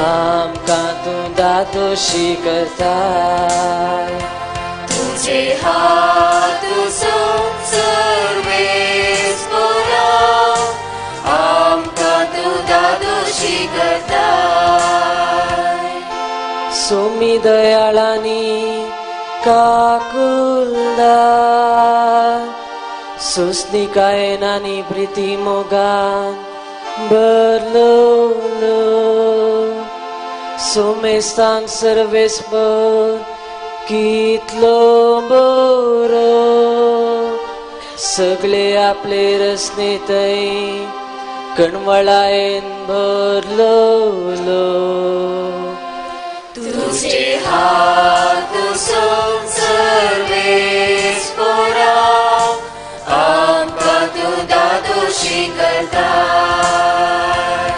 आमकां तूं दादोशी करताय. तुझे हात सर्वेस्परा, आमकां तूं दादोशी करताय. सोमी दयाळानी काकुलदार, सुस्निकायनानी प्रिती मोगान बरलो. सोमेस्तांक सर्वेस्पर कितलो बरो, सगळे आपले रसने थंय कणवळायेन भरलो. तुझे हात सर्वेस्परा, आमकां तूं दादोशी करताय.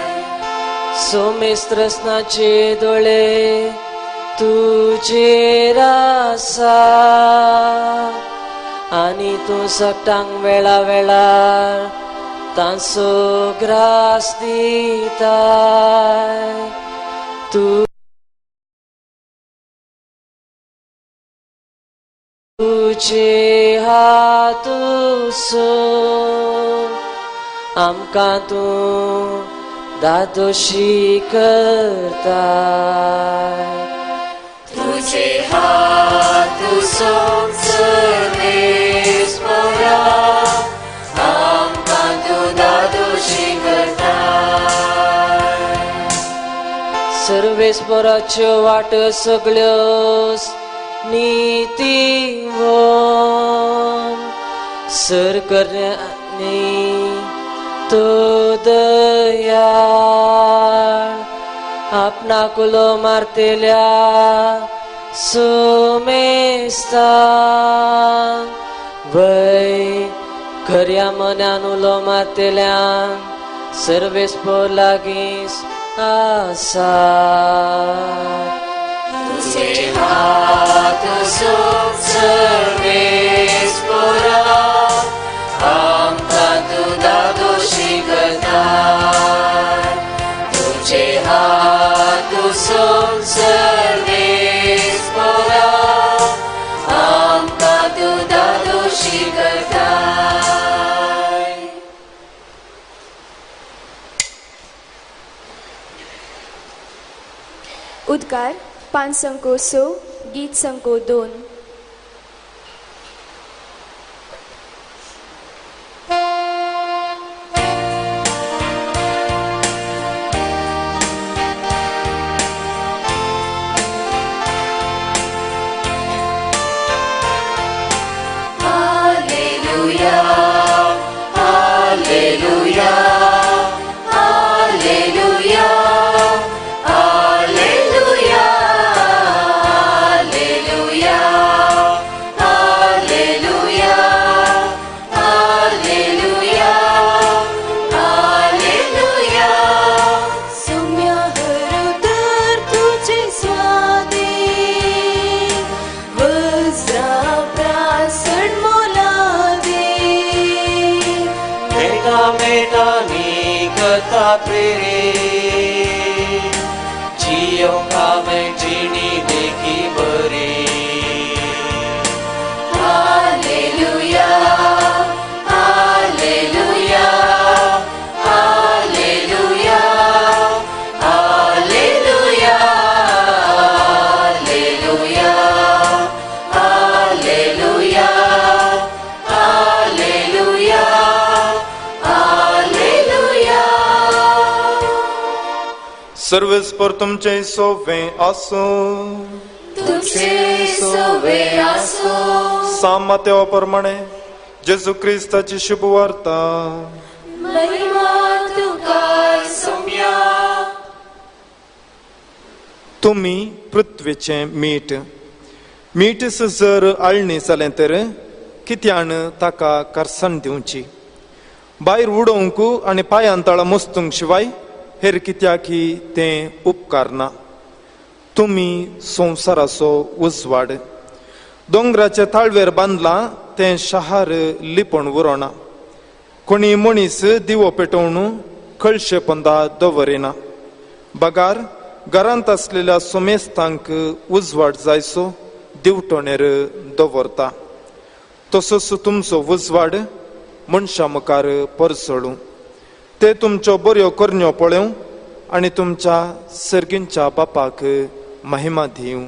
सोमेस्त्रस्नाचे दोळे तुजेर आसा, आनी तूं सकटांक वेळा वेळार तांचो ग्रास दिताय. तुझे हातून आमकां तूं दादोशी करताय. तुझे हात सर्वेस्परा, आमकां तूं दादोशी करताय. सर्वेस्पराच्यो वाट सगळ्यो नीतिवान, सर करण्यानी तो दयाळ. आपणाक उलो मारतेल्या सोमेस्तान, वय खऱ्या मनान उलो मारतेल्यान सर्वेस्पर लागींच आसा. तुझे हात सर्वेस्परा, आमकां तूं दादोशी करताय. तुझे हात सर्वेस्परा, आमकां तूं दादोशी करताय. उद्गार 5 संको 6, गीत संको 2. Hallelujah, hallelujah, hallelujah, hallelujah, hallelujah, hallelujah, hallelujah. सौम्य हृदय तुझे स्वाधीन, वज्राभ्रासन मोलादे. मेटा मेटा नी कथा प्रेरे, जियो कामे जिणी देखी बरी. Hallelujah, hallelujah, hallelujah, hallelujah, hallelujah, hallelujah, hallelujah. सर्वेस्पर तुमचे सोवे आसो. तुझे सोवे आसो. सामात्या प्रमाणे जेजू क्रिस्ताची शुभ वार्ता. महिमा तुका सौम्या. तुम्ही पृथ्वीचे मीठ. मीठ जर आळणी जालें तर कित्यान ताका करसाण दिवची. भायर उडोवंक आनी पांयांतळां मोस्तूंक शिवाय हेर कित्याक तें उपकार ना. तुम्ही संवसाराचो उजवाड. दोंगराच्या ताळवेर बांदलां तें शार लिपण उरोना. कोणी मनीस दिवो पेटोवन कळशे पंदा दवरिना. बगार घरांत असलेल्या सोमेस्तांक उजवाड जायसो दिवटोणेर दवरता, तसोच तुमचो उजवाड मनशा मुखार परसळू, ते तुमच्यो बऱ्यो करण्यो पळोवं आनी तुमच्या सर्गींच्या बापाक महिमा दिवं.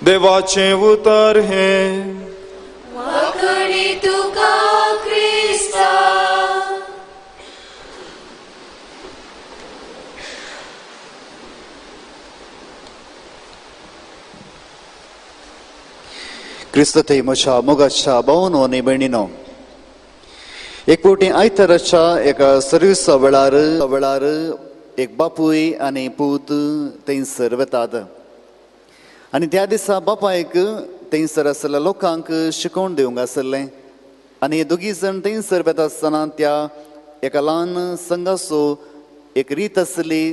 देवाचें उतर हे वखणी तुका क्रिस्ता. क्रिस्त थंय म्हज्या मोगाच्या भावांनो आनी भयणीनो, एकवटी आयताराच्या एका सर्विसा वेळार एक बापूय आनी पूत थंयसर वेतात. आनी त्या दिसा बापायक थंयसर आसलेल्या लोकांक शिकोवन दिवंक आसलें. आनी हे दोगी जाण थंयसर वेता आसतना त्या एका ल्हान संघाचो एक रीत आसली,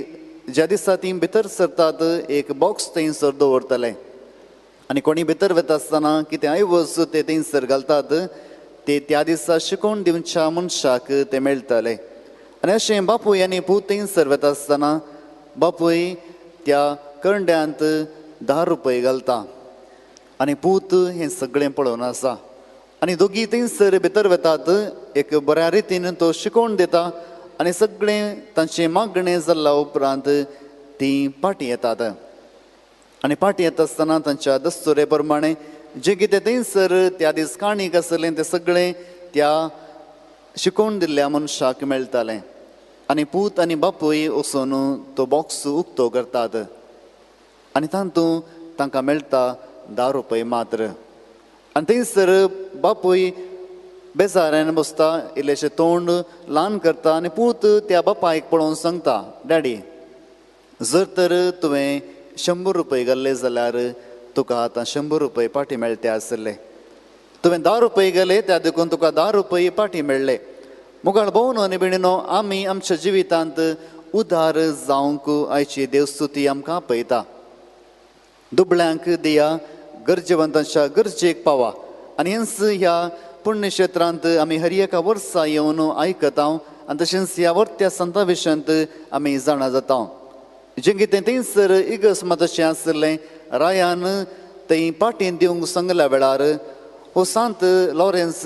ज्या दिसा ती भितर सरतात एक बॉक्स थंयसर दवरतले. आनी कोणी भितर वता आसतना कितें आयवज ते थंयसर घालतात ते त्या दिसा शिकोवन दिवच्या मनशाक ते मेळटले. आनी अशें बापूय आनी पूत थंयसर वता आसतना बापूय त्या करंड्यांत 10 रुपये घालता आनी पूत हें सगळें पळोवन आसा. आनी दोगी थंयसर भितर वतात, एक बऱ्या रितीन तो शिकोवन दिता आनी सगळें तांचें मागणें जाल्या उपरांत तीं पाटी येतात. आनी पाटी येता आसतना तांच्या दस्तुरे प्रमाणे जें कितें थंयसर त्या दीस काणीक आसलें तें सगळें त्या शिकोवन दिल्ल्या मनशाक मेळटालें. आनी पूत आनी बापूय वचून तो बॉक्स उक्तो करतात आनी तातूंत तांकां मेळटा 10 रुपये मात्र. आनी थंयसर बापूय बेजारान बसता, इल्लेशें तोंड ल्हान करता आनी पूत त्या बापायक पळोवन सांगता, डॅडी, जर तर तुवें 100 रुपये घाल्ले जाल्यार तुका आतां 100 रुपये पाटी मेळटे आसले. तुवें 10 रुपये घाले त्या देखून तुका 10 रुपये पाटी मेळ्ळे. मुगाळ भोवनो आनी भयणीनो, आमी आमच्या जिवितांत उदार जावंक आयची देवस्तुती आमकां आपयता. दुबळ्यांक दिया, गरजेवंतांच्या गरजेक पावा. आनी हेंच ह्या पुण्यक्षेत्रांत आमी हर एका वर्सा येवन आयकता आनी तशेंच ह्या वर्त्या संता विशयांत आमी जाणा जाता. जें कितें थंयसर इगस मातशें आसलें, रायान थंय पाटीन दिवंक सांगल्या वेळार हो सांत लॉरेन्स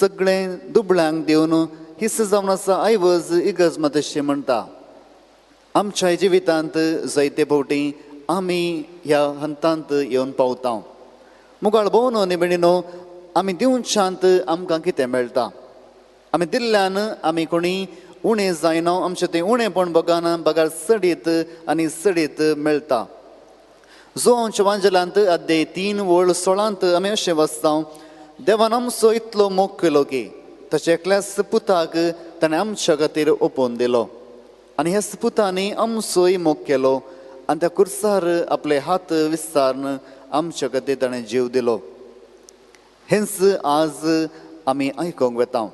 सगळें दुबळ्यांक दिवन हिस्स जावन आसा आयवज इगज मातशें म्हणटा. आमच्या जिवितांत जायते फावटी आमी ह्या हंतांत येवन पावता. मुगाळ भोवनो आनी भयणीनो, आमी दिवच्यान आमकां कितें मेळटा? आमी दिल्ल्यान आमी कोणी उणें जायना, आमचें तें उणेंपण बगाना बगार चडीत आनी चडीत मेळटा. जो आमच्या वांजलांत अध्याय 3:16 आमी अशें वाचता, देवान आमचो इतलो मोग केलो की ताच्या एकल्याच पुताक ताणें आमच्या खातीर ओपोवन दिलो. आनी ह्याच पुतांनी आमचोय मोग केलो आनी त्या कुर्सार आपले हात विस्तारन आमच्या खातीर ताणें जीव दिलो. हेंच आज आमी आयकोंक वेता.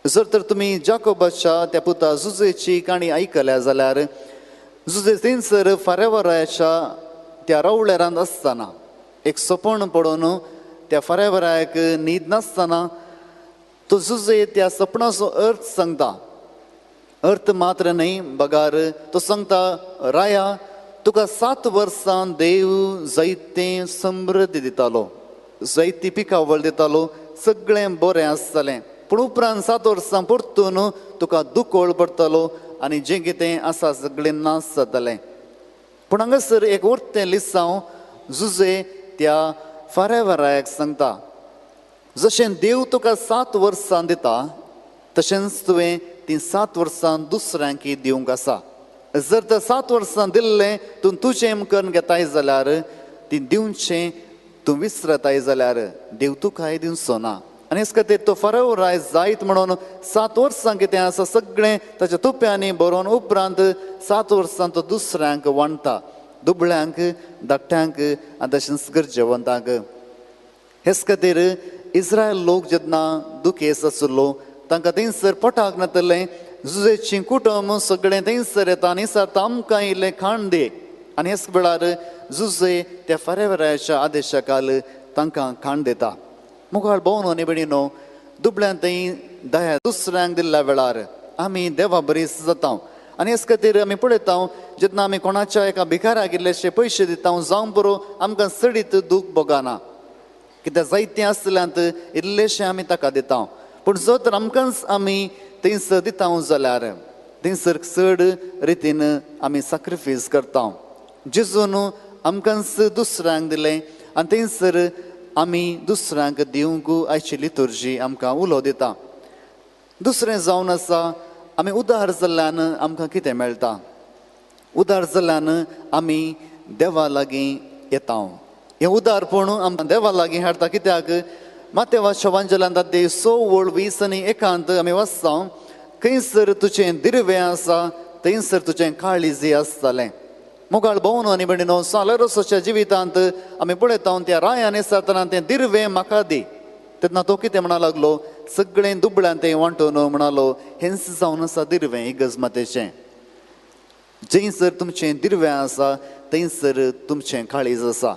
जर तर तुमी जाकोबाच्या त्या पुता जुजेची काणी आयकल्या जाल्यार जुजे थंयसर फाऱ्यावरायाच्या त्या रावळेरांत आसतना एक सपन पडून त्या फाऱ्यावरायाक न्हीद नासतना तो जुजे त्या सपनाचो अर्थ सांगता. अर्थ मात्र न्ही, बगार तो सांगता, राया, तुका 7 वर्सां देव जायतें समृद्धी दितालो, जायती पिकावळ दितालो, सगळें बरें आसतालें. पूण उपरांत 7 वर्सां परतून तुका दुकोळ पडटलो आनी जें कितें आसा सगळें नास जातलें. पूण हांगासर एक वर्तें लिसांव जुजे त्या फाऱ्यावरायाक सांगता, जशें देव तुका 7 वर्सां दिता तशेंच तुवें तीं 7 वर्सां दुसऱ्यांक दिवंक आसा. जर तर 7 वर्सां दिल्लें तूं तुजें करून घेताय जाल्यार तीं दिवचें तूं विसरताय जाल्यार देव तुकाय दिवचो ना. आनी हेच खातीर तो फाऱ्यावराय जायत म्हणून 7 वर्सां कितें आसा सगळें ताच्या तुप्यांनी बरोवन उपरांत 7 वर्सां तो दुसऱ्यांक वांडटा, दुबळ्यांक, धाकट्यांक आनी तशेंच गरजेवंतांक. हेच खातीर इस्रायल लोक जेन्ना दुखेस आसलो तांकां थंयसर पोटाक नातलें, जुजेचीं कुटुंब सगळें थंयसर येता आनी सांगता, आमकां इल्लें खाण दी. आनी हेच वेळार जुजे त्या फाऱ्यावरायाच्या आदेशाखाल तांकां खाण दिता. मुखार भोवनो आनी भयणीनो, दुबळ्यां थंय दया दुसऱ्यांक दिल्ल्या वेळार आमी देवा बरीच जाता आनी हेच खातीर आमी पळयता जेन्ना आमी कोणाच्या एका भिकाराक इल्लेशे पयशे दिता जावं बरो आमकां सडीत दूख भोगना कित्याक जायतें आसल्यात इल्लेशें आमी ताका दिता पूण जर तर आमकांच आमी थंयसर दिता जाल्यार थंयसर चड रितीन आमी सॅक्रिफायस करता जेजून आमकांच दुसऱ्यांक दिलें आनी थंयसर आमी दुसऱ्यांक दिवंक आयची लितुर्जी आमकां उलो दिता दुसरें जावन आसा आमी उदार जाल्ल्यान आमकां कितें मेळटा उदार जाल्ल्यान आमी देवा लागीं येता हें उदारपण आमकां देवा लागीं हाडटा कित्याक मातेवाच्या वांजलांत ते 6:20 आमी वाचता खंयसर तुजें दिर्वें आसा थंयसर तुजें काळीजी आसतलें मोगाळ भोवन आनी भयणीनो सालरोसाच्या जिवितांत आमी पळयता त्या रायान येताना तें दिर्वें म्हाका दी तेन्ना तो कितें म्हणा लागलो सगळें दुबळ्यान तें वांटून म्हणलो हेंच जावन आसा दिर्वें इगज मातेचें जंयसर तुमचें दिर्वें आसा थंयसर तुमचें काळीज आसा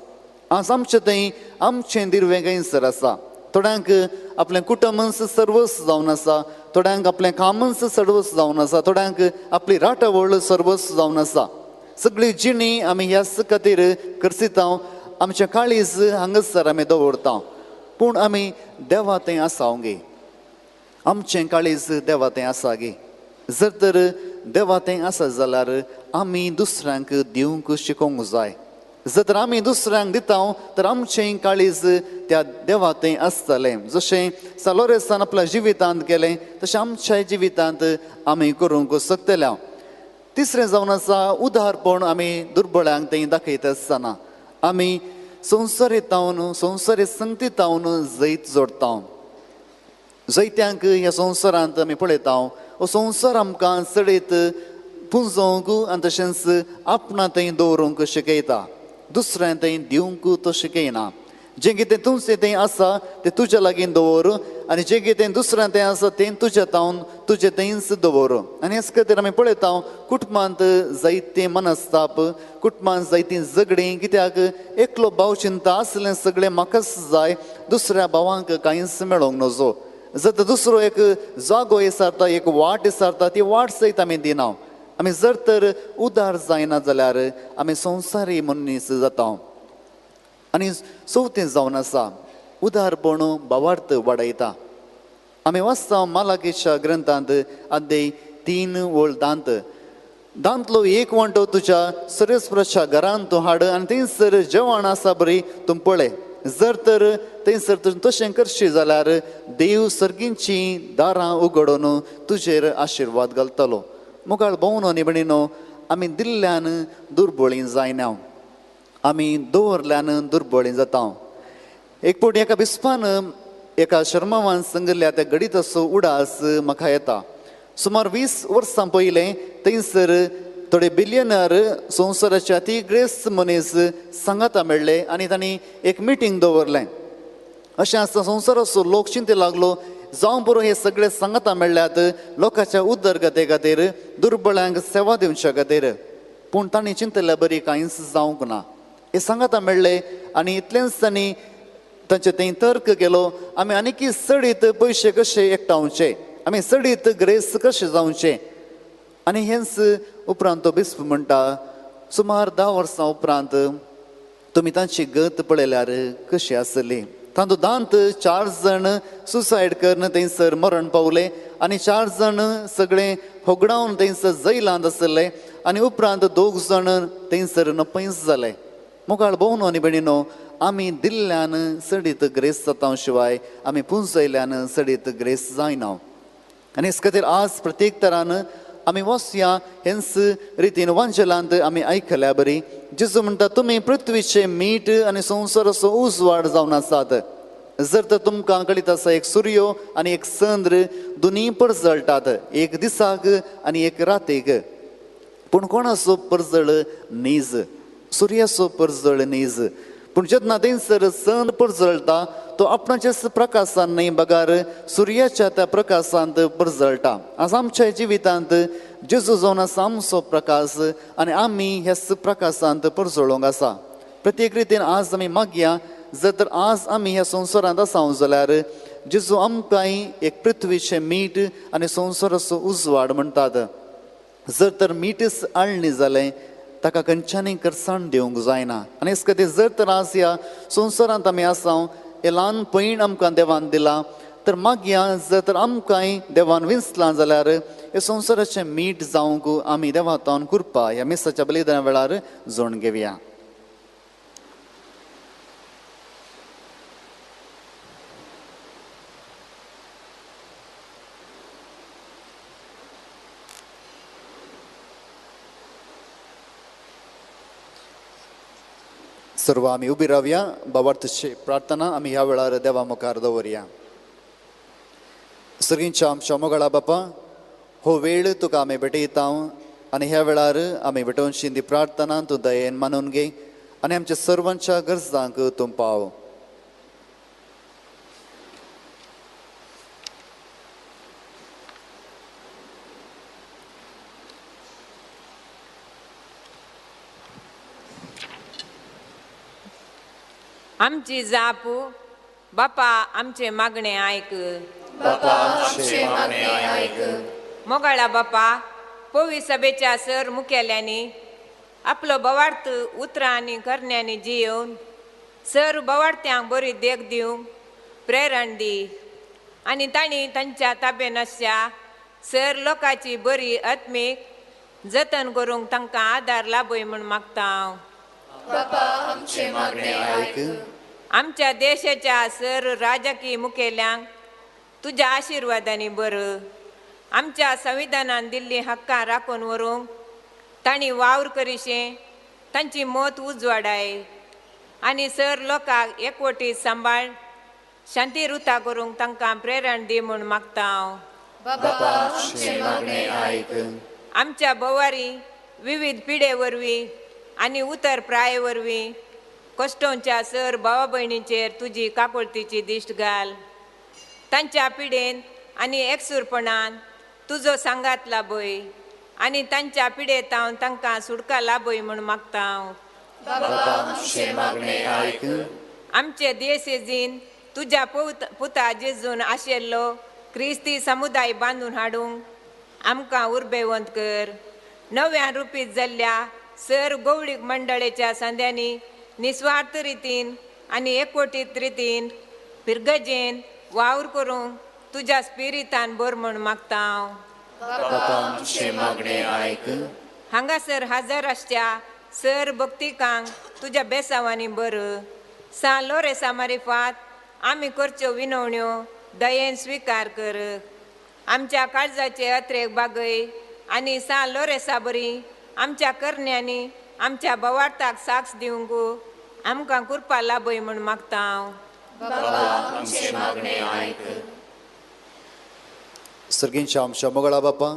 आज आमचें थंय आमचें दिर्वें खंयसर आसा थोड्यांक आपलें कुटुंबच सर्वस्व जावन आसा थोड्यांक आपलें कामच सर्वस्व जावन आसा थोड्यांक आपली राटवळ सर्वस्व जावन आसा सगळी जिणी आमी ह्याच खातीर करसिता आमचें काळीज हांगासर आमी दवरता पूण आमी देवा थंय आसा गे आमचें काळीज देवा थंय आसा गे जर तर देवा थंय आसा जाल्यार आमी दुसऱ्यांक दिवंक शिकोवंक जाय जर तर आमी दुसऱ्यांक दिता तर आमचें काळीज त्या देवा थंय आसतलें जशें सालोरेसान आपल्या जिवितांत केलें तशें आमच्या जिवितांत आमी करूंक शकतल्या तिसरें जावन आसा उदारपण आमी दुर्बळांक थंय दाखयता आसतना आमी संवसारीतावन संवसारी संगतीतावन जैत जोडटा जैत्यांक ह्या संवसारांत आमी पळयता हो संवसार आमकां चडयत पुंजोवंक आनी तशेंच आपणा थंय दवरूंक शिकयता दुसऱ्यां थंय दिवंक तो शिकयना जें कितें तुमचें थंय आसा तें तुज्या लागीं दवर आनी जें कितें दुसऱ्यां थंय आसा तें तुज्या तावन तुजें थंयच दवर आनी हेच खातीर आमी पळयता कुटुंबांत जायते मनस्ताप कुटुंबांत जायतीं झगडीं कित्याक एकलो भाव चिंता आसलें सगळें म्हाकाच जाय दुसऱ्या भावांक कांयच मेळोंक नजो जर तर दुसरो एक जागो इसारता एक वाट इसारता ती वाट सयत आमी दिना आमी जर तर उदार जायना जाल्यार आमी संवसारी मनीस जाता आनी चवथें जावन आसा उदारपण भावार्थ वाडयता आमी वाचता मालाकीच्या ग्रंथांत अध्याय 3:10 दांतलो एक वांटो तुज्या सरेस्पराच्या घरांत तूं हाड आनी थंयसर जेवण आसा बरी तूं पळय जर तर थंयसर तूं तशें करशी जाल्यार देव सर्गींचीं दारां उगडून तुजेर आशिर्वाद घालतलो मुखार भोवन न्ही भयणीनो आमी दिल्ल्यान दुर्बळीं जायना आमी दवरल्यान दुर्बळीं जाता एक फावटी एका बिस्पान एका शर्मावान सांगल्या त्या गणिताचो उडास म्हाका येता सुमार 20 वर्सां पयलें थंयसर थोडे बिलियनर संवसाराचे अतिग्रेस्त मनीस सांगाता मेळ्ळे आनी तांणी एक मिटींग दवरलें अशें आसता संवसाराचो लोक चिंते लागलो जावं बरो हे सगळे सांगाता मेळ्ळ्यात लोकांच्या उदरगते खातीर दुर्बळांक सेवा दिवच्या खातीर पूण तांणी चिंतल्या बरी कांयच जावंक ना हे सांगाता मेळ्ळे आनी इतलेंच तांणी तांचे थंय तर्क केलो आमी आनीक सडीत पयशे कशे एकठांवचे आमी सडीत ग्रेस कशें जावचें आनी हेंच उपरांत तो बिस्प म्हणटा सुमार 10 वर्सां उपरांत तुमी तांची गत पळयल्यार कशी आसली तांचो दांत 4 जण सुसायड करून थंयसर मरण पावले आनी 4 जण सगळे होगडावन थंयसर जैलांत आसले आनी उपरांत 2 जण थंयसर नपयस जाले मुखार भोवन न्ही भयणीनो आमी दिल्ल्यान सडीत ग्रेस जाता शिवाय आमी पुंजयल्यान सडीत ग्रेस जायना आनी हेच खातीर आज प्रत्येक तरान आमी वसया हेंच रितीन वांजलांत आमी आयकल्या बरी जेजू म्हणटा तुमी पृथ्वीचे मीठ आनी संवसाराचो उजवाड जावन आसात जर तर तुमकां कळीत आसा एक सूर्य आनी एक चंद्र दोनी परजळटात एक दिसाक आनी एक रातीक पूण कोणाचो परजळ नीज सूर्याचो परजळ नीज पूण जेन्ना थंयसर चंद्र परजळटा तो आपणाच्याच प्रकाशान न्ही बगार सुर्याच्या त्या प्रकाशांत परजळटा आज आमच्या जिवितांत जेजू जावन आसा आमचो प्रकाश आनी आमी ह्याच प्रकाशांत परजळोंक आसा प्रत्येक रितीन आज आमी मागया जर तर आज आमी ह्या संवसारांत आसा जाल्यार जिजो आमकांय एक पृथ्वीचे मीठ आनी संवसाराचो उजवाड म्हणटात. जर तर मीठच आळणी जालें ताका खंयच्यानय करसाण दिवंक जायना. आनी हेच खातीर जर तर आज ह्या संवसारांत आमी आसा हे ल्हान पैण आमकां देवान दिला, तर मागया जर तर आमकांय देवान विंचलां जाल्यार हे संवसाराचें मीठ जावंक आमी देवातावन करपा ह्या मिसाच्या बलिदाना वेळार जोड घेवया. सर्व आमी उबी रावया. भावार्थची प्रार्थना आमी ह्या वेळार देवा मुखार दवरया. सर्गींच्या आमच्या मोगाळा बापा, हो वेळ तुका आमी भेटयता आनी ह्या वेळार आमी भेटोवची ती प्रार्थना तूं दयेन मानून घे आनी आमच्या सर्वांच्या गरजांक तूं पाव. आमची जापू बापा आमचे मागणे ऐक. बापा आमचे मागणे ऐक. मोगाळा बापा, पोवी सभेच्या सर मुख्याल्यांनी आपलो बवार्थ उतरांनी करण्यांनी जियोवन सर बवार्थ्यांक बरी देख दिवंक प्रेरण दी आनी तांणी तांच्या ताब्यान आसच्या सर लोकांची बरी आत्मीक जतन करूंक तांकां आदार लाभय म्हूण मागता हांव. बापा आमचे मागणे ऐक. आमच्या देशाच्या सर राजकीय मुखेल्यांक तुज्या आशिर्वादांनी बर. आमच्या संविधानान दिल्ली हक्कां राखून व्हरूंक तांणी वावर करीशें तांची मोत उजवाडाय आनी सर लोकांक एकवटीत सांबाळ शांतीरुता करूंक तांकां प्रेरण दी म्हूण मागता हांव. बापा आमचे मागणे ऐक. आमच्या बोवारी विविध पिढे वरवीं आनी उतर प्राये वरवीं कश्टोंच्या सर भावा भयणींचेर तुजी काकुळतीची दिश्ट घाल. तांच्या पिडेन आनी एकसुरपणान तुजो सांगात लाभय आनी तांच्या पिडेतावन तांकां सुडका लाभय म्हूण मागता हांव. बापा आमचे मागणे ऐक. आमचे देशेजीन तुज्या पुता जेजून आशिल्लो क्रिस्ती समुदाय बांदून हाडूंक आमकां उर्बेवंत कर. नव्यान रुपीत जाल्ल्या सर गवळीक मंडळेच्या संद्यांनी निस्वार्थ रितीन आनी एकवटीत रितीन पिरगजेन वावर करूंक तुज्या स्पिरितान बर म्हूण मागता हांव. बापा आमचे मागणे ऐक. हांगासर हजार आसच्या सर भक्तिकांक तुज्या बेसांवांनी बर. सान लोरेसा मारिफात आमी करच्यो विनवण्यो दयेन स्विकार कर. आमच्या काळजाचे अत्रेक बागय आनी सान लोरेसा बरी आमच्या करण्यांनी आमच्या बवार्थाक साक्ष दिवंक आमकां कृपा लाभय म्हूण मागता हांव. बापा आमचे मागणे ऐक. सर्गींच्या आमच्या मोगाळा बापा,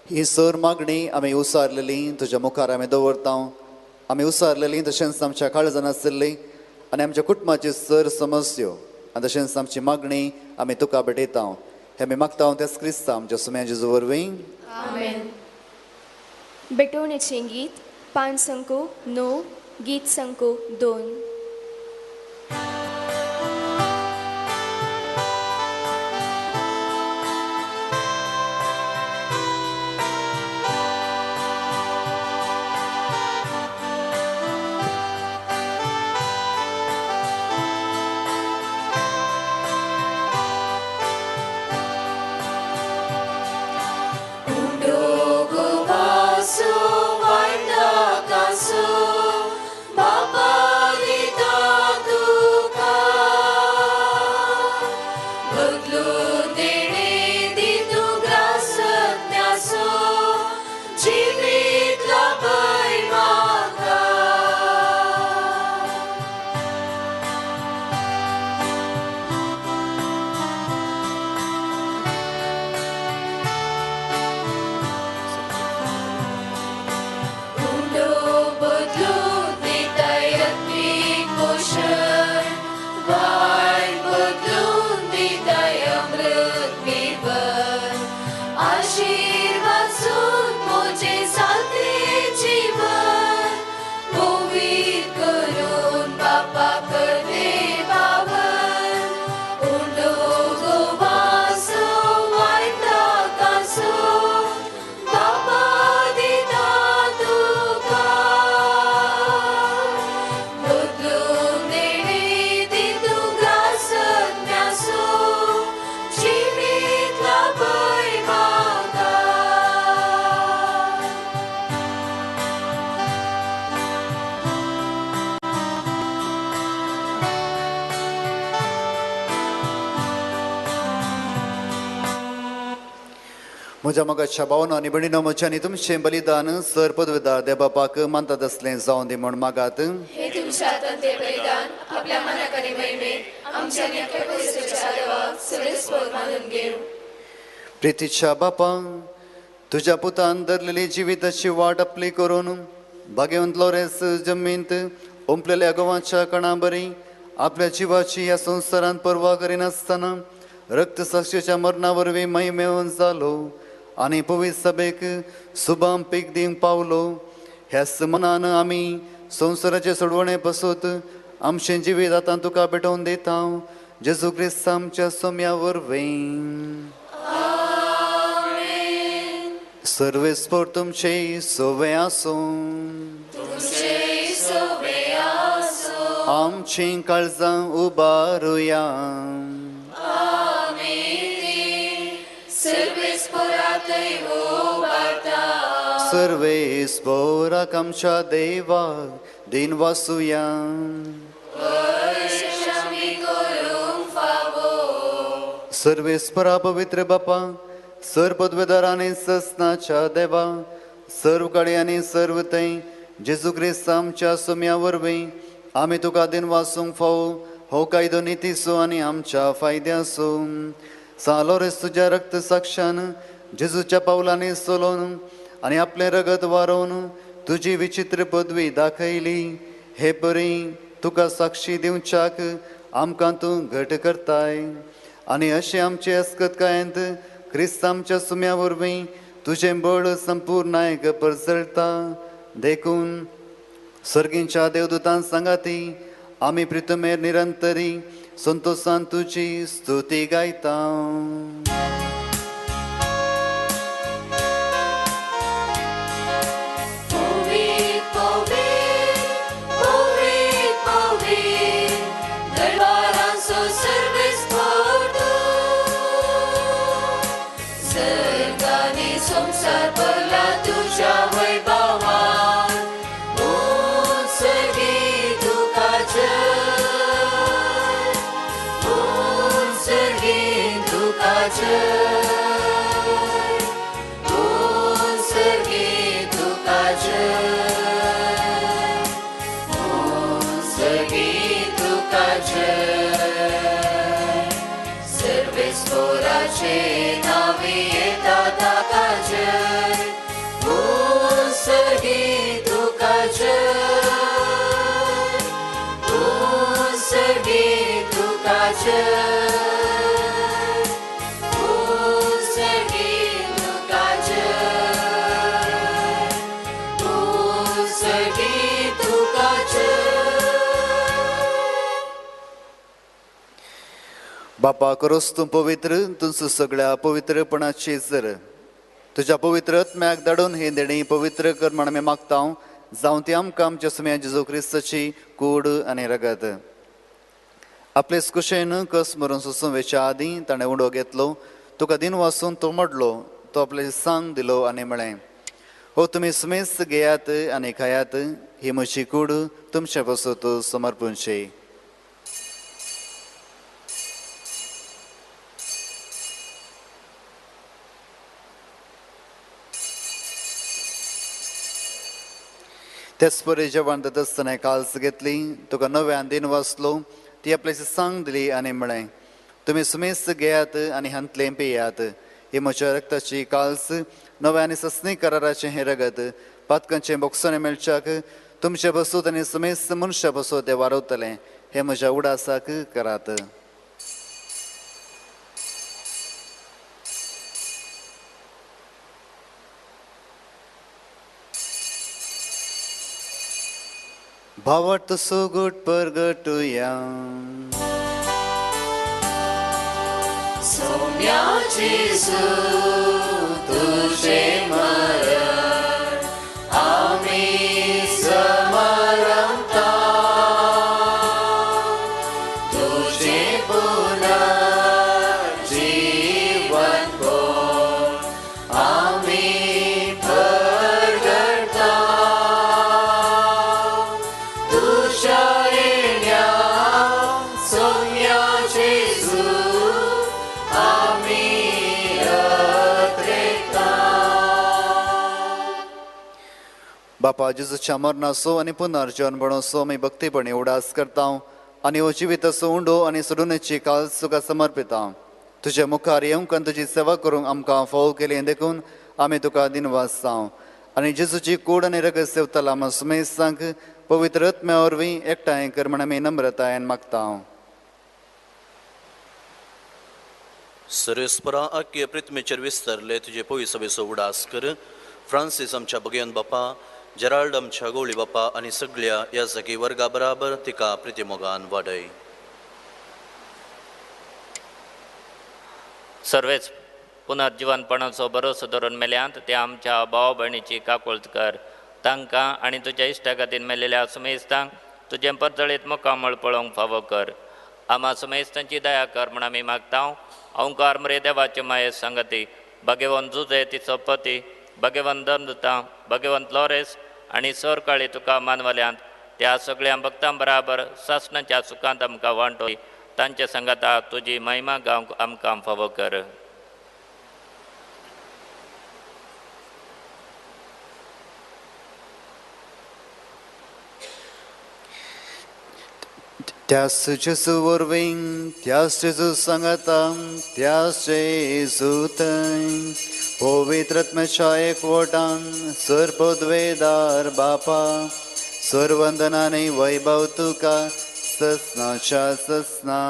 ही सर मागणी आमी उसारलेली तुज्या मुखार आमी दवरता. आमी उसारलेली तशेंच आमच्या काळजान आसलेली आनी आमच्या कुटुंबाची सर समस्यो आनी तशेंच आमची मागणी आमी तुका भेटयता. हे आमी मागता तेच क्रिस्ता आमच्या सुम्या जेजू वरवीं. आमेन. बेटोवणेचें गीत 5:9 गीत संको 2. Bapak म्हज्या मोगाच्या भावनो आनी भयणीनो, म्हज्यानी तुमचें बलिदान सर पदवेदार देवबापाक मानतात असलें जावं दी म्हण मागात. हे तुमच्या ते बलिदान आपल्या मनाकडे महिमेत आमच्या नेमक्या पवित्रच्या देवाक सगळे मानून घेऊ. प्रितीच्या बापा, तुझ्या पुतान धरलेली जिविताची वाट आपली करून भाग्यवंत लॉरेन्स जमींत ओंपलेल्या गोवाच्या कणा बरी आपल्या जिवाची ह्या संवसारांत पर्वा करिनासतना रक्तसाक्षीच्या मरणा वरवीं महिमेवन जालो आनी पवित्र सभेक सुबाम पीक दिवंक पावलो. ह्याच मनान आमी संवसाराचे सोडवणे पासून आमचें जिवीत आतां तुका भेटोवन दिता. जेजू क्रिस्त आमच्या सोम्या वरवीं. सर्वेस्पर तुमचे सोवे आसूं. आमची काळजां उबारुया. सर्वेस्पराक आमच्या देवाक दिन वासुया. सर्वेस्परा पवित्र बापा, सर्व पदवेदार आनी ससनाच्या देवा, सर्व काळी आनी सर्व थंय जेजू क्रिस्त आमच्या सोम्या वरवीं आमी तुका दिन वासूंक फावो हो कायदो नितीसो आनी आमच्या फायद्यासो. सालोरेस तुज्या रक्त साक्षान जेजूच्या पावलांनी चलोवन आनी आपलें रगत वारोवन तुजी विचित्र पदवी दाखयली. हे परी तुका साक्षी दिवच्याक आमकां तूं घट करताय. आनी अशें आमचे अस्कतकायेंत क्रिस्त आमच्या सुम्या वरवीं तुजें बळ संपूर्णायक परसळटा. देखून सर्गींच्या देवदूतां सांगाती आमी प्रितमेर निरंतरी संतोषान तुजी स्तुती गायता. संसार भरला तुझ्या वैभवान, उत्सर्गी तुका जय, उत्सर्गी तुका जय, उत्सर्गी तुका जय, उत्सर्गी तुका जय. सर्वेस्पराचे नावे येता ताका जय, उत्सर्गी तुका जय, उत्सर्गी तुका जय, उत्सर्गी तुका जय, उत्सर्गी तुका जय. बापा, करोस तूं पवित्र, तुझ सगळ्या पवित्रपणाची जर तुझ्या पवित्र आत्म्याक धाडून हे देणी पवित्र कर म्हण आमी मागता. जावं ती आमकां आमच्या सुम्या जेजू क्रिस्ताची कूड आनी रगत. आपले कुशेन कस मरून सोसूं वेच्या आदीं ताणें उडो घेतलो. तुका दिन वासून तो मोडलो. तो आपल्याची सांग दिलो आनी म्हळें, हो तुमी सुमेस घेयात आनी खायात. ही म्हजी कूड तुमच्या पासून समर्पूंची. तेच परी जेवण जाता आसतना काल्स घेतली. तुका नव्यान दिन वाचलो. ती आपल्याची सांग दिली आनी म्हळें, तुमी सुमेस घेयात आनी हांतलें पियात. ही म्हज्या रक्ताची काल्स, नव्या आनी सस्नी कराराचें हें रगत पातकांचें बोगसाणें मेळच्याक तुमचे बसूत आनी सुमेस मनशा बसूत तें वारवतलें. हें म्हज्या उडासाक करात. भावार्थ सोगूट परगटुया. सोम्या जेजू तुझे मरण आमी समरमता, तुझे पुनर्जीवन कोण आमी परगटता. तुझ्या येण्या सोम्या जेजू आमी रत्रेता. बापा जेजूच्या मरणाचो आनी पुनर्जन्मणाचो आमी भक्तीपणी उडास करता आनी हो जिविताचो उंडो आनी सोडूनची काल तुका समर्पिता. तुज्या मुखार येवंक आनी तुजी सेवा करूंक आमकां फोव केलें देखून आमी तुका दिनवास जावं. आनी जेजूची कूड आनी रगत सेवतला आम सुमेसांक पवित्र आत्म्या वरवीं एकठांय कर म्हण आमी नम्रतायेन मागता. सर्वेस्परा आख्खे पृथ्वीचेर विस्तारले तुजे पवित्र सभेचो उडास कर. फ्रांसीस आमच्या भगयन बापा, जेराल्ड आमच्या गवळी बापा आनी सगळ्या ह्या सगळी वर्गा बराबर तिका प्रितीमोगान वाडय. सर्वेच पुनर्जीवनपणाचो भरोसो धरून मेल्यांत ते आमच्या भाव भयणीची काकुळट कर. तांकां आनी तुज्या इश्टा खातीर मेलेल्या सुमेस्तांक तुजें परतळीत मुखामळ पळोवंक फावो कर. आमा सुमेस्तांची दया कर म्हण आमी मागता. ओंकार मरे देवाचे माये संगती, भगवंत जुजे तिचो पती, भगवंत दंदता, भगवंत लॉरेस आनी सर काळी तुका मानवल्यांत त्या सगळ्या भक्तां बराबर सासणाच्या सुखांत आमकां वांटोय. तांचे संगता तुजी महिमा गावंक आमकां फावो कर. त्याच जेजू वरवीं त्याच जेजू सांगता त्याच जेजू थंय पवित्र आत्म्याच्या एकवटान सर्वोद्वेदार बापा सर्वंदनाने वैभव तुका ससनाच्या ससना.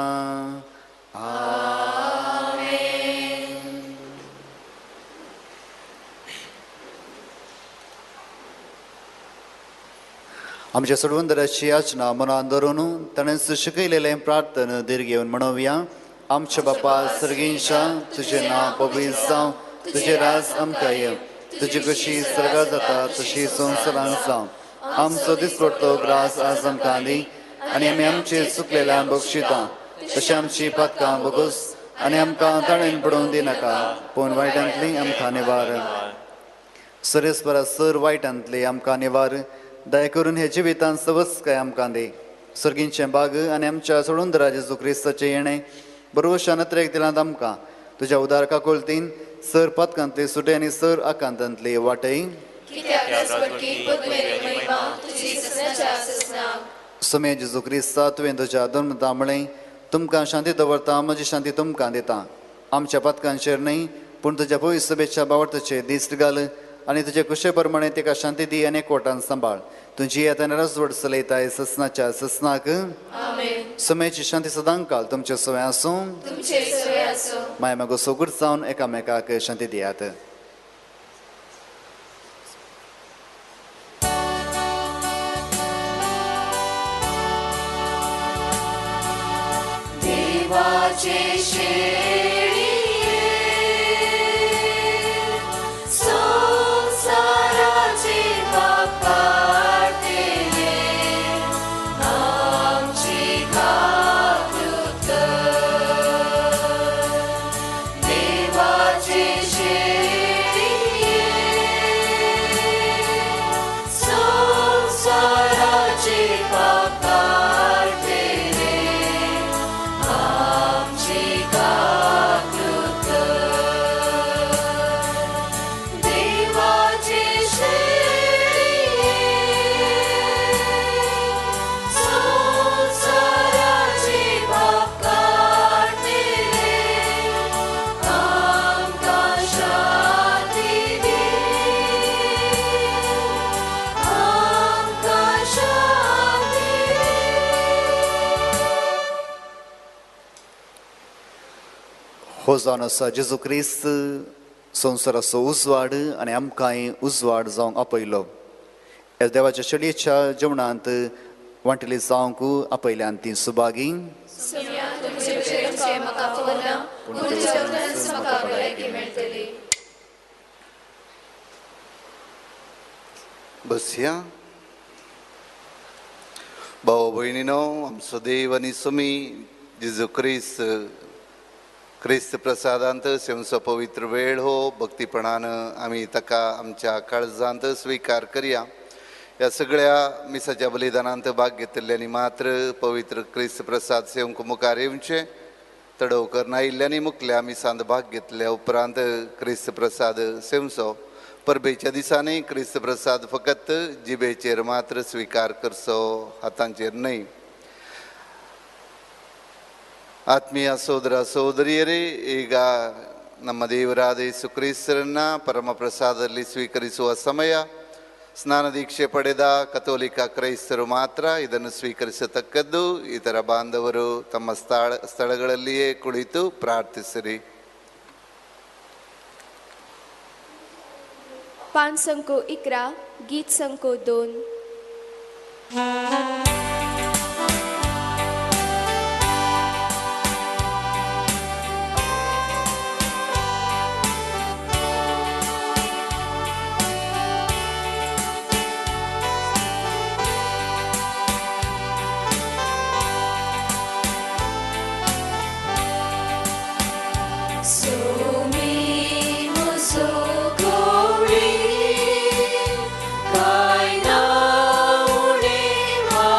आमच्या सोडवंदराची याचना मनान धरून ताणें शिकयलेलें प्रार्थना धीर घेवन म्हणोवया. आमच्या बापा सर्गींच्या तुजें नांव पवित्र जावं, तुजें राज आमकां येवं, तुजी कशी सर्गा जाता तशी संवसारांत जावं. आमचो दिसपडटो ग्रास आज आमकां दी आनी आमी आमचे चुकलेल्यान बक्षिता तशें आमची पातकां बगूस आनी आमकां ताणेन पडोवंक दिनाका पूण वायटांतली आमकां निवार. सरेस्परा सर वायटांतली आमकां निवार. दया करून हे जिवितांत सवस्काय आमकां दी. सर्गींचें बाग आनी आमच्या सोडूंदरा जेजू क्रिस्ताचें येणें बरोवशा नत्रेक दिलांत आमकां तुज्या उदार काकुळटीन सर पातकांतली सुटे आनी सर आकांतांतली वाटय. समय जेजू क्रिस्ता तुवें तुज्या धर्मता म्हळें तुमकां शांती दवरता, म्हजी शांती तुमकां दिता. आमच्या पातकांचेर न्हय पूण तुज्या पवित्र सभेच्या बावटाचेर दिश्ट घाल आनी तुजे कुशे प्रमाणे तिका शांती दी आनी एकवटान सांबाळ. तुजी येताना रसवड चलयताय ससनाच्या ससनाक. समयाची शांती सदांच काल तुमचे सवय आसूं. माय मागो सोगूट जावन एकामेकाक शांती दियात. देवाचे शेळिये संसाराचे बापा तेरे आमची घातूक देवाचे शेळिये संसाराचे बापा हो जावन आसा जेजू क्रिस्त संवसाराचो उजवाड आनी आमकांय उजवाड जावंक आपयलो. ह्या देवाच्या शेळयेच्या जेवणांत वांटली जावंक आपयल्यान ती सुभागी. बसया. भाव भयणीनो, आमचो देव आनी समी जेजू क्रिस्त प्रसादांत सेवचो पवित्र वेळ हो भक्तीपणान आमी ताका आमच्या काळजांत स्विकार करया. ह्या सगळ्या मिसाच्या बलिदानांत भाग घेतिल्ल्यांनी मात्र पवित्र क्रिस्त प्रसाद सेवंक मुखार येवचे. तडवकर नायिल्ल्यांनी मुखल्या मिसांत भाग घेतल्या उपरांत क्रिस्त प्रसाद सेवचो. परबेच्या दिसांनी क्रिस्त प्रसाद फकत जिबेचेर मात्र स्वीकार करचो हातांचेर न्हय. ಆತ್ಮೀಯ ಸೋದರ ಸೋದರಿಯರೇ, ಈಗ ನಮ್ಮ ದೇವರಾದ ಯೇಸು ಕ್ರಿಸ್ತರನ್ನ ಪರಮಪ್ರಸಾದದಲ್ಲಿ ಸ್ವೀಕರಿಸುವ ಸಮಯ. ಸ್ನಾನ ದೀಕ್ಷೆ ಪಡೆದ ಕಥೋಲಿಕ ಕ್ರೈಸ್ತರು ಮಾತ್ರ ಇದನ್ನು ಸ್ವೀಕರಿಸತಕ್ಕದ್ದು. ಇತರ ಬಾಂಧವರು ತಮ್ಮ ಸ್ಥಳಗಳಲ್ಲಿಯೇ ಕುಳಿತು ಪ್ರಾರ್ಥಿಸಿರಿ. पान संको 11 गीत संको 2. Kai na ude ma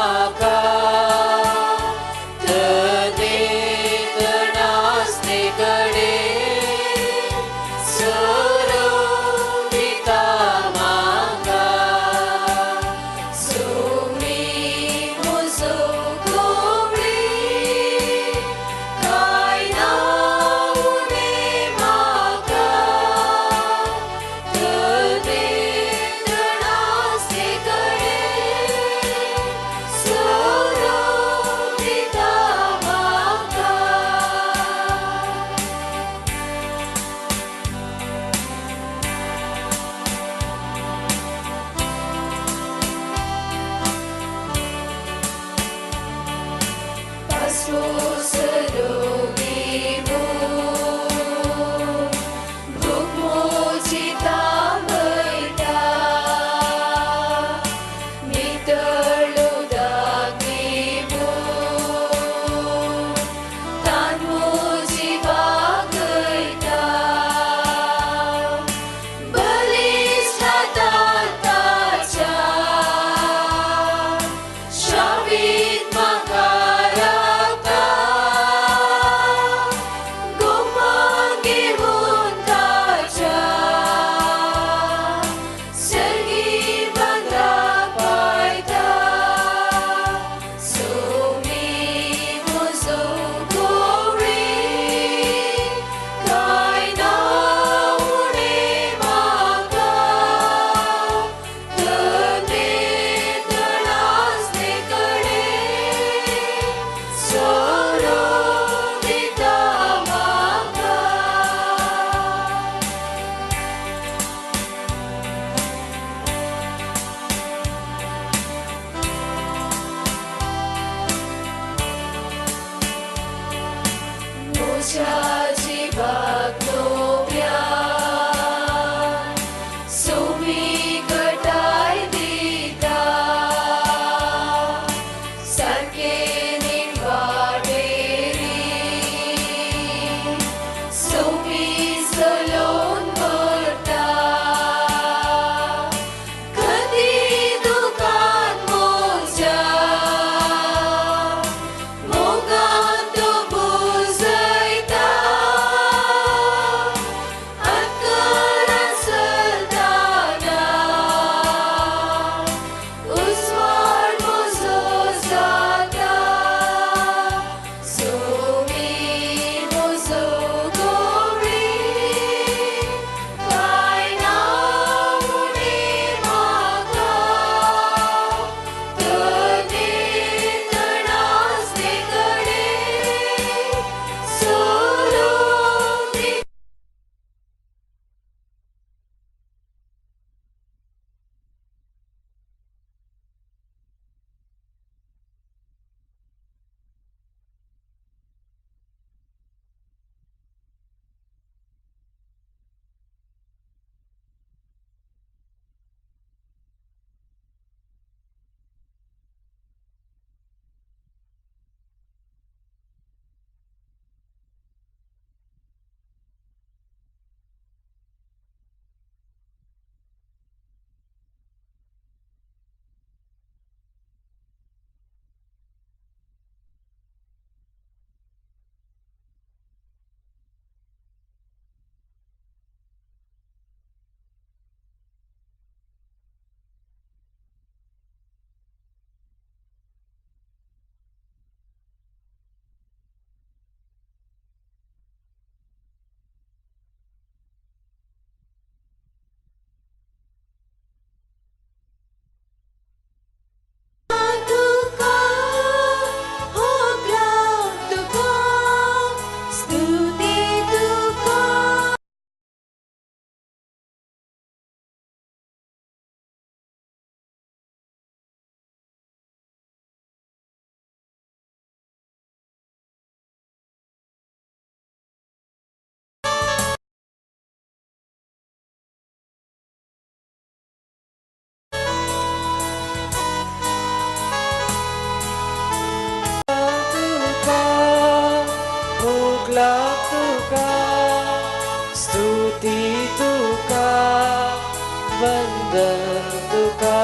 वंदन तुका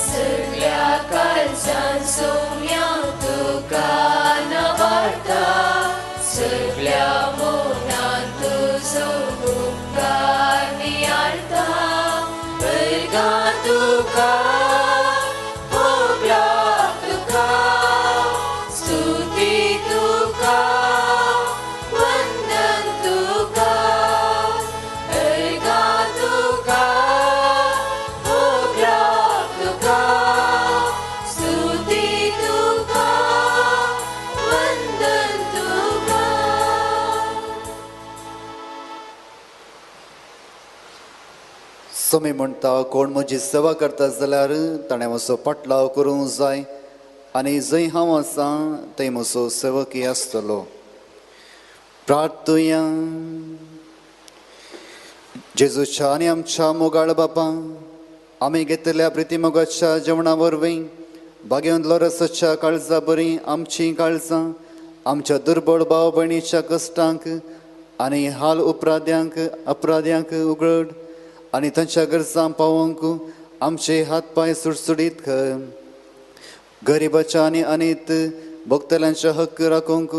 सगळ्या काळजान सोम्या तुका नवाळटा सगळ्या मोनान तुजो उपकार नियाळटा अर्गा तुका भोगलाक तुका स्तुती तुका वंदन तुका अर्गा तुका भोगलाक तुका स्तुती तुका वंदन तुका. सोमी म्हणटा कोण म्हजी सेवा करता जाल्यार ताणें म्हजो पाटलाव करूंक जाय आनी जंय हांव आसां थंय म्हजो सेवकी आसतलो. प्रार्थुया. जेजूच्या आनी आमच्या मोगाळ बापा, आमी घेतलेल्या प्रितीमोगाच्या जेवणा वरवीं भाग्यवंत लोरसाच्या काळजा बरी आमची काळजां आमच्या दुर्बळ भाव भयणीच्या कश्टांक आनी हाल अपराध्यांक उगड आनी तांच्या गरजां पावोवंक आमचे हात पांय सुटसुडीत कर. गरिबाच्या आनी अनीत भोगतल्यांचे हक्क राखूंक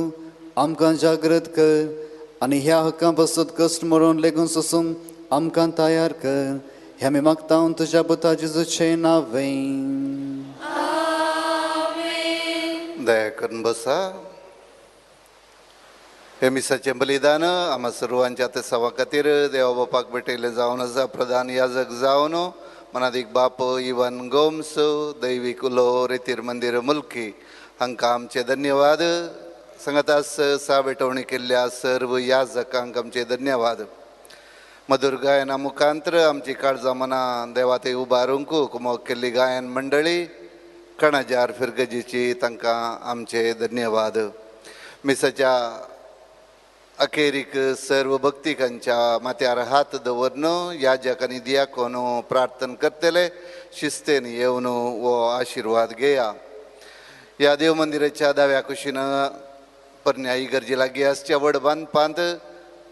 आमकां जागृत कर आनी ह्या हक्कां पासून कश्ट मरून लेगून सोसूंक आमकां तयार कर. हे आमी मागता तुज्या पुता जेजूचे नांवें. दया करून बसा. हे मिसाचें बलिदान आम्हा सर्वांच्या ते सवा खातीर देवा बापाक भेटयलें जावन आसा. प्रधान याजक जावन मनादीक बाप इवन गोम्स दैवीक उलो रेतीर मंदिर मुल्की हांकां आमचे धन्यवाद. संगतास भेटवणी केल्ल्या सर्व याजकांक आमचे धन्यवाद. मधुर गायना मुखांतर आमची काळजां मनां देवा थंय उबारूंक कुमोग केल्ली गायन मंडळी कणाजार फिरगजीची तांकां आमचे धन्यवाद. मिसाच्या अखेरीक सर्व भक्तिकांच्या माथ्यार हात दवरून याजक आनी दियाकोन प्रार्थना करतले. शिस्तेन येवन वो आशिर्वाद घेया. ह्या देव मंदिराच्या दाव्या कुशीन परन्या इगर्जी लागीं आसच्या व्हड बांदपांत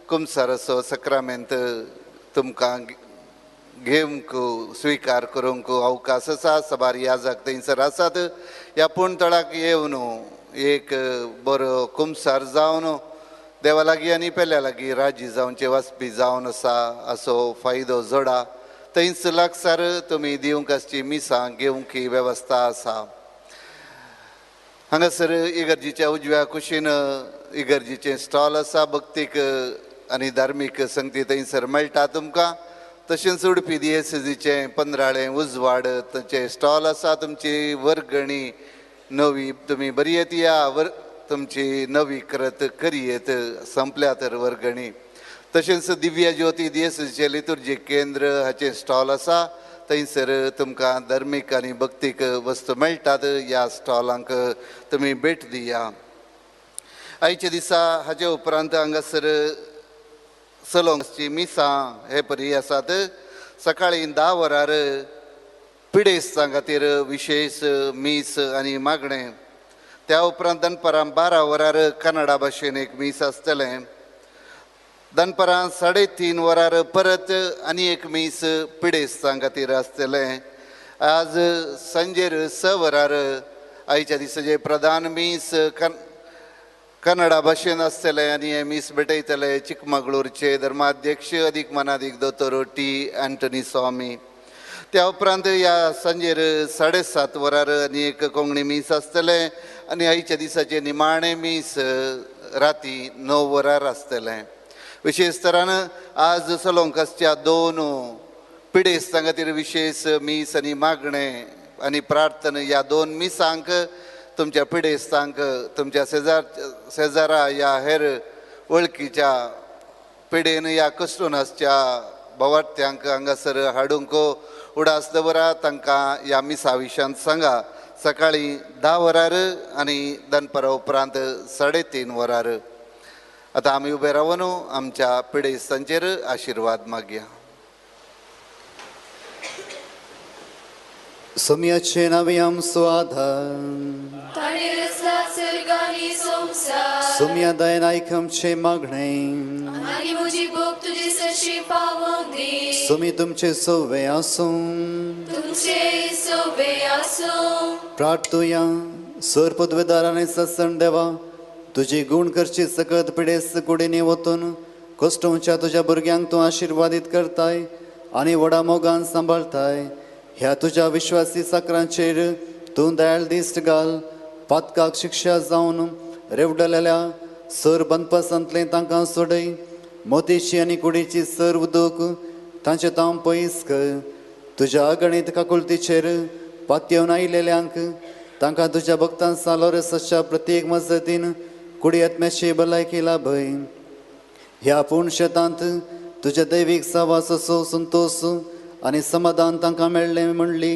कुमसारचो सक्रामेंत तुमकां घेवंक स्विकार करूंक अवकाश आसा. सबार याजक थंयसर आसात. ह्या पुणतळाक येवन एक बरो कुमसार जावन देवा लागीं आनी पेल्या लागीं राजी जावचे वाचपी जावन आसा असो फायदो जोडा. थंयच लागसार तुमी दिवंक आसची मिसां घेवंक ही वेवस्था आसा. हांगासर इगर्जीच्या उजव्या कुशीन इगर्जीचें स्टॉल आसा. भक्तीक आनी धार्मीक संगती थंयसर मेळटा तुमकां. तशेंच उडपी DSCचें 15 उजवाड ताचें स्टॉल आसा. तुमची वर्गणी नवी तुमी बरी येतया तुमची नवी करत करियेत संपल्या तर वर्गणी. तशेंच दिव्य ज्योती DSCचें लितुर्जीक केंद्र हाचें स्टॉल आसा. थंयसर तुमकां धर्मीक आनी भक्तीक वस्तू मेळटात. ह्या स्टॉलांक तुमी भेट दिया. आयच्या दिसा हाचे उपरांत हांगासर सलोंगची मिसां हे परी आसात. सकाळीं 10 वरार पिडेस्तां खातीर विशेश मीस आनी मागणें. त्या उपरांत दनपारां 12 वरार कन्नडा भाशेन एक मीस आसतलें. दनपारां 3:30 वरार परत आनी एक मीस पिडेस्तां खातीर आसतलें. आज सांजेर 6 वरार आयच्या दिसाचे प्रधान मीस कन्नडा भाशेन आसतलें आनी हे मीस भेटयतले चिकमगळूरचे धर्माध्यक्ष अधिक मनाधिक दोतोर T. अँटनी स्वामी. त्या उपरांत ह्या सांजेर 7:30 वरार आनी एक कोंकणी मीस आसतलें आनी आयच्या दिसाचें निमाणें मीस राती 9 वरार आसतलें. विशेश तरान आज सलोंकासच्या 2 पिडेस्तां खातीर विशेष मीस आनी मागणें आनी प्रार्थना ह्या 2 मिसांक तुमच्या पिडेस्तांक तुमच्या शेजारा ह्या हेर वळखीच्या पिडेन ह्या कस्टोनासच्या भवार्थ्यांक हांगासर हाडूंक उडास दवरा. तांकां ह्या मिसा विशयान सांगा. सकाळीं 10 वरार आनी दनपारा उपरांत 3:30 वरार. आतां आमी उबे रावन आमच्या पिडेस्तांचेर आशिर्वाद मागया. सोम्याचे नावे आमचो आधार. ताणे रचला सर्ग संसार. सोम्या दयेन आयक आमचे मागणें. आनी म्हजी भोग तुजे जशी पावोंक दी सुमी तुमचे सोवे आसूं तुमचे सोबे आसूं प्रार्थुया सर पदवेदाराने सत्सण देवा तुझी गुण करची सकत पिडेस कुडीने वतून कश्टोवच्या तुझ्या भुरग्यांक तूं आशिर्वादीत करताय आनी व्हडा मोगान सांबाळताय. ह्या तुझ्या विश्वासी साकरांचेर तूं दयाळ दिश्ट घाल. पातकाक शिक्षा जावन रेवडलेल्या सर बनपासांतले तांकां सोडय. मोतीची आनी कुडीची सर उदक तांचे ताम पयस कर. तुज्या अगणित काकुळतीचेर पातयेवन आयिल्ल्यांक तांकां तुज्या भक्तां सालोरसाच्या प्रत्येक मजतीन कुडी आत्म्याची भलायकी लाभय. ह्या पूर्ण शेतांत तुज्या दैवीक सावासाचो संतोष आनी समाधान तांकां मेळ्ळें म्हणली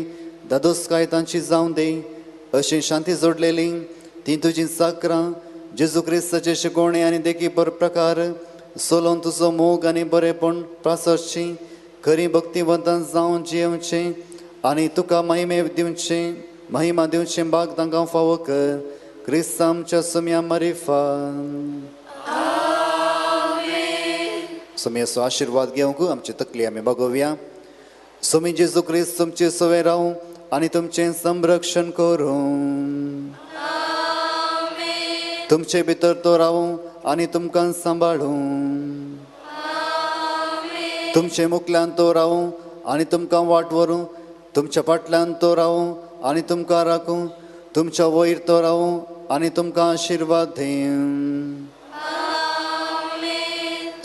दादोसकाय तांची जावं दी. अशी शांती जोडलेली ती तुजी साकरां जेजू क्रिस्ताचे शिकवणे आनी देखी प्रकार सोलोवन तुजो मोग आनी बरेपण प्रासरची खरी भक्तिवंतां जावन जियेवचें आनी तुका महिमा दिवचें भाग तांकां फावो कर. क्रिस्त आमच्या सुम्या मरिफा सुमयाचो आशिर्वाद घेवंक आमची तकली आमी बगोवया. सुमी जेजू क्रिस्त तुमचे सवय रावूं आनी तुमचें संरक्षण करूं. तुमचे भितर तो रावूं आनी तुमकां सांबाळूं. तुमचे मुखल्यान तो रावूं आनी तुमकां वाट व्हरूं. तुमच्या फाटल्यान तो रावूं आनी तुमकां राखूं. तुमच्या वयर तो रावूं आनी तुमकां आशिर्वाद दिवं.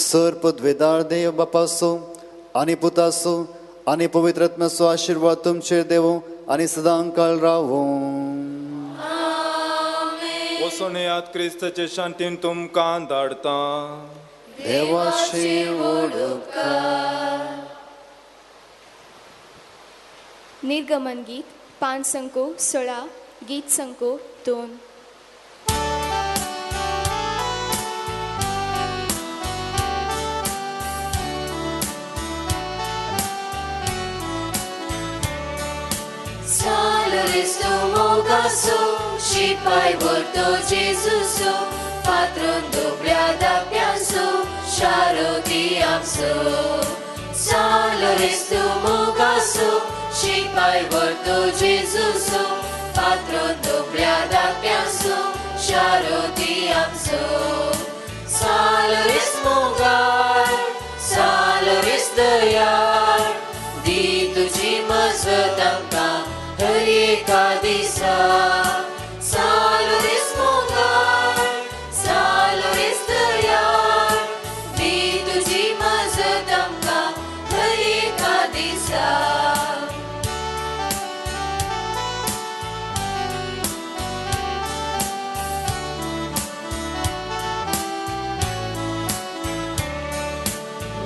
सर पदवेदार देव बापासो आनी पुतासो आनी पवित्र आत्म्याचो आशिर्वाद तुमचेर देवो आनी सदां काळ रावो. वचून येयात क्रिस्ताचे शांतीन तुमकां धाडता. देवाची ओळख. निर्गमन गीत 5 संको 16 गीत संको 2. Saloristo mogaso, shipai volto Jesuso, patron dobliada pianso, sharoti amso. Saloristo mogaso, shipai volto Jesuso, patron dobliada pianso, sharoti amso. Saloris mogar, saloris dayar, di tuji mazvatamka. हर एका दिसा सालोरीस मोगार सालोरीस दयाळ दी तुजी मजत आमकां हर एका दिसा.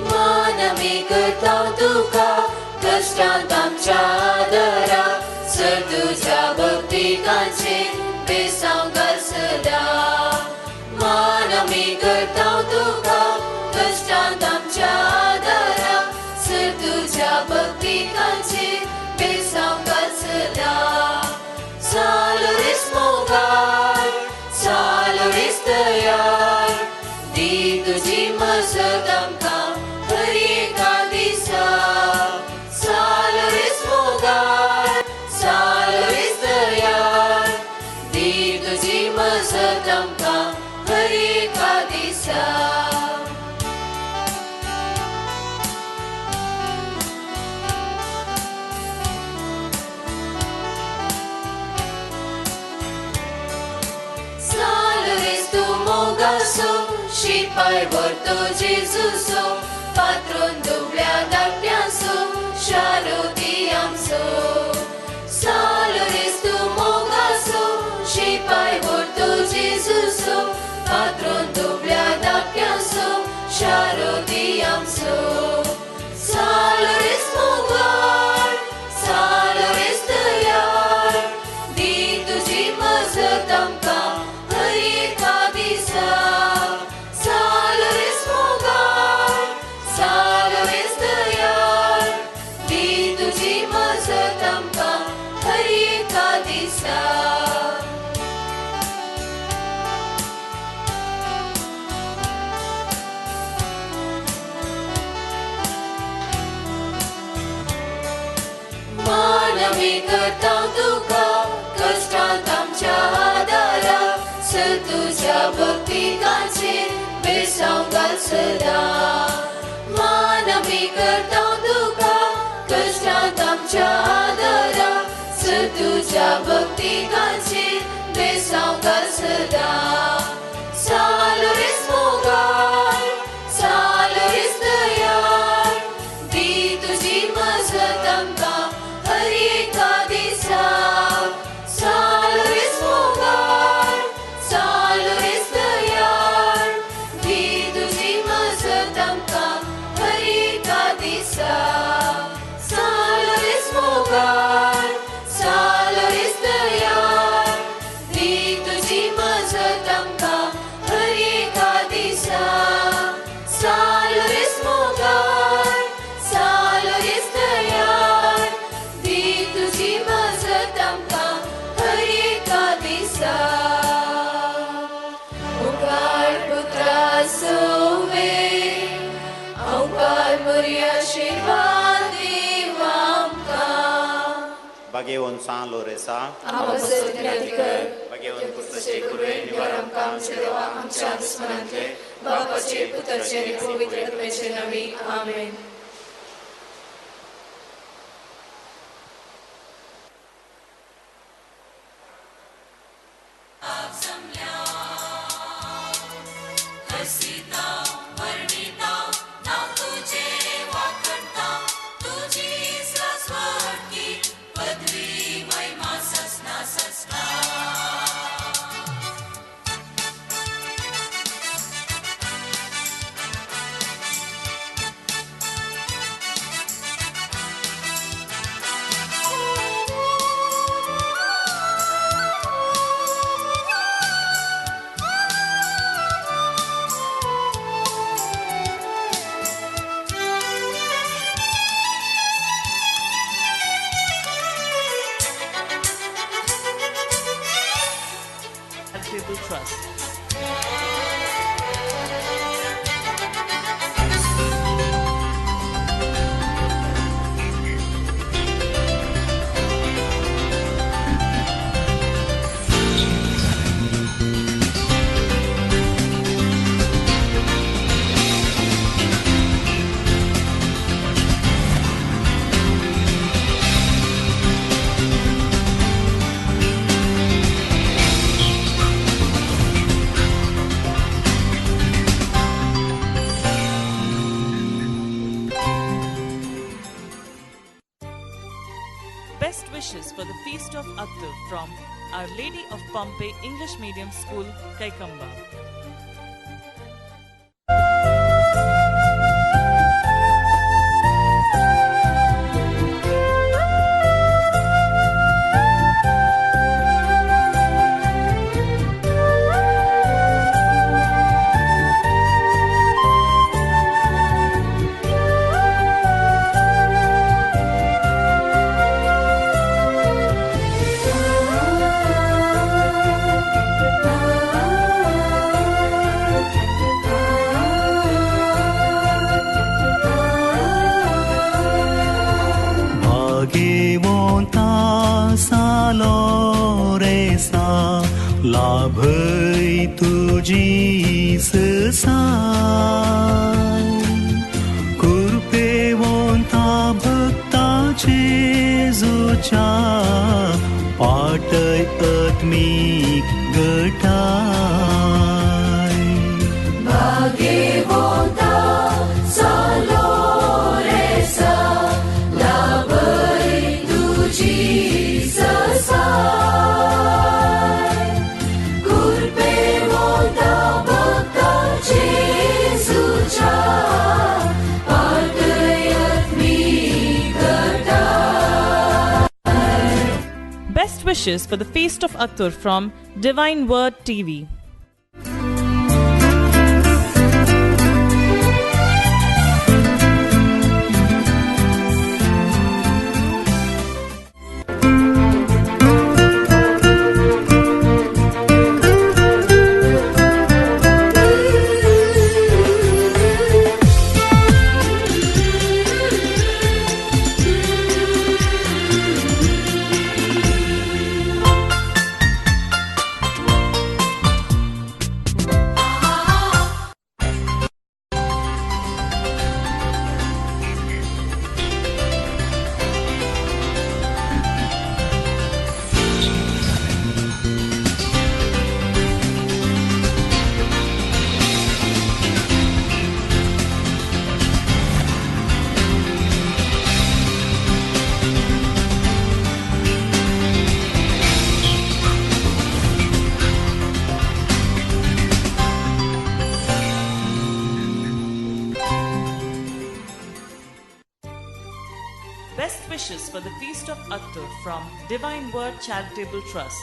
मान आमी करता तुका कश्टांत आमच्या आदारा. सर तुझ्या भक्तिकांचे बेसांगार सदा. मान आमी करता तुका कश्टांत आमच्या आदारा. सर तुझ्या भक्तिकांचे बेसांगार सदा. सालोरीस मोगार सालोरीस दयाळ दी तुजी मजत आमकां हर एका दिसा. सालोरीस मोगार सालोरीस दयाळ दी तुजी मजत आमकां हर एका दिसा. Saloris tu mogaso, shipai volto Jesuso, patron dobliada pianso, sharoti amso. Saloris tu mogaso, shipai volto Jesuso, patron dobliada pianso, sharoti amso. Saloris mogar, saloris dayal, di tuji mazat amkaं har eka disa. Saloris mogar, saloris dayal, di tuji mazat amkaं har eka disa. आम्ही करता तुका कष्टांत आमच्या आदारा sir तुझ्या भक्तिकांचेर बेसांव घाल सदा मान आम्ही करता तुका कष्टांत आमच्या आदारा सर तुझ्या भक्तिकांचेर बेसांव घाल सदा Salores mogar, salores dayar, दी तुझी मजत आमकां हर एका दिसा. Salores mogar, salores dayar, दी तुझी मजत आमकां हर एका दिसा. Salores mogar, salores dayar, दी तुझी मजत आमकां Salores mogar, salores dayar, दी तुझी मजत आमकां हर एका दिसा. ओंकार पुत्रा सोवे, ओंकार मोरया आशीर्वाद देव आमकां. Bagheon San Loresa, Bagheon पुत्रचे Kurve निवार आमकां आमचे देवा आमच्या दुस्मनांतले बापाचे पुत्राचे आनी पवित्र आत्म्याचे नांवी आमेन. Trust. Best wishes for the Feast of Akhtar from Our Lady of Pompeii English Medium School, Kaikamba. Saloresa, लाभय तुझी ससाय कृपेवंता भक्ता जेजूच्या पाटय आत्मिक गटाय भाग्यवंता Saloresa, लाभय तुझी ससाय कृपेवंता भक्ता जेजूच्या पाटय आत्मिक गटाय. Best wishes for the Feast of Akhtar from Divine Word TV. Best wishes for the Feast of Akhtar from Divine Word Charitable Trust.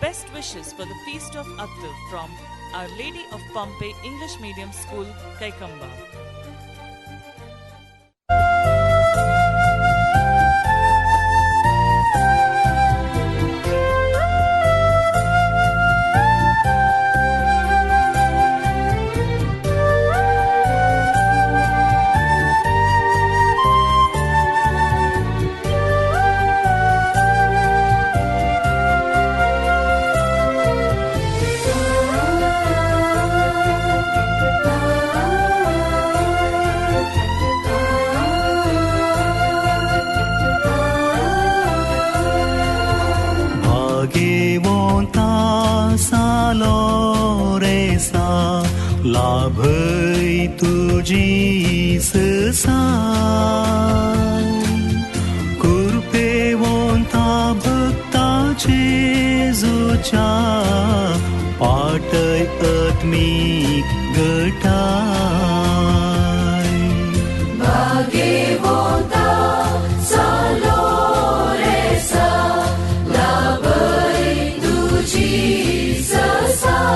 Best wishes for the Feast of Akhtar from Our Lady of Pompeii English Medium School, Kaikamba. लाभई तुझी ससाय कृपेवंता भक्ताचे जोच्या पाटय आत्मिक गटाय भाग्यवंता चालो रेसा लाभई तुझी ससाय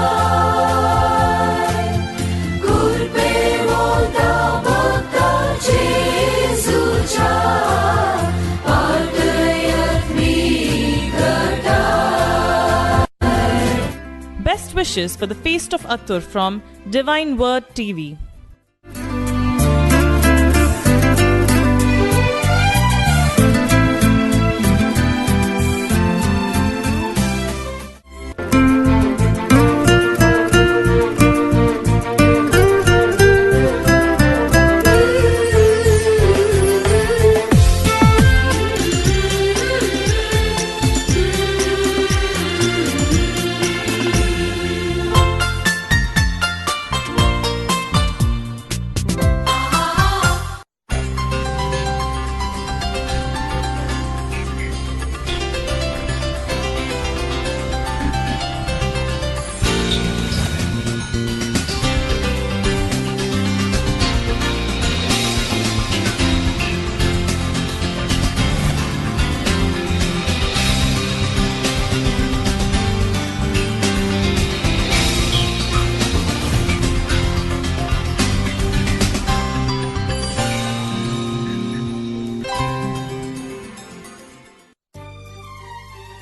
Best wishes for the Feast of Akhtar from Divine Word TV.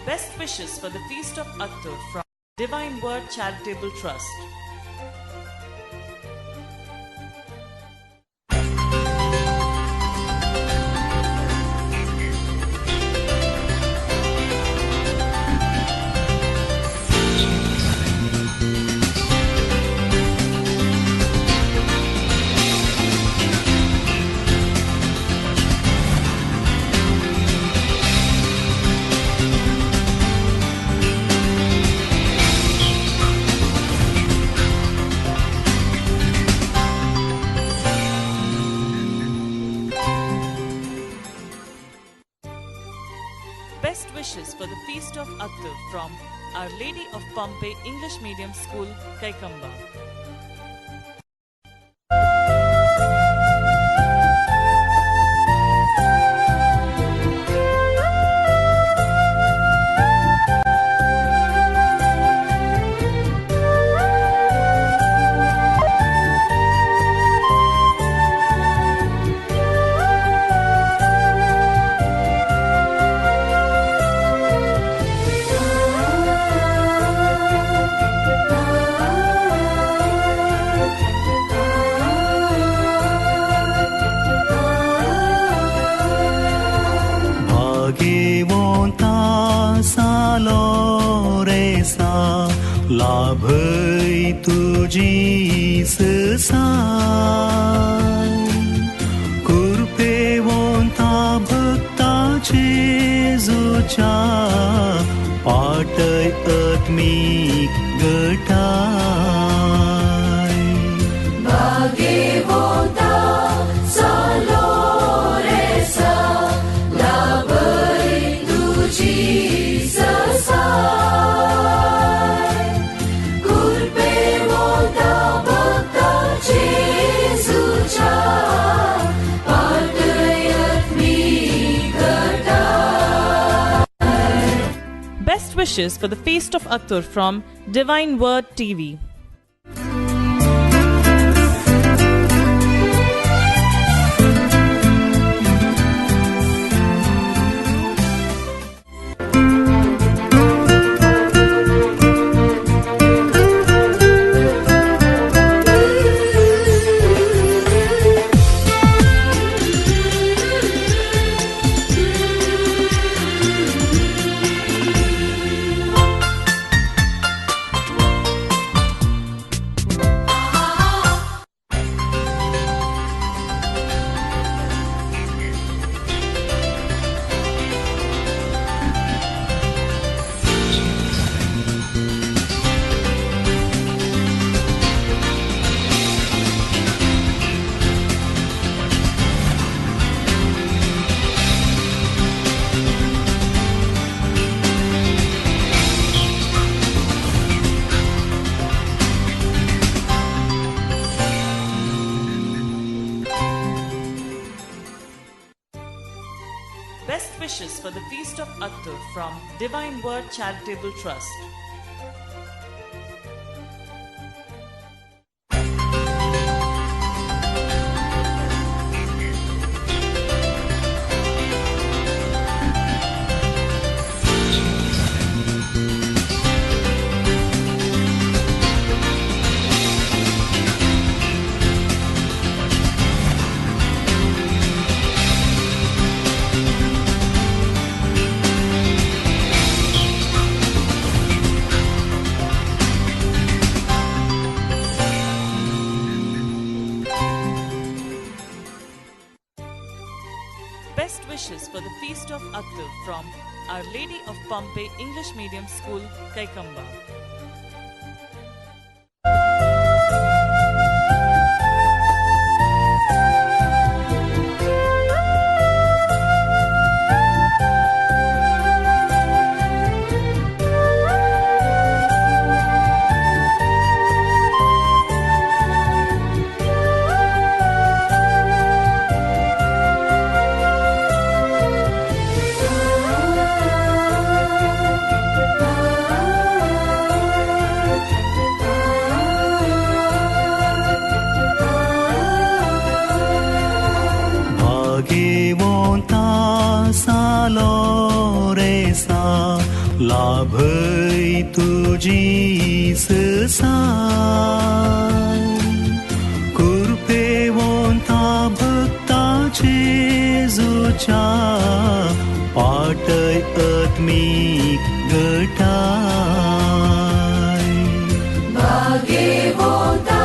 Best wishes for the Feast of Akhtar from Divine Word Charitable Trust. Best wishes for the Feast of Akhtar from Our Lady of Pompeii English Medium School, Kaikamba. लाभय तुझी ससाय कृपेवंता भक्ताचे जोच्या पाटय आत्मिक गटाय भाग्यवंता चालो रेसा लाभय तुझी ससाय कृपेवंता भक्ताचे जोच्या पाटय आत्मिक गटाय. Best wishes for the Feast of Akhtar from Divine Word TV. Best wishes for the Feast of Akhtar from Divine Word Charitable Trust. Best wishes for the Feast of Akhtar from Our Lady of Pompey English Medium School, Kaikamba. भाग्यवंता सालो रेसा लाभय तुझी ससाय कृपेवंता भक्ताचे जोच्या पाटय आत्मिक गटाय भाग्यवंता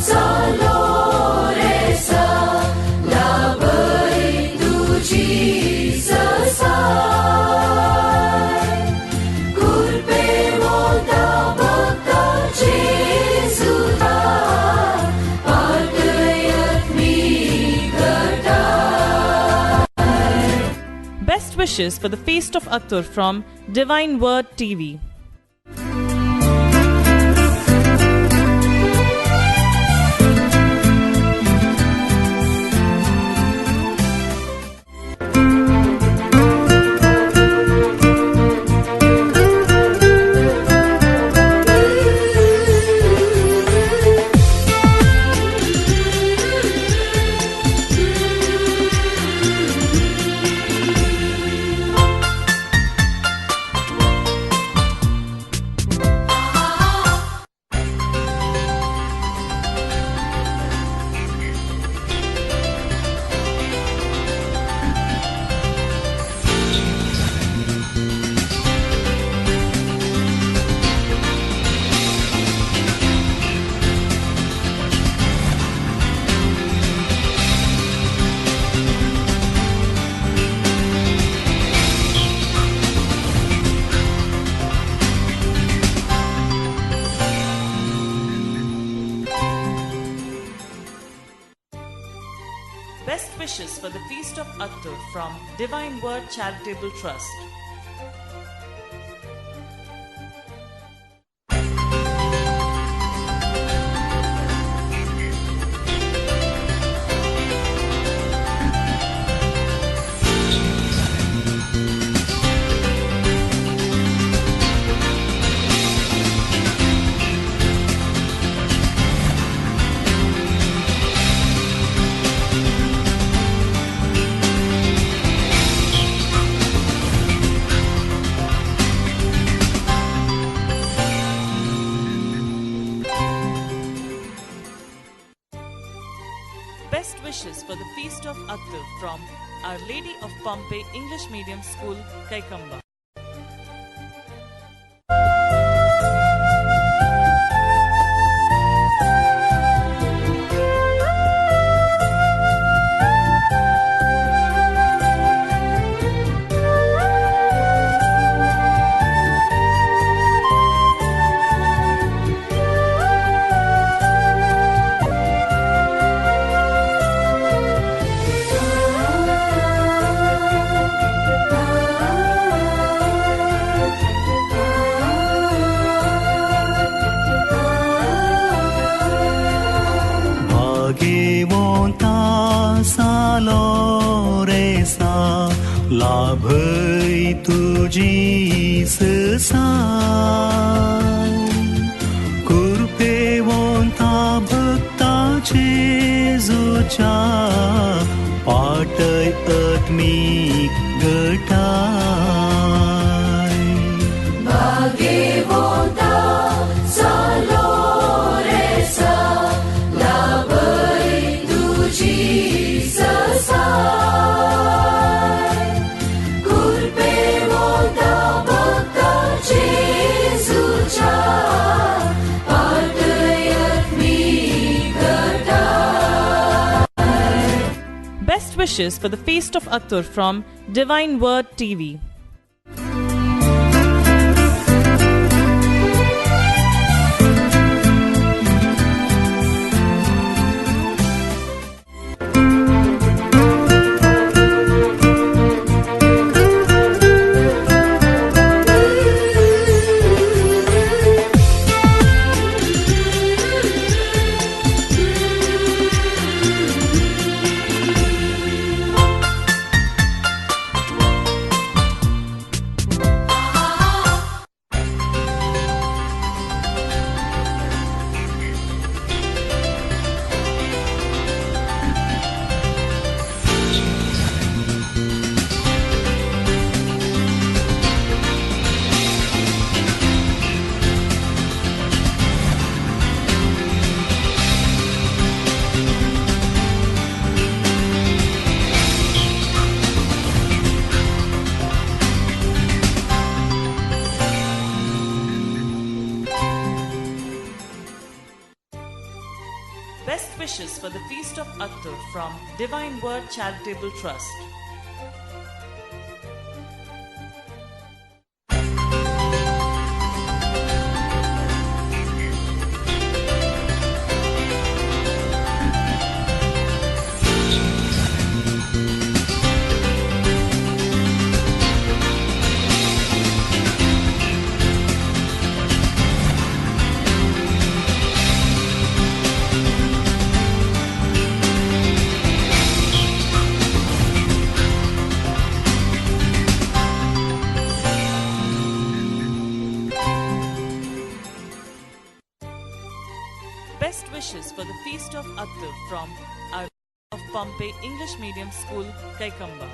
चालो रेसा लाभय तुझी ससाय कृपेवंता भक्ताचे जोच्या पाटय आत्मिक गटाय. Best wishes for the Feast of Akhtar from Divine Word TV. wishes for the Feast of Akhtar from Divine Word Charitable Trust. Best wishes for the Feast of Akhtar from Our Lady of Pompeii English Medium School, Kaikamba. लाभई तुझी ससाय कृपेवंता भक्ताचे जोच्या पाटय आत्मिक गटाय भाग्यवंता चालो रेसा लाभई तुझी ससाय Best wishes for the Feast of Akhtar from Divine Word TV. Best wishes for the Feast of Akhtar from Divine Word Charitable Trust. Best wishes for the Feast of Akhtar from Our Lady of Pompeii English Medium School, Kaikamba.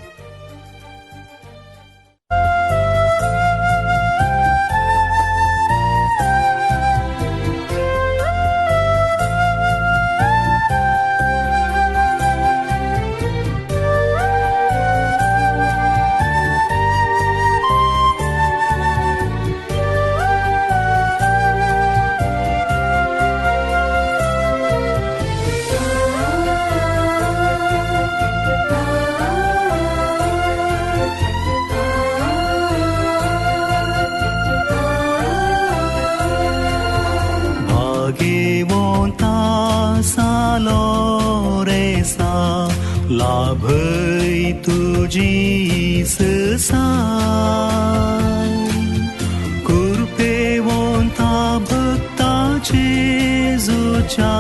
लाभय तुझी ससाय कृपेवंता भक्ताचे जोच्या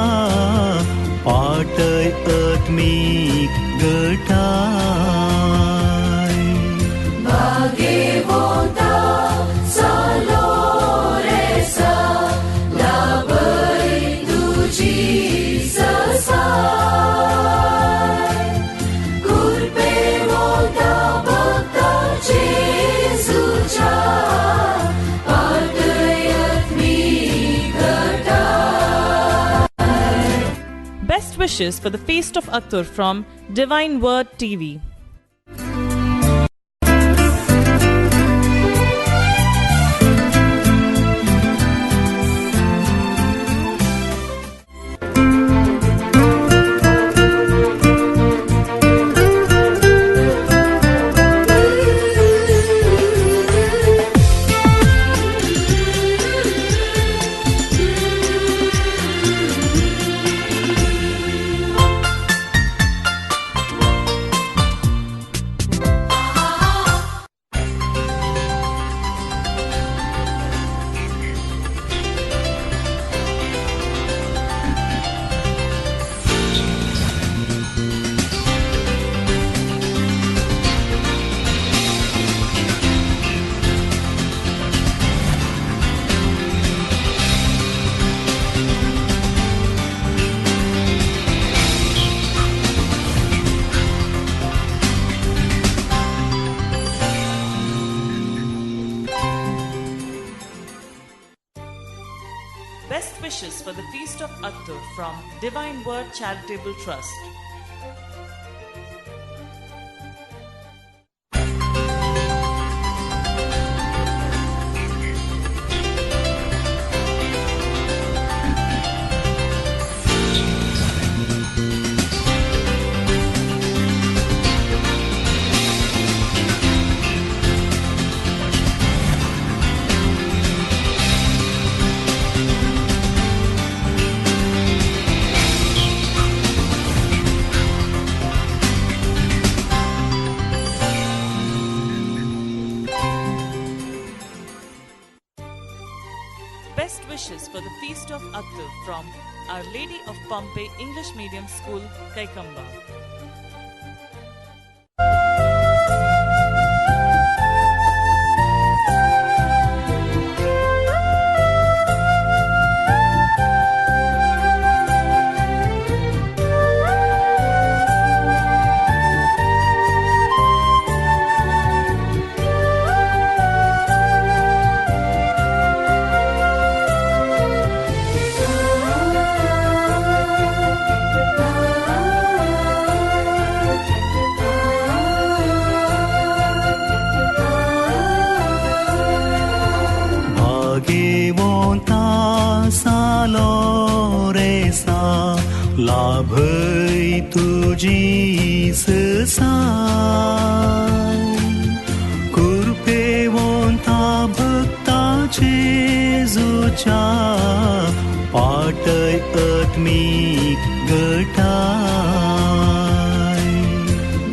पाटय आत्मिक गटाय भाग्यवंता सालो रेसा लाभय तुझी ससाय कृपेवंता भक्ताचे जोच्या पाटय आत्मिक गटाय. Best wishes for the Feast of Akhtar from Divine Word TV. Best wishes for the Feast of Akhtar from Divine Word Charitable Trust. Best wishes for the Feast of Akhtar from Our Lady of Pompeii English Medium School, Kaikamba. भाग्यवंता सालो रेसा लाभय तुझी ससाय कृपेवंता भक्ताचे जोच्या पाटय आत्मिक गटाय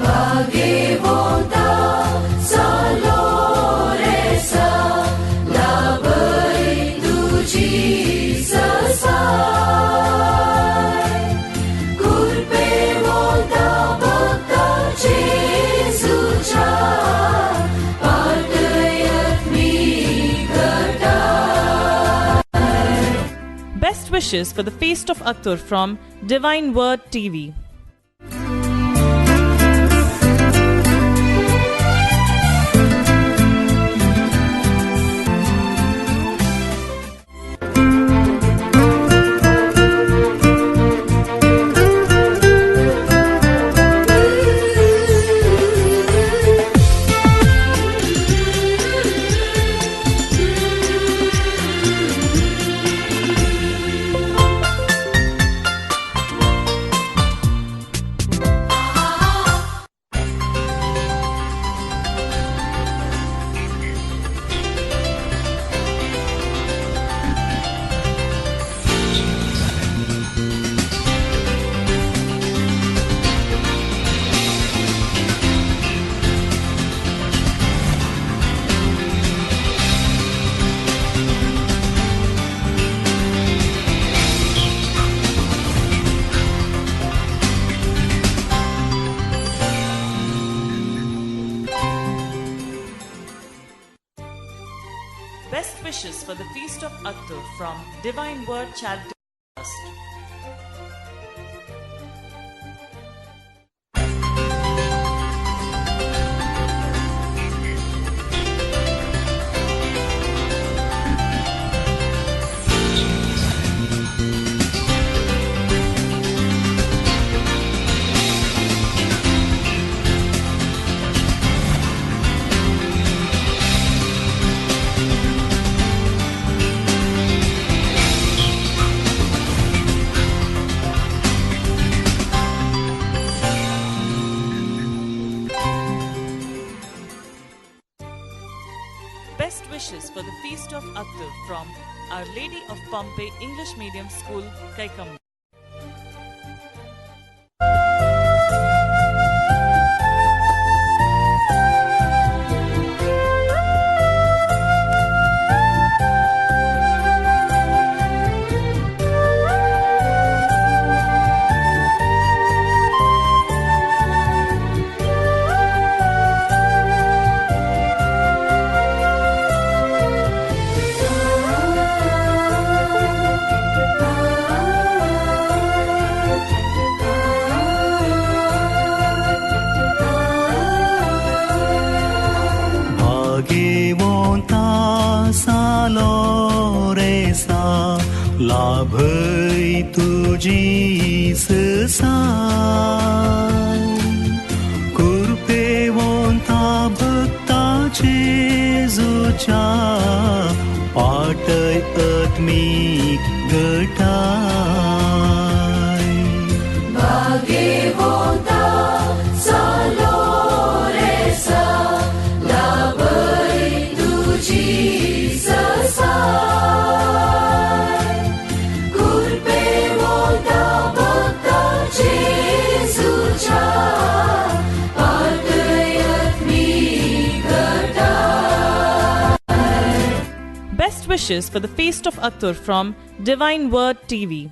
भाग्यवंता सालो रेसा लाभय तुझी ससाय कृपेवंता भक्ताचे जोच्या पाटय आत्मिक गटाय. Best wishes for the Feast of Akhtar from Divine Word TV. of Akhtar from Divine Word Charity Trust. Best wishes for the Feast of Akhtar from Our Lady of Pompeii English Medium School, Kaikam. लाभै तुझी ससाय कृपेवंता भक्ताचे जोच्या पाटय आत्मिक गटाय भाग्यवंता चालो रेसा लाभै तुझी ससाय Best wishes for the Feast of Akhtar from Divine Word TV.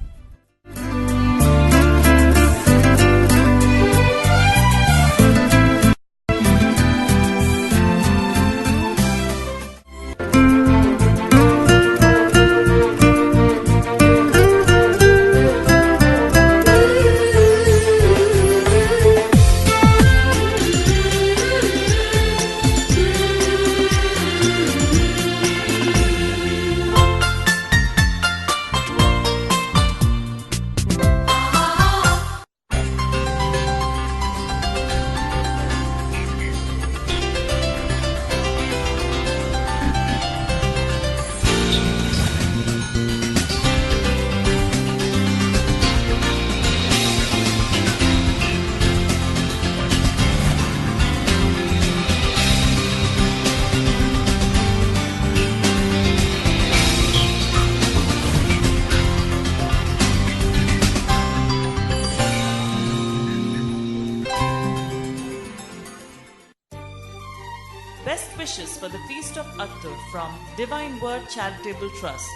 Best wishes for the Feast of Akhtar from Divine Word Charitable Trust.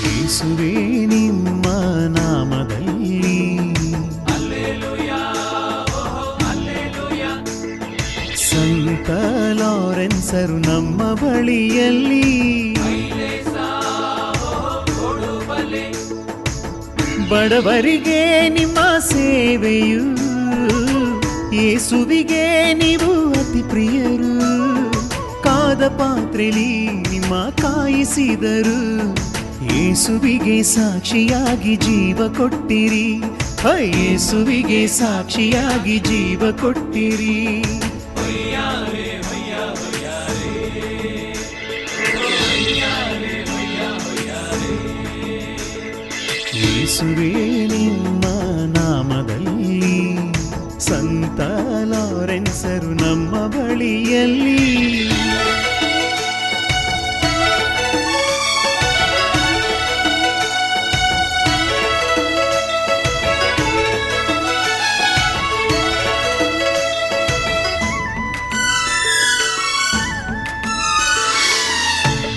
ಯೇಸುವೇ ನಿಮ್ಮ ನಾಮದಲ್ಲಿ ಸಂತ ಲಾರೆನ್ಸರು ನಮ್ಮ ಬಳಿಯಲ್ಲಿ ಬಡವರಿಗೆ ನಿಮ್ಮ ಸೇವೆಯು ಯೇಸುವಿಗೆ ನೀವು ಅತಿ ಪ್ರಿಯರು, ಕಾದ ಪಾತ್ರೆಲಿ ನಿಮ್ಮ ಕಾಯಿಸಿದರು. ಯೇಸುವಿಗೆ ಸಾಕ್ಷಿಯಾಗಿ ಜೀವ ಕೊಟ್ಟಿರಿ, ಯೇಸುವಿಗೆ ಸಾಕ್ಷಿಯಾಗಿ ಜೀವ ಕೊಟ್ಟಿರಿ. ಯೇಸುವೇ ನಿಮ್ಮ ನಾಮದಲ್ಲಿ ಸಂತ ಲಾರೆನ್ಸರು ನಮ್ಮ ಬಳಿಯಲ್ಲಿ.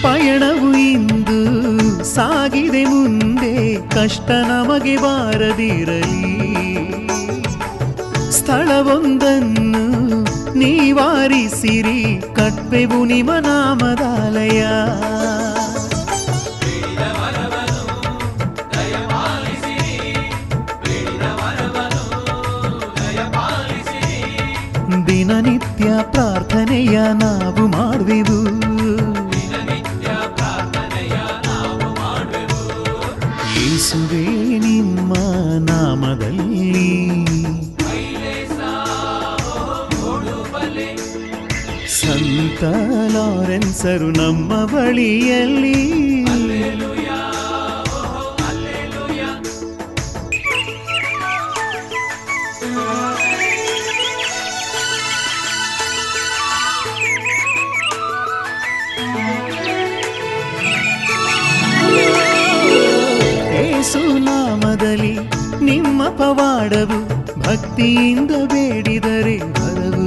ಪಯಣವು ಇಂದು ಸಾಗಿದೆ ಮುಂದೆ, ಕಷ್ಟ ನಮಗೆ ಬಾರದಿರಲಿ. ಸ್ಥಳವೊಂದನ್ನು ನೀವಾರಿಸಿರಿ, ಕಟ್ವೆವು ನಿಮ್ಮ ನಾಮದಾಲಯ. ದಿನನಿತ್ಯ ಪ್ರಾರ್ಥನೆಯ ನಾವು ಮಾಡುವೆವು, ಯೇಸುವೇ ನಿಮ್ಮ ನಾಮದಲ್ಲಿ ಸಂತ ಲಾರೆನ್ಸರು ನಮ್ಮ ಬಳಿಯಲ್ಲಿ. ಯೇಸು ನಾಮದಲ್ಲಿ ನಿಮ್ಮ ಪವಾಡವು, ಭಕ್ತಿಯಿಂದ ಬೇಡಿದರೆ ಬರವು.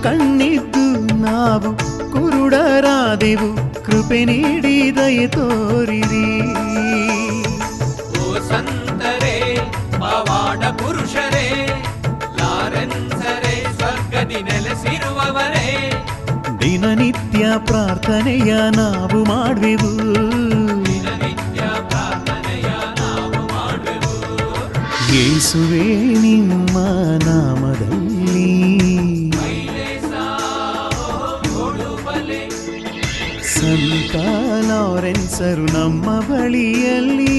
ಕಣ್ಣಿದ್ದು ನಾವು ಕುರುಡರಾದೆವು, ಕೃಪೆ ನೀಡಿ ದಯೆ ತೋರಿರಿ. ಓ ಸಂತರೇ, ಪವಾಡ ಪುರುಷರೇ, ಲಾರೆನ್ಸರೇ, ಸ್ವರ್ಗದಿ ನೆಲೆಸಿರುವವರೇ, ದಿನನಿತ್ಯ ಪ್ರಾರ್ಥನೆಯ ನಾವು ಮಾಡುವೆವು, ಯೇಸುವೇ ನಿಮ್ಮ ನಾಮದಲ್ಲಿ ಸಂತ ಲಾರೆನ್ಸರು ನಮ್ಮ ಬಳಿಯಲ್ಲಿ.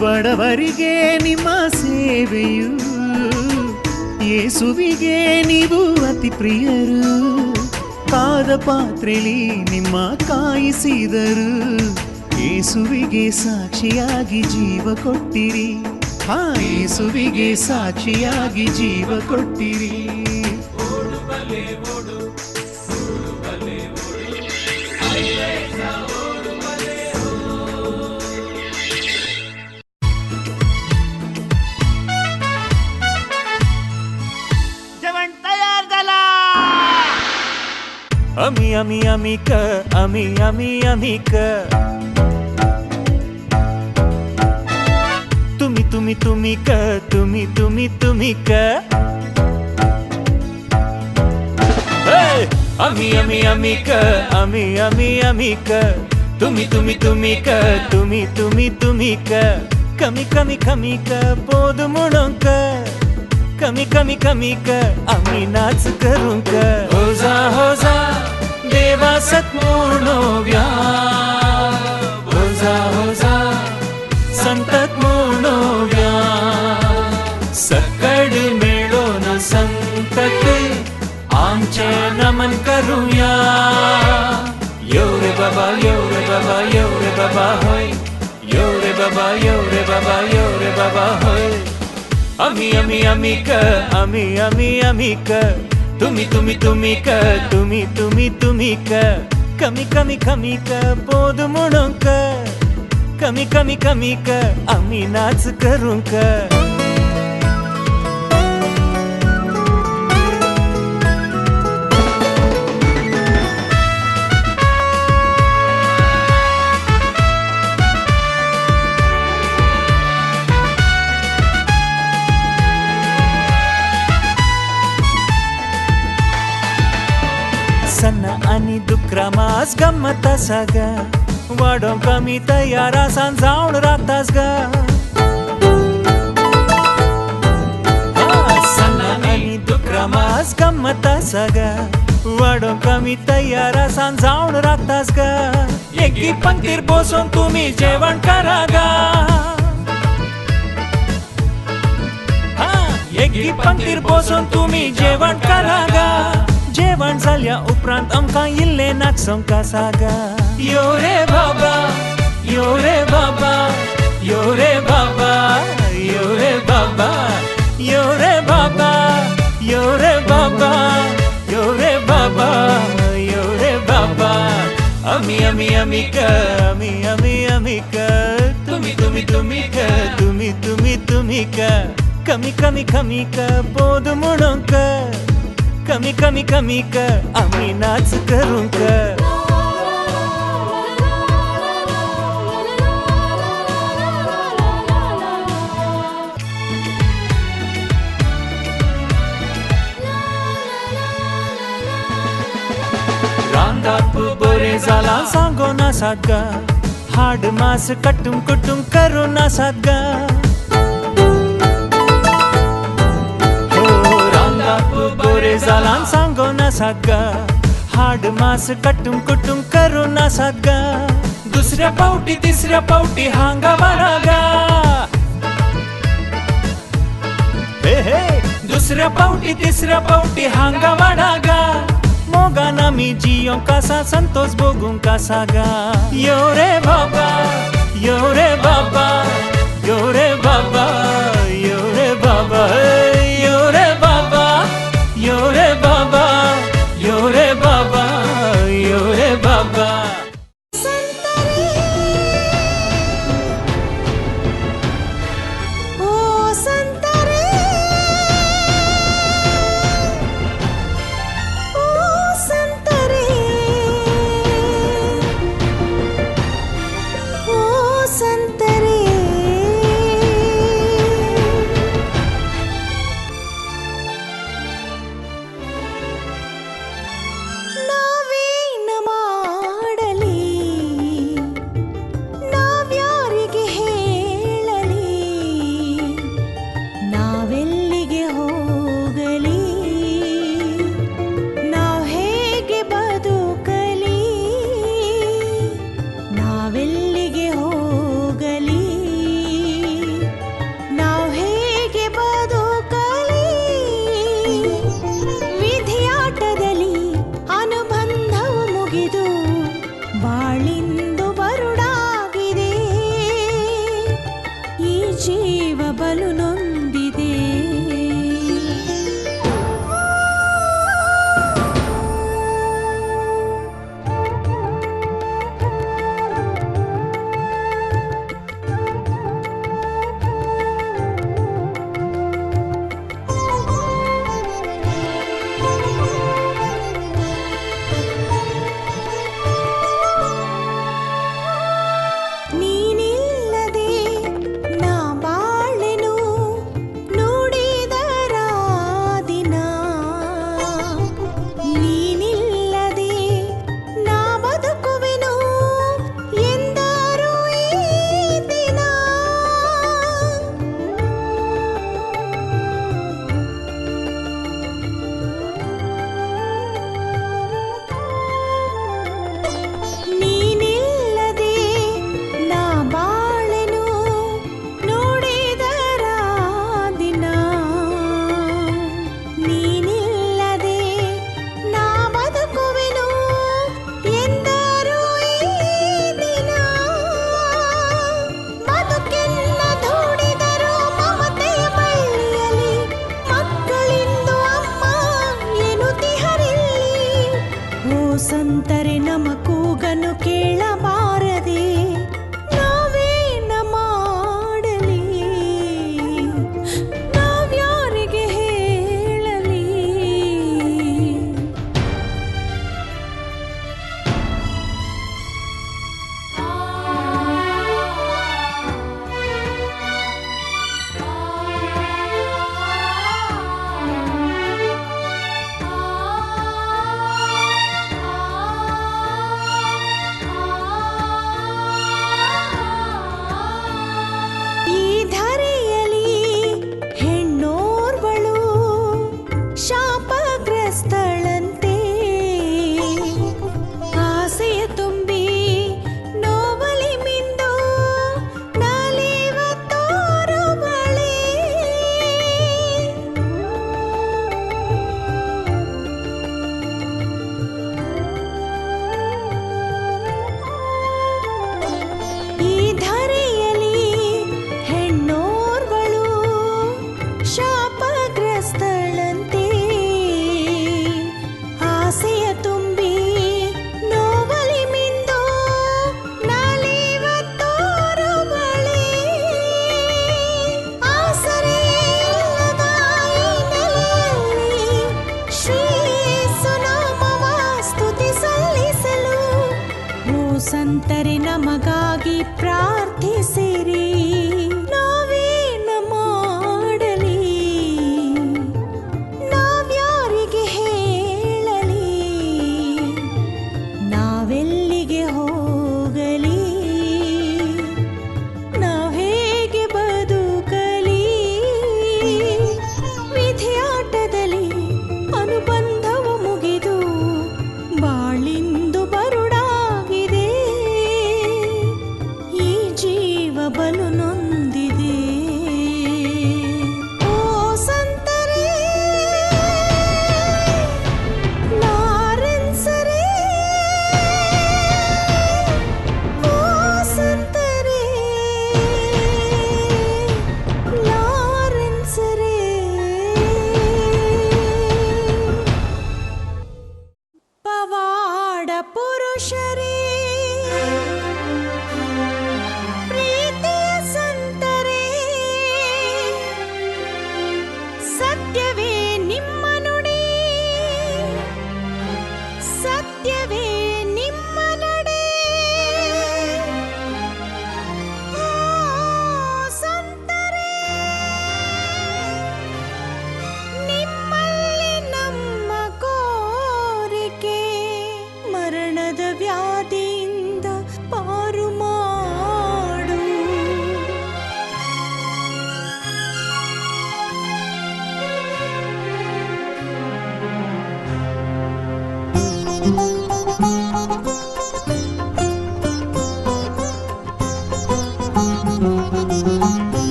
ಬಡವರಿಗೆ ನಿಮ್ಮ ಸೇವೆಯು, ಯೇಸುವಿಗೆ ನೀವು ಅತಿ ಪ್ರಿಯರು, ಕಾದ ಪಾತ್ರೆಲಿ ನಿಮ್ಮ ಕಾಯಿಸಿದರು. ಯೇಸುವಿಗೆ ಸಾಕ್ಷಿಯಾಗಿ ಜೀವ ಕೊಟ್ಟಿರಿ, ಯೇಸುವಿಗೆ ಸಾಕ್ಷಿಯಾಗಿ ಜೀವ ಕೊಟ್ಟಿರಿ. जेवण तयार झाला. अमी अमी अमी क अमी अमी अमी क, तुम्ही तुम्ही तुम्ही क तुम्ही तुम्ही तुम्ही क. अमी अमी अमी क अमी अमी अमी क, तुम्ही तुम्ही तुम्ही क तुम्ही तुम्ही तुम्ही क. कमी कमी कमी क पोद म्हणून क, कमी कमी कमी क आम्ही नाच करू क. होजा होजा देवा सत्मोनोव्या, होजा होजा संतत मोनोव्या. सकड मिळून संतत आमचे नमन करूया. यो रे बाबा यो रे बाबा यो रे बाबा होय, यो रे बाबा यो रे बाबा यो रे बाबा होय. अमी अमी अमी क अमी अमी अमी क, तुम्ही तुम्ही तुम्ही क तुम्ही तुम्ही तुम्ही क. कमी कमी कमी क पोद म्हणून क, कमी कमी कमी क आम्ही नाच करू क. सण आणि दुक्रामास गम्मत सागा, वाडोंक आमी तयार आसान जावन रावतास गा सन्नां आनी दुकरां मास गम्मत आसा गा वाडोंक आमी तयार आसान जावन रावतास गा एकी पंक्तीर बसून तुमी जेवण करा गा एकी पंक्तीर बसून तुमी जेवण करा गा जेवण जाल्या उपरांत आमकां इल्लें नाचोंक आसा गा यो रे बाबा यो रे बाबा यो रे बाबा यो रे बाबा यो रे बाबा यो रे बाबा यो रे बाबा यो रे बाबा आमी आमी आमी क आमी आमी आमी क तुम्ही तुम्ही तुम्ही क तुम्ही तुम्ही तुम्ही क कमी कमी कमी क बोध म्हणून क कमी कमी कमी क आमी नाच करूं क रांदाप बरें जाला सांगोन आसात गा हाड मास कट्टूम कुट्टूम करून आसात गा बरें जालां सांगोन आसात गा हाड मास कट्टूम कुट्टूम करून आसात गा दुसऱ्या पावटी तिसऱ्या पावटी हांगा वाडा गा हे हे दुसऱ्या पावटी तिसऱ्या पावटी हांगा वाडा गा मोगान आमी जियोंक आसा संतोष भोगूंक आसा गा यो रे बाबा यो रे बाबा यो रे बाबा यो रे बाबा यो रे बाबा यो रे बाबा यो रे बाबा यो रे बाबा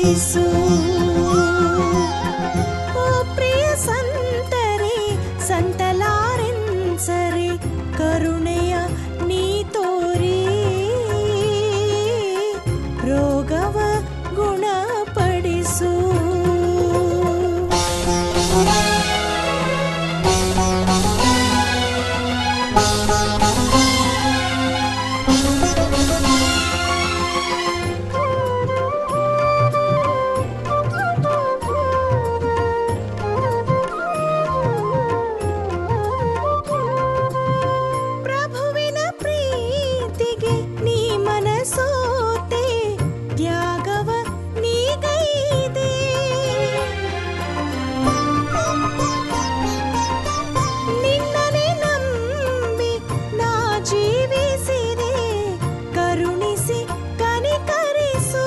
ಪಡಿಸು. ಓ ಪ್ರಿಯ ಸಂತರೇ ಸಂತಲಾರೆನ್ಸರೆ ಕರುಣೆಯ ನೀ ತೋರಿ ರೋಗವ ಗುಣಪಡಿಸು. ಪ್ರಭುವಿನ ಪ್ರೀತಿಗೆ ನೀ ಮನಸೋತೆ ತ್ಯಾಗವ ನೀಗೈದೆ. ನಿನ್ನನೆ ನಂಬಿ ನಾ ಜೀವಿಸಿದೆ ಕರುಣಿಸಿ ಕನಿಕರಿಸು.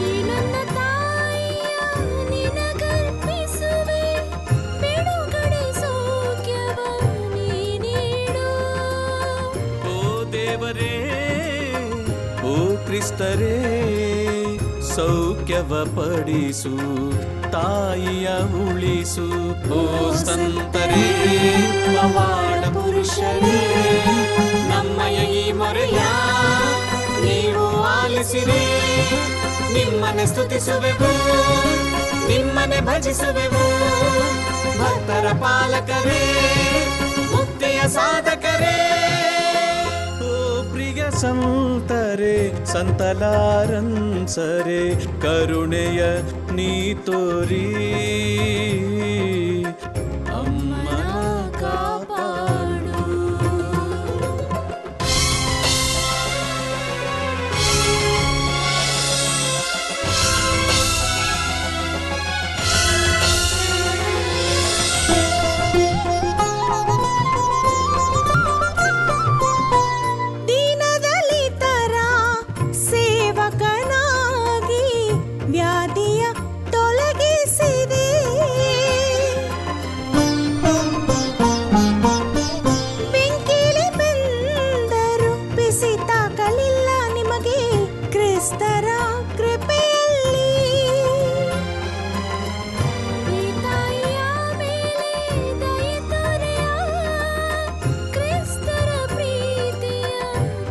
ಈ ನನ್ನ ತಾಯಿಯ ನಿನಗರ್ಪಿಸುವೆ ಬಿಡುಗಡೆ ಸೌಖ್ಯವ ನೀ ನೀಡು. ಓ ದೇವರೇ ಓ ಕ್ರಿಸ್ತರೇ ಸೌಖ್ಯವ ಪಡಿಸು ತಾಯಿಯ ಉಳಿಸು. ಓ ಸಂತರೇ ಪವಾಡ ಪುರುಷರೇ ನಮ್ಮಯ ಈ ಮೊರೆಯ ನೀವು ಆಲಿಸಿರಿ. ನಿಮ್ಮನೆ ಸ್ತುತಿಸುವೆವು ನಿಮ್ಮನೆ ಭಜಿಸುವೆವು. ಭಕ್ತರ ಪಾಲಕರೇ ಮುಕ್ತಿಯ ಸಾಧಕರೇ ಓ ಪ್ರಿಯ ಸಂತರೇ ಸಂತಲಾರನ್ಸರೆ ಕರುಣೆಯ ನೀ ತೋರಿ ಅಮ್ಮನ ಕಾಪಾಡು. ದೀನದಲಿತರ ಸೇವಕನಾಗಿ ವ್ಯಾಧಿಯ ತೊಲಗಿಸಿದೆ. ಬೆಂಕಿಲಿ ಬೆಂದರು ಬಿಸಿ ತಾಕಲಿಲ್ಲ ನಿಮಗೆ ಕ್ರಿಸ್ತರ ಕೃಪೆಯಲ್ಲಿ. ಈ ತಾಯಿಯ ಮೇಲೆ ದಯೆ ತೋರೆಯ ಕ್ರಿಸ್ತರ ಪ್ರೀತಿಯ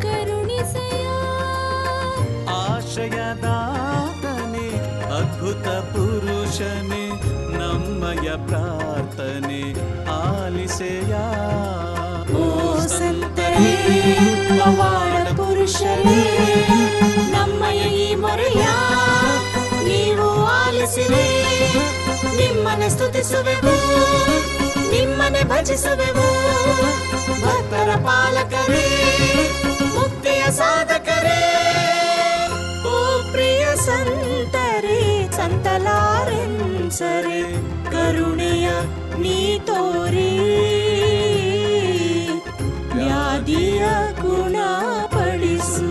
ಕರುಣಿಸೆಯ. ಆಶ್ರಯದಾತನೆ ಅದ್ಭುತ ಪುರುಷನೇ ನಮ್ಮಯ ಪ್ರಾರ್ಥನೆ ಆಲಿಸೆಯ. ಓ ಸಂತರೇ ಪವಾಡ ಪುರುಷರೇ ನಮ್ಮಯ ಈ ಮೊರೆಯ ನೀವು ಆಲಿಸಿರಿ. ನಿಮ್ಮನೆ ಸ್ತುತಿಸುವೆವು ನಿಮ್ಮನೆ ಭಜಿಸುವೆವು. ಭಕ್ತರ ಪಾಲಕರೇ ಮುಕ್ತಿಯ ಸಾಧಕರೇ ಓ ಪ್ರಿಯ ಸಂತರೇ ಸಂತಲಾರೆನ್ಸರೆ ಕರುಣೆಯ ನೀ ತೋರಿ ವ್ಯಾಧಿಯ ಗುಣಪಡಿಸು.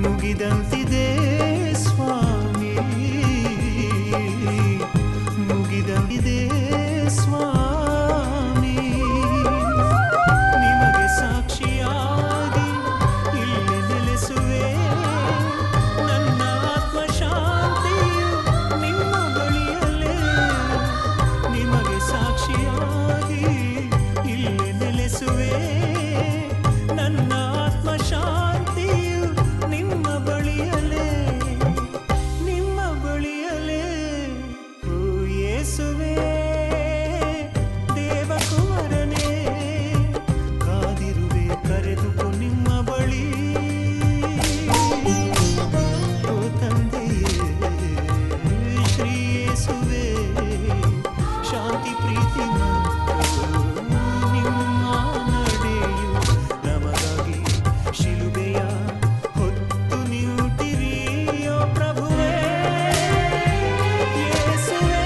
ಮುಗಿದಂತಿದೆ ಸ್ವಾಮಿ, ಮುಗಿದಂತಿದೆ ಸ್ವಾಮಿ. ನಿಮಗೆ ಸಾಕ್ಷಿಯಾಗಿ ಇಲ್ಲಿ ನೆಲೆಸುವೆ, ನನ್ನ ಆತ್ಮಶಾಂತಿಯು ನಿಮ್ಮ ಬಳಿಯಲ್ಲೇ. ನಿಮಗೆ ಸಾಕ್ಷಿಯಾಗಿ ಇಲ್ಲಿ ನೆಲೆಸುವೆ, ನನ್ನ ಆತ್ಮಶಾಂತಿಯು ನಿಮ್ಮ ಬಳಿಯಲ್ಲೇ, ನಿಮ್ಮ ಬಳಿಯಲ್ಲೇ. ಓ ಯೇಸುವೇ, ದೇವಕುಮಾರನೇ, ಕಾದಿರುವೆ ಕರೆದುಕೊ ನಿಮ್ಮ ಬಳಿ. ಓ ತಂದೆಯೇ ಶ್ರೀ ಯೇಸುವೇ, ಶಾಂತಿ ಪ್ರೀತಿ ನಿಮ್ಮ ನಡೆಯು ನಮಗಾಗಿ ಶಿಲುಬೆಯ ಹೊತ್ತು ನೀಟಿರಿ. ಓ ಪ್ರಭುವೇ ಯೇಸುವೇ.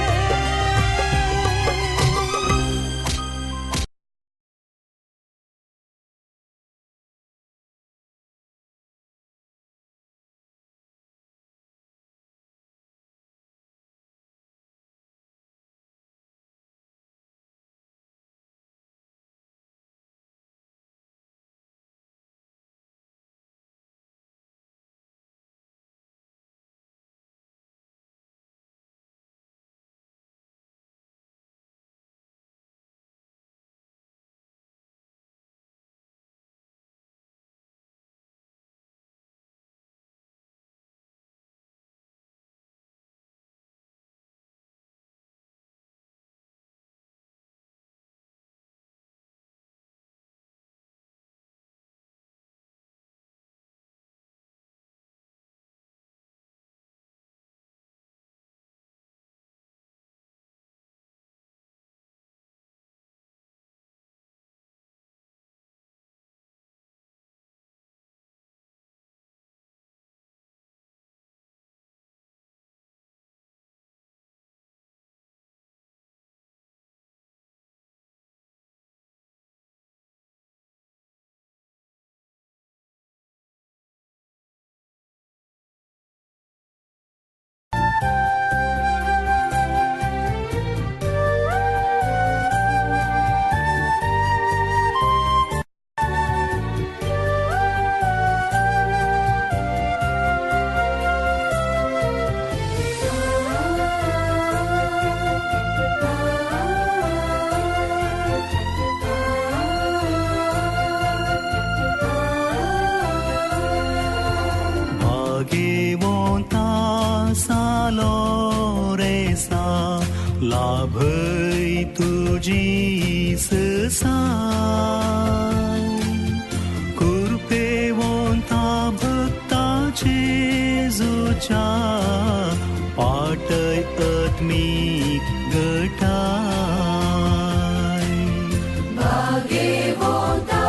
लाभै तुझी ससाय कृपेवंता भक्ताचे जोच्या पाटय आत्मिक गटाय भाग्यवंता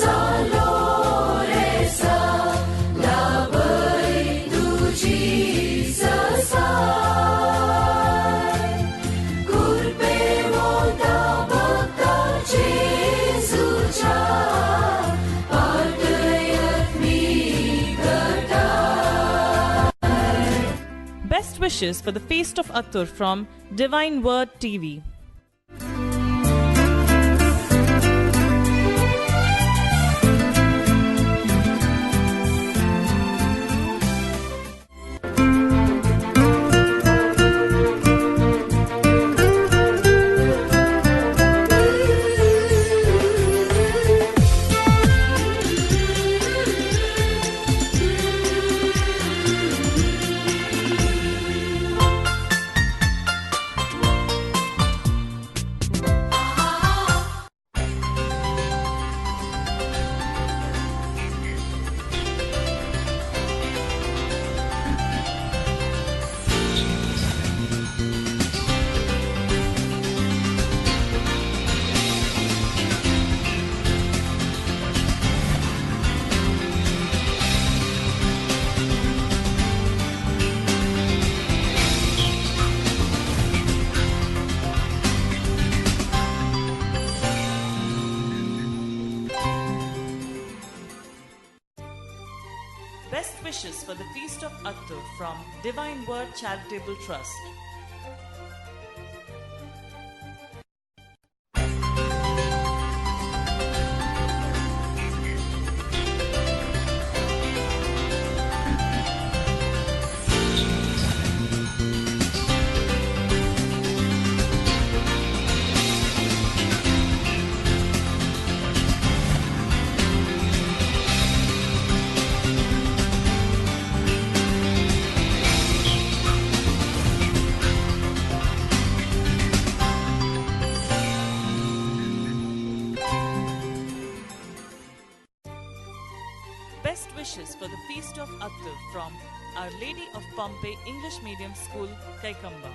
चालो रेसा लाभै तुझी ससाय कृपेवंता भक्ताचे जोच्या पाटय आत्मिक गटाय. Best wishes for the Feast of Attur from Divine Word TV. Best wishes for the Feast of Akhtar from Divine Word Charitable Trust. Best wishes for the Feast of Akhtar from Our Lady of Pompeii English Medium School, Kaikamba.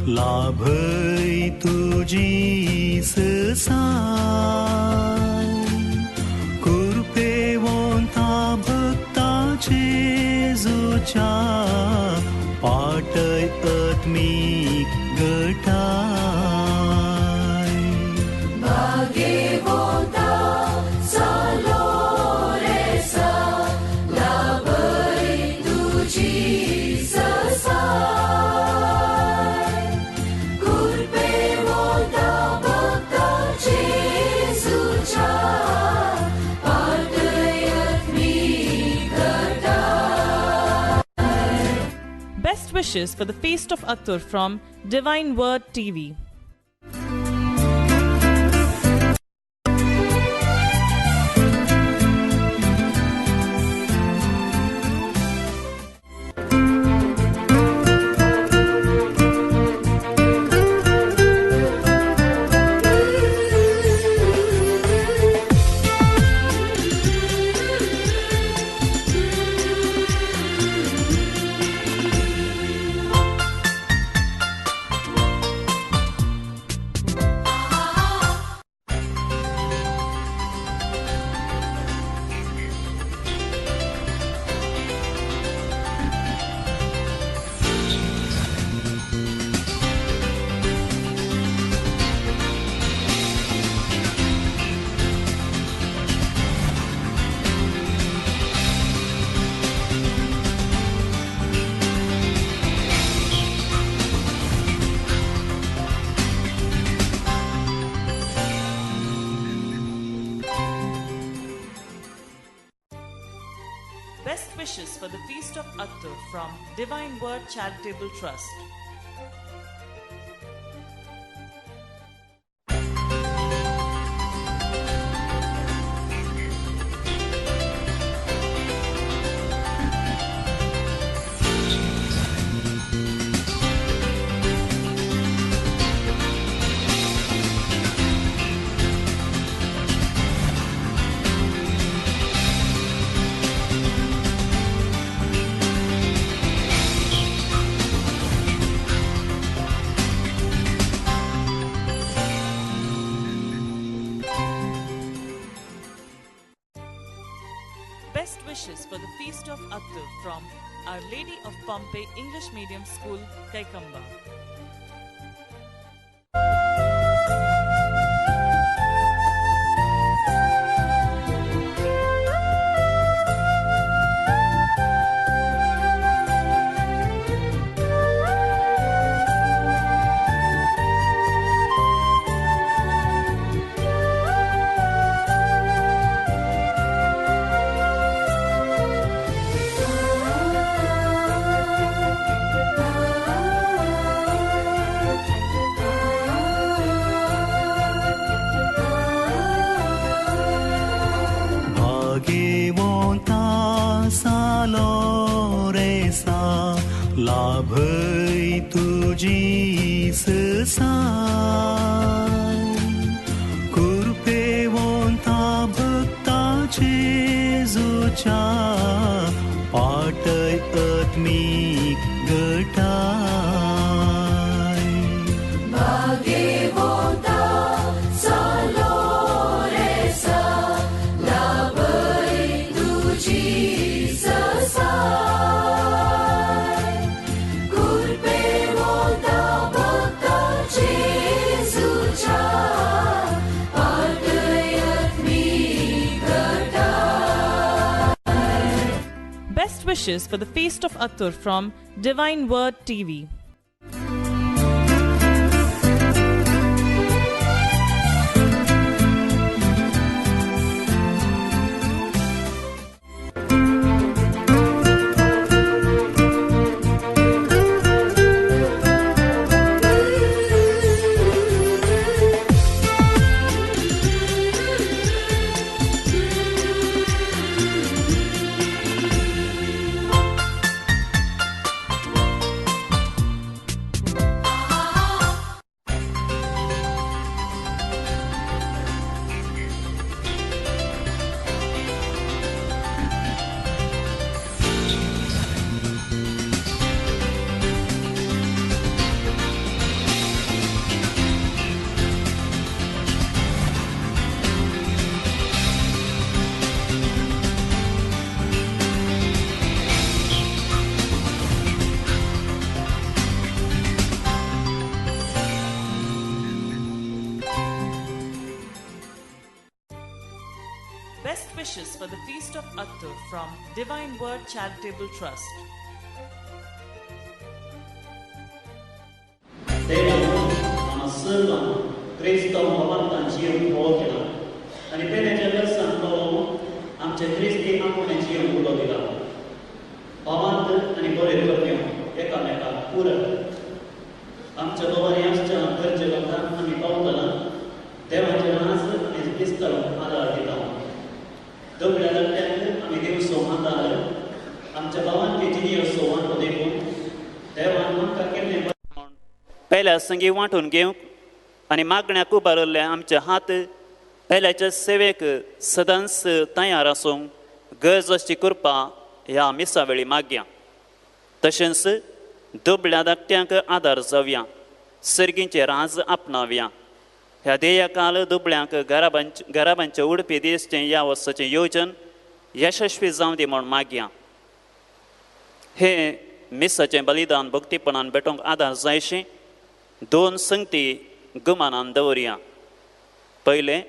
लाभई तुझी ससाय कृपेवंता भक्ताचे जोच्या पाटय आत्मिक गटाय भाग्यवंता सालो रेसा लाभई तुझी ससाय Best wishes for the Feast of Akhtar from Divine Word TV. Best wishes for the Feast of Akhtar from Divine Word Charitable Trust. Best wishes for the Feast of Akhtar from Our Lady of Pompeii English Medium School, Kaikamba. भय तुझी ससाय कृपेवंता भक्ताचे जोच्या पाटय आत्मिक गटाय भाग्यवंता चालो रे सा लाभय तुझी ससाय कृपेवंता भक्ताचे जोच्या पाटय आत्मिक गटाय. Best wishes for the Feast of Attur from Divine Word TV. Best wishes for the Feast of Attur from Divine Word Charitable Trust. देवान आम्हा सर्वांक क्रिस्तव भावांतांची फोव केला आनी पेण्याच्या वर्सान तो आमच्या क्रिस्ती आपुण्याची उलो दिला. भावांत आनी बरे करप्यो एकामेकाक पुरक आमच्या दोवांनी आमच्या गरजे लोकांक आमी पावतना देवाचे नाच आनी क्रिस्तांव आदार दिता. दोगल्या लट्ट्यांक आमी देव संवादार आमच्या भावांची जिणेर संवाद देखून देवान आमकां केल्लें पयल्या संगी वांटून घेवंक आनी मागण्याक उबारिल्ले आमचे हात पयल्याच्या सेवेक सदांच तयार आसूंक गरज अशी कृपा ह्या मिसा वेळी मागया. तशेंच दुबळ्या धाकट्यांक आदार जावया, सर्गींचे राज आपणावया. ह्या ध्येयकाल दुबळ्यांक घराबांच्या उडपी दिसचें ह्या वर्साचें येवजन यशस्वी जावं दी म्हूण मागया. हे मिसाचें बलिदान भक्तीपणान भेटोवंक आदार जायशीं दोन संगती गुमानान दवरया. पयलें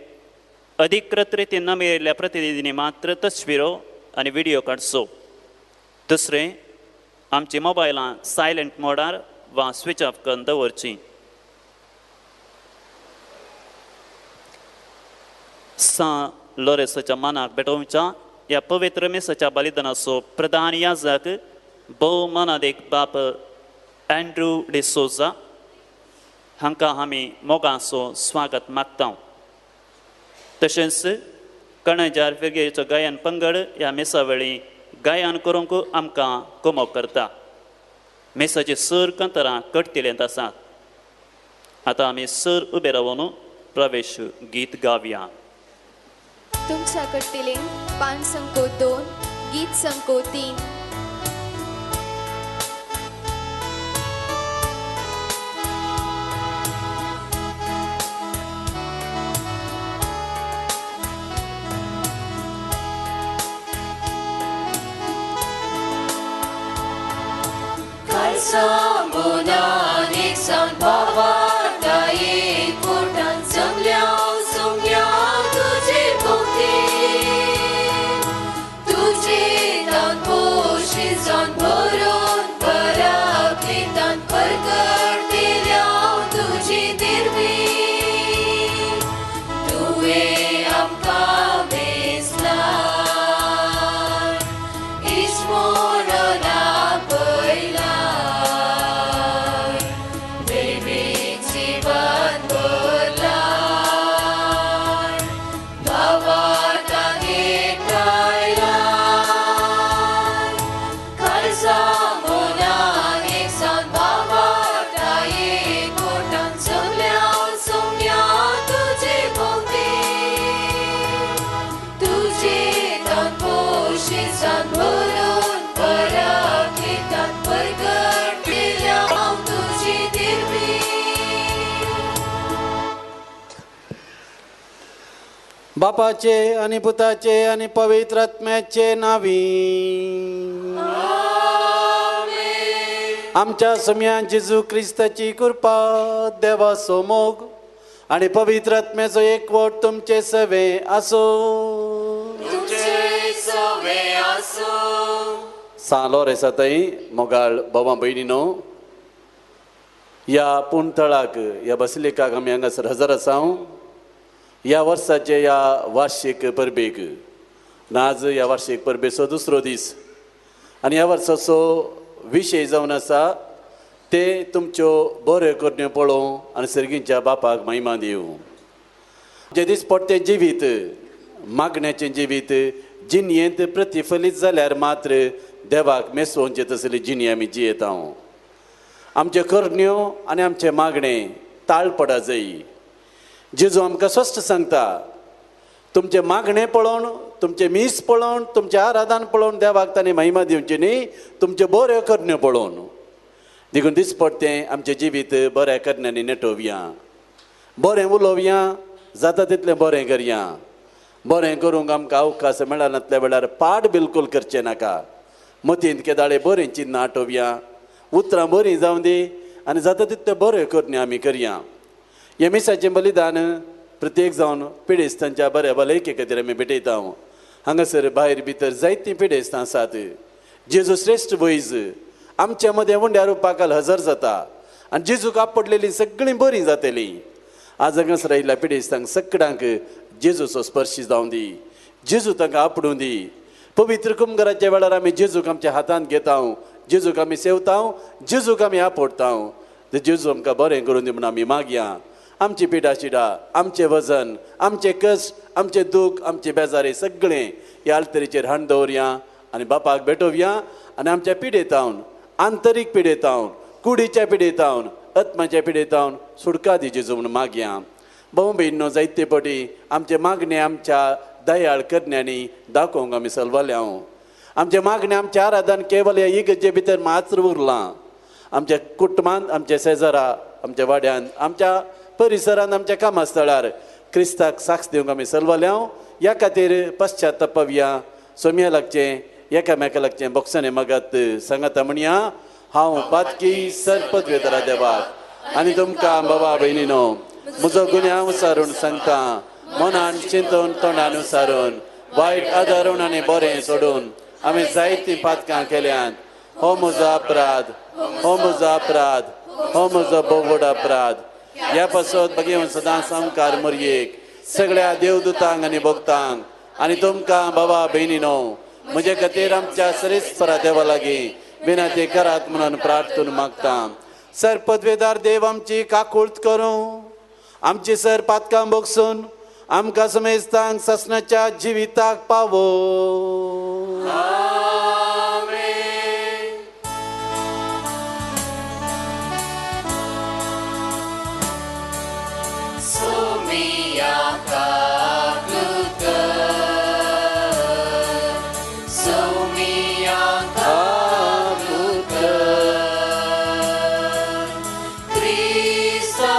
अधिकृत रितीन नमेरिल्ल्या प्रतिनिधींनी मात्र तस्विरो आनी व्हिडिओ काडचो. दुसरें आमची मोबायलां सायलंट मोडार वा स्विच ऑफ करून दवरचीं. सा लोरेसाच्या मनाक भेटोवच्या ह्या पवित्र मिसाच्या बलिदानाचो प्रधान याजक भोवमानादेक बाप एंड्रू डिसोजा हांकां आमी मोगाचो स्वागत मागता. तशेंच कणजार फिरगेचो गायन पंगड ह्या मिसा वेळी गायन करूंक आमकां कुमक करता. मिसाची सर कंतरां कटतिलेंत आसात. आतां आमी सर उबे रावन प्रवेश गीत गावया. तुमच्या कट्टिलेन पान संको 2 गीत संको 3. Sambunan iksan bawardaye kurtan samlya तुझे भोवती तुझे दान पोशी जावन भरून पराक्रितान परगडटिल्या तुझी निर्वी तुवें आमकां वेंचलाय इश्मोरना पयला वेवेची बापाचे आणि पुताचे आणि पवित्र आत्म्याचे नावी आमच्या सम्यान जेजू क्रिस्ताची कृपा देवाचो मोग आणि पवित्र आत्म्याचो एकवट तुमचे सवे असो. सांलो रे साताई मोगाळ बाबा भयणीनो, या पुणतळाक या बसिलिकाक आमी हांगासर हजर आसा. ह्या वर्साचे ह्या वार्षिक परबेक आज ह्या वार्षिक परबेचो दुसरो दीस आनी ह्या वर्साचो विशय जावन आसा ते तुमच्यो बऱ्यो करण्यो पळोवं आनी सर्गींच्या बापाक महिमा दिवं. जे दिसपट्टे जिवीत मागण्याचें जिवीत जिणयेंत प्रतिफलीत जाल्यार मात्र देवाक मेसोवचे तसली जिणी आमी जियेता. आमच्यो करण्यो आनी आमचें मागणें ताळ पडा जाय. जेजू आमकां स्पश्ट सांगता, तुमचें मागणें पळोवन तुमचें मीस पळोवन तुमचें आराधन पळोवन देवाक ताणें महिमा दिवची न्ही, तुमच्यो बऱ्यो करण्यो पळोवन. देखून दिसपट्टें आमचें जिवीत बऱ्या करण्यांनी नटोवया, बरें उलोवया, जाता तितलें बरें करया. बरें करूंक आमकां अवकाश मेळनातल्या वेळार पाड बिलकूल करचें नाका. मतींत केदाळे बरें चिन्ह आठोवया, उतरां बरीं जावं दी आनी जाता तितल्यो बऱ्यो करण्यो आमी करया. हे मिसाचें बलिदान प्रत्येक जावन पिडेस्तांच्या बऱ्या भलायके खातीर आमी भेटयता. हांगासर भायर भितर जायतीं पिडेस्तां आसात. जेजू श्रेश्ठ वैज आमच्या मदें उंड्या रुपाकाल हजर जाता आनी जेजूक आपडलेलीं सगळीं बरीं जातलीं. आज हांगासर आयिल्ल्या पिडेस्तांक सगळ्यांक जेजूचो स्पर्श जावं दी, जेजू तांकां आपडूं दी. पवित्र कुंभकाराच्या वेळार आमी जेजूक आमच्या हातांत घेता, जेजूक आमी सेवता, जेजूक आमी आपडटा. ते जेजू आमकां बरें करून दी म्हणून आमी मागया. आमची पिडा शिडा, आमचें वजन, आमचें कश्ट, आमचें दूख, आमचे बेजारी सगळें ह्या आल्तरीचेर हाड दवरया आनी बापाक भेटोवया आनी आमच्या पिडेतावन, आंतरीक पिडेतावन, कुडीच्या पिडेतावन, आत्म्याच्या पिडेतावन सुटका दी जेजू म्हणून मागया. भाऊ भयणीनो, जायते पटी आमचे मागणे आमच्या दयाळ करण्यांनी दाखोवंक आमी सलवाल्या. आमचे मागणे आमचें आराधन केवल ह्या इगर्जे भितर मात्र उरलां. आमच्या कुटुंबांत, आमच्या शेजारा, आमच्या वाड्यान, आमच्या परिसरांत, आमच्या कामास्थळार क्रिस्ताक साक्ष दिवंक आमी सलवाल्या. ह्या खातीर पश्चात्तापया, सोम्या लागचें, एकामेका लागचें बोगसाणें मागत सांगाता म्हणया, हांव पातकी सरपदवेदरा देवाक आनी तुमकां बाबा भयणीनो म्हजो गुन्यांव सारून सांगता. मनान चिंतून तोंडान सारून वायट आदारून आनी बरें सोडून आमी जायतीं पातकां केल्यांत. हो म्हजो अपराध, हो म्हजो अपराध, हो म्हजो बोवड अपराध. ह्या पासत बगेवन सदां संकार मरयेक सगळ्या देवदूतांक आनी भक्तांक आनी तुमकां बाबा भयणीनो म्हजे खातीर आमच्या सरेस्परा देवा लागीं विनंती करात म्हणून प्रार्थून मागता. सर पदवेदार देव आमची काकुळट करूं, आमची सर पातकां बोगसून आमकां समेस्तांक ससनाच्या जिविताक पावो. Krista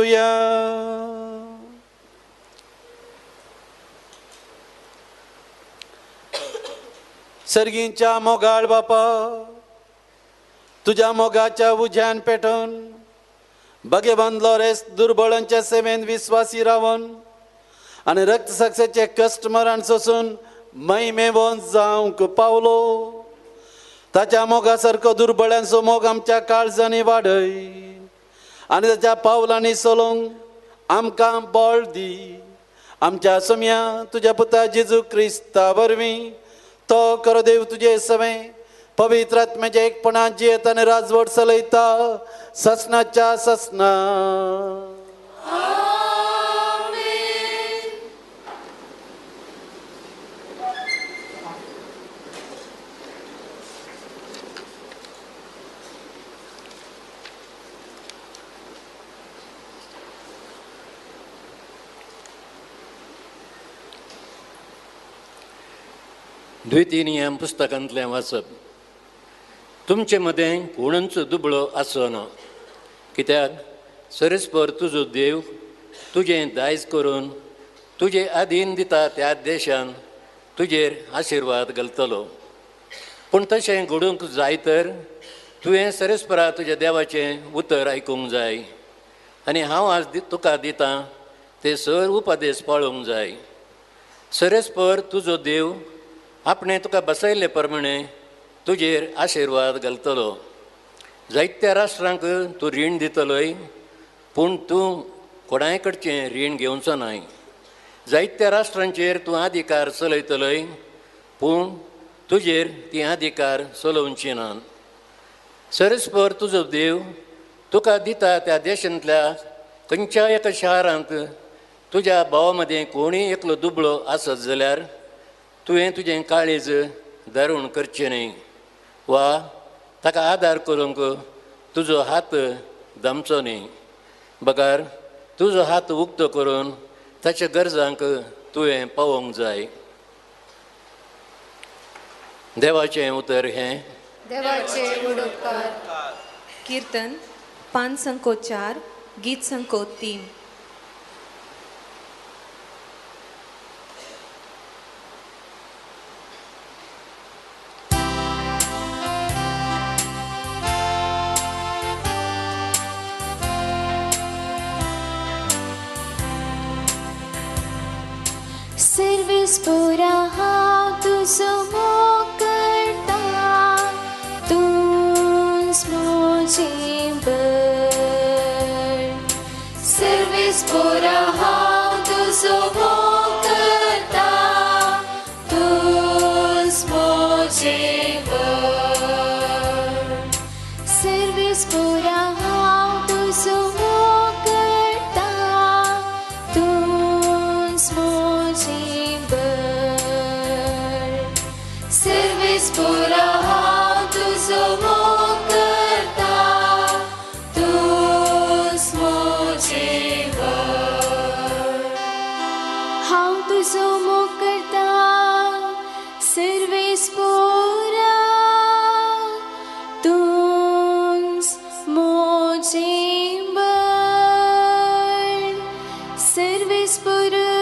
करूया. सर्गींच्या मोगाळ बापा, तुझ्या मोगाच्या उज्यान पेटोवन बगे बांदलो रेस दुर्बळांच्या सेवेन विश्वासी रावन आनी रक्त साक्षेचे कश्ट मरण सोसून महिमेवंत जावंक पावलो. ताच्या मोगा सारको दुर्बळांचो मोग आमच्या काळजांनी वाडय आनी ताच्या पावलांनी चलोवंक आमकां बळ दी. आमच्या सोम्या तुज्या पुता जेजू क्रिस्ता वरवीं तो कर देव तुजे सवे पवित्र आत्म्याच्या एकपणात जियेत आनी राजवट चलयता ससनाच्या ससना. द्वितीय पुस्तकांतलें वाचप. तुमचे मदें कोणूच दुबळो आसना, कित्याक सरस्पर तुजो देव तुजें दायज करून तुजे आदीन दिता त्या देशान तुजेर आशिर्वाद घालतलो. पूण तशें घडूंक जाय तर तुवें सरस्परा तुज्या देवाचें उतर आयकूंक जाय आनी हांव आज तुका दितां ते सर उपदेश पाळोवंक जाय. सरस्पर तुजो देव आपणें तुका बसयले प्रमाणे तुजेर आशिर्वाद घालतलो. जायत्या राष्ट्रांक तूं रीण दितलोय, पूण तूं कोणाय कडचें रीण घेवचो न्हय. जायत्या राष्ट्रांचेर तूं अधिकार चलयतलोय, पूण तुजेर ती अधिकार चलोवची नात. सरस्पर तुजो देव तुका दिता त्या देशांतल्या खंयच्या एका शारांत तुज्या भावा मदें कोणीय एकलो दुबळो आसत जाल्यार तुवें तुजें काळीज दारूण करचें न्ही वा ताका आदार करूंक तुजो हात दमचो न्ही. बगार तुजो हात उक्तो करून ताच्या गरजांक तुवें पावोवंक जाय. देवाचें उतर हें. देवाचे उडोवकार. कीर्तन 5:4 गीत 3. सर्वेस्परा हांव तुजो मोग करता, तूंच म्हजें बळ. सर्वेस्परा हांव तुजो मोग करता, तूंच म्हजें बळ. सर्वेस्परा हांव तुजो मोग करता, तूंच म्हजें बळ. सर्वेस्परा हांव तुजो मोग करता, तूंच म्हजें बळ. हांव तुजो मोग करता सर्वेस्परा, तूंच म्हजें बळ. सर्वेस्परस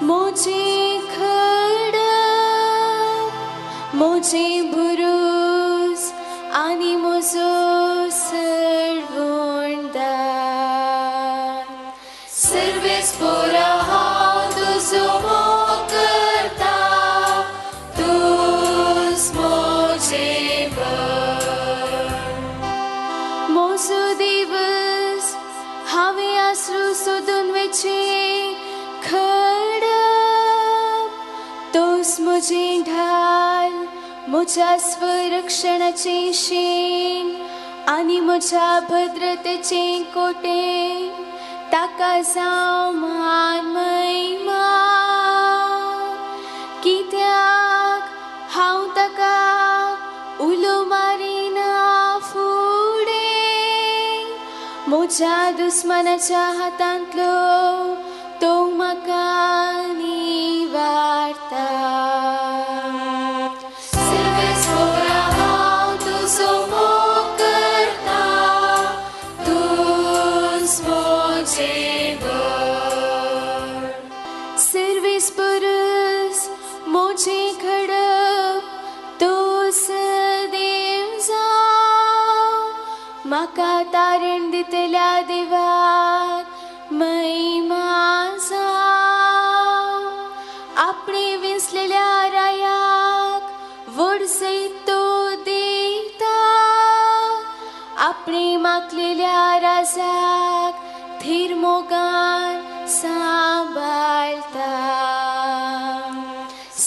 म्हजें खडप, म्हजें भरोस आनी म्हजो सरवणदार. सर्वेस्परा हांव तुजो मोग करता, तूंच म्हजें बळ. म्हजो दिवस हांवें आसरू सोदून वेचें खडप, तोच म्हजें ढाल, म्हज्या स्वरक्षणाचें शेण आनी म्हज्या भद्रतेचें कोटे. ताका जावं मान महिमा, कित्याक हांव ताका उलो मारिना फुडें. म्हज्या दुस्मनाच्या हातांतलो तो म्हाका निवारता. सर्वेस्परा हांव तुजो मोग करता, तूंच म्हाका तारण दितल्या देवाक महिमा जावं. आपणे विसलेल्या रायाक वडसयत तो दिता. आपणे मागलेल्या राजाक थीर मोगान सांबाळता.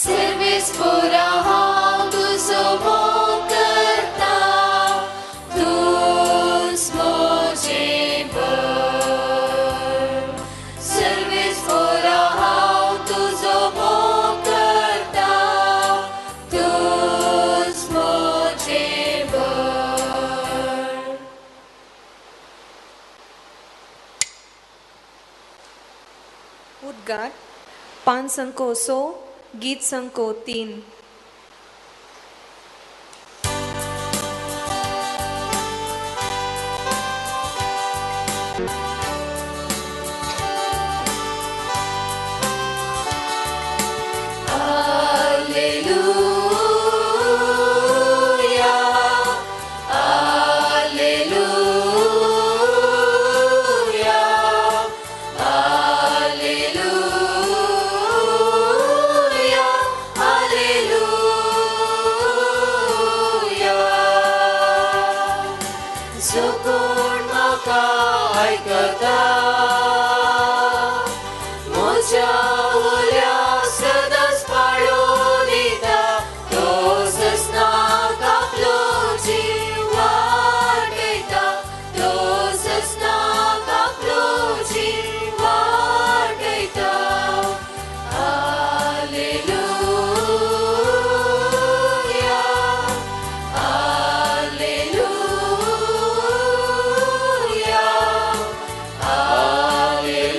सर्वेस पोरा हांव तुजो मोग करता. तूंच म्हजें बळ. सर्वेस पोरा हांव तुजो मोग करता. तूंच म्हजें बळ. उद्गार पान संको 6 गीत संको 3. Alleluia, Alleluia, Alleluia, Alleluia. जो कोण म्हाका आयकता, म्हज्या उल्याक सदांच पाळो दिता. तो सस्नाक आपलो जीव वाटयता. तो सस्नाक आपलो जीव वाटयता. Alleluia, Alleluia, Alleluia,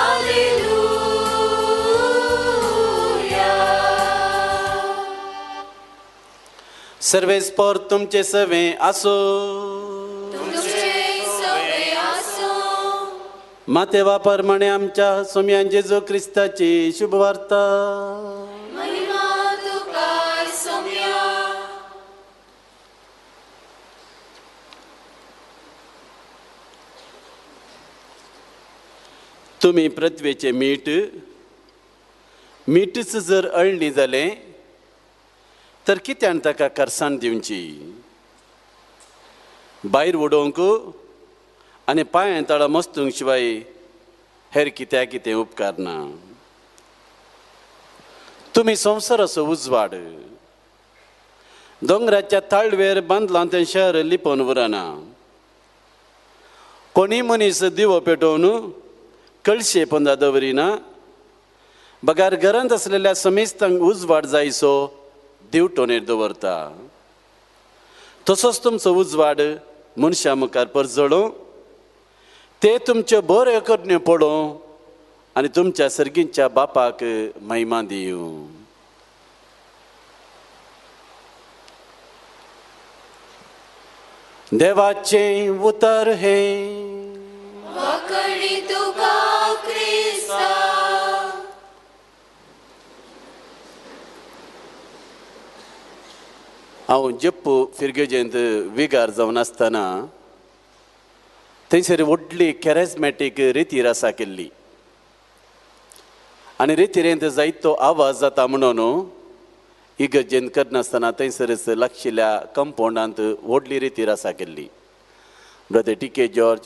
Alleluia. सर्वेस्पर तुमचे सवे आसो. तुमचे सवे आसो. माते वापर म्हणे आमच्या सोम्यान जेजू क्रिस्ताची शुभ वार्ता. महिमा तुका सोम्या. तुम्ही पृथ्वीचे मीठ. मीठच जर अळणी जालें तर कित्यान ताका करसाण दिवची. भायर उडोवंक आनी पांय तळा मस्तूंक शिवाय हेर कित्या कितें उपकार ना. तुम्ही संवसाराचो उजवाड. दोंगराच्या ताळवेर बांदलां तें शहर लिपोवन उरना. कोणी मनीस दिवो पेटोवन कळशे पोंदा दवरिना. बगार घरांत आसलेल्या समेस्तांक उजवाड जायसो दिवटोनेर दवरता. तसोच तुमचो उजवाड मनशा मुखार परजळो. ते तुमच्यो बऱ्यो करण्यो पडो आनी तुमच्या सर्गींच्या बापाक महिमा दिवं. देवाचें उतर हे वखणी तुका क्रिस्ता. हांव जप्पू फिरगेजेंत विगार जावन आसतना थंयसर व्हडली कॅरिझमॅटीक रितीर आसा केल्ली. आनी रितीरेंत जायतो आवाज जाता म्हणून इगर्जेंत करनासतना थंयसरच लागशिल्ल्या कंपाउंडांत व्हडली रितीर आसा केल्ली. Brother TK. जॉर्ज,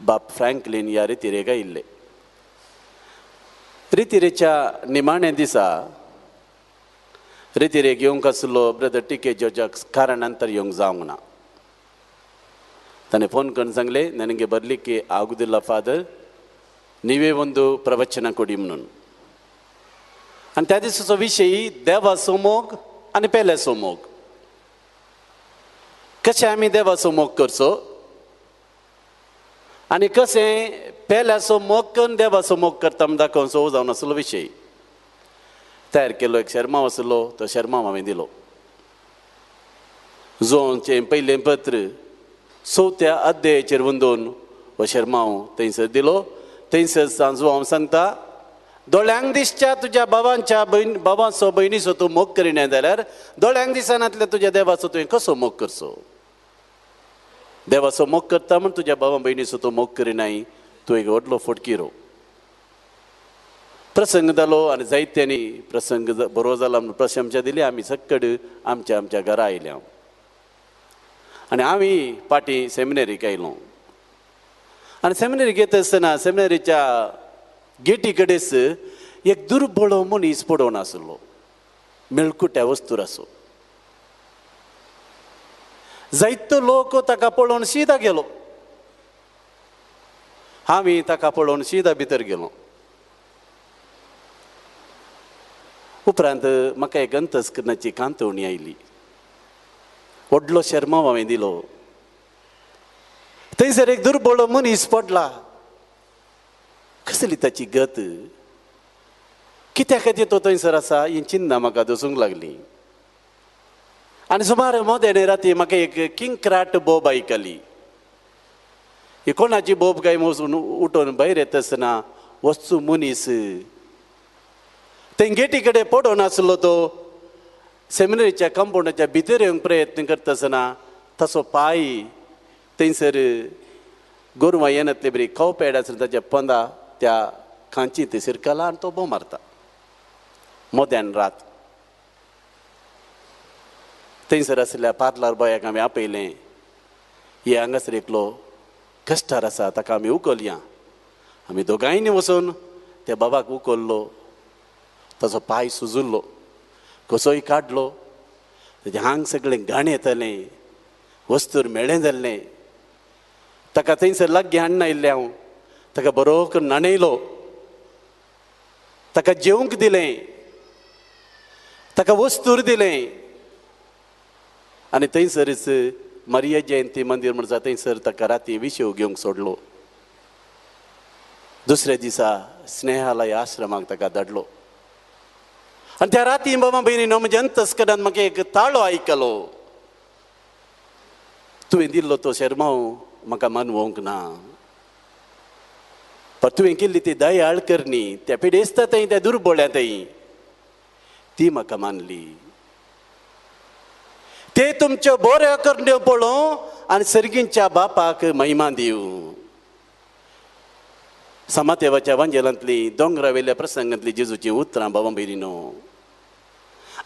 बाप फ्रँकलीन ह्या रितीरेक आयिल्ले. रितीरेच्या निमाण्या दिसा रितीरेक येवंक आसलो ब्रदर टी.के. जॉर्जाक काराणांतर येवंक जावंक ना. ताणें फोन करून सांगलें, ನನಗೆ ಬರಲಿಕ್ಕೆ ಆಗುವುದಿಲ್ಲ ಫಾದರ್, ನೀವೇ ಒಂದು ಪ್ರವಚನ ಕೊಡಿ म्हणून. आनी त्या दिसाचो विशय देवाचो मोग आनी पेल्याचो मोग. कशें आमी देवाचो मोग करचो आनी कशें पेल्याचो मोग करून देवाचो मोग करता म्हण दाखोवचो हो जावन आसलो विशय. तयार केलो एक शर्माव आसलो, तो शर्माव हांवें दिलो. जोंचें पयलें पत्र 4थ्या अध्यायाचेर वंदोवन हो शर्माव थंयसर दिलो. थंयसर जो हांव सांगता, दोळ्यांक दिसच्या तुज्या भावांच्या भावांचो भयणीचो तूं मोग करिना जाल्यार दोळ्यांक दिसनातल्या तुज्या देवाचो तुवें कसो मोग करचो? देवाचो मोग करता म्हण तुज्या भावा भयणीचो तूं मोग करिनाय, तूं एक व्हडलो फटकिरो. प्रसंग जालो आनी जायत्यांनी प्रसंग बरो जाला म्हणून प्रशंसा दिली. आमी सक्कड आमच्या घरा आयल्या आनी आमी पाटी सेमिनरीक आयलो. आनी सेमिनरी घेत आसतना सेमिनरीच्या गेटी कडेच एक दुर्बळो मनीस पडोवन आसलो, मेळकुट्या वस्तूर आसो. जायतो लोक ताका पळोवन सीदा गेलो. हांवें ताका पळोवन सीदा भितर गेलो. उपरांत म्हाका एक अंतस्करणाची कांतवणी आयली. व्हडलो शर्माव हांवें दिलो. थंयसर एक दुर्बळो मनीस पडला. कसली ताची गत, कित्या खातीर तो थंयसर आसा ही चिंता म्हाका दसूंक लागली. आनी सुमार मोदेणे राती म्हाका एक किंक्राट बोब आयकली. ही कोणाची बोब काय वचून उठोवन भायर येता आसतना वचू मनीस थंय गेटी कडेन पडोवन आसलो. तो सेमिनरीच्या कंपाउंडाच्या भितर येवंक प्रयत्न करता आसतना ताचो पाय थंयसर गोरवां येनातले बरी कवपेड आसले ताच्या पंदा त्या खांची थंयसर कला आनी तो बोव मारता. मोद्यान रात थंयसर आसल्या पार्लर बॉयाक आमी आपयलें. हे हांगासर एकलो कश्टार आसा ताका आमी उखलया. आमी दोगांयनी वचून त्या बाबाक उखल्लो. ताचो पाय सुजिल्लो, कसोय काडलो. तेजें हांग सगळें घाण येतालें, वस्तूर मेळ्ळें जाल्लें. ताका थंयसर लागीं हाडून आयिल्लें हांव. ताका बरो करून न्हाणयलो, ताका जेवंक दिलें, ताका वस्तूर दिलें. आनी थंयसरच मारिया जयंती मंदिर म्हणटा थंयसर ताका राती विशेव घेवंक सोडलो. दुसऱ्या दिसा स्नेहालय आश्रमाक ताका धाडलो. आनी त्या राती बाबा भयणीनो म्हजे अंतस्करांत म्हाका एक ताळो आयकलो. तुवें दिल्लो तो शर्माव म्हाका मानवंक ना, पण तुवें केल्ली ती दयाळ करणी त्या पिडेस्ता थंय त्या दुर्बळ्या थंय ती म्हाका मानली. ते तुमच्यो बऱ्यो करण्यो पळोवं आनी सर्गींच्या बापाक महिमा दिवं. समातेवाच्या वांजेलांतली दोंगरावेल्या प्रसंगांतली जेजूची उतरां बाबा भयणीनो.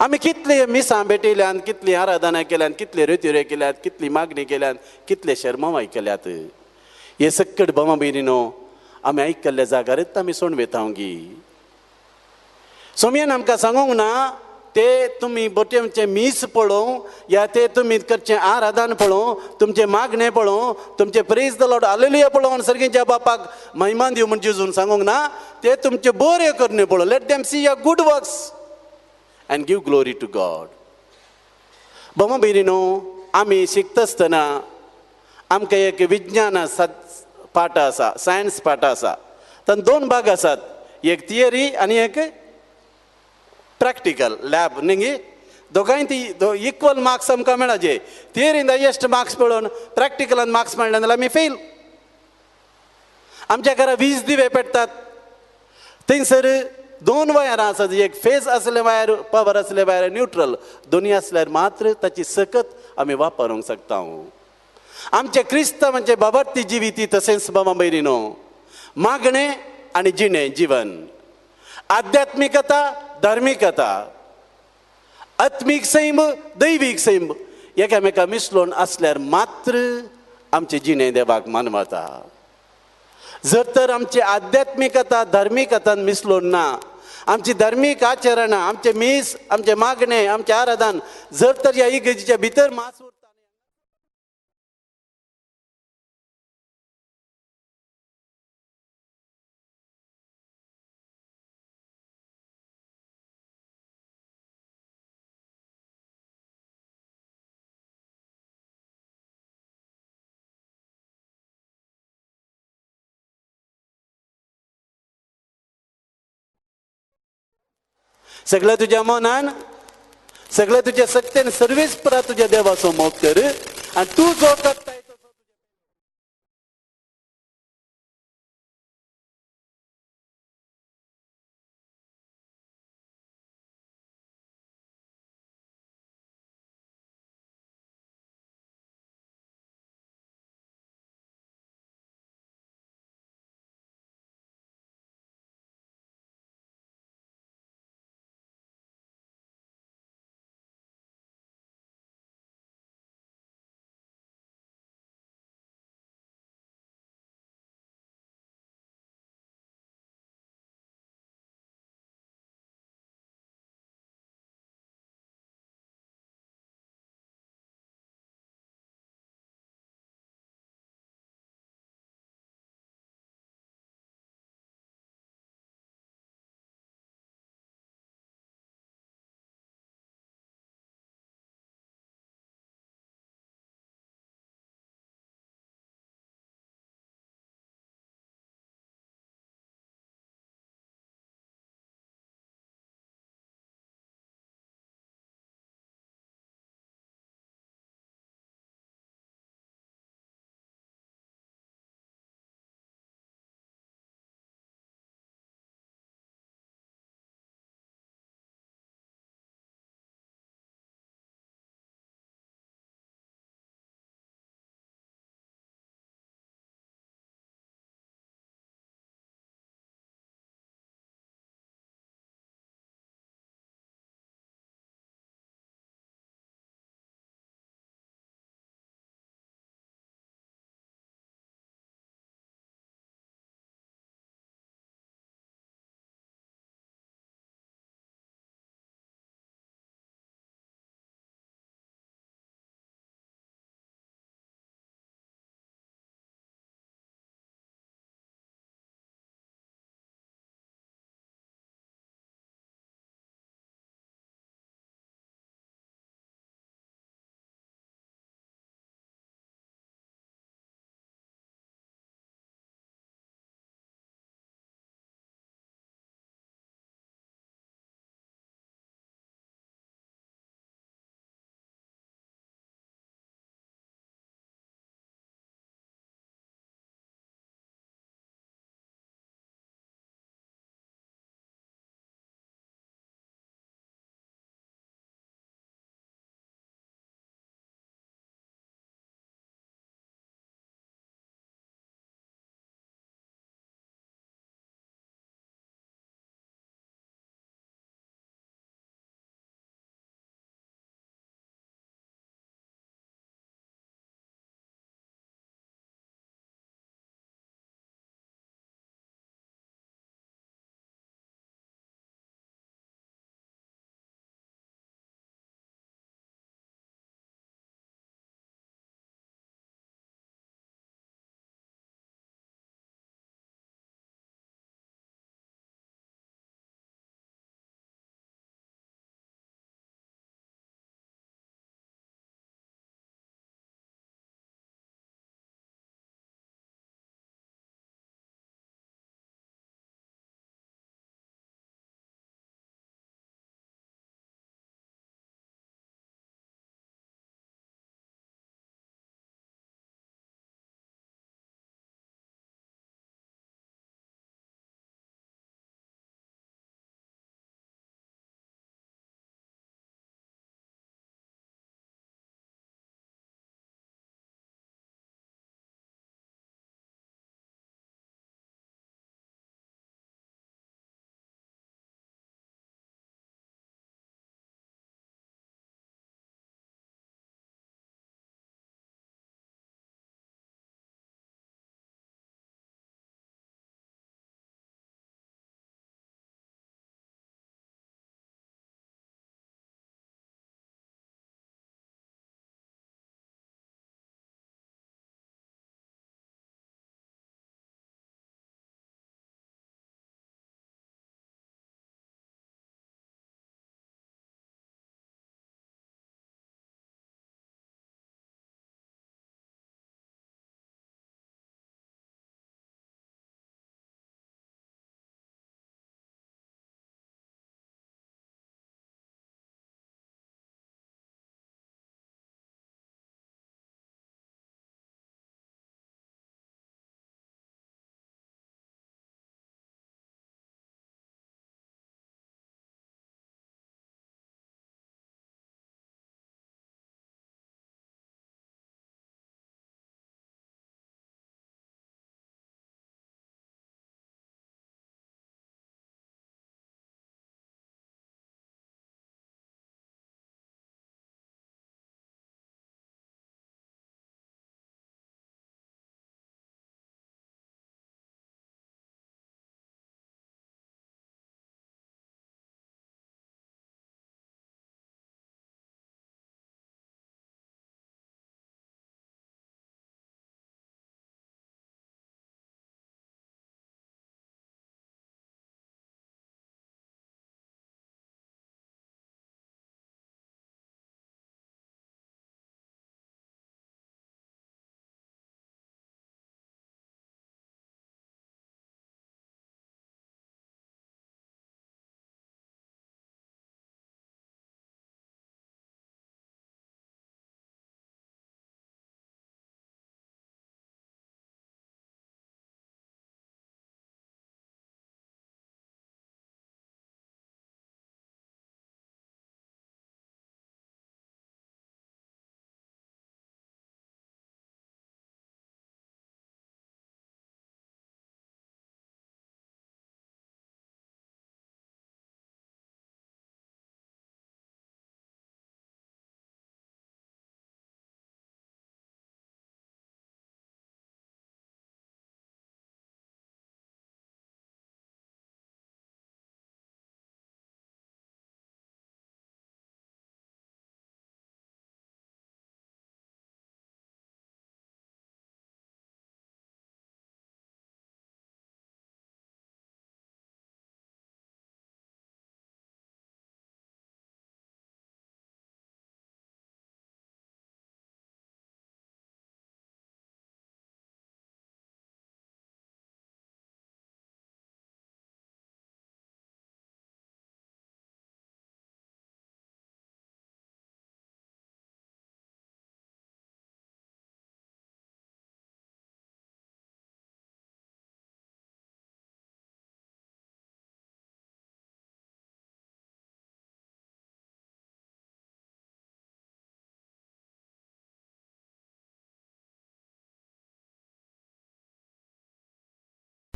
आमी कितले मिसां भेटयल्यात, कितली आराधना केल्यात, कितले रित्यो केल्यात, कितली मागणी केल्यात, कितले शर्माव आयकल्यात. हे सक्कड बाबा भयणीनो आमी आयकल्ल्या जागारच आमी सोणवेतांगी. सोमयान आमकां सांगूंक ना ते तुमी बोटयेचे मीस पळोवं या ते तुमी करचें आराधन पळोवं, तुमचें मागणें पळोवं, तुमचें प्रेज द लॉर्ड हालेलुया पळोवन सर्गींच्या बापाक महिमा दिवं म्हण जेजून सांगूंक ना. ते तुमचे बऱ्यो करण्यो पळोवं. Let them see your good works and give glory to God. बाबा भयणीनो आमी शिकता आसतना आमकां एक विज्ञान पाठ आसा, सायन्स पाठ आसा. तातूंत दोन भाग आसात, एक थियरी आनी एक प्रॅक्टिकल लॅब. न्ही दोगांय ती इक्वल मार्क्स आमकां मेळाचे. थियरीन हायेस्ट मार्क्स पळोवन प्रॅक्टिकलान मार्क्स मेळना जाल्यार आमी फेल. आमच्या घरा 20 दिवे पेटतात. थंयसर 2 वायरां आसात. एक फेज आसले वायर, पावर आसले वायर, न्यूट्रल दोनी आसल्यार मात्र ताची सकत आमी वापरूंक शकता. आमचे क्रिस्तांवांचे बाबती जिविती तशेंच बाबा भयणीनो मागणें आनी जिणें जीवन, आध्यात्मिकता, धार्मिकता, आत्मीक सैम, दैवीक सैम एकामेका मिसळून आसल्यार मात्र आमचें जिणें देवाक मानवता. जर तर आमची आध्यात्मिकता धार्मिकतान मिसळून ना, आमची धार्मीक आचरणां, आमचे मीस, आमचे मागणें, आमचें आराधन जर तर ह्या इगर्जेच्या भितर मास उरता. सगळ्या तुझ्या मनान, सगळ्या तुझ्या सक्तेन सर्वीस परा तुझ्या देवाचो मोग कर आनी तूं जो करता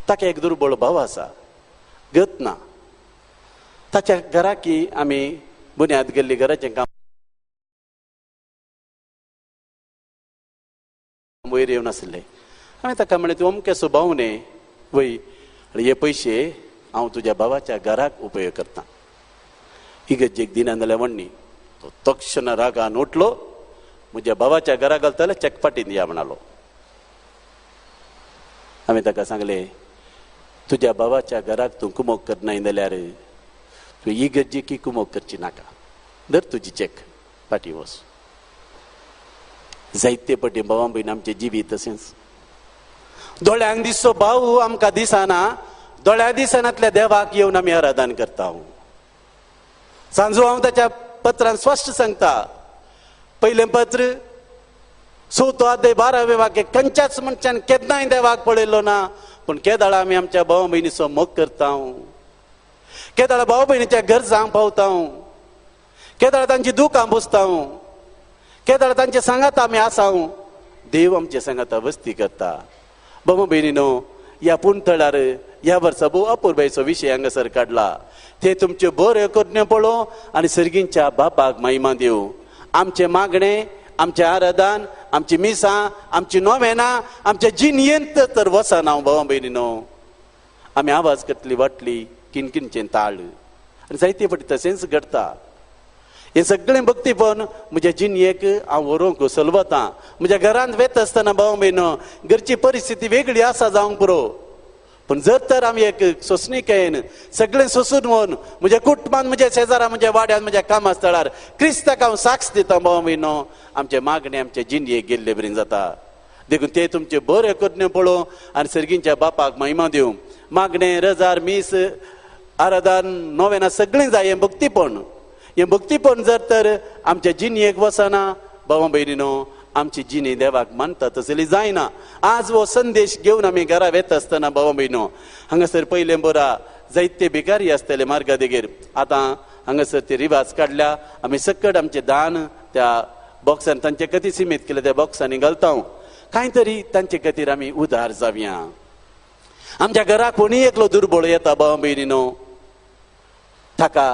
ताका एक दुर्बळ भाव आसा, गत ना. ताच्या घराकी आमी बुन्याद गेल्ली घराचें काम वयर येवन आसले. हांवें ताका म्हणलें तूं अमकें स्वभाव न्ही वय, हे पयशे हांव तुज्या भावाच्या घराक उपयोग करतां. इगर्जेक दिना जाल्यार म्हणनी. तो तक्षण रागान उठलो, म्हज्या भावाच्या घरा घालताले चेकपाटी दिया म्हणालो. हांवें ताका सांगलें तुज्या भावाच्या घराक तूं कुमोग करनाय जाल्यार तूं इगर्जेकी कुमोग करची नाका. धर तुजी चॅक, पाटी वच. जायते पटी भावा भयण आमचे जिवीत तशेंच. दोळ्यांक दिसचो भाव आमकां दिसना, दोळ्या दिसनातल्या देवाक येवन आमी आराधन करता. सांजो हांव ताच्या पत्रान स्पश्ट सांगता. पयलें पत्र 6 अध्याय 12वें वाक्य, खंयच्याच मनशान केन्नाय देवाक पळयलो ना, पूण केदाळ आमी आमच्या भाव भयणीचो मोग करता. केदाळ भाव भयणीच्या गरजांक पावता. केदाळ तांची दुखां बुजता. केदाळ तांचे सांगात आमी आसा. देव आमचे सांगात वस्ती करता. भाव भयणीनो, ह्या पुंतळार ह्या वर्सा भोव अपुर्बायेचो विशय हांगासर काडला. ते तुमच्यो बऱ्यो करण्यो पळोव आनी सर्गींच्या बापाक महिमा दिवं. आमचे मागणे, आमचे आराधन, आमची मिसां, आमची नोवेनां, आमच्या जिणयेंत तर वचना. भाव भयणीनो, आमी आवाज करतली वाटली किनकिनचें ताळ, आनी जायते फावटी तशेंच घडटा. हे सगळें भक्तीपण म्हज्या जिणयेक हांव व्हरूंक सलवतां. म्हज्या घरांत वेत आसतना भाव भयणो, घरची परिस्थिती वेगळी आसा जावंक पुरो, पूण जर तर आमी एक सोंसणीकेन सगळें सोंसून व्हरून म्हज्या कुटुंबान, म्हज्या शेजारान, म्हज्या वाड्यान, म्हज्या कामा स्थळार क्रिस्ताक हांव साक्ष दिता भाव भयणो, आमचे मागणे आमचे जिणयेक गेल्ले बरें जाता. देखून ते तुमचे बऱ्यो करण्यो पळोवं आनी सर्गींच्या बापाक महिमा दिवं. मागणे, रजार, मीस, आराधन, नोवेनां सगळें जाय. हें भक्तीपण. हें भक्तीपण जर तर आमच्या जिणयेक वचना भावा भयणीनो, आमची जिणी देवाक मानता तसली जायना. आज हो संदेश घेवन आमी घरा वेता आसतना भावा भयणो, हांगासर पयलें बरा जायते भिकारी आसतले मार्गा देगेर. आतां हांगासर ते रिवाज काडल्या. आमी सकट आमचें दान त्या बॉक्सान, तांचे कधी सीमित केले त्या बॉक्सांनी घालता. कांय तरी तांचे खातीर आमी उदार जावया. आमच्या घराक कोणी एकलो दुर्बळ येता भावा भयणीनो, ताका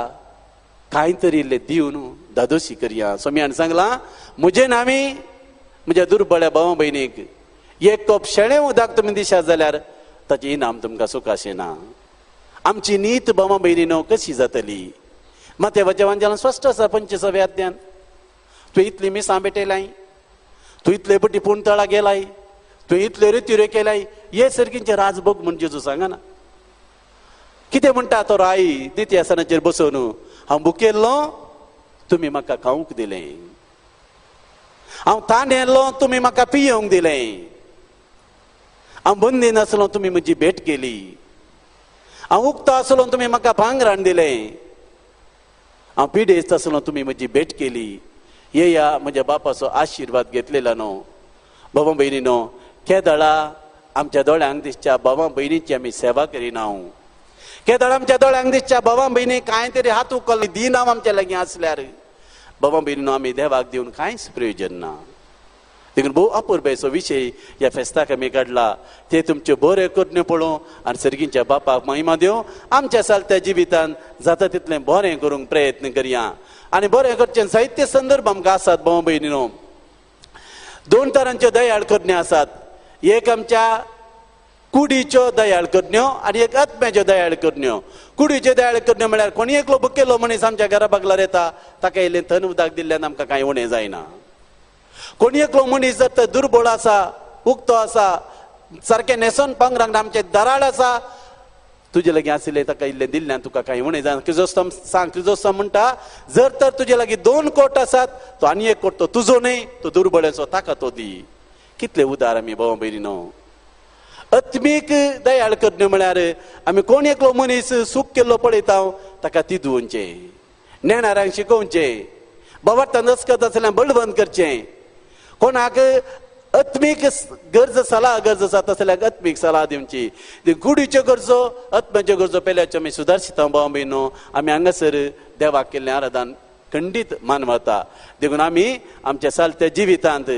कांय तरी इल्लें दिवन दादोशी करया. स्वामीयान सांगलां, म्हजे नामी म्हज्या दुर्बळ्या भावा भयणीक एक कप शेळें उदक तुमी दिशात जाल्यार ताचें इनाम तुमकां सुखाशें ना. आमची नीत भावा भयणीनो कशी जातली? माथेवाच्या वांजेलां स्पश्ट आसा 25व्या अध्यायान. तूं इतली मिसां भेटयलाय, तूं इतले पटी पुंतळा गेलाय, तूं इतल्यो रित्यो केलाय, हे सर्गींचे राजभोग म्हणजे जेजू सांगना. कितें म्हणटा तो राई नित्य आसनाचेर बसून, हांव भुकेल्लो तुमी म्हाका खावंक दिलें, हांव ताणेल्लो तुमी म्हाका पियोंक दिलें, हांव बंदीन आसलो तुमी म्हजी भेट केली, हांव उक्तो आसलो तुमी म्हाका भांगराण दिलें, हांव पिडेस्त आसलो तुमी म्हजी भेट केली. हे या म्हज्या बापाचो आशिर्वाद घेतलेला न्हू. भावा भयणीनो, केदाळा आमच्या दोळ्यांक दिसच्या भावा भयणीची आमी सेवा करिना. केदाळ आमच्या दोळ्यांक दिसच्या भावा भयणी कांय तरी हात उखल्ली दिना आमच्या लागीं आसल्यार भावा भयणीनो, आमी देवाक दिवन कांयच प्रयोजन ना. देखून भोव अपुर्बायेचो विशय ह्या फेस्ताक आमी काडला. ते तुमच्यो बऱ्यो करण्यो पळोवं आनी सर्गींच्या बापाक महिमा दिवं. आमच्या चलत्या जिवितान जाता तितलें बरें करूंक प्रयत्न करया. आनी बरें करचें जायते संदर्भ आमकां आसात भावा भयणीनो. 2 तरांच्यो दयाळ करण्यो आसात. एक आमच्या कुडीच्यो दयाळ करण्यो आनी एक आत्म्याच्यो दयाळ करण्यो. कुडीच्यो दयाळ करण्यो म्हळ्यार कोणी एकलो भुकेलो मनीस आमच्या घरा बागलार येता, ताका इल्लें थंड उदक दिल्ल्यान आमकां कांय उणें जायना. कोणी एकलो मनीस जर तर दुर्बळ आसा, उक्तो आसा, सारकें न्हेसोन पांगरांक आमचे दराळ आसा, तुजे लागीं आशिल्लें ताका इल्लें दिल्ल्यान तुका कांय उणें जायना. क्रिजोस्ताम म्हणटा, जर तर तुजे लागीं 2 कोट आसात, तो आनी 1 कोट तो तुजो न्हय, तो दुर्बळेचो ताका तो दी. कितले उदार आमी भावा भयणीनो. आत्मीक दयाळ करण्यो म्हळ्यार आमी कोण एकलो मनीस सूख केल्लो पळयता, ताका तिदुवचें, नेणाऱ्यांक शिकोवचें, बाबा नस्कत आसल्यार बळवंत करचें. कोणाक आत्मीक गरज सलाह गरज आसा तसल्याक आत्मीक सलाह दिवची. कुडीच्यो गरजो, आत्म्याच्यो गरजो पेल्याच्यो आमी सुदारशिता भावा भयणो. आमी हांगासर देवाक केल्लें आराधन खंडीत मानवता. देखून आमी आमच्या चलत्या जिवितांत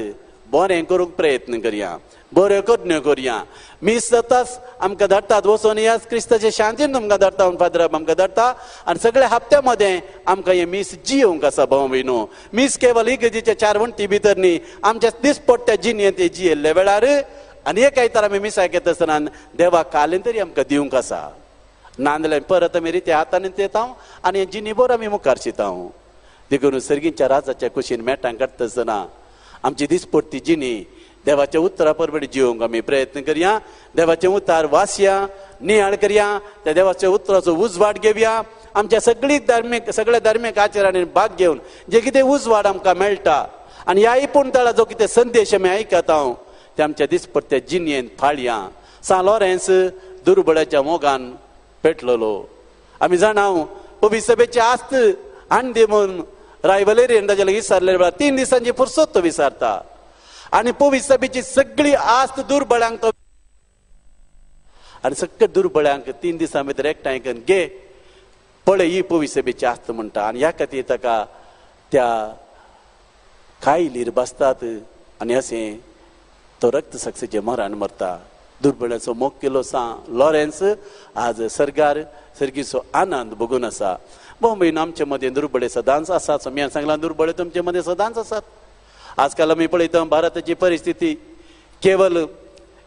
बरें करूंक प्रयत्न करया. बऱ्यो करण्यो करया. मीस जाताच आमकां धाडटात वचोन ह्या क्रिस्ताचे शांतीन तुमकां धाडटा म्हूण फादर आमकां धाडटा. आनी सगळ्या हप्त्यामध्ये आमकां हे मीस जियोंक आसा भाव भयणो. मीस केवळ इगर्जेच्या 4 वण्टी भितर न्ही, आमच्या दिसपट्ट्या जिणेंत ते जियेल्ल्या वेळार आनी एक आयतार आमी मिसाक येता आसतना देवाक कालें तरी आमकां दिवंक आसा. नांदले परत आमी रित्या हातान येता आनी जिणीभर आमी मुखार शिता. देखून सर्गीच्या राजाच्या कुशीन मेटांक काडटा आसतना आमची दिसपट्टी जिणी देवाच्या उतरा परबडी जिवंक आमी प्रयत्न करया. देवाचे उतार वाचया, नियाळ करया, त्या देवाच्या उतराचो उजवाड घेवया. आमच्या सगळ्या धार्मीक आचारांनी भाग घेवन जे कितें उजवाड आमकां मेळटा आनी ह्या इपुणतळा जो कितें संदेश आमी आयकता ते आमच्या दिसपट्ट्या जिणयेंत फाळया. सा लॉरेन्स दुर्बळाच्या मोगान पेटलेलो. आमी जाणा पवित्र सभेची आस्त हाण दी म्हणून रायवलेरीन ताच्या लागीं विचारले 3 दिसांची फुरसत तो विचारता आनी पवित्र सभेची सगळी आस्त दुर्बळांक तो आनी सगळ्या दुर्बळांक 3 दिसां भितर एकठांय करून घे पळय ही पवित्र सभेची आस्त म्हणटा. आनी ह्या खातीर ताका त्या कायलीर बसतात आनी अशें तो रक्त साक्षीचे मरण मरता. दुर्बळाचो मोग केलो सा लॉरेन्स आज सर्गार सर्गीचो आनंद भोगून आसा. भाव भयण आमचे मदें दुर्बळे सदांच आसात. मी सांगलां दुर्बळे तुमचे मदें सदांच आसात. आजकाल आमी पळयता भारताची परिस्थिती केवळ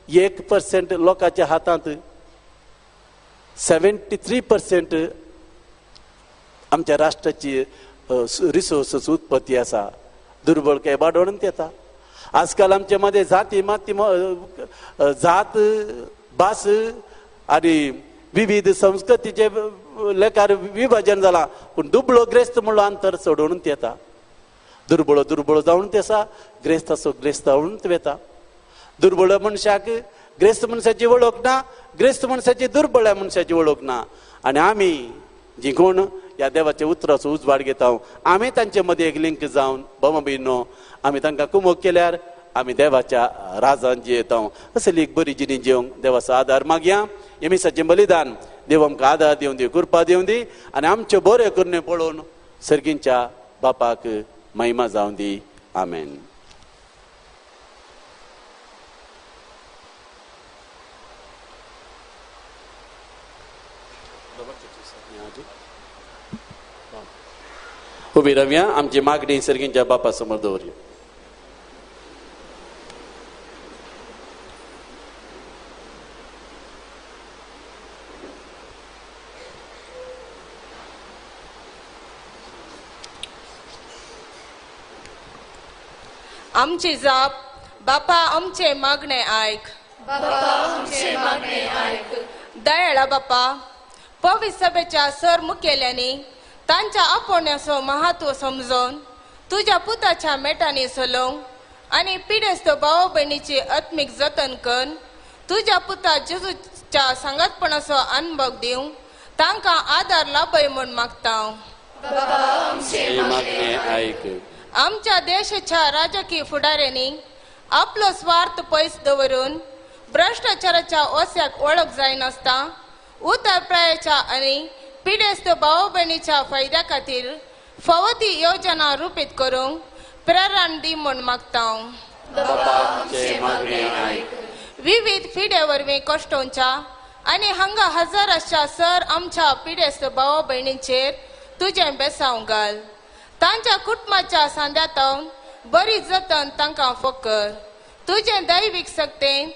1% लोकांच्या हातांत 73% आमच्या राष्ट्राची रिसोर्सस उत्पत्ती आसा. दुर्बळ काय वाडोवनच येता. आजकाल आमचे मध्ये जाती माती जात भास आणि विविध संस्कृतीचे लेखार विभाजन जाला. पूण दुबळो ग्रेस्त म्हणलो अंतर सोडूनच येता. दुर्बळो दुर्बळ जावनच आसा, ग्रेस्ताचो ग्रेस्त जावनच वेता. दुर्बळ मनशाक ग्रेस्त मनशाची वळख ना, ग्रेस्त मनशाची दुर्बळ मनशाची वळख ना. आनी आमी जी कोण ह्या देवाच्या उतराचो उजवाड घेता आमी तांचे मदीं एक लिंक जावन भाव भयणो आमी तांकां कुमोग केल्यार आमी देवाच्या राजान जियेता. असली एक बरी जिणी जिवंक देवाचो आदार मागया. येमिसाचें बलिदान देव आमकां आदार दिवं दी, कृपा दिवं दी आनी आमच्यो बऱ्यो करण्यो पळोवन सर्गींच्या बापाक महिमा जावं दी. आमेन. उबी रावया. आमची मागणी सर्गींच्या बापा समोर दवरया. आमची जाप बापा आमचे मागणे ऐक. बापा आमचे मागणे ऐक. दयाळा बापा पवित्र सभेच्या सर मुखेल्यांनी तांच्या आपोवण्याचो महत्व समजून तुझ्या पुताच्या मेटांनी चलोवंक आनी पिडेस्त भाव भयणीची आत्मीक जतन कर. तुझ्या पुता जेजूच्या सांगातपणाचो अनुभव दिवंक तांकां आदार लाभय म्हूण मागता. आमच्या देशाच्या राजकीय फुडाऱ्यांनी आपलो स्वार्थ पयस दवरून भ्रष्टाचाराच्या ओस्याक वळख जायनासता उतरप्रायाच्या आनी पिडेस्त भाव भयणीच्या फायद्या खातीर फावो ती योजना रुपीत करूंक प्रेरण दी म्हूण मागता. विविध फिडे वरवीं कश्टोवच्या आनी हांगा हजाराच्या सर आमच्या पिडेस्त भाव भयणींचेर तुजें बेसांव घाल. तांच्या कुटुंबाच्या सांद्यातावन बरी जतन तांकां फकर. तुजें दैवीक सक्तेन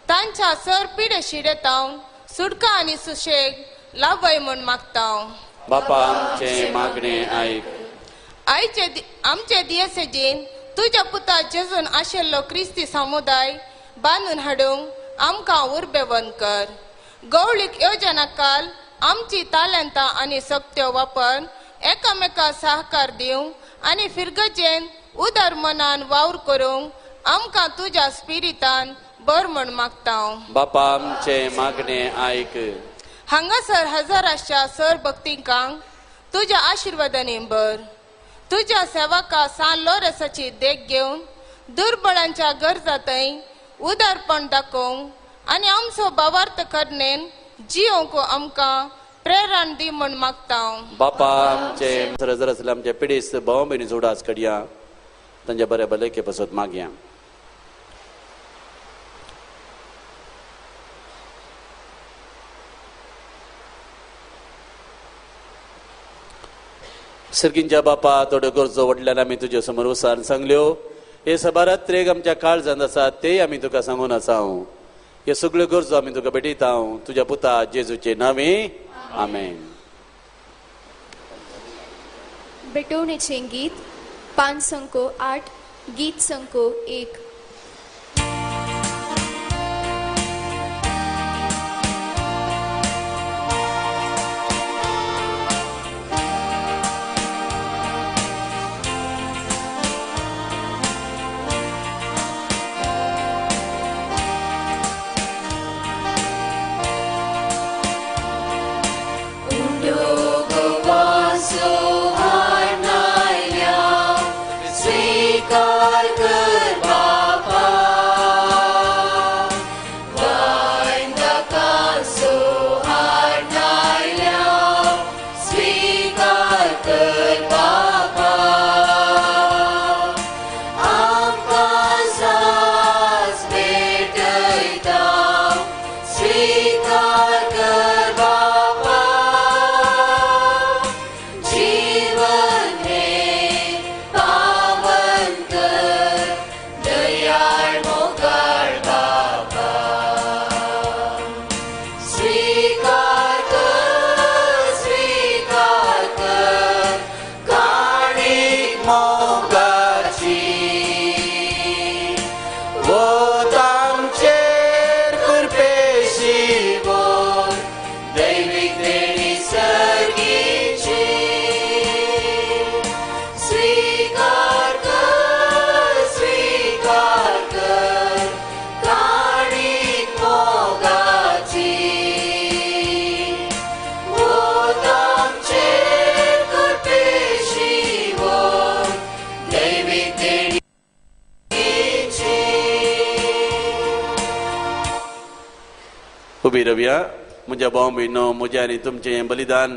तांच्या सर पिडे शिडेतावन सुटका आनी सुशेग लाभय म्हूण मागता. बापा आमचे मागणे ऐक. आमचे दियेसेजीन तुझ्या पुता जेजून आशिल्लो क्रिस्ती समुदाय बांदून हाडूंक आमकां उर्बेवंत कर. गवळीक योजना काल आमची तालंतां आनी सक्त्यो वापर एकामेका सहकार दिवंक आनी फिरगजेन उदार मनान वावर करूंक आमकां तुज्या स्पिरितान बर म्हूण मागता. बापा आमचे मागणे ऐक. हांगासर हजाराच्या सर भक्तिकांक तुज्या आशिर्वादांनी बर. तुज्या सेवका सान लोरेसाची देख घेवन दुर्बळांच्या गरजा थंय उदारपण दाखोवंक आनी आमचो भावार्थ करनेन जियोंक आमकां प्रेरण दी म्हूण मागता. बापा आमचे जर आसले आमच्या पिडेस्त भाव भयणी जोडास कडया तांच्या बऱ्या भलायके पासत मागया. सर्गींच्या बापा थोड्यो गरजो व्हडल्यान आमी तुजे समोर उसार सांगल्यो हे सबारात्रेक आमच्या काळजांत आसात ते आमी तुका सांगून आसा हे सगळ्यो गरजो आमी तुका भेटयता तुज्या पुता जेजूचे नांवे आमेन. बेटवणेचें गीत पान संको 8 गीत संको 1. उबी रवया. म्हज्या भाव भयणो म्हजें आनी तुमचें हें बलिदान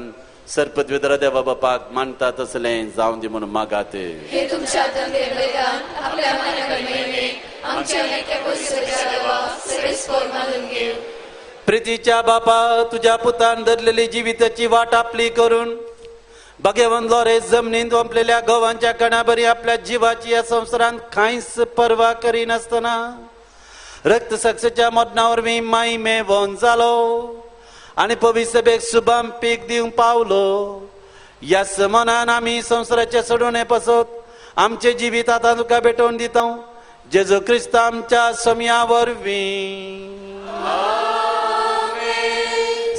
सर्पद्वेदरा देवा बापाक मानता तसलें जावं दी म्हणून मागात. हे तुमच्या हातांतलें बलिदान आपल्या मनाकडे महिमे आमच्या नेट्या पवित्रतेच्या देवा सर्वेस्पर मानून घेव. प्रितीच्या बापा तुझ्या पुतान धरलेली जिविताची वाट आपली करून भगवान लॉरेस जमनींत ओंपलेल्या गोवांच्या कणाबरी आपल्या जिवाची या संवसारांत कांयच पर्वा करिनासतना रक्त साक्षीच्या मरना वरवीं माई मेवोन जालो आनी पवित्र सभेक शुभाम पीक दिवंक पावलो. ह्या समानान आमी संवसाराचे सोडून पासत आमचे जिवीत आतां तुका भेटोवन दिता. जेजू क्रिस्त आमच्या समया वरवीं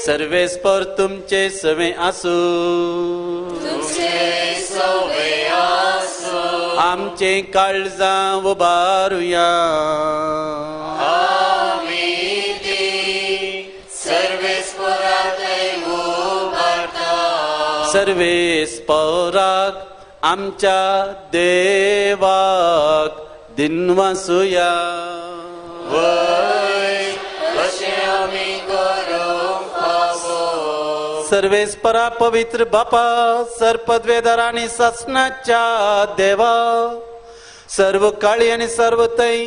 सर्वेस्पर तुमचे सवे आसूं आमचे काळजां उबारुया. सर्वेस्पराक आमच्या देवाक दिनवासुया. सर्वेस्परा पवित्र बापा सर्पद्वेदर आणि ससनाच्या देवा सर्व काळी आणि सर्व तै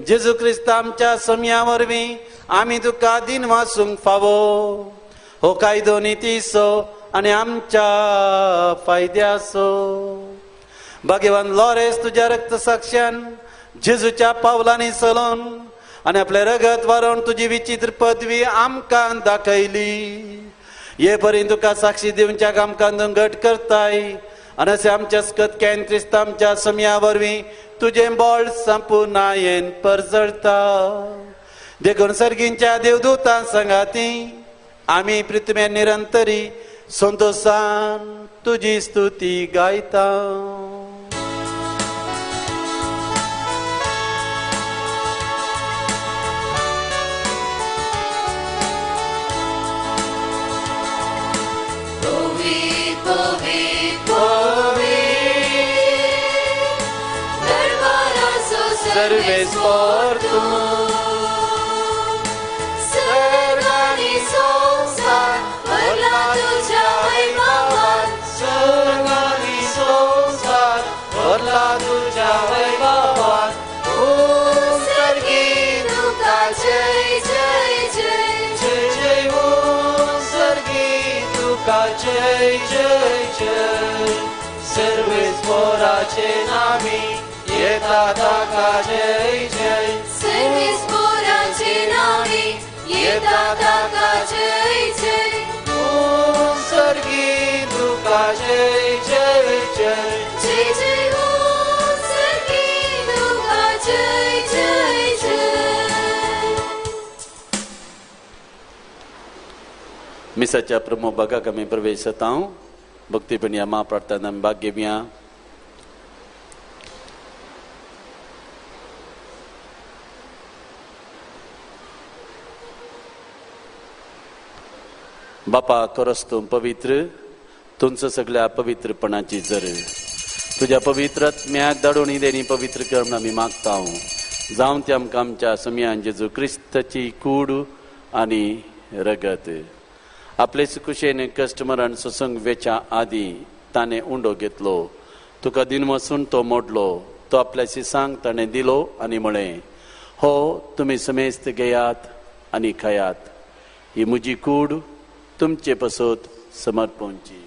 जेजू क्रिस्त आमच्या समया वरवीं आमी तुका दिन वासूंक फावो. हो कायदो नितीसो आणि आमच्या फायद्यासो. भगवान लॉरेस तुझ्या रक्त साक्षान जेजूच्या पावलांनी चलोन आणि आपले रगत वारोवन तुजी विचित्र पदवी आमकां दाखयली. हे पर्यंत तुका साक्षी दिवच्याक आमकां घट करताय आनी अशें आमच्या सकतक्यान क्रिस्त आमच्या समया वरवीं तुजें बळ संपूर्णायेन परजळता. देखून सर्गींच्या देवदूतां संगाती आमी पृथ्वीर निरंतरी संतोषान तुजी स्तुती गायता. सर्वेस्पर तूं सर्गानी संसार भरला तुझ्या वैभवान. सर्गानी संसार भरला तुझ्या वैभवान. ओ सर्गी तुका जय जय जय जय जय हो सर्गी तुका जय जय जय. पोराचे नामी येता ताका जय जय सर्वीस पोराचे नावे येता ताका जय जय ओम सर्गी तुका जय जय जय जय जय ओम सर्गी तुका जय जय जय. मिसाच्या प्रमुख भागाक आमी प्रवेश जाता भक्तीपण या महाप्रार्थना भाग घेवया. बापा खरोच तूं पवित्र, तुमचं सगळ्या पवित्रपणाची जर तुझ्या पवित्र आत्म्याक धाडून देणी पवित्र कर म्हूण आमी मागता. जावं ते आमकां आमच्या समयान जेजू क्रिस्ताची कूड आनी रगत आपले कुशेन कश्ट मरण ससंग वेच्या आदी ताणें उंडो घेतलो. तुका दिन वचून तो मोडलो. तो आपल्या शिसांक ताणें दिलो आनी म्हळें, हो तुमी समेस्त घेयात आनी खायात. ही म्हजी कूड तुमचे पसोत समर्पणची.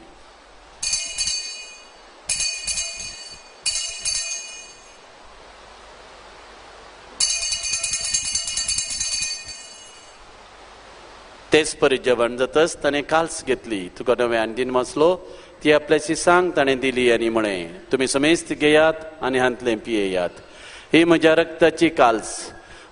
तेच परी जेवण जातच ताणें काल्स घेतली. तुका नव्यान दिन वचलो ती आपल्या शिसांक ताणें दिली आनी म्हळें, तुमी समेस्त घेयात आनी हांतलें पियेयात. ही म्हज्या रक्ताची काल्स,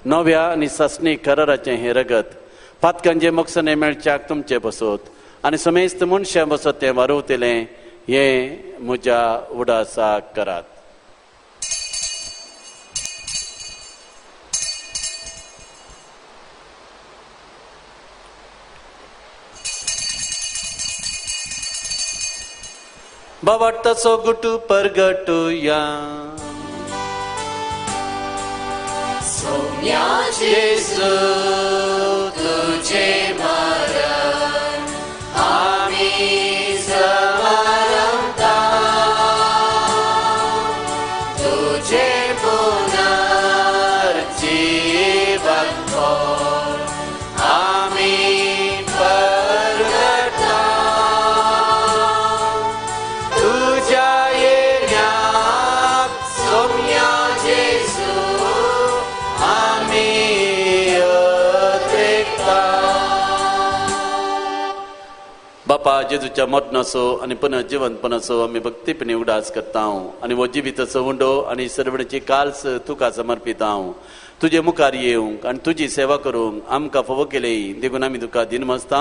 नव्या आनी ससणी कराराचें हें रगत पातकांचे मोक्षणे मेळच्याक तुमचे बसोत आनी समेस्त मनशां बसत तें वारोवतलें. हें म्हज्या उडासाक करात. बावाटचो गुटू परगटुया. सौम्या जेजू तुझे मरण आम्ही समारंभता, तुझे पुनर्जीवन कोण आम्ही परगटा. तुझ्या येण्याक सौम्या जेजू बापा जेजूच्या मरणाचो आनी पुनर्जीवनपणाचो आमी भक्तीपणी उडास करता आनी हो जिविताचो उंडो आनी सरवणेची काल्स तुका समर्पिता. तुजे मुखार येवंक आनी तुजी सेवा करूंक आमकां फोव केले देखून आमी तुका दिनमसता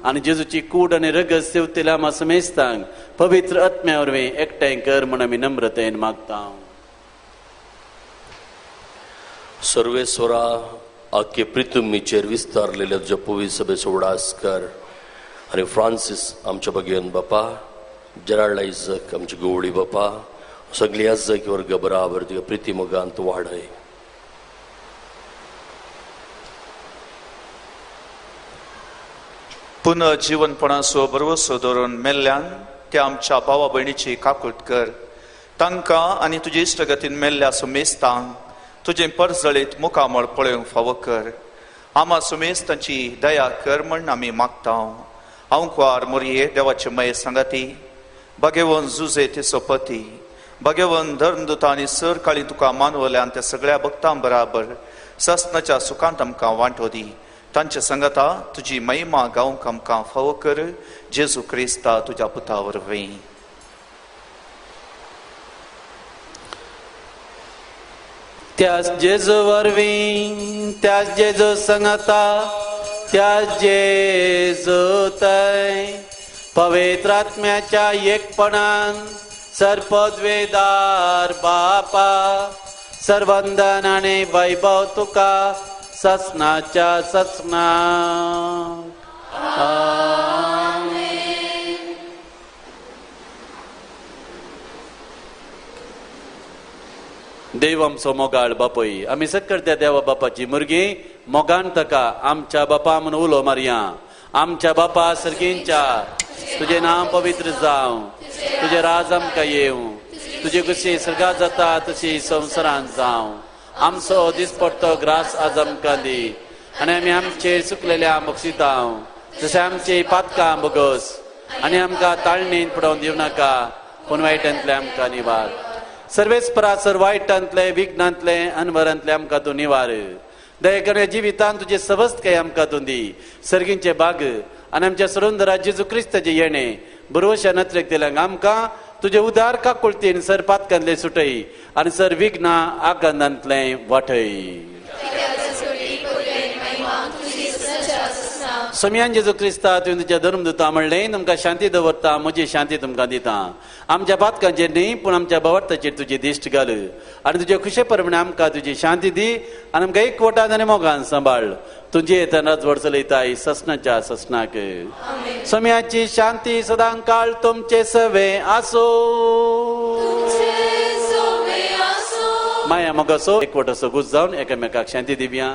आनी जेजूची कूड आनी रगत सेवतेल्या आमा समेस्तांक पवित्र आत्म्या वरवीं एकठांय कर म्हूण आमी नम्रतेन मागता. सर्वेश्वरा आख्खे प्रितुमीचेर विस्तारलेल्या तुज्या पवित्र सभेचो उडास कर आनी फ्रांसीस आमच्या भगियन बापा, जेराल्ड आयझक आमची गवळी बापा, सगळी आजक वर्ग बराबर तुज्या प्रिती मोगांत वाडय. पुनर्जीवनपणाचो भरवसो दवरून मेल्ल्यान त्या आमच्या भावा भयणीची काकूट कर. तांकां आनी तुजे इश्टगतीन मेल्ल्या सुमेस्तांक तुजें परजळीत मुखामळ पळोवंक फावो कर. आमा सुमेस्तांची दया कर म्हण आमी मागता. हांव मोरये देवाचे मये सांगाती, भगेवन जुजे तिचो पती, भगेवन धर्मदूत आनी सर काळी तुका मानवल्यान त्या सगळ्या भक्तां बराबर ससनाच्या सुखांत आमकां वांटो दी. तांच्या संगता तुजी महिमा गावंक आमकां फावो कर. जेजू क्रिस्ता तुज्या पुता वरवीं. त्याच जेजू वरवीं, त्याच जेजू संगता, त्याच जेजू तय पवित्र आत्म्याच्या एकपणान सरपदवेदार बापा सर्वंदन आनी वैभव तुका ससनाच्या ससना. देव आमचो मोगाळ बापय, आमी सक्कर त्या देवा बापाची मुर्गी मोगान ताका आमच्या बापा म्हणून उलो मारया. आमच्या बापा सर्गींच्या, तुझे नाम पवित्र जावं, तुझे राज आमकां येवं, तुझे कशी सर्गात जाता तशी संवसारांत जावं. आमचो दिसपडटो ग्रास आज आमकां दी आनी आमी आमचेर चुकलेल्या बक्षिता जशें आमची पातकां बगस आनी आमकां ताळणीन पडोवन दिवं नाका, पूण वायटांतले आमकां निवार. सर्वेस्परा सर वायटांतले विघ्नांतले अनवरांतले आमकां तूं निवार दयेकरणे जिवितांत तुजे सबस्त काही आमकां तूं दी सर्गींचे बाग आनी आमच्या सुरुंदरा जेजू क्रिस्ताचे येणे बरोवशा नत्रेक दिल्यांक आमकां तुजे उदार काकुळतीन सर पातकांतले सुटय आनी सर विघ्नां आकांतांतले वाटय समियान जेजू क्रिस्ता तुवें तुज्या धर्मदुता म्हणलें तुमकां शांती दवरता म्हजी शांती तुमकां दिता आमच्या पातकांचेर न्ही पूण आमच्या भवार्थाचेर तुजी दिश्ट घाल आनी तुजे खुशे प्रमाणे आमकां तुजी शांती दी आनी आमकां एकवटान आनी मोगान सांबाळ तुजे येतना व्हड चलयताय ससनाच्या ससनाक समियाची शांती सदां काळ तुमचे सवे आसो माया मोगासो एकवट असो गुज जावन एकामेकाक शांती दिवया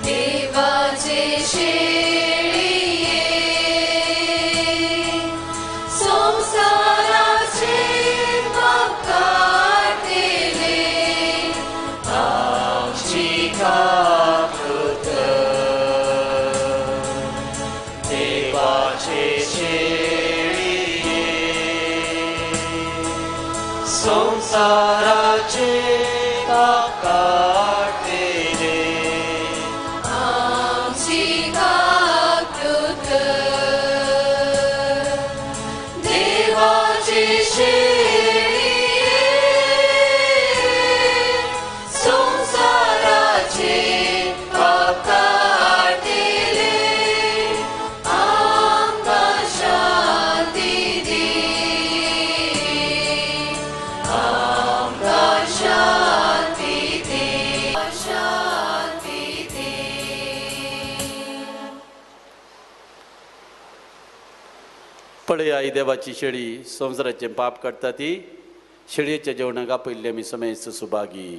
देवाचे शेळिये संसाराचे पाकातेले आमची काकृत देवाचे शेळिये संसाराचे पाकातेले पळय आई देवाची शेळी संवसाराचे पाप काडटा ती शेळयेच्या जेवणाक आपयल्ले आमी समेस्त सुभागी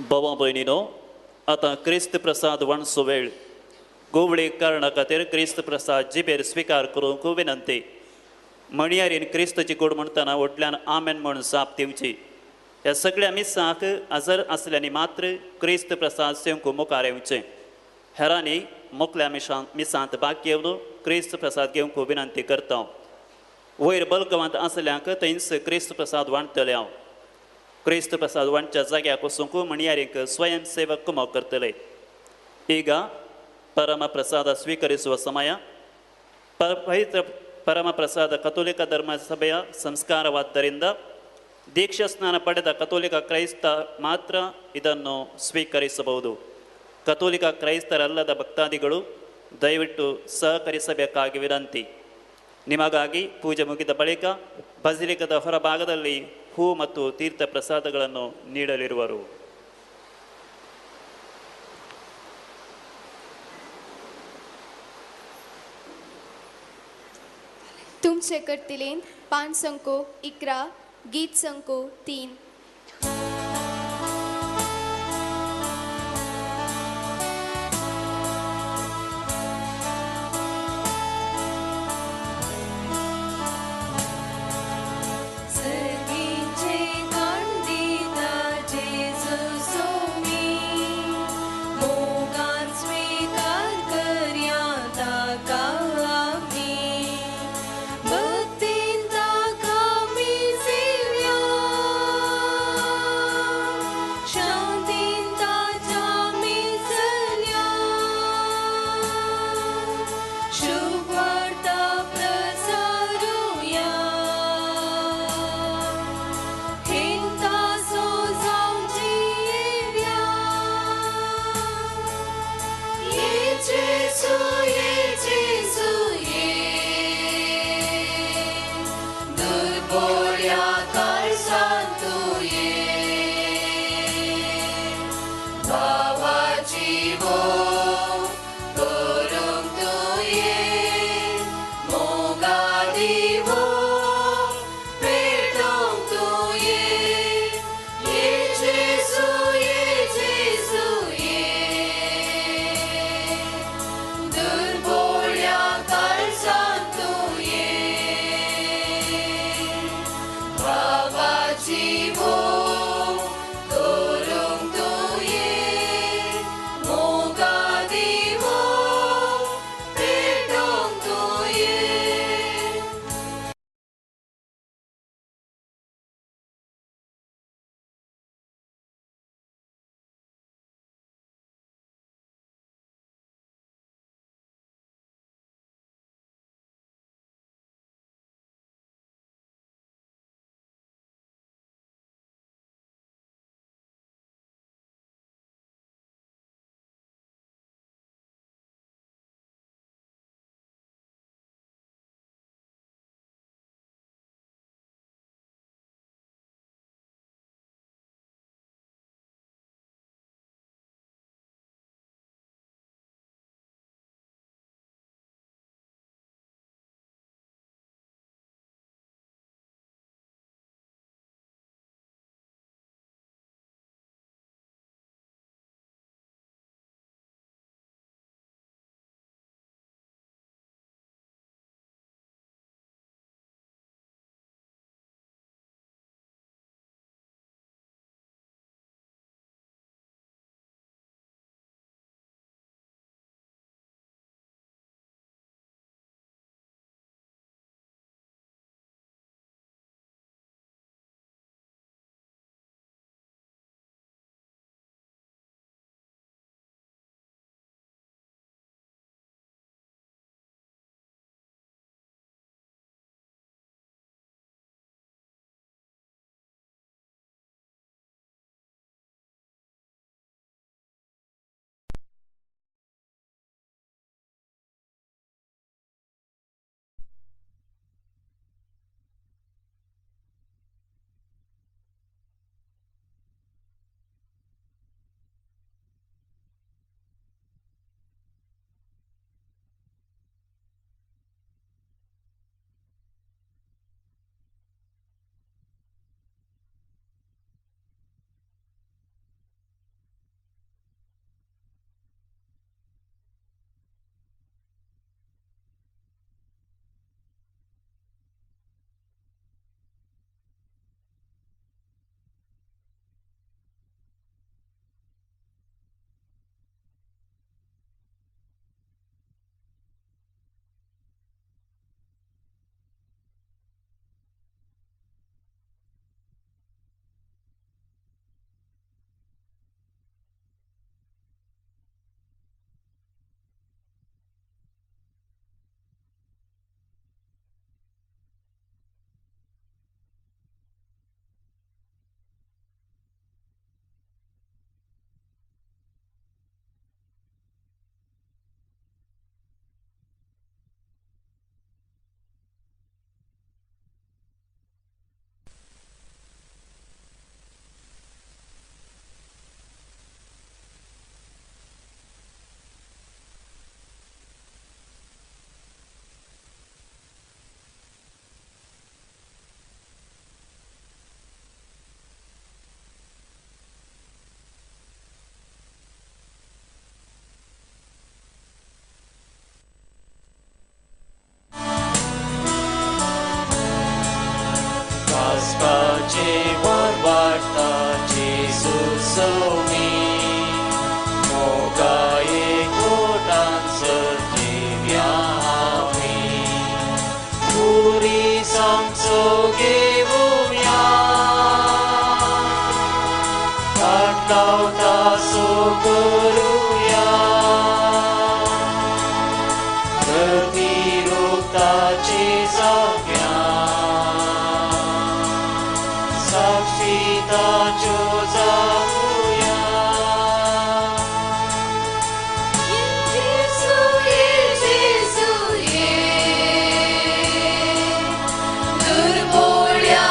भावां भयणीनो आतां क्रिस्त प्रसाद वणसो वेळ गोवळे कारणा खातीर क्रिस्त प्रसाद जिबेर स्विकार करूंक विनंती मणयारीन क्रिस्ताची गोड म्हणटना वटल्यान आमेन म्हूण साप दिवची ह्या सगळ्या मिसांक हजर आसल्यांनी मात्र क्रिस्त प्रसाद सेवंक मुखार येवचें हेरांनी मोकल्या मिसांत भाग घेवन क्रिस्त प्रसाद घेवंक विनंती करता वयर बलगवांत आसल्यांक थंयच क्रिस्त प्रसाद वांटतले हांव क्रिस्त प्रसाद वांटच्या जाग्याक वचूंक मणयारीक स्वयंसेवक कुमो करतले ಈಗ ಪರಮ ಪ್ರಸಾದ ಸ್ವೀಕರಿಸುವ ಸಮಯ ಪವಿತ್ರ ಪರಮ ಪ್ರಸಾದ ಕಥೋಲಿಕ ಧರ್ಮ ಸಭೆಯ ಸಂಸ್ಕಾರವಾದ್ದರಿಂದ ದೀಕ್ಷಾ ಸ್ನಾನ ಪಡೆದ ಕಥೋಲಿಕ ಕ್ರೈಸ್ತ ಮಾತ್ರ ಇದನ್ನು ಸ್ವೀಕರಿಸಬಹುದು ಕಥೋಲಿಕ ಕ್ರೈಸ್ತರಲ್ಲದ ಭಕ್ತಾದಿಗಳು ದಯವಿಟ್ಟು ಸಹಕರಿಸಬೇಕಾಗಿ ವಿನಂತಿ ನಿಮಗಾಗಿ ಪೂಜೆ ಮುಗಿದ ಬಳಿಕ ಬಸಿಲಿಕದ ಹೊರಭಾಗದಲ್ಲಿ ಹೂ ಮತ್ತು ತೀರ್ಥ ಪ್ರಸಾದಗಳನ್ನು ನೀಡಲಿರುವರು तुमचे करतिलेन 5 संको 11 गीत संको 3 Durbo सोमी मोगाये कोटांचं जिव्यावी पुरी सांचो घेऊया ताटलावता सो करूया प्रतिरोधाची जाग्या साक्षीताच्यो जाऊया येशू येशू ये दुर्बोळ्या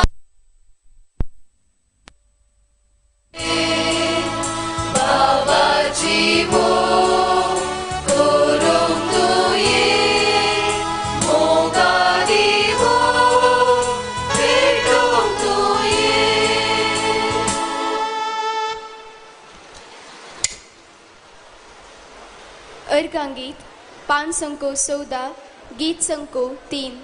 बाबाची भोग करूंक तूं ये मोगादी भोग भेटूंक तूं ये अर्कांगीत पान संको 14 गीत संको 3.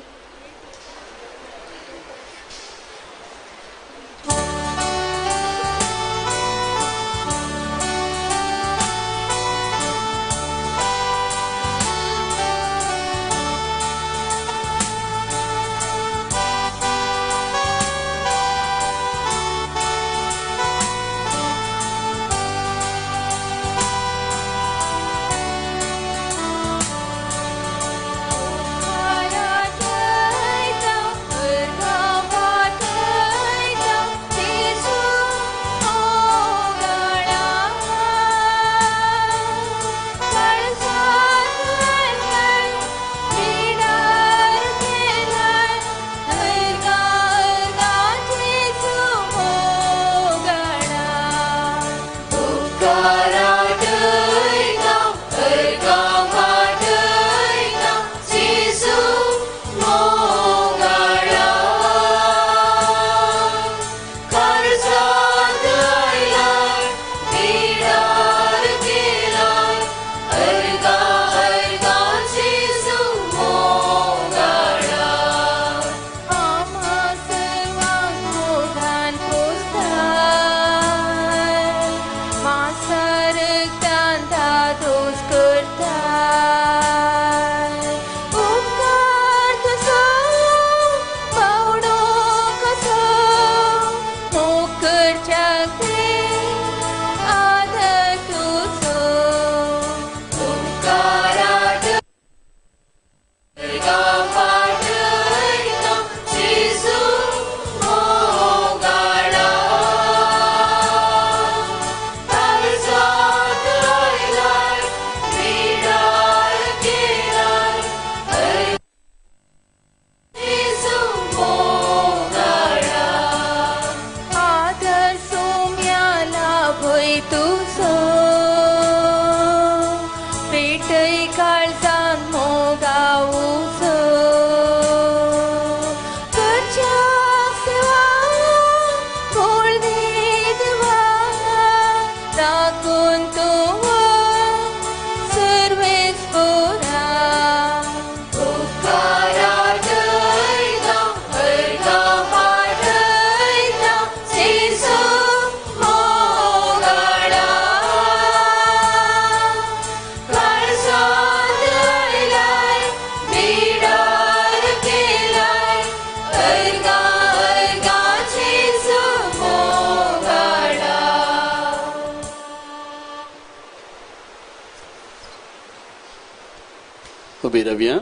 उभी राहूया.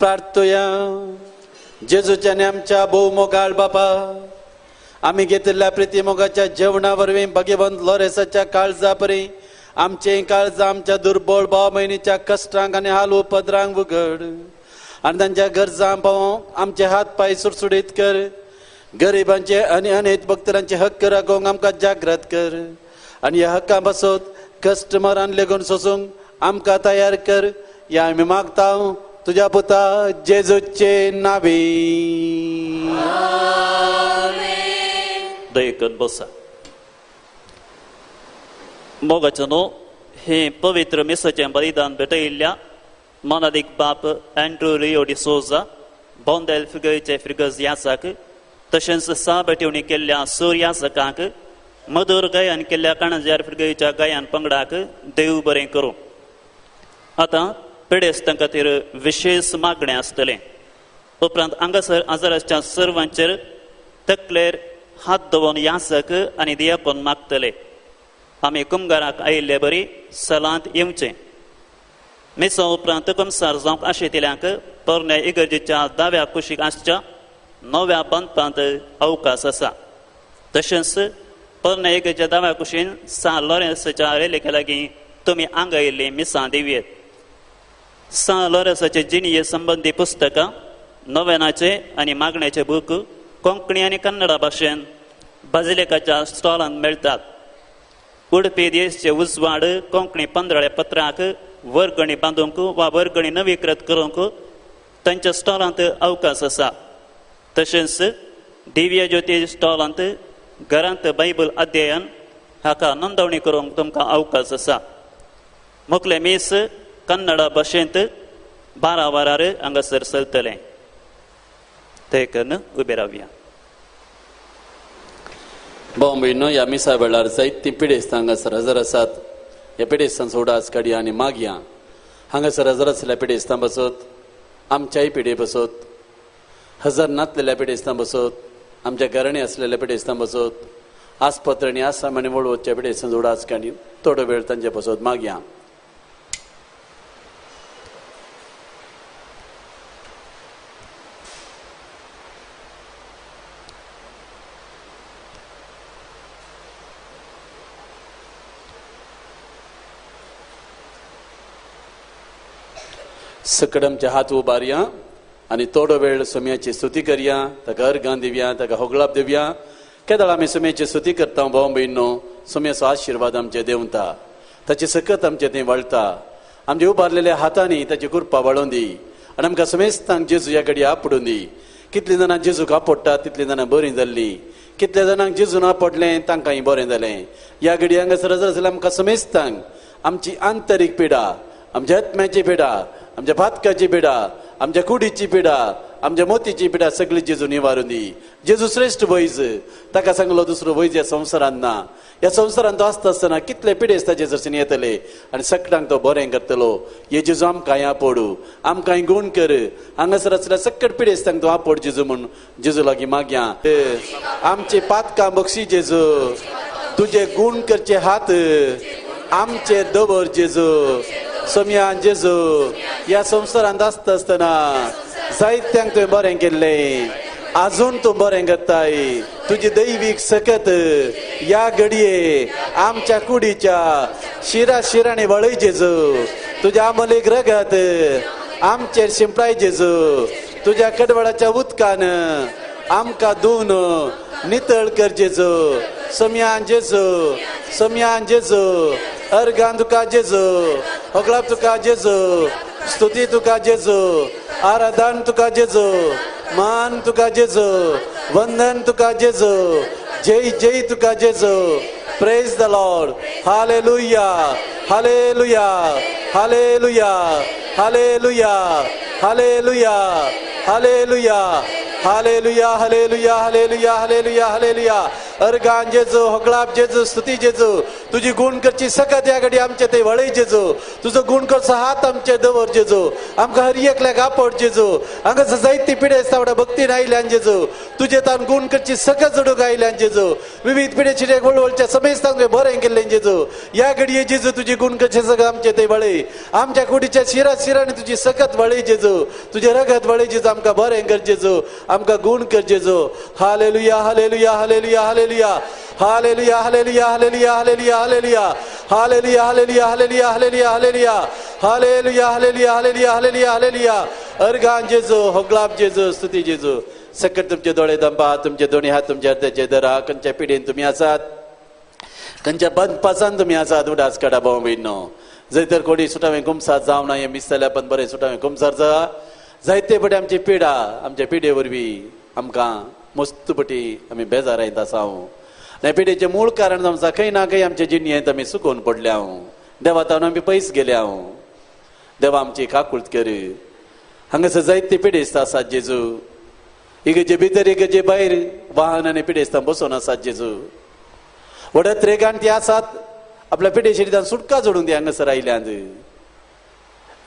प्रार्थया. जेजूच्याने आमच्या भोवमोगाळ बापा, आम्ही घेतलेल्या प्रितीमोगाच्या जेवणा वरवीं भगवंत लोरेसाच्या काळजा परी आमचे काळजा आमच्या दुर्बळ भाव बहिणीच्या कष्टांक आनी हाल उपद्रांक उघड आणि त्यांच्या गरजा पावोवंक आमचे हात पाय सुटसुडीत कर. गरिबांचे आनी अनेक भक्तरांचे हक्क राखोवंक आमकां जागृत कर आणि ह्या हक्का पासत कस्टमरान लेगून सोसूंक आमकां तयार कर. या आमी मागता तुझ्या पुता जेजूचे नावी. दयेकत बसा. मोगाचनो हे पवित्र मिसाचें बलिदान भेटयिल्ल्या मोनादीक बाप अँड्रू रियो डिसोजा, बोंदेल फिगयचे फिगज यासाक, तशेंच साबेटिवणी केल्ल्या सूर यासकांक मधुर गायन केल्ल्या काणजार फिरगईच्या गायन पंगडाक देव बरें करूं. आतां पेडेस्तां खातीर विशेष मागणें आसतलें. उपरांत हांगासर आजाराच्या सर्वांचेर तकलेर हात दवरून यासक आनी दियाकोन मागतले. आमी कुमगाराक आयिल्ले बरी सलांत येवचें. मेसा उपरांत कुमसार जावंक आशिल्ल्यांक पोरण्या इगर्जेच्या दाव्या कुशीक आसच्या नव्या बांदपांत अवकाश आसा. तशेंच पोरण्या इगर्जेच्या दाव्या कुशीन सा लॉरेन्सच्या रेलेके लागीं तुमी हांगा आयिल्लीं मिसां दिवयेत. सा लॉरेन्साचे जिणये संबंदी पुस्तकां, नोवेनाचे आनी मागण्याचे बूक कोंकणी आनी कन्नडा भाशेन बाजिलेकाच्या स्टॉलांत मेळटात. उडपी देशचे उजवाड कोंकणी पंदराळे पत्राक वर्गणी बांदूंक वा वर्गणी नवीकृत करूंक तांच्या स्टॉलांत अवकाश आसा. तशेंच दिव्य ज्योती स्टॉलांत घरांत बायबल अध्ययन हाका नोंदवणी करूंक तुमकां अवकाश आसा. मुखले मीस कन्नडा भाशेंत 12 वरार हांगासर चलतलें. ते करून उबे रावया. बॉम्बेनो ह्या मिसा वेळार जायतीं पिडेस्तां हांगासर हजर आसात. ह्या पिडेस्तां सोडाच काडया आनी मागया. हांगासर हजर आसलेल्या पिडेस्तां बसत, आमच्याय पिडे बसत, हजर नासलेल्या पिडेस्तां बसत, आमच्या घराणी आसलेल्या पिडेस्तां बसत, आसपत्रांनी आसाम आनी वळवतच्या पिडेस्तां जोडाच काडी थोडो वेळ तांचे बसत मागया. सकड आमचे हात उबारया आनी थोडो वेळ सोम्याची स्तुती करया. ताका अर्गां दिवया, ताका होगलाप दिवया. केदळ आमी सोम्याची स्तुती करता भाव भयणो. सोम्याचो आशिर्वाद आमचे देंवता, ताची सकत आमचे थंय वळटा. आमचे उबारलेल्या हातांनी ताची कृपा वळोवन दी आनी आमकां समेस्तांक जेजू ह्या घडये आपडून दी. कितले जाणां जेजूक आपडटा तितली जाणां बरीं जाल्लीं. कितल्या जाणांक जेजून आपडलें तांकांय बरें जालें. ह्या घडये हांगासर हजर आसल्यार आमकां समेस्तांक आमची आंतरीक पिडा, आमच्या आत्म्याची पिडा, आमच्या भातकाची पिडा, आमच्या कुडीची पिडा, आमच्या मोतीची पिडा सगळी जेजू निवारून दी. जेजू श्रेष्ठ वैज, ताका सांगलो दुसरो वैज ह्या संवसारांत ना. ह्या संवसारांत तो आसता आसतना कितले पिडेस्ता जेजून येतले आनी सगळ्यांक तो बरें करतलो. हे जेजू आमकांय आपडू, आमकांय गूण कर. हांगासर आसल्या सकट पिडेस्तांक तो आपड जेजू म्हूण जेजू लागीं मागया. आमचे पातकां बक्षी जेजू, तुजे गूण करचे हात आमचे दवर जेजू. सोम्या जेजू, ह्या संवसारांत आसता आसतना जायत्यांक तुवें बरें केल्लें, आजून तूं बरें करताय. तुजी दैवीक सकत ह्या घडये आमच्या कुडीच्या शिराशिरांनी वळय जेजू. तुज्या अमलीक रगत आमचेर शिंपडाय जेजू. तुज्या कडवळाच्या उदकान आमकां धुवन नितळ कर जेजू. सोम्यान जेजू, सोम्यान जेजू, अर्गां तुका जेजू, होगलाप तुका जेजू, स्तुती तुका जेजू, आराधन तुका जेजू, मान तुका जेजू, वंदन तुका जेजू, जय जय तुका जेजू. Praise the Lord. Hallelujah, hallelujah, hallelujah, hallelujah, hallelujah, hallelujah, hallelujah, hallelujah, hallelujah, hallelujah, hallelujah. अर्गान जेजू, होगलाप जेजू, स्तुती जेजू. तुझी गुण करची सकत ह्या घडी आमचे ते वळय जेजू. तुजो गुण करचो हात आमचे दवर जेजू. आमकां हर एकल्याक आपड जेजू. हांगासर जायती पिढे आसता भक्तीन आयल्यान जेजू. तुजे तान गुण करची सकत जोडूंक आयल्यान जेजू. विविध पिढेची वळवळच्या समेस्तांक तुवें बरें केल्लें जेजू. ह्या घडये जेजू तुजी गुण करचे सकत आमचे ते वळय. आमच्या कुडीच्या शिराशिरांनी तुजी सकत वळय जेजू. तुजे रगत वळय जेजू. आमकां बरें कर जेजू. आमकां गुण कर जेजू. Hallelujah, hallelujah, hallelujah, hallelujah, hallelujah, hallelujah, hallelujah, hallelujah, hallelujah, hallelujah, hallelujah, hallelujah, hallelujah, hallelujah, hallelujah, hallelujah, hallelujah, hallelujah, hallelujah. अर्गान जेजू, होगलाप जेजू, स्तुती जेजू. सकट तुमचे दोळे दंपा, तुमचे दोन्ही हात तुमच्या हाताचे धरा. खंयच्या पिढेन तुमी आसात, खंयच्या बंदपासान तुमी आसात, उडास काडा भाव भयणो. जंय तर कोणी सुटावें कुमसार जावं ना, हें मिस जाल्यार पण बरें सुटावें कुमसार जा. जायते पटी आमची पिडा, आमच्या पिडे वरवीं आमकां मस्तपटी आमी बेजार येता आसा. ह्या पिडेचें मूळ कारण आमचा खंय ना खंय आमचे जिणयेंत आमी सुकोवन पडल्या. देवा तावन आमी पयस गेल्या. देवा आमची काकुळट कर. हांगासर जायते पिडेस्त आसात जेजू. इगेचे भितर इगेचे भायर वाहन आनी पिडेस्तां बसून आसात जेजू. वडत रेगान ती आसात आपल्या पिढेशिरीदान सुटका जोडून ती हांगासर आयल्यांत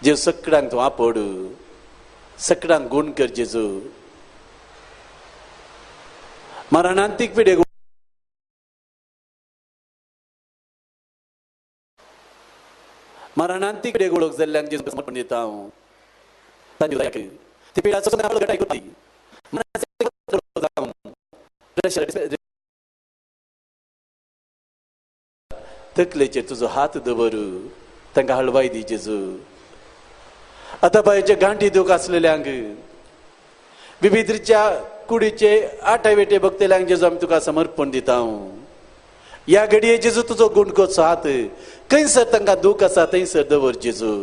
जेव सगळ्यांक तूं आपड सगळ्यांक गुण कर जेजू मरणांतीक पिढे मरणांतीक पिढे गोळोक जाल्ल्यांक जेजू समर्पण दिता हांव ती पिढाचो घटाय करती तकलेचेर तुजो हात दवर तांकां हलवाय दी जेजू आतां बायचे गांठी दूख आसलेल्यांक विभिद्रीच्या कुडीचे 8 वेटे भक्तेल्यांक जेजू आमी तुका समर्पण दिता ह्या घडये जेजू तुजो गुणकोचो हात खंयसर तांकां दूख आसा थंयसर दवर जेजू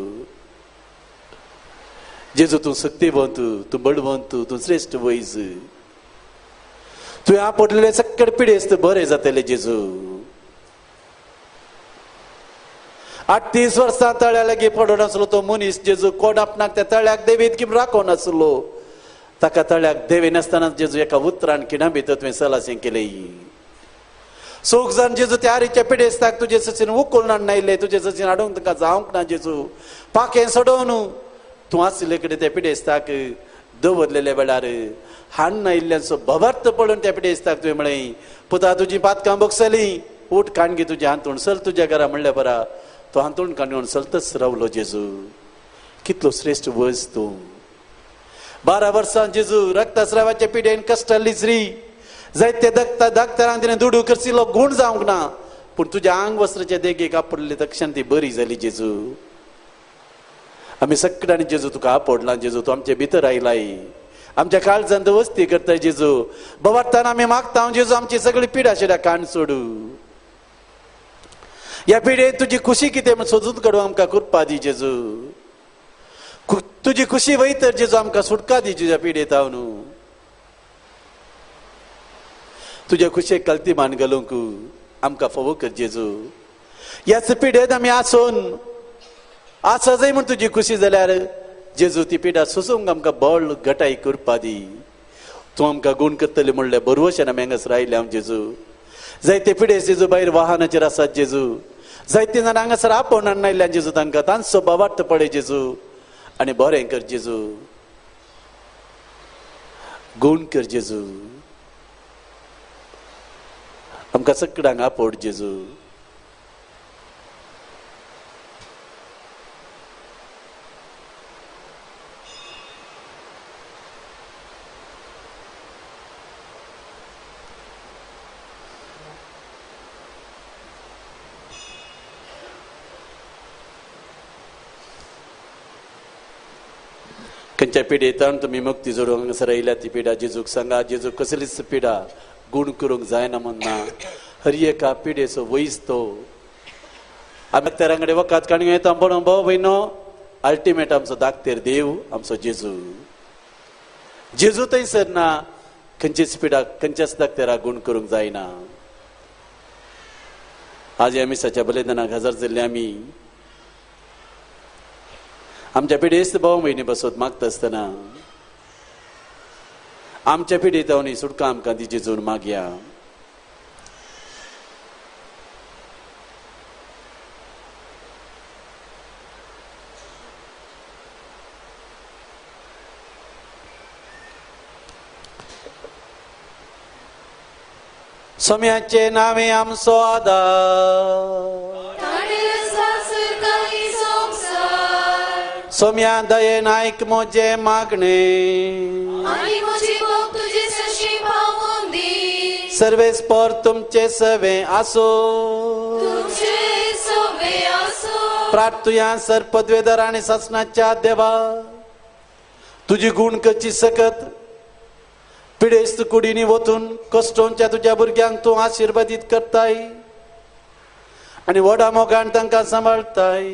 जेजू तूं शक्तिवंत तूं बळवंत तूं श्रेश्ठ वैज तुवें आपटलेले सगळे पिडेस्त बरें जातले जेजू 38 वर्सां तळ्या लागीं पडून आसलो तो मनीस जेजू कोण आपणाक त्या तळ्याक देवेत की राखोन आसलो ताका तळ्याक देवे नासतना जेजू एका उतरान खिणा भितर तुवें सलासें केलें सोग जावन जेजू त्या आरीच्या पिडेस्ताक तुजे सचीन उखलून हाडनायले तुजे सचीन हाडूंक ताका जावंक ना जेजू पाखें सोडोवन तूं आसले कडेन त्या पिडेस्ताक दवरलेल्या वेळार हाडून आयिल्ल्याचो भवार्थ पडून त्या पिडेस्ताक तुवें म्हळें पुता तुजी पातकां बगसली उठ काणगी तुज्या हातून चल तुज्या घरा म्हणल्या बरा तो हातून काणून चलतच रावलो जेजू कितलो श्रेश्ठ वज तूं 12 वर्सां जेजू रक्तस्रावाच्या पिडेन कश्टाल्ली स्त्री जायते दाक्तरांक तिणें दुडू करसिल्लो गूण जावंक ना पूण तुज्या आंग वस्त्राच्या देगेक आपडली तक्षण ती बरी जाली जेजू आमी सगळ्यांनी जेजू तुका आपडला जेजू तूं आमचे भितर आयलाय आमच्या काळजांत वस्ती करताय जेजू भवार्थान आमी मागता जेजू आमची सगळी पिडा शिडा काण सोडू ह्या पिढेत तुजी खुशी कितें म्हण सोदून काडूं आमकां कृपा दी जेजू तुजी खुशी वयतर जेजू आमकां सुटका दी तुज्या पिढेत हांव न्हू तुज्या खुशेक कल्ती मान घालूंक आमकां फोव कर जेजू ह्याच पिढेत आमी आसोन आसा जाय म्हण तुजी खुशी जाल्यार जेजू ती पिढा सोसूंक आमकां बळ घटाय करपा दी तूं आमकां गुण करतले म्हणले बरोवशेन आमी हांगासर आयले हांव जेजू जायते पिडेस जेजू भायर वाहनाचेर आसात जेजू जायते जाण हांगासर आपोवन हाडनायल्यान जेजू तांकां तांचो भावार्थ पळय जेजू आनी बरें कर जेजू गुण कर जेजू आमकां सगळ्यांक आपोड जेजू खंयच्या पिडेतान तुमी मुक्ती जोडूंक हांगासर आयल्या ती पिडा जेजूक सांगा जेजू कसलीच पिडा गुण करूंक जायना म्हणना हर एका पिडेचो वयस तो आमी तेरांकडे वकात काणयो येता म्हणून भाव भयणो अल्टिमेट आमचो धाकतेर देव आमचो जेजू जेजू थंयसर ना खंयचीच पिडा खंयच्याच धाकतेरा गुण करूंक जायना आज ह्या मिसाच्या बलिदानाक हजर जाल्ले आमी आमच्या पिढेस्त भाव भयणी बसत मागता आसतना आमच्या पिढेत हांव सुटका आमकां ती जेजून मागया सोम्याचे नावे आमचो आदार सोम्या दयेन आयक मोजे मागणे सर्वेस्पर तुमचे सवे आसो प्रार्थुया सर पदवेधर आणि शासनाच्या देवा तुझी गुण कची सकत पिडेस्त कुडीनी वचून कष्टोंच्या तुझ्या भुरग्यांक तूं आशीर्वादीत करताय आणि व्हडा मोगान तांकां सांबाळताय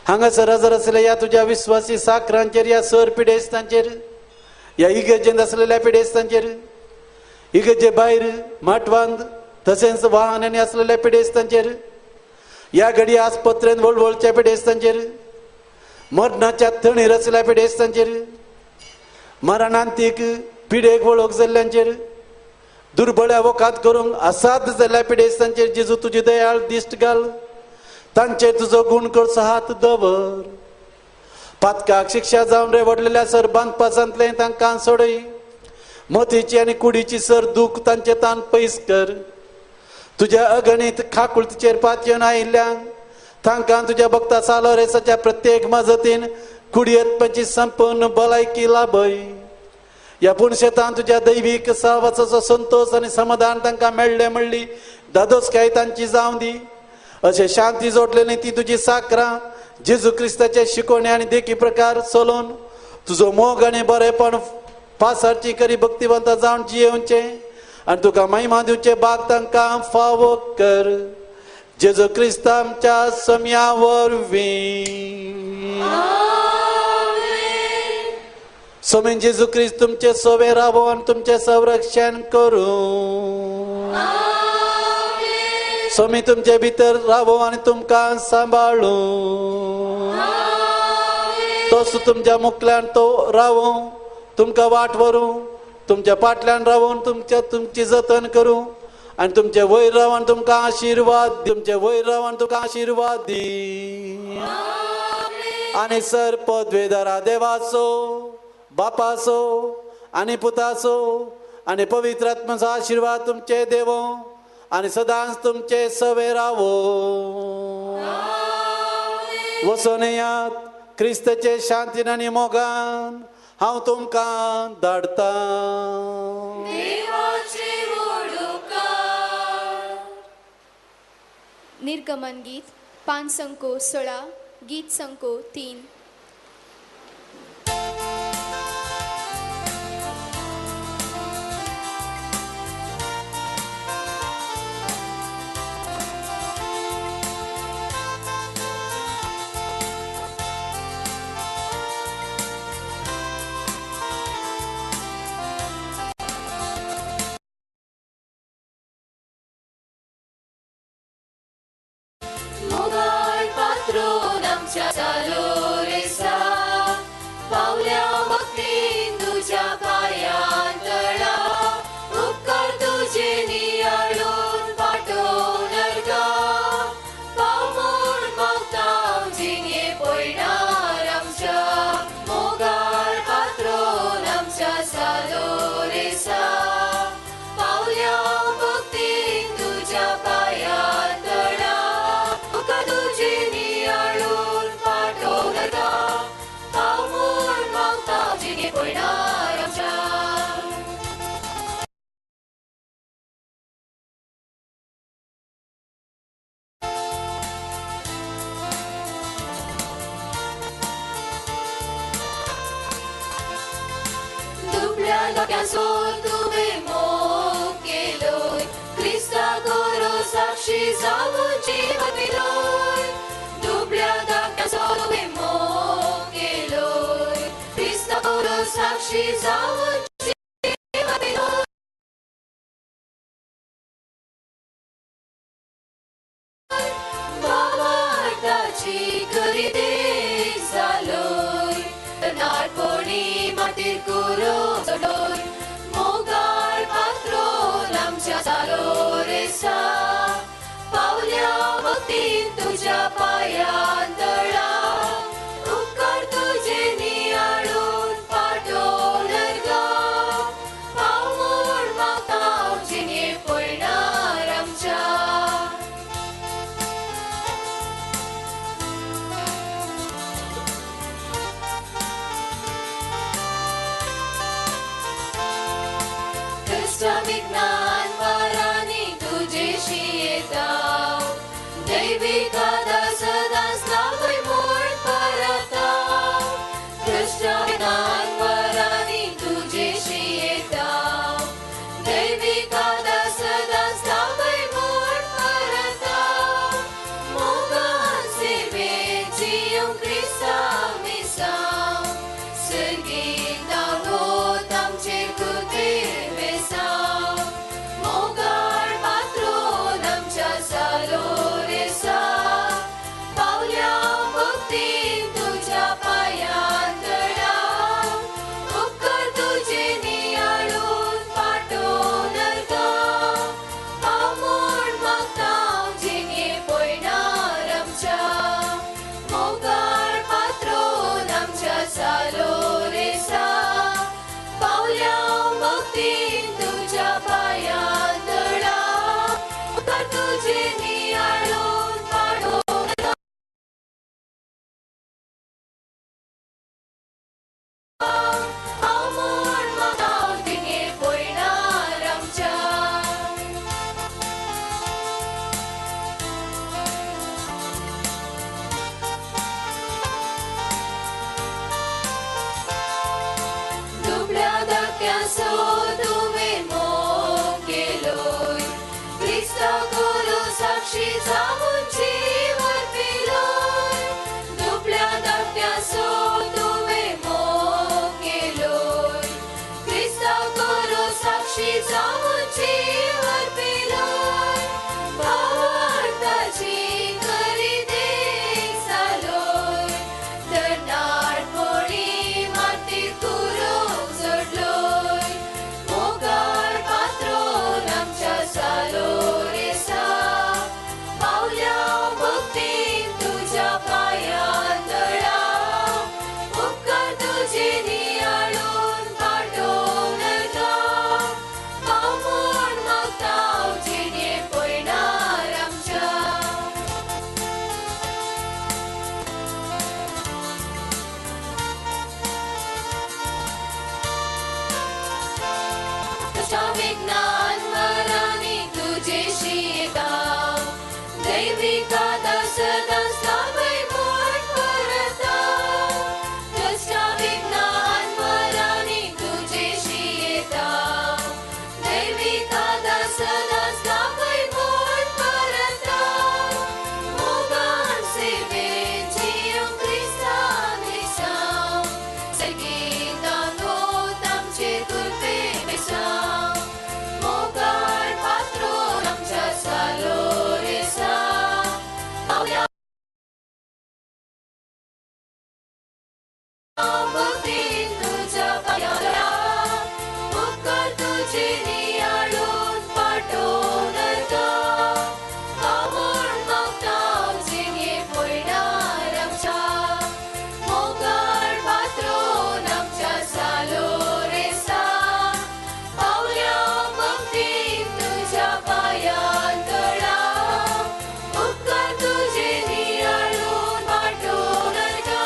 हांगासर हजर आसलेल्या या तुझ्या विश्वासी साकरांचेर या सर पिडेस्तांचेर या इगर्जेंत आसलेल्या पिडेस्तांचेर इगर्जे भायर माटवांत तशेंच वाहनांनी आसलेल्या पिडेस्तांचेर या घडी आस्पत्रेंत व्हडव्हडच्या पिडेस्तांचेर मरणाच्या थंडीर आसलेल्या पिडेस्तांचेर मरणांतीक पिडेक वळख जाल्ल्यांचेर दुर्बळ्या वोकात करूंक असाद जाल्ल्या पिडेस तांचेर जेजू तुजी दयाळ दिश्ट घाल. तांचेर तुजो गुण करचो हात दवर. पातकाक शिक्षा जावन रेवडलेल्या सर बांदपासांतले तांकां सोडय. मोतीची आनी कुडीची सर दूख तांचे तान पयस कर. तुज्या अगणित खाकुळतीचेर पातयेवन आयिल्ल्यांक तांकां तुज्या भक्ता सालोरेसाच्या प्रत्येक मजतीन कुडयेतपाची संपूर्ण भलायकी लाभय. ह्या पुणशेतान तुज्या दैवीक सहवासाचो संतोष आनी समाधान तांकां मेळ्ळे म्हणली दादोसकाय तांची जावं दी. अशें शांती जोडलेली ती तुजी साकरां जेजू क्रिस्ताचे शिकोवणे आनी देखी प्रकार चलोवन तुजो मोग आनी बरेपण पासारची करी भक्तिवंत जावन जियेवचे आनी तुका महिमा दिवचे भाग तांकां फावो कर. जेजू क्रिस्त आमच्या सम्या वरवीं. सोमेन जेजू क्रिस्त तुमचे सोबे रावो आनी तुमचे संरक्षण करूं. सोमी तुमचे भितर रावो आनी तुमकां सांबाळूं. तोच तुमच्या मुखल्यान तो रावो तुमकां वाट व्हरूं. तुमच्या फाटल्यान रावून तुमची जतन करूं आनी तुमचे वयर रावन तुमकां आशिर्वाद तुमचे वयर रावन तुमकां आशिर्वाद दी. आनी सर पदवेदारा देवाचो बापाचो आनी पुताचो आनी पवित्र आत्म्याचो आशिर्वाद तुमचे देवो आनी सदांच तुमचे सवे रावो. वचून येयात क्रिस्ताचे शांतीन आनी मोगान हांव तुमकां धाडटां. निर्गमन गीत 5 संको 16 गीत संको 3. मोगाळ पात्रोन आमच्या सालोरेसा पावल्या भक्तीन तुझ्या पायां तळा. उपकार तुझे नियाळून पाठोवन अर्गा पावमोड मागता जिने पळणार आमच्या. मोगाळ पात्रोन आमच्या सालोरेसा पावल्या भक्तीन तुझ्या पायां तळा. तुझे नियाळून पाठोवन अर्गा पावमोड मागता जिने पळणार आमच्या. दुबळ्या लोकांचो तुवें मोग केलोय. क्रिस्ता कोरो साक्षी जावून जिवन दिलोय. दुबळ्या लोकांचो तुवें मोग केलोय. क्रिस्ता कोरो साक्षी जावून जिवन दिलोय. बाबाची करी देख जालोय. नारपोणी मातीर कोरो सोडोय. मोगाळ पात्रोन आमच्या सालोरेसा पावल्या भक्तीन तुझ्या पायां तळा. उपकार तुझे नियाळून पाठोवन अर्गा पावमोड मागता जिने पळणार आमच्या. विज्ञान वारांनी तुझेशी येता. दैविक आदार सदांच लाभय मोड परता. विज्ञान वारांनी तुझेशी येता. दैविक आदार सदांच लाभय मोड परता. मोगान सेवेत जियोंक क्रिस्ता मिसांव. सर्गीत नावोत आमचे कुतेर वेसांव. जाऊन जीवन पिलोय दुबळ्या धाकट्याचो तुवें मोग केलोय क्रिस्ता करो साक्षी जाऊन जीवन पिलोय भावार्थाची खरी देख जालोय धनाडपणी मातीर कुरूंक जडलोय मोगाळ पात्रोन आमच्या जालो रेसा पावल्या भक्तीन तुज्या पांयान दळा उपकार तुजे नियाळून पाठोवन येता पावून मागता जिणे पळणार आमच्या तुझ्या विज्ञान वरांनी तुझेशी येता दैविक आदर सदां सावय म्हूण परता तुझ्या विज्ञान वरांनी तुझेशी येता दैविक आदर सदां सावय म्हूण परता मोगान सेवेन जियोंक क्रिस्तान दिसां संगीतान होत आमचे कुरपे बेसां मोगाळ पात्रोन आमच्या जालो रेसा पावल्या भक्तीन तुज्या पांयान दळा उपकार तुजे नियाळून पाठोवन येता पावून मागता जिणे पळणार आमच्या मोगाळ पात्रोन आमच्या जालो रेसा पावल्या भक्तीन तुज्या पांयान दळा उपकार तुजे नियाळून पाठोवन येता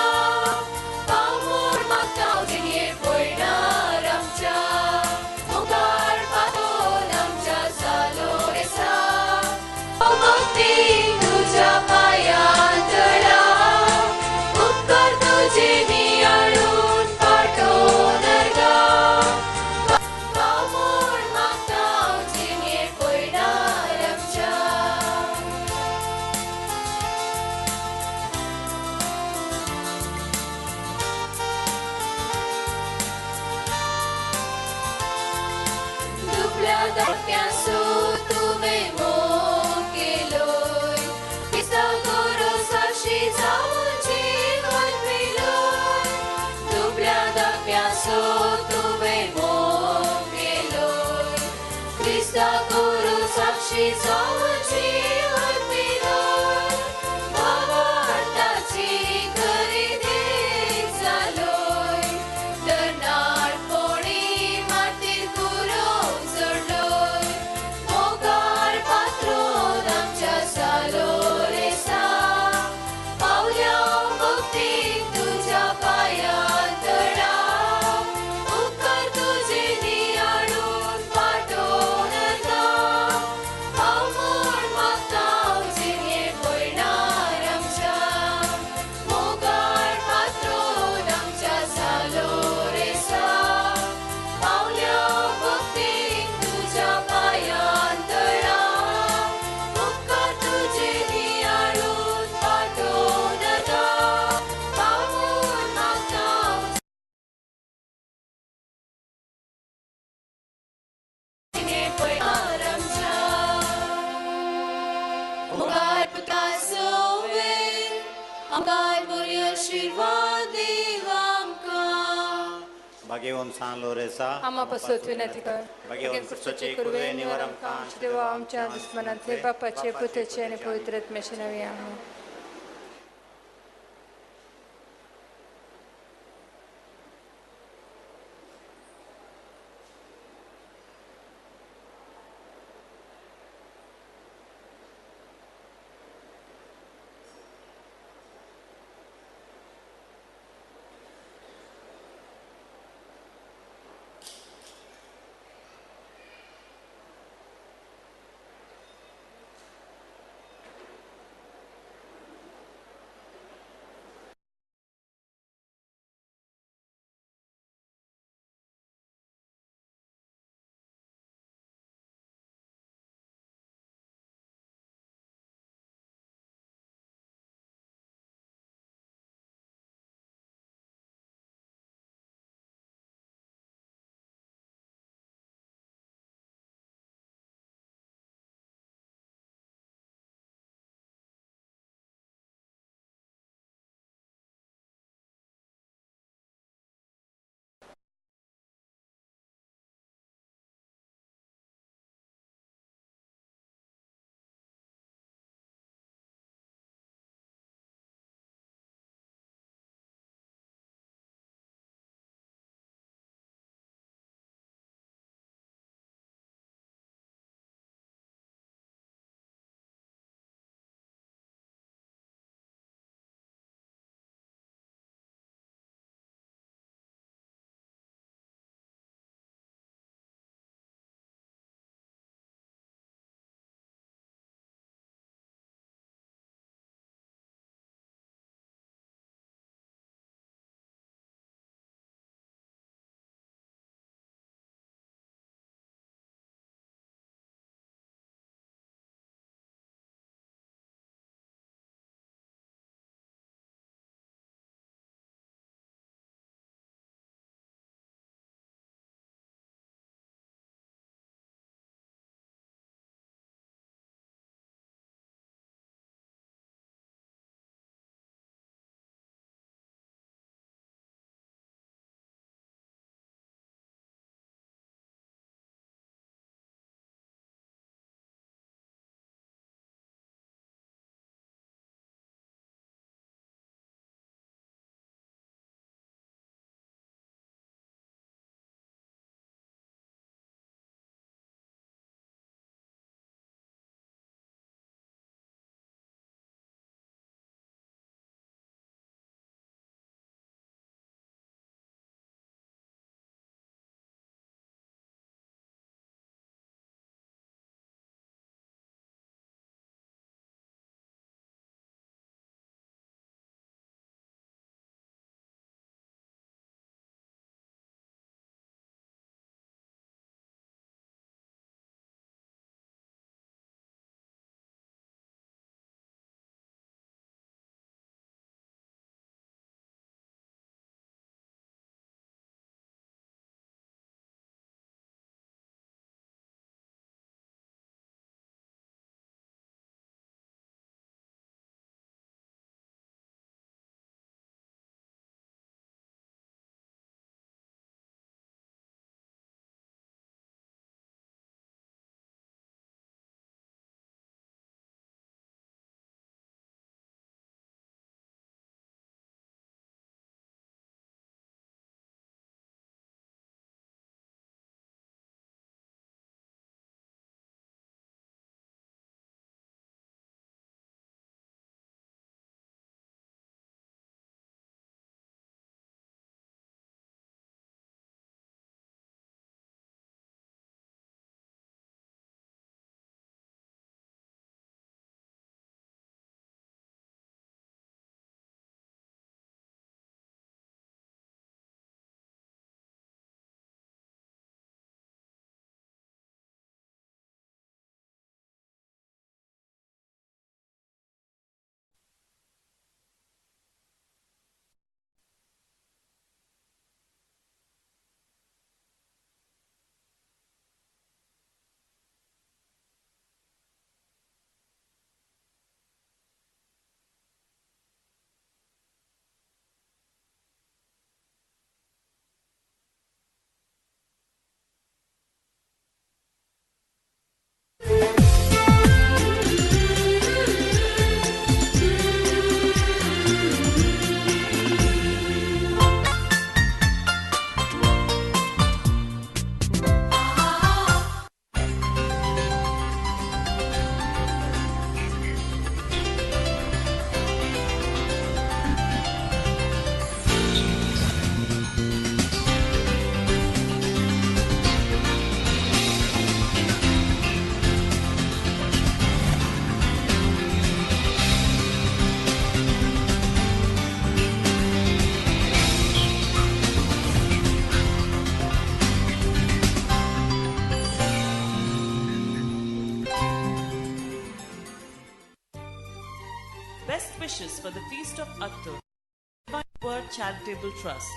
पावून मागता जिणे पळणार आमच्या मोगाळ पात्रोन आमच्या जालो रेसा भक्तीन तुज्या पांयान दळा उपकार तुजे नियाळून पाठोवन येता पावून मागता जिणे पळणार आमच्या दुबळ्या धाकट्याचो तुवें मोग केलोय क्रिस्ता करो साक्षी जाऊन जीवन पिलोय दुबळ्या धाकट्याचो तुवें मोग केलोय क्रिस्ता करो साक्षी जाऊन जीवन पिलोय भावार्थाची खरी देख जालोय धनाडपणी मातीर कुरूंक जडलोय मोगाळ पात्रोन आमच्या जालो रेसा पावल्या भक्तीन तुज्या पांयान दळा उपकार तुजे नियाळून पाठोवन येता पावून मागता जिणे पळणार आमच्या मोगाळ पात्रोन आमच्या जालो रेसा पावल्या भक्तीन तुज्या पांयान दळा उपकार तुजे नियाळून पाठोवन येता पावून मागता जिणे पळणार आमच्या मोगाळ पुताचो वेळ आमकां बरी आशिर्वाद दीव आमकां Bagheon San Loresa, Ama pasot विनंती कर Bagheon खुर्चीचे कुरवे निवार आमकां देवा आमच्या दुश्मनांतले बापाचे पुताचे आणि पवित्र आत्म्याचे नावे आमेन wishes for the Feast of Attur, Divine Word Charitable Trust.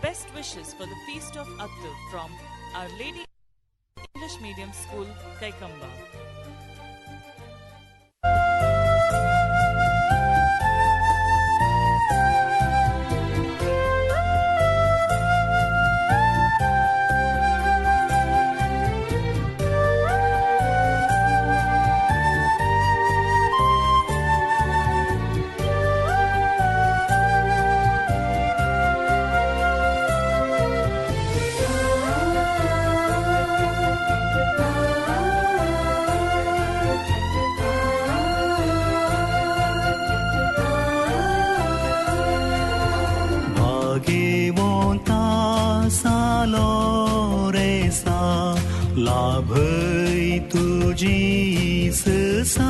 Best wishes for the Feast of Attur from Our Lady English Medium School, Kaikamba. लाभई तुझी ससाय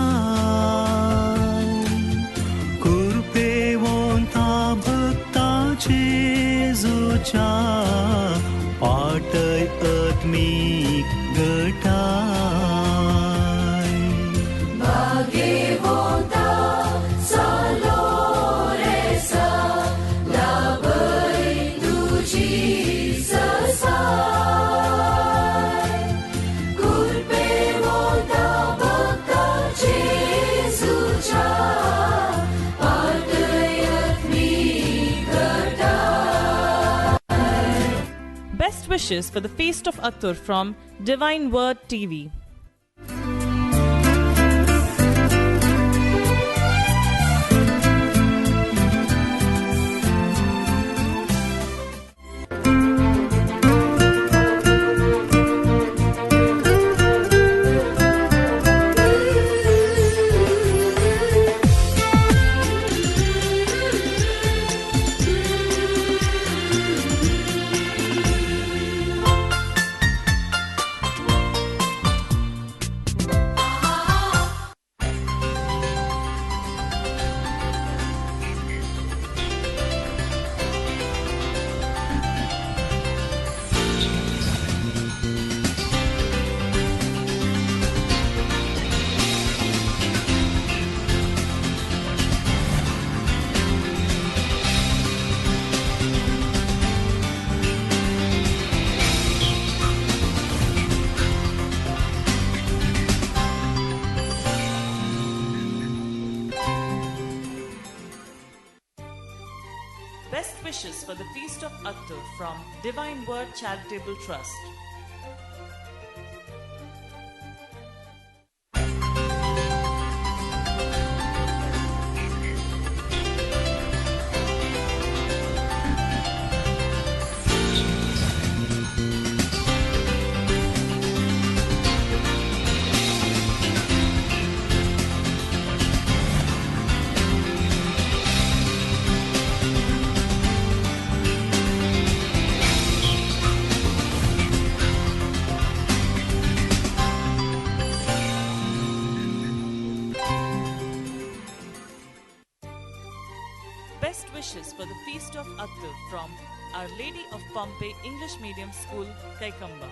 कृपेवंता भक्ताचे जुचा पाटय आत्मिक गटाय भाग्यवंता सालो रेसा लाभई तुझी ससाय Best wishes for the Feast of Attur from Divine Word TV. Best wishes for the Feast of Attur from Divine Word Charitable Trust. Best wishes for the Feast of Attur from Our Lady of Pompey English Medium School, Kaikamba.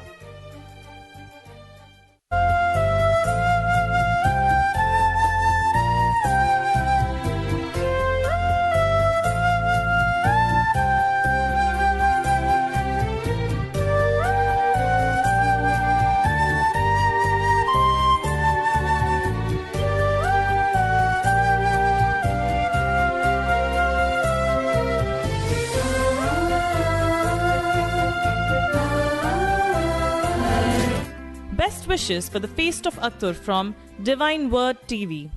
Best wishes for the Feast of Attur from Divine Word TV.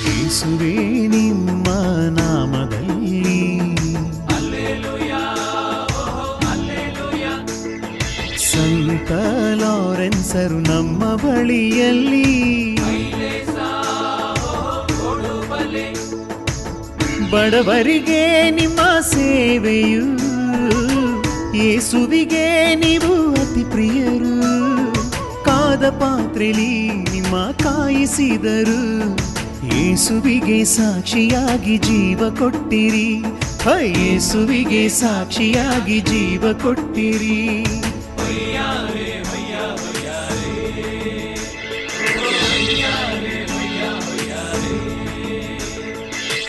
ಯೇಸುವೇ ನಿಮ್ಮ ನಾಮದಲ್ಲಿ ಸಂತ ಲಾರೆನ್ಸರು ನಮ್ಮ ಬಳಿಯಲ್ಲಿ ಬಡವರಿಗೆ ನಿಮ್ಮ ಸೇವೆಯು ಯೇಸುವಿಗೆ ನೀವು ಅತಿ ಪ್ರಿಯರು ಕಾದ ಪಾತ್ರೆಲಿ ನಿಮ್ಮ ಕಾಯಿಸಿದರು ಯೇಸುವಿಗೆ ಸಾಕ್ಷಿಯಾಗಿ ಜೀವ ಕೊಟ್ಟಿರಿ ಯೇಸುವಿಗೆ ಸಾಕ್ಷಿಯಾಗಿ ಜೀವ ಕೊಟ್ಟಿರಿ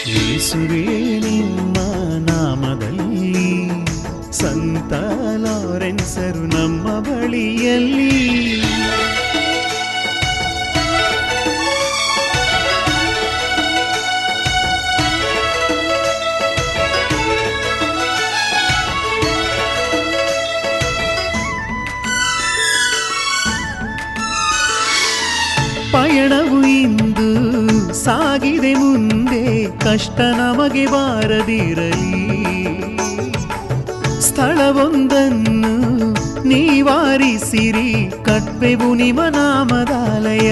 ಯೇಸುವೇ ನಿಮ್ಮ ನಾಮದಲ್ಲಿ ಸಂತ ಲಾರೆನ್ಸರು ನಮ್ಮ ಬಳಿಯಲ್ಲಿ ಪಯಣವು ಇಂದು ಸಾಗಿದೆ ಮುಂದೆ ಕಷ್ಟ ನಮಗೆ ಬಾರದಿರಲಿ ಸ್ಥಳವೊಂದನ್ನು ನೀವಾರಿಸಿರಿ ಕಟ್ವೆವು ನಿಮ್ಮ ನಾಮದಾಲಯ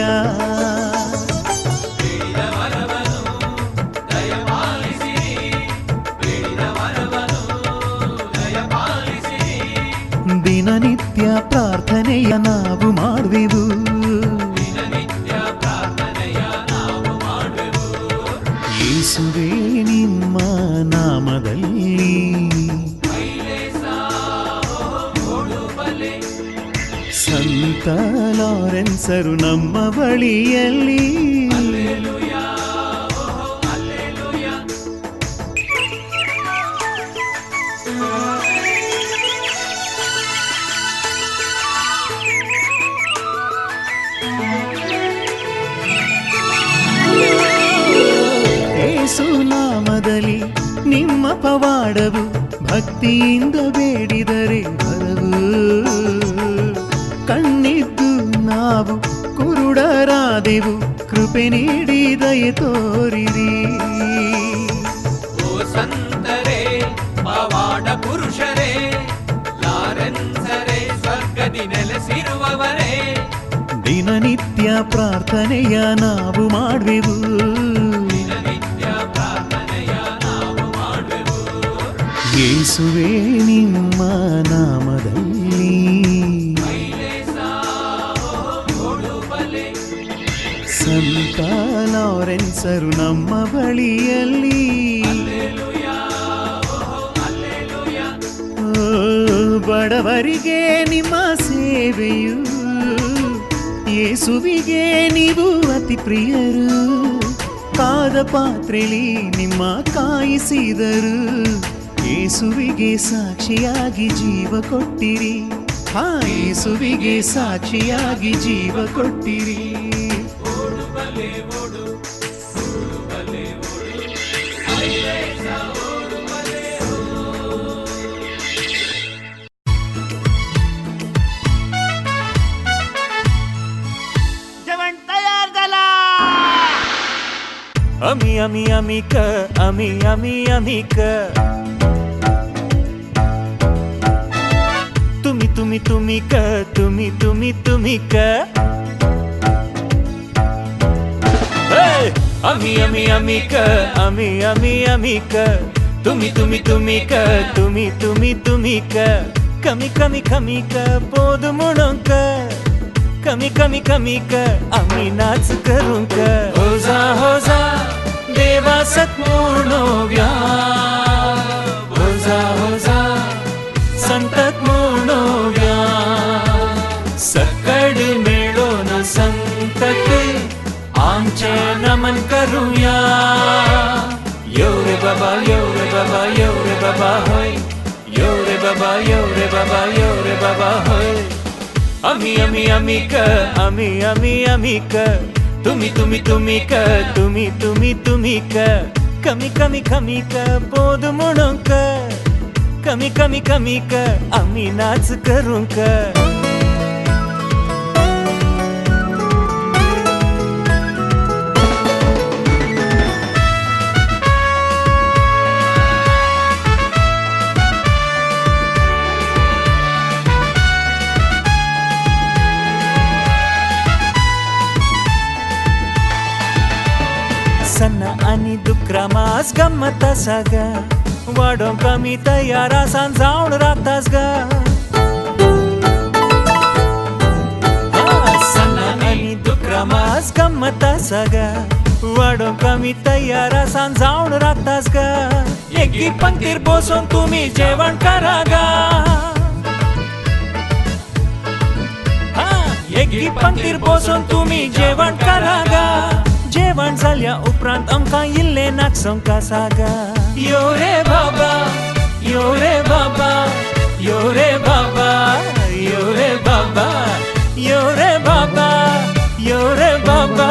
ದಿನನಿತ್ಯ ಪ್ರಾರ್ಥನೆಯ ನಾವು ಮಾಡುವೆವು ಯೇಸುವೇ ನಿಮ್ಮ ನಾಮದಲ್ಲಿ ಸಂತ ಲಾರೆನ್ಸರು ನಮ್ಮ ಬಳಿಯಲ್ಲಿ ಯೇಸು ನಾಮದಲ್ಲಿ ನಿಮ್ಮ ಪವಾಡವು ಭಕ್ತಿಯಿಂದ ಬೇಡಿದರೆ ಬರವು ಕಣ್ಣಿದ್ದು ನಾವು ಕುರುಡರಾದೆವು ಕೃಪೆ ನೀಡಿ ದಯೆ ತೋರಿರಿ ಓ ಸಂತರೇ ಪವಾಡ ಪುರುಷರೇ ಲಾರೆನ್ಸರೇ ಸ್ವರ್ಗದಿ ನೆಲೆಸಿರುವವರೇ ದಿನನಿತ್ಯ ಪ್ರಾರ್ಥನೆಯ ನಾವು ಮಾಡುವೆವು ಯೇಸುವೇ ನಿಮ್ಮ ನಾಮದಲ್ಲಿ ಸಂತ ಲಾರೆನ್ಸರು ನಮ್ಮ ಬಳಿಯಲ್ಲಿ ಬಡವರಿಗೆ ನಿಮ್ಮ ಸೇವೆಯು ಯೇಸುವಿಗೆ ನೀವು ಅತಿ ಪ್ರಿಯರು ಕಾದ ಪಾತ್ರೆಲಿ ನಿಮ್ಮ ಕಾಯಿಸಿದರು ಯೇಸುವಿಗೆ ಸಾಕ್ಷಿಯಾಗಿ ಜೀವ ಕೊಟ್ಟಿರಿ ಯೇಸುವಿಗೆ ಸಾಕ್ಷಿಯಾಗಿ ಜೀವ ಕೊಟ್ಟಿರಿ जेवण तयार झाला अमी अमी अमी क अमी अमी अमी क तुम्ही तुम्ही तुम्ही क तुम्ही तुम्ही तुम्ही क अमी अमी अमी क अमी अमी अमी क तुम्ही तुम्ही तुम्ही क तुम्ही तुम्ही तुम्ही क कमी कमी कमी क बोध म्हणून क कमी कमी कमी क आम्ही नाच करू क होजा होजा देवा सत्पूर्ण व्या होजा होजा संतत म्हणून नमन करूया यो रे बाबा यो रे बाबा यो रे बाबा होय यो रे बाबा यो रे बाबा यो रे बाबा होय आम्ही आम्ही आम्ही क आम्ही आम्ही आम्ही क तुम्ही तुम्ही तुम्ही क तुम्ही तुम्ही तुम्ही क कमी कमी कमी क बोध म्हणून क कमी कमी कमी क आम्ही नाच करू क सण आणि दुक्रामास गम्मत असा ग वाडो कमी तयार आसान जावन रावतास ग सण आणि दुक्रामास गम्मत असा ग वाडो कमी तयार आसान जावन रावतास ग एकी पंक्तीर बसून तुम्ही जेवण करा गा एकी पंक्तीर बसून तुम्ही जेवण करा गा जेवण झाल्या उपरांत आमकां इल्ले नाचोंक आसा गा यो रे बाबा यो रे बाबा यो रे बाबा यो रे बाबा यो रे बाबा यो रे बाबा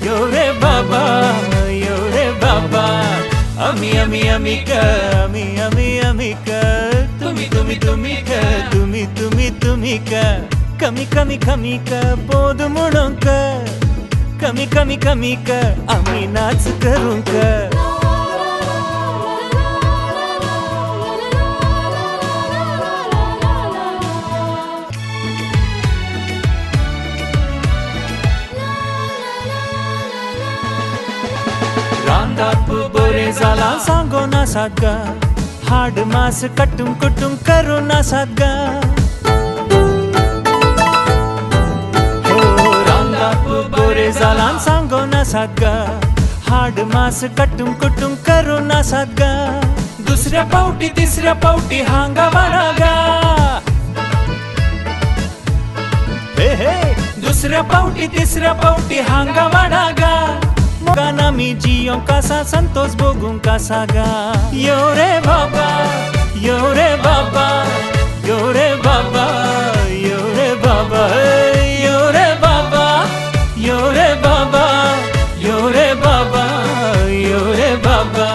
यो रे बाबा यो रे बाबा आम्ही आम्ही आम्ही क आम्ही आम्ही आम्ही क तुम्ही तुम्ही तुम्ही क तुम्ही तुम्ही तुम्ही क कमी कमी कमी क बोध म्हणून क कमी कमी कमी क आम्ही नाच करू क रांदात बरे जाला सांगो नासात ग हाड मास कटून कुटून करू नासात ग बरे जालान सांगो नासात ग हाड मास कटून कुटून करू नासात ग दुसऱ्या पावटी तिसऱ्या पावटी हांगा वाडा गा हे हे दुसऱ्या पावटी तिसऱ्या पावटी हांगा वाडा गा गाना मी जियो कासा संतोष भोगूं कासा गा यो रे बाबा यो रे बाबा यो रे बाबा यो रे बाबा यो रे बाबा यो रे बाबा यो रे बाबा यो रे बाबा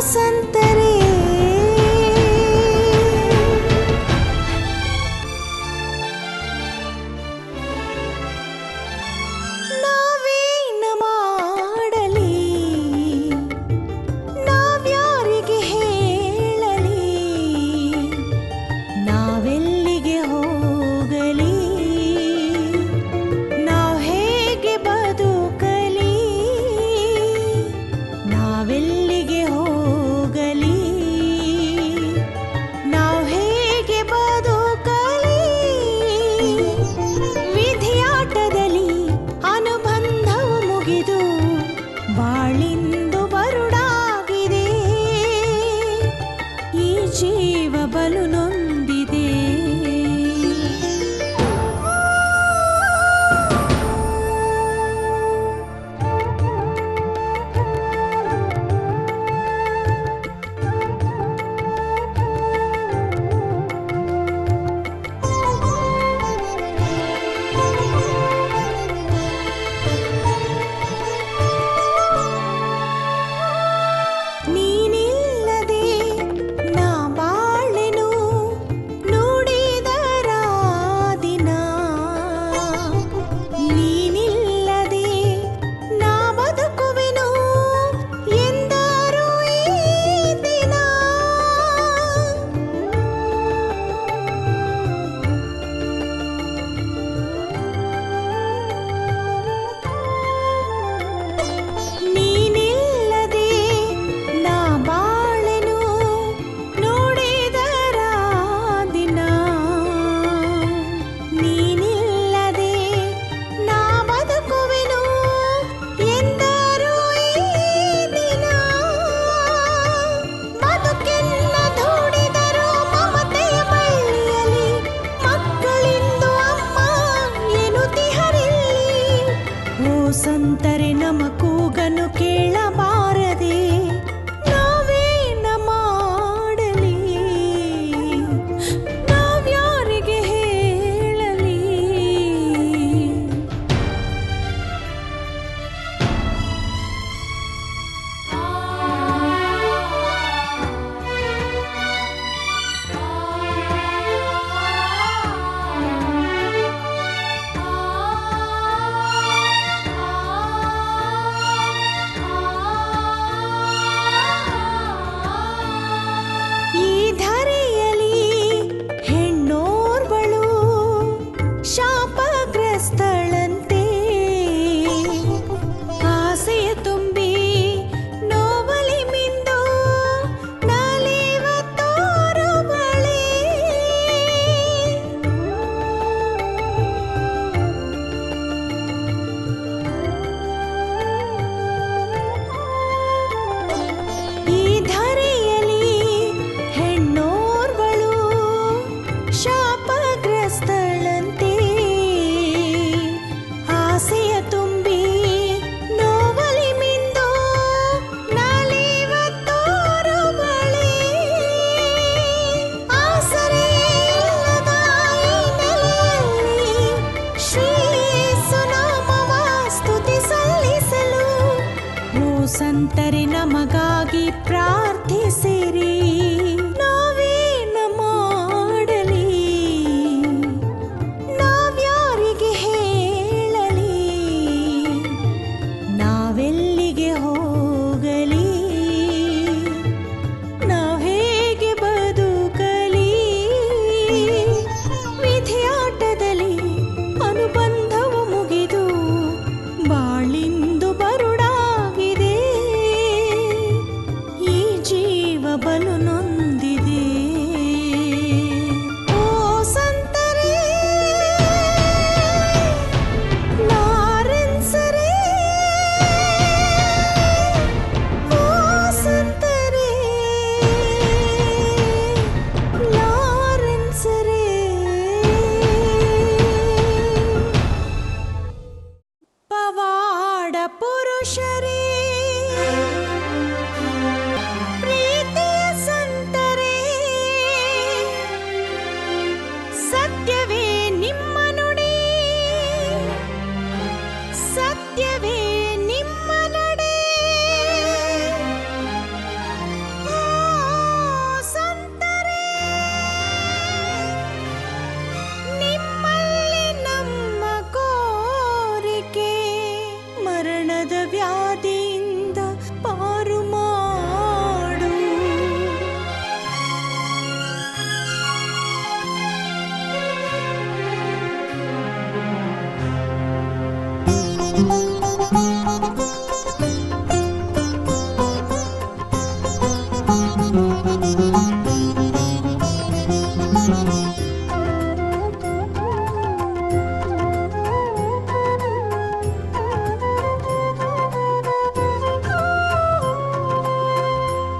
संतरे ನಮಗಾಗಿ ಪ್ರಾರ್ಥಿಸಿರಿ. ನಾವೇನು ಮಾಡಲಿ, ನಾವ್ಯಾರಿಗೆ ಹೇಳಲಿ, ನಾವೆಲ್ಲಿಗೆ ಹೋಗಲಿ, ನಾವ್ ಹೇಗೆ ಬದುಕಲಿ. ವಿಧಿಯಾಟದಲ್ಲಿ ಅನುಬಂಧವು ಮುಗಿದು ಬಾಳಿಂದು ಬರುಡಾಗಿದೆ. ಈ ಜೀವ ಬಲು ನೊಂದಿದೆ. ಓ ಸಂತರೇ, ಲಾರೆನ್ಸರೇ, ಓ ಸಂತರೇ, ಲಾರೆನ್ಸರೇ. ಪವಾಡ ಪುರುಷರೇ, ಪ್ರೀತಿಯ ಸಂತರೇ, ಸತ್ಯವೇ ನಿಮ್ಮ ನುಡಿ, ಸತ್ಯವೇ ನಿಮ್ಮ ನಡೆ. ಓ ಸಂತರೇ, ನಿಮ್ಮಲ್ಲಿ ನಮ್ಮ ಕೋರಿಕೆ, ಮರಣದ ವ್ಯಾಧಿಯಿಂದ ಪಾರು ಮಾಡು.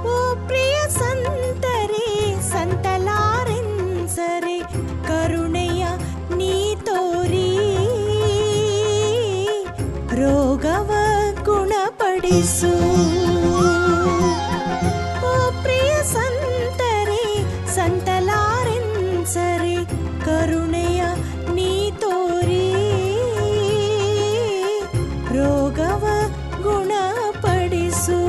ಓ ಪ್ರಿಯ ಸಂತರೇ, ಸಂತಲಾರೆನ್ಸರೇ, ಕರುಣೆಯ ನೀ ತೋರಿ ರೋಗವ ಗುಣಪಡಿಸು. ಓ ಪ್ರಿಯ ಸಂತರೇ, ಸಂತಲಾರೆನ್ಸರೇ, ಕರುಣೆಯ ನೀ ತೋರಿ ರೋಗವ ಗುಣಪಡಿಸು.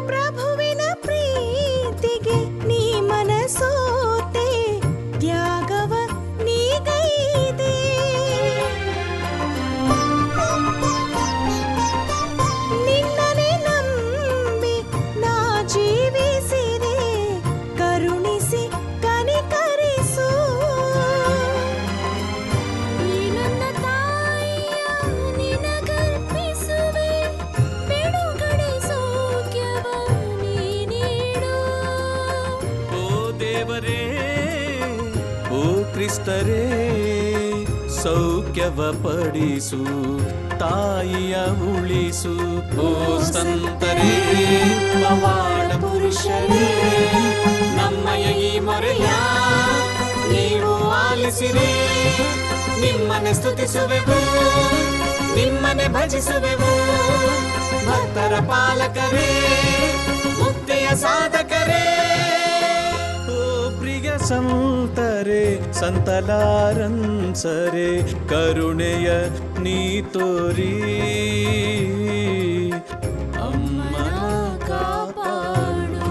ಪ್ರಭುವಿನ ಪ್ರೀತಿಗೆ ನೀ ಮನಸೋತೆ, ತ್ಯಾಗವ ನೀಗೈದೆ. ನಿನ್ನನೆ ನಂಬಿ ನಾ ಜೀವಿಸಿದೆ, ಕರುಣಿಸಿ ಕನಿಕರಿಸು. ಈ ನನ್ನ ತಾಯಿಯ ನಿನಗರ್ಪಿಸುವೆ, ಬಿಡುಗಡೆ ಸೌಖ್ಯವ ನೀ ನೀಡು. ಓ ದೇವರೇ, ಓ ಕ್ರಿಸ್ತರೇ, ಸೌಖ್ಯವ ಪಡಿಸು, ತಾಯಿಯ ಉಳಿಸು. ಓ ಸಂತರೇ, ಪವಾಡ ಪುರುಷರೇ, ನಮ್ಮಯ ಈ ಮೊರೆಯ ನೀವು ಆಲಿಸಿರಿ. ನಿಮ್ಮನೆ ಸ್ತುತಿಸುವೆವು, ನಿಮ್ಮನೆ ಭಜಿಸುವೆವು. ಭಕ್ತರ ಪಾಲಕರೇ, ಮುಕ್ತಿಯ ಸಾಧಕರೇ. ಓ ಪ್ರಿಯ ಸಂತರೇ, ಸಂತಲಾರೆನ್ಸರೇ, ಕರುಣೆಯ ನೀ ತೋರಿ ಅಮ್ಮನ ಕಾಪಾಡು.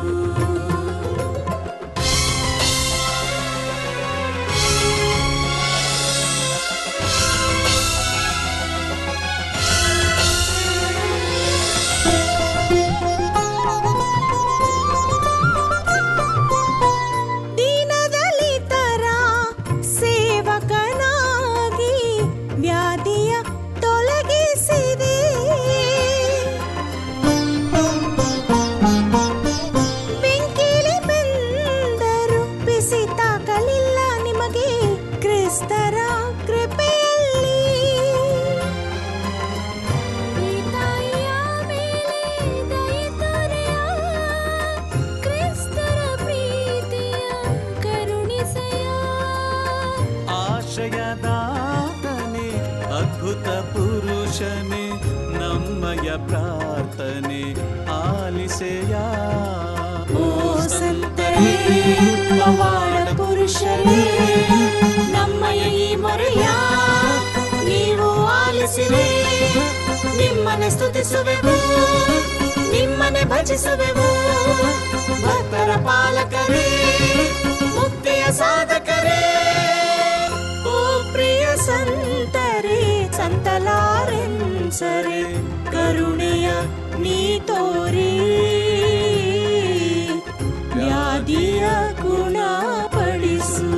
ದೀನದಲಿತರ ಸೇವಕನಾಗಿ ವ್ಯಾಧಿಯ ತೊಲಗಿಸಿದೆ. ಪುರುಷನೇ ನಮ್ಮಯ ಪ್ರಾರ್ಥನೆ ಆಲಿಸೆಯ. ಓ ಸಂತರೇ ಪವಾಡ ಪುರುಷರೇ ನಮ್ಮಯ ಈ ಮೊರೆಯ ನೀವು ಆಲಿಸಿರಿ. ನಿಮ್ಮನೆ ಸ್ತುತಿಸುವೆವು, ನಿಮ್ಮನೆ ಭಜಿಸುವೆವು. ಭಕ್ತರ ಪಾಲಕರೇ, ಮುಕ್ತಿಯ ಸಾಧಕರೇ, ಓ ಪ್ರಿಯ ಸಂತರೇ ಸಂತಲಾರೆನ್ಸರೆ ಕರುಣೆಯ ನೀ ತೋರಿ ವ್ಯಾಧಿಯ ಗುಣಪಡಿಸು.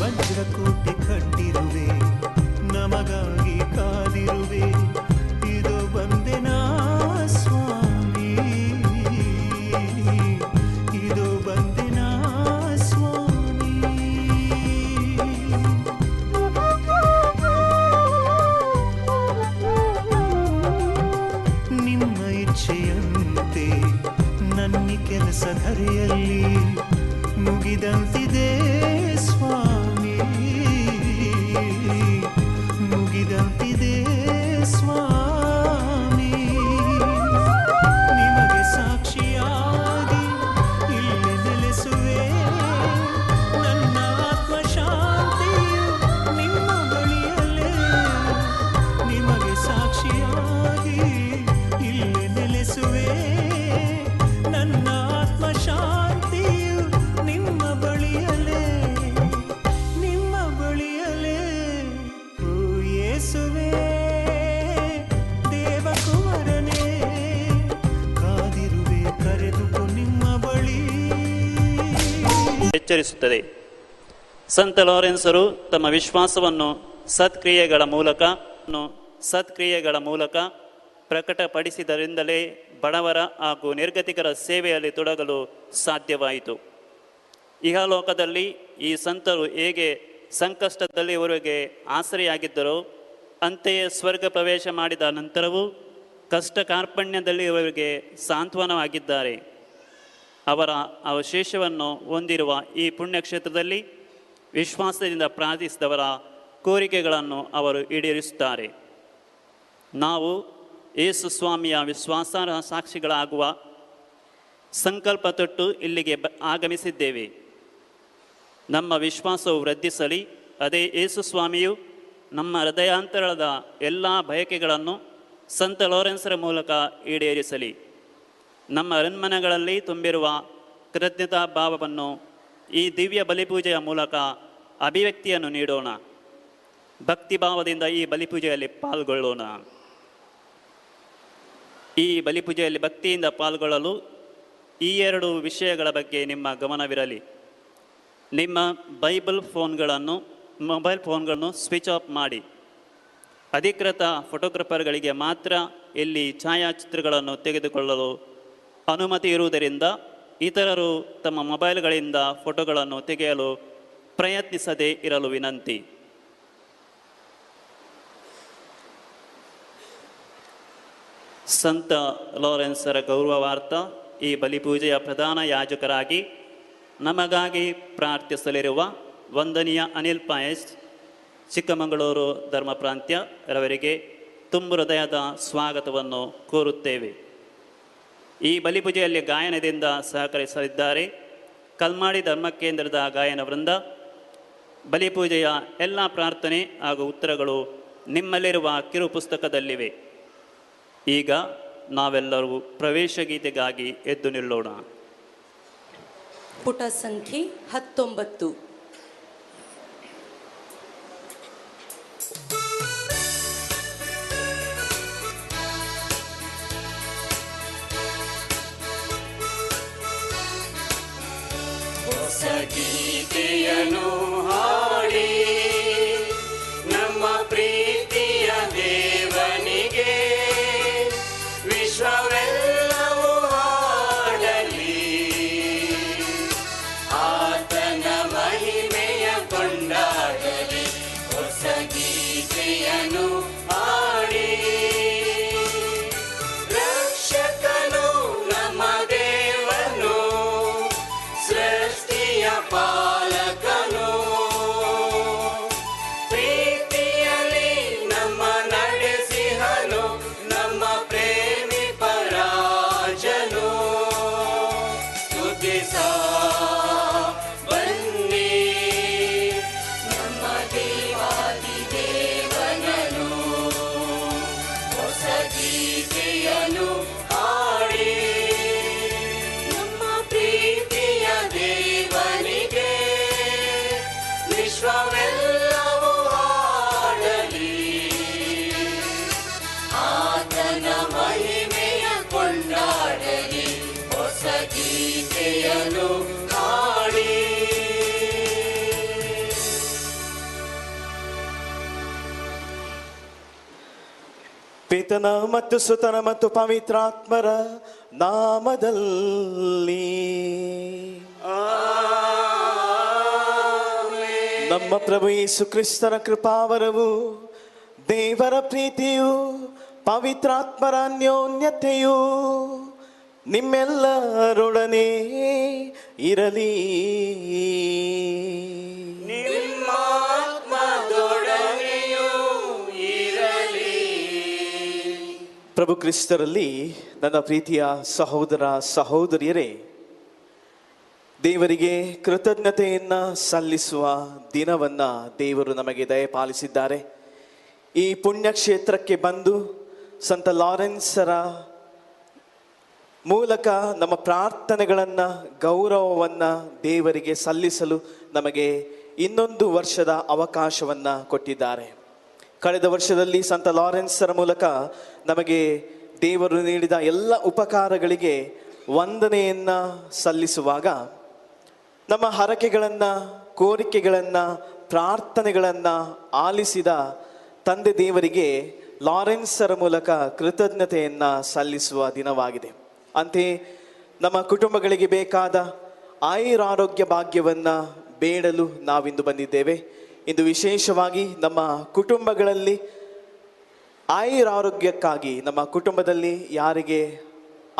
ವಜ್ರಕೋಟೆ ಕಟ್ಟಿರುವೆ ನಮಗಾಗಿ ಕಾದಿರುವೆ ಇದು ಬಂದೆನಾ ಸ್ವಾಮಿ ಇದು ಬಂದೆನಾ ಸ್ವಾಮಿ ನಿಮ್ಮ ಇಚ್ಛೆಯಂತೆ ನನ್ನಿ ಕೆಲಸ ಧರೆಯಲ್ಲಿ ಮುಗಿದಂತಿದೆ ಸ್ವಾಮಿ ಮುಗಿದಂತಿದೆ ಸ್ವಾಮಿ ನಿಮಗೆ ಸಾಕ್ಷಿಯಾಗಿ ಇಲ್ಲಿ ನೆಲೆಸುವೆ ನನ್ನ ಆತ್ಮಶಾಂತಿಯು ನಿಮ್ಮ ಬಳಿಯಲ್ಲೇ ನಿಮಗೆ ಸಾಕ್ಷಿಯಾಗಿ ಇಲ್ಲಿ ನೆಲೆಸುವೆ ಎಚ್ಚರಿಸುತ್ತದೆ. ಸಂತ ಲಾರೆನ್ಸರು ತಮ್ಮ ವಿಶ್ವಾಸವನ್ನು ಸತ್ಕ್ರಿಯೆಗಳ ಮೂಲಕ ಪ್ರಕಟಪಡಿಸಿದರಿಂದಲೇ ಬಡವರ ಹಾಗೂ ನಿರ್ಗತಿಕರ ಸೇವೆಯಲ್ಲಿ ತೊಡಗಲು ಸಾಧ್ಯವಾಯಿತು. ಇಹಲೋಕದಲ್ಲಿ ಈ ಸಂತರು ಹೇಗೆ ಸಂಕಷ್ಟದಲ್ಲಿ ಇವರಿಗೆ ಆಸರೆಯಾಗಿದ್ದರೋ ಅಂತೆಯೇ ಸ್ವರ್ಗ ಪ್ರವೇಶ ಮಾಡಿದ ನಂತರವೂ ಕಷ್ಟ ಕಾರ್ಪಣ್ಯದಲ್ಲಿ ಇವರಿಗೆ ಸಾಂತ್ವನವಾಗಿದ್ದಾರೆ. ಅವರ ಅವಶೇಷವನ್ನು ಹೊಂದಿರುವ ಈ ಪುಣ್ಯಕ್ಷೇತ್ರದಲ್ಲಿ ವಿಶ್ವಾಸದಿಂದ ಪ್ರಾರ್ಥಿಸಿದವರ ಕೋರಿಕೆಗಳನ್ನು ಅವರು ಈಡೇರಿಸುತ್ತಾರೆ. ನಾವು ಯೇಸು ಸ್ವಾಮಿಯ ವಿಶ್ವಾಸಾರ್ಹ ಸಾಕ್ಷಿಗಳಾಗುವ ಸಂಕಲ್ಪ ತೊಟ್ಟು ಇಲ್ಲಿಗೆ ಆಗಮಿಸಿದ್ದೇವೆ. ನಮ್ಮ ವಿಶ್ವಾಸವು ವೃದ್ಧಿಸಲಿ. ಅದೇ ಯೇಸು ಸ್ವಾಮಿಯು ನಮ್ಮ ಹೃದಯಾಂತರದ ಎಲ್ಲ ಬಯಕೆಗಳನ್ನು ಸಂತ ಲಾರೆನ್ಸರ ಮೂಲಕ ಈಡೇರಿಸಲಿ. ನಮ್ಮ ಅರಣ್ಮನೆಗಳಲ್ಲಿ ತುಂಬಿರುವ ಕೃತಜ್ಞತಾ ಭಾವವನ್ನು ಈ ದಿವ್ಯ ಬಲಿಪೂಜೆಯ ಮೂಲಕ ಅಭಿವ್ಯಕ್ತಿಯನ್ನು ನೀಡೋಣ. ಭಕ್ತಿಭಾವದಿಂದ ಈ ಬಲಿಪೂಜೆಯಲ್ಲಿ ಪಾಲ್ಗೊಳ್ಳೋಣ. ಈ ಬಲಿಪೂಜೆಯಲ್ಲಿ ಭಕ್ತಿಯಿಂದ ಪಾಲ್ಗೊಳ್ಳಲು ಈ 2 ವಿಷಯಗಳ ಬಗ್ಗೆ ನಿಮ್ಮ ಗಮನವಿರಲಿ. ನಿಮ್ಮ ಮೊಬೈಲ್ ಫೋನ್ಗಳನ್ನು ಸ್ವಿಚ್ ಆಫ್ ಮಾಡಿ. ಅಧಿಕೃತ ಫೋಟೋಗ್ರಾಫರ್ಗಳಿಗೆ ಮಾತ್ರ ಇಲ್ಲಿ ಛಾಯಾಚಿತ್ರಗಳನ್ನು ತೆಗೆದುಕೊಳ್ಳಲು ಅನುಮತಿ ಇರುವುದರಿಂದ ಇತರರು ತಮ್ಮ ಮೊಬೈಲ್ಗಳಿಂದ ಫೋಟೋಗಳನ್ನು ತೆಗೆಯಲು ಪ್ರಯತ್ನಿಸದೇ ಇರಲು ವಿನಂತಿ. ಸಂತ ಲಾರೆನ್ಸರ ಗೌರವಾರ್ಥ ಈ ಬಲಿಪೂಜೆಯ ಪ್ರಧಾನ ಯಾಜಕರಾಗಿ ನಮಗಾಗಿ ಪ್ರಾರ್ಥಿಸಲಿರುವ ವಂದನೀಯ ಅನಿಲ್ ಪಾಯಸ್, ಚಿಕ್ಕಮಗಳೂರು ಧರ್ಮ ಪ್ರಾಂತ್ಯ ರವರಿಗೆ ತುಂಬು ಹೃದಯದ ಸ್ವಾಗತವನ್ನು ಕೋರುತ್ತೇವೆ. ಈ ಬಲಿಪೂಜೆಯಲ್ಲಿ ಗಾಯನದಿಂದ ಸಹಕರಿಸಲಿದ್ದಾರೆ ಕಲ್ಮಾಡಿ ಧರ್ಮಕೇಂದ್ರದ ಗಾಯನ ವೃಂದ. ಬಲಿಪೂಜೆಯ ಎಲ್ಲ ಪ್ರಾರ್ಥನೆ ಹಾಗೂ ಉತ್ತರಗಳು ನಿಮ್ಮಲ್ಲಿರುವ ಕಿರು ಪುಸ್ತಕದಲ್ಲಿವೆ. ಈಗ ನಾವೆಲ್ಲರೂ ಪ್ರವೇಶ ಗೀತೆಗಾಗಿ ಎದ್ದು ನಿಲ್ಲೋಣ. ಪುಟ ಸಂಖ್ಯೆ 19. ಹೊಸ ಗೀತೆಯನ್ನು ಹಾಡಿ ನಮ್ಮ ಪ್ರೀತಿಯ ದೇವನಿಗೆ ವಿಶ್ವವೆಲ್ಲವೂ ಹಾಡಲಿ, ಆತನ ಮಹಿಮೆಯ ಕೊಂಡಾಡಲಿ. ಹೊಸ ಗೀತೆಯನ್ನು ಹಾಡಿ ರಕ್ಷಕನು ನಮ್ಮ ದೇವನು, ಸೃಷ್ಟಿಯ ಪಾಲಕನು, ಪ್ರೀತಿಯಲ್ಲಿ ನಮ್ಮ ನಡೆಸಿಹನು, ನಮ್ಮ ಪ್ರೇಮಿ ಪರಾಜನು. ಸ್ತುತಿಸ ಬನ್ನಿ ನಮ್ಮ ದೇವಾದಿ ದೇವನನು. ಹೊಸ ಗೀತೆಯನ್ನು ಹಾಡಿ ನಮ್ಮ ಪ್ರೀತಿಯ ದೇವನಿಗೆ ವಿಶ್ವವೆಲ್ಲವೂ ಹಾಡಲಿ, ಆತನ ಮಹಿಮೆಯ ಕೊಂಡಾಡಲಿ. ಹೊಸ ಗೀತೆಯನ್ನು ಹಾಡಿ. ಪಿತನ ಮತ್ತು ಸುತನ ಮತ್ತು ಪವಿತ್ರಾತ್ಮರ ನಾಮದಲ್ಲಿ ನಮ್ಮ ಪ್ರಭು ಯೇಸು ಕ್ರಿಸ್ತರ ಕೃಪಾವರವು, ದೇವರ ಪ್ರೀತಿಯು, ಪವಿತ್ರಾತ್ಮರ ಅನ್ಯೋನ್ಯತೆಯು ನಿಮ್ಮೆಲ್ಲರೊಡನೆ ಇರಲಿ. ನಿಮ್ಮಾತ್ಮದೊಡನೆಯೂ ಇರಲಿ. ಪ್ರಭು ಕ್ರಿಸ್ತರಲ್ಲಿ ನನ್ನ ಪ್ರೀತಿಯ ಸಹೋದರ ಸಹೋದರಿಯರೇ, ದೇವರಿಗೆ ಕೃತಜ್ಞತೆಯನ್ನ ಸಲ್ಲಿಸುವ ದಿನವನ್ನ ದೇವರು ನಮಗೆ ದಯಪಾಲಿಸಿದ್ದಾರೆ. ಈ ಪುಣ್ಯಕ್ಷೇತ್ರಕ್ಕೆ ಬಂದು ಸಂತ ಲಾರೆನ್ಸರ ಮೂಲಕ ನಮ್ಮ ಪ್ರಾರ್ಥನೆಗಳನ್ನು, ಗೌರವವನ್ನು ದೇವರಿಗೆ ಸಲ್ಲಿಸಲು ನಮಗೆ ಇನ್ನೊಂದು ವರ್ಷದ ಅವಕಾಶವನ್ನು ಕೊಟ್ಟಿದ್ದಾರೆ. ಕಳೆದ ವರ್ಷದಲ್ಲಿ ಸಂತ ಲಾರೆನ್ಸರ ಮೂಲಕ ನಮಗೆ ದೇವರು ನೀಡಿದ ಎಲ್ಲ ಉಪಕಾರಗಳಿಗೆ ವಂದನೆಯನ್ನು ಸಲ್ಲಿಸುವಾಗ ನಮ್ಮ ಹರಕೆಗಳನ್ನು, ಕೋರಿಕೆಗಳನ್ನು, ಪ್ರಾರ್ಥನೆಗಳನ್ನು ಆಲಿಸಿದ ತಂದೆ ದೇವರಿಗೆ ಲಾರೆನ್ಸರ ಮೂಲಕ ಕೃತಜ್ಞತೆಯನ್ನು ಸಲ್ಲಿಸುವ ದಿನವಾಗಿದೆ. ಅಂತೆಯೇ ನಮ್ಮ ಕುಟುಂಬಗಳಿಗೆ ಬೇಕಾದ ಆಯುರಾರೋಗ್ಯ ಭಾಗ್ಯವನ್ನು ಬೇಡಲು ನಾವಿಂದು ಬಂದಿದ್ದೇವೆ. ಇಂದು ವಿಶೇಷವಾಗಿ ನಮ್ಮ ಕುಟುಂಬಗಳಲ್ಲಿ ಆಯುರಾರೋಗ್ಯಕ್ಕಾಗಿ, ನಮ್ಮ ಕುಟುಂಬದಲ್ಲಿ ಯಾರಿಗೆ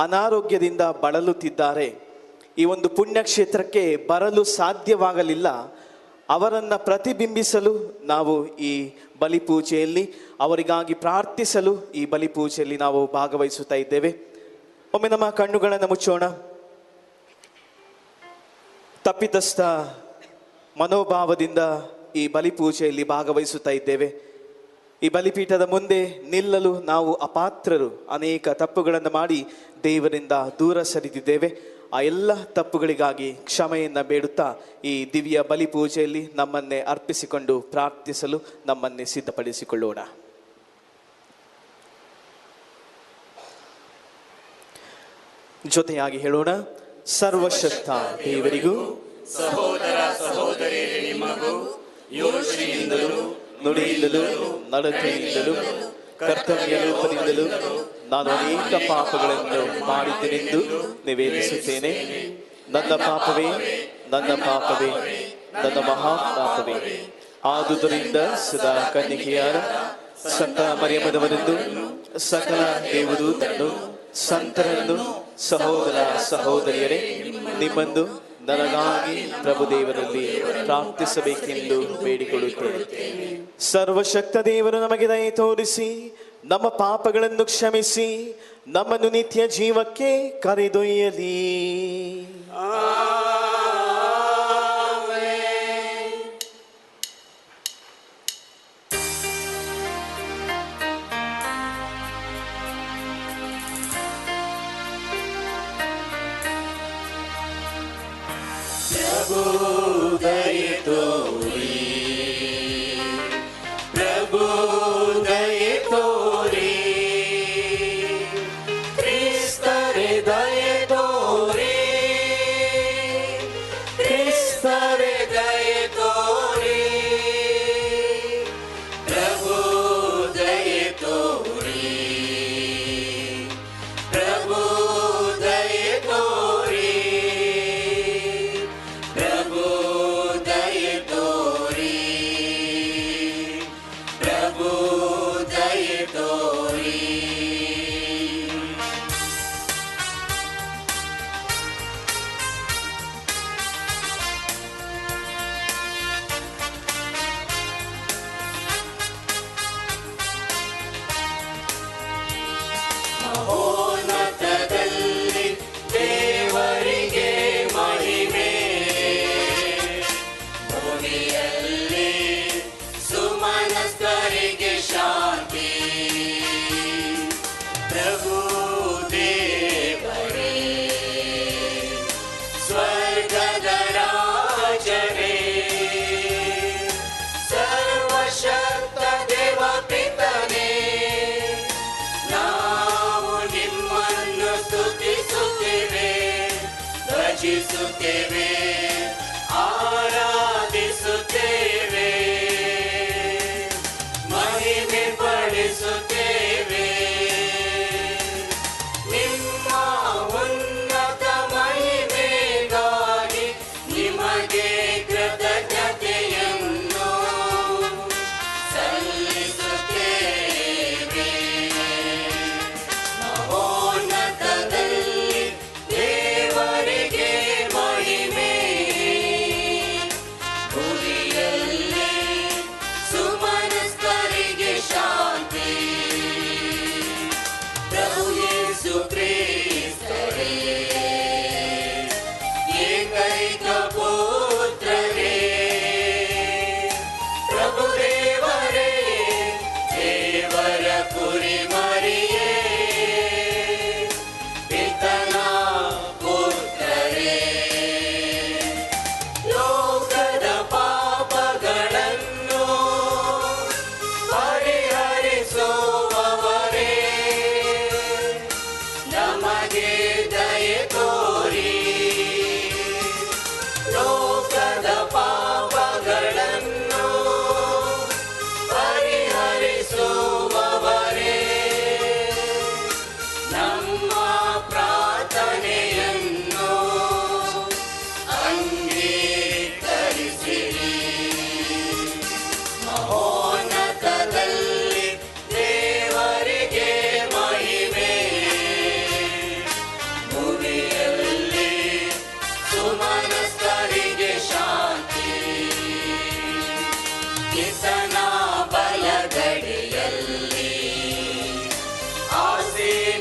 ಅನಾರೋಗ್ಯದಿಂದ ಬಳಲುತ್ತಿದ್ದಾರೆ, ಈ ಒಂದು ಪುಣ್ಯಕ್ಷೇತ್ರಕ್ಕೆ ಬರಲು ಸಾಧ್ಯವಾಗಲಿಲ್ಲ, ಅವರನ್ನು ಪ್ರತಿಬಿಂಬಿಸಲು ನಾವು ಈ ಬಲಿಪೂಜೆಯಲ್ಲಿ, ಅವರಿಗಾಗಿ ಪ್ರಾರ್ಥಿಸಲು ಈ ಬಲಿಪೂಜೆಯಲ್ಲಿ ನಾವು ಭಾಗವಹಿಸುತ್ತಾ ಇದ್ದೇವೆ. ಒಮ್ಮೆ ನಮ್ಮ ಕಣ್ಣುಗಳನ್ನು ಮುಚ್ಚೋಣ. ತಪ್ಪಿತಸ್ಥ ಮನೋಭಾವದಿಂದ ಈ ಬಲಿಪೂಜೆಯಲ್ಲಿ ಭಾಗವಹಿಸುತ್ತಾ ಇದ್ದೇವೆ. ಈ ಬಲಿಪೀಠದ ಮುಂದೆ ನಿಲ್ಲಲು ನಾವು ಅಪಾತ್ರರು. ಅನೇಕ ತಪ್ಪುಗಳನ್ನು ಮಾಡಿ ದೇವರಿಂದ ದೂರ ಸರಿದಿದ್ದೇವೆ. ಆ ಎಲ್ಲ ತಪ್ಪುಗಳಿಗಾಗಿ ಕ್ಷಮೆಯನ್ನು ಬೇಡುತ್ತಾ ಈ ದಿವ್ಯ ಬಲಿಪೂಜೆಯಲ್ಲಿ ನಮ್ಮನ್ನೇ ಅರ್ಪಿಸಿಕೊಂಡು ಪ್ರಾರ್ಥಿಸಲು ನಮ್ಮನ್ನೇ ಸಿದ್ಧಪಡಿಸಿಕೊಳ್ಳೋಣ. ಜೊತೆಯಾಗಿ ಹೇಳೋಣ. ಸರ್ವಶಕ್ತ ದೇವರಿಗೂ ಸಹೋದರ ಸಹೋದರಿಯರೇ ನಿಮಗೂ ಯೋಚನೆಯಿಂದಲೂ ನುಡಿಯಿಂದಲೂ ನಡತೆಯಿಂದಲೂ ಕರ್ತವ್ಯ ರೂಪದಿಂದಲೂ ನಾನು ಅನೇಕ ಪಾಪಗಳನ್ನು ಮಾಡಿದ್ದೇನೆಂದು ನಿವೇದಿಸುತ್ತೇನೆ. ನನ್ನ ಪಾಪವೇ, ನನ್ನ ಪಾಪವೇ, ನನ್ನ ಮಹಾ ಪಾಪವೇ. ಆದುದರಿಂದ ಸದಾ ಕನ್ನಿಕೆಯಾರ ಸಂತ ಮರಿಯಮ್ಮನವರನ್ನು, ಸಕಲ ದೇವದೂತರನ್ನು, ಸಂತರನ್ನು, ಸಹೋದರ ಸಹೋದರಿಯರೇ, ನಿಮ್ಮನ್ನು ನನಗಾಗಿ ಪ್ರಭುದೇವರಲ್ಲಿ ಪ್ರಾರ್ಥಿಸಬೇಕೆಂದು ಬೇಡಿಕೊಳ್ಳುತ್ತೇನೆ. ಸರ್ವಶಕ್ತ ದೇವರು ನಮಗೆ ದಯೆ ತೋರಿಸಿ ನಮ್ಮ ಪಾಪಗಳನ್ನು ಕ್ಷಮಿಸಿ ನಮ್ಮನ್ನು ನಿತ್ಯ ಜೀವಕ್ಕೆ ಕರೆದೊಯ್ಯಲಿ. ಪ್ರಭು ದಯೆ ತೋರಿ, ಪ್ರಭು ದಯೆ ತೋರಿ, ಕ್ರಿಸ್ತರೇ ದಯೆ ತೋರಿ, ಕ್ರಿಸ್ತರೇ ದಯೆ ತೋರಿ, ಪ್ರಭು ದಯೆ ತೋರಿ, ಪ್ರಭು ದಯೆ ತೋರಿ, ಪ್ರಭು ದಯೆ ತೋರಿ, ಪ್ರಭು ದಯೆ ತೋರಿ. ಮಹೋನ್ನತದಲ್ಲಿ ದೇವರಿಗೆ ಮಹಿಮೆ, ಭೂಮಿಯಲ್ಲಿ ಸುಮನಸ್ಥರಿಗೆ ಶಾಂತಿ. ಪ್ರಭು ದೇವರೇ, ಸ್ವರ್ಗದ ರಾಜರೇ, ಸರ್ವಶಕ್ತ ದೇವ ಪಿತನೇ, ನಾವು ನಿಮ್ಮನ್ನು ಸ್ತುತಿಸುತ್ತೇವೆ, ಭಜಿಸುತ್ತೇವೆ, ಆರಾಧಿಸುತ್ತೇವೆ, ಮಹಿಮೆ ಪಡಿಸುತ್ತೇವೆ. ನಿಮ್ಮ ಉನ್ನತ ಮಹಿಮೆಗಾಗಿ ನಿಮಗೆ ಕೃತಜ್ಞತೆಯನ್ನು ಸಲ್ಲಿಸುತ್ತೇವೆ. ಮಹೋನ್ನತದಲ್ಲಿ ದೇವರಿಗೆ ಮಹಿಮೆ. ನಮ್ಮ ಪ್ರಾರ್ಥನೆಯನ್ನು ಅಂಗೀಕರಿಸಿರಿ. ಮಹೋನ್ನತದಲ್ಲಿ ದೇವರಿಗೆ ಮಹಿಮೆ, ಭೂಮಿಯಲ್ಲಿ ಸುಮನಸ್ಥರಿಗೆ ಶಾಂತಿ. ಕಿಸನ ಬಲಗಡೆಯಲ್ಲಿ ಆಸೀನರಾಗಿರುವವರೇ,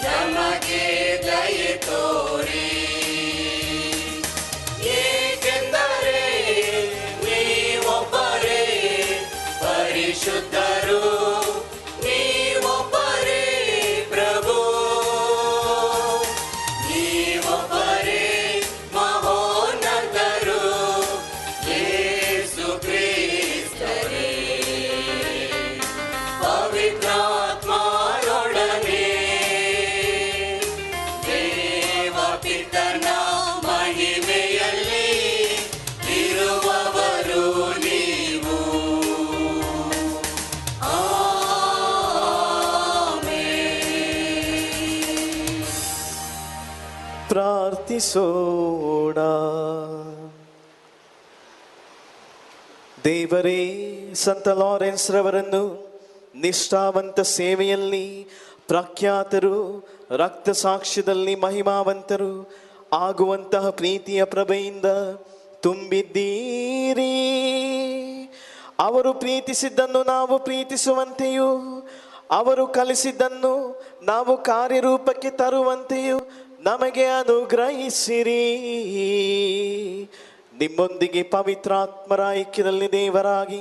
ನಮಗೆ ದಯೆ ತೋರಿ. ಏಕೆಂದರೆ ನೀವೊಬ್ಬರೇ ಪರಿಶುದ್ಧರು, ನೀವೊಬ್ಬರೇ ಪ್ರಭು, ನೀವೊಬ್ಬರೇ ಮಹೋನ್ನತರು, ಯೇಸು ಕ್ರಿಸ್ತರೇ. ಪವಿತ್ರಾತ್ಮರೊಡನೆ ದೇವಪಿತನ ಮಹಿಮೆಯಲ್ಲಿ ಇರುವವರು ನೀವು. ಪ್ರಾರ್ಥಿಸೋಣ. ದೇವರೇ, ಸಂತ ಲಾರೆನ್ಸ್ ರವರನ್ನು ನಿಷ್ಠಾವಂತ ಸೇವೆಯಲ್ಲಿ ಪ್ರಖ್ಯಾತರು, ರಕ್ತ ಸಾಕ್ಷ್ಯದಲ್ಲಿ ಮಹಿಮಾವಂತರು ಆಗುವಂತಹ ಪ್ರೀತಿಯ ಪ್ರಭೆಯಿಂದ ತುಂಬಿದ್ದೀರಿ. ಅವರು ಪ್ರೀತಿಸಿದ್ದನ್ನು ನಾವು ಪ್ರೀತಿಸುವಂತೆಯೂ, ಅವರು ಕಲಿಸಿದ್ದನ್ನು ನಾವು ಕಾರ್ಯರೂಪಕ್ಕೆ ತರುವಂತೆಯೂ ನಮಗೆ ಅನುಗ್ರಹಿಸಿರಿ. ನಿಮ್ಮೊಂದಿಗೆ ಪವಿತ್ರಾತ್ಮರ ಐಕ್ಯದಲ್ಲಿ ದೇವರಾಗಿ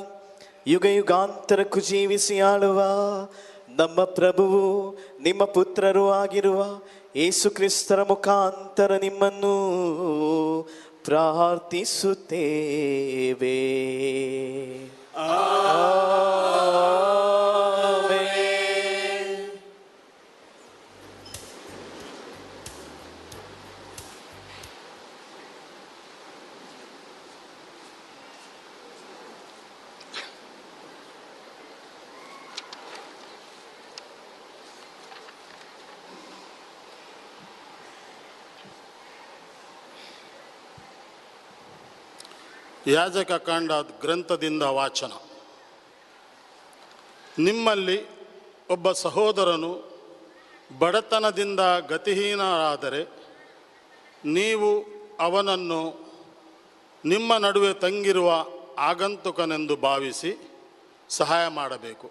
ಯುಗ ಯುಗಾಂತರಕ್ಕೂ ಜೀವಿಸಿ ಆಳುವ ನಮ್ಮ ಪ್ರಭುವು ನಿಮ್ಮ ಪುತ್ರರೂ ಆಗಿರುವ ಯೇಸು ಕ್ರಿಸ್ತರ ಮುಖಾಂತರ ನಿಮ್ಮನ್ನು ಪ್ರಾರ್ಥಿಸುತ್ತೇವೆ. ಯಾಜಕ ಕಾಂಡ ಗ್ರಂಥದಿಂದ ವಾಚನ. ನಿಮ್ಮಲ್ಲಿ ಒಬ್ಬ ಸಹೋದರನು ಬಡತನದಿಂದ ಗತಿಹೀನರಾದರೆ ನೀವು ಅವನನ್ನು ನಿಮ್ಮ ನಡುವೆ ತಂಗಿರುವ ಆಗಂತುಕನೆಂದು ಭಾವಿಸಿ ಸಹಾಯ ಮಾಡಬೇಕು.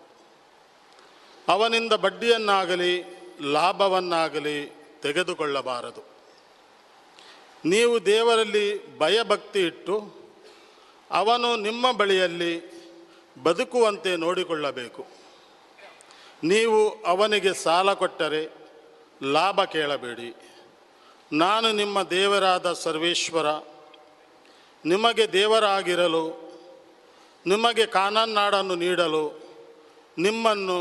ಅವನಿಂದ ಬಡ್ಡಿಯನ್ನಾಗಲಿ ಲಾಭವನ್ನಾಗಲಿ ತೆಗೆದುಕೊಳ್ಳಬಾರದು. ನೀವು ದೇವರಲ್ಲಿ ಭಯಭಕ್ತಿ ಇಟ್ಟು ಅವನು ನಿಮ್ಮ ಬಳಿಯಲ್ಲಿ ಬದುಕುವಂತೆ ನೋಡಿಕೊಳ್ಳಬೇಕು. ನೀವು ಅವನಿಗೆ ಸಾಲ ಕೊಟ್ಟರೆ ಲಾಭ ಕೇಳಬೇಡಿ. ನಾನು ನಿಮ್ಮ ದೇವರಾದ ಸರ್ವೇಶ್ವರ ನಿಮಗೆ ದೇವರಾಗಿರಲು, ನಿಮಗೆ ಕಾನಾನ್ ನಾಡನ್ನು ನೀಡಲು ನಿಮ್ಮನ್ನು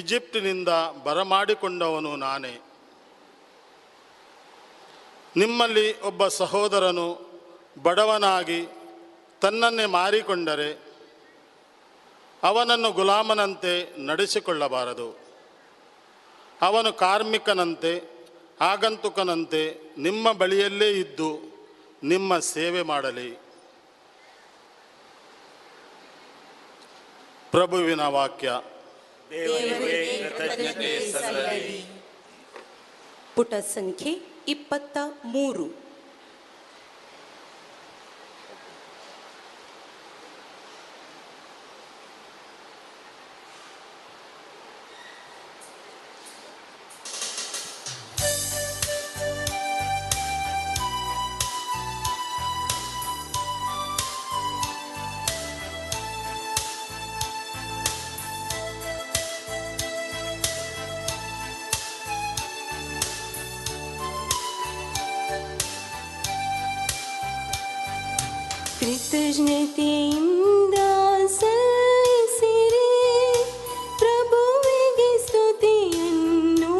ಈಜಿಪ್ಟಿನಿಂದ ಬರಮಾಡಿಕೊಂಡವನು ನಾನೇ. ನಿಮ್ಮಲ್ಲಿ ಒಬ್ಬ ಸಹೋದರನು ಬಡವನಾಗಿ ತನ್ನನ್ನೇ ಮಾರಿಕೊಂಡರೆ ಅವನನ್ನು ಗುಲಾಮನಂತೆ ನಡೆಸಿಕೊಳ್ಳಬಾರದು. ಅವನು ಕಾರ್ಮಿಕನಂತೆ ಆಗಂತುಕನಂತೆ ನಿಮ್ಮ ಬಳಿಯಲ್ಲೇ ಇದ್ದು ನಿಮ್ಮ ಸೇವೆ ಮಾಡಲಿ. ಪ್ರಭುವಿನ ವಾಕ್ಯ. ಪುಟ ಸಂಖ್ಯೆ 23. ಕೃತಜ್ಞತೆಯಿಂದ ಸಲ್ಲಿಸಿರಿ ಪ್ರಭುವಿಗೆ ಸ್ತುತಿಯನ್ನು.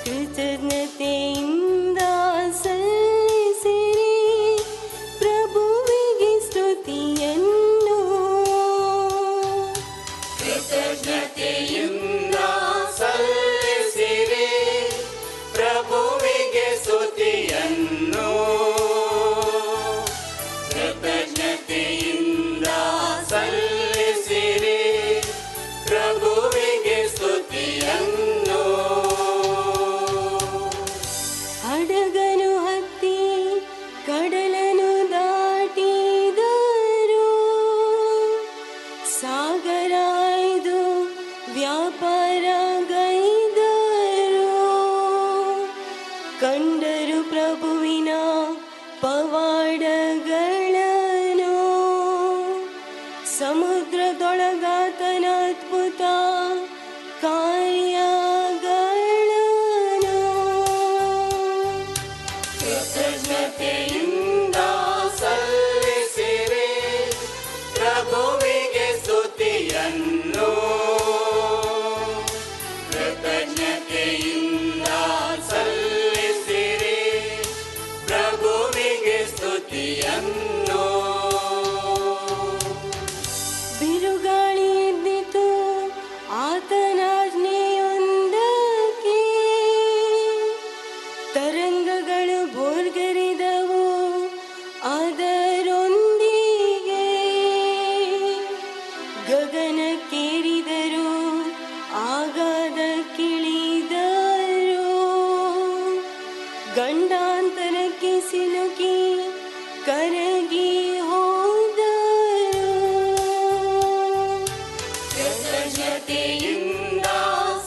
ಕೃತಜ್ಞತೆಯಿಂದ ಸಲ್ಲಿಸಿರಿ ಪ್ರಭುವಿಗೆ ಸ್ತುತಿಯನ್ನು. ಕೃತಜ್ಞತೆಯಿಂದ ಸಲ್ಲಿಸಿರಿ ಪ್ರಭುವಿಗೆ ಸ್ತುತಿಯನ್ನು. ಕೃತಜ್ಞತೆಯಿಂದ ಸಲ್ಲಿಸಿರಿ ಪ್ರಭುವಿಗೆ ಸ್ತುತಿಯನ್ನು. ಹಡಗನು ಹತ್ತಿ ಕಡಲನು ದಾಟಿದರು, ಸಾಗರ ಇದು ವ್ಯಾಪಾರ ಗೈದರು. ಕಂಡರು ಪ್ರಭುವಿನ ಪವಾಡಗಳನ್ನು, ಸಮುದ್ರದೊಳಗಾತನ ಅದ್ಭುತ ಕಾರ್ಯಗಳನ್ನು. ಕೃತಜ್ಞತೆಯಿಂದ ಸಲ್ಲಿಸಿರಿ ಪ್ರಭುವಿಗೆ ಸ್ತುತಿಯನ್ನು. ಕೃತಜ್ಞತೆಯಿಂದ ಸಲ್ಲಿಸಿರಿ ಪ್ರಭುವಿಗೆ ಸ್ತುತಿಯನ್ನು. ಬಿರುಗಾಳಿ ಎದ್ದಿತು ಆತನಾಜ್ಞೆಯೊಂದಕ್ಕೆ, ತರಂಗಗಳು ಭೋರ್ಗರಿದವು ಅದರೊಂದಿಗೆ. ಗಗನಕ್ಕೇರಿದರು ಆಗಾದ ಕಿಳಿದರು, ಗಂಡಾಂತರಕ್ಕೆ ಸಿಲುಕಿ ಕರಗಿ ಹೋದರು. ಕೃತಜ್ಞತೆಯಿಂದ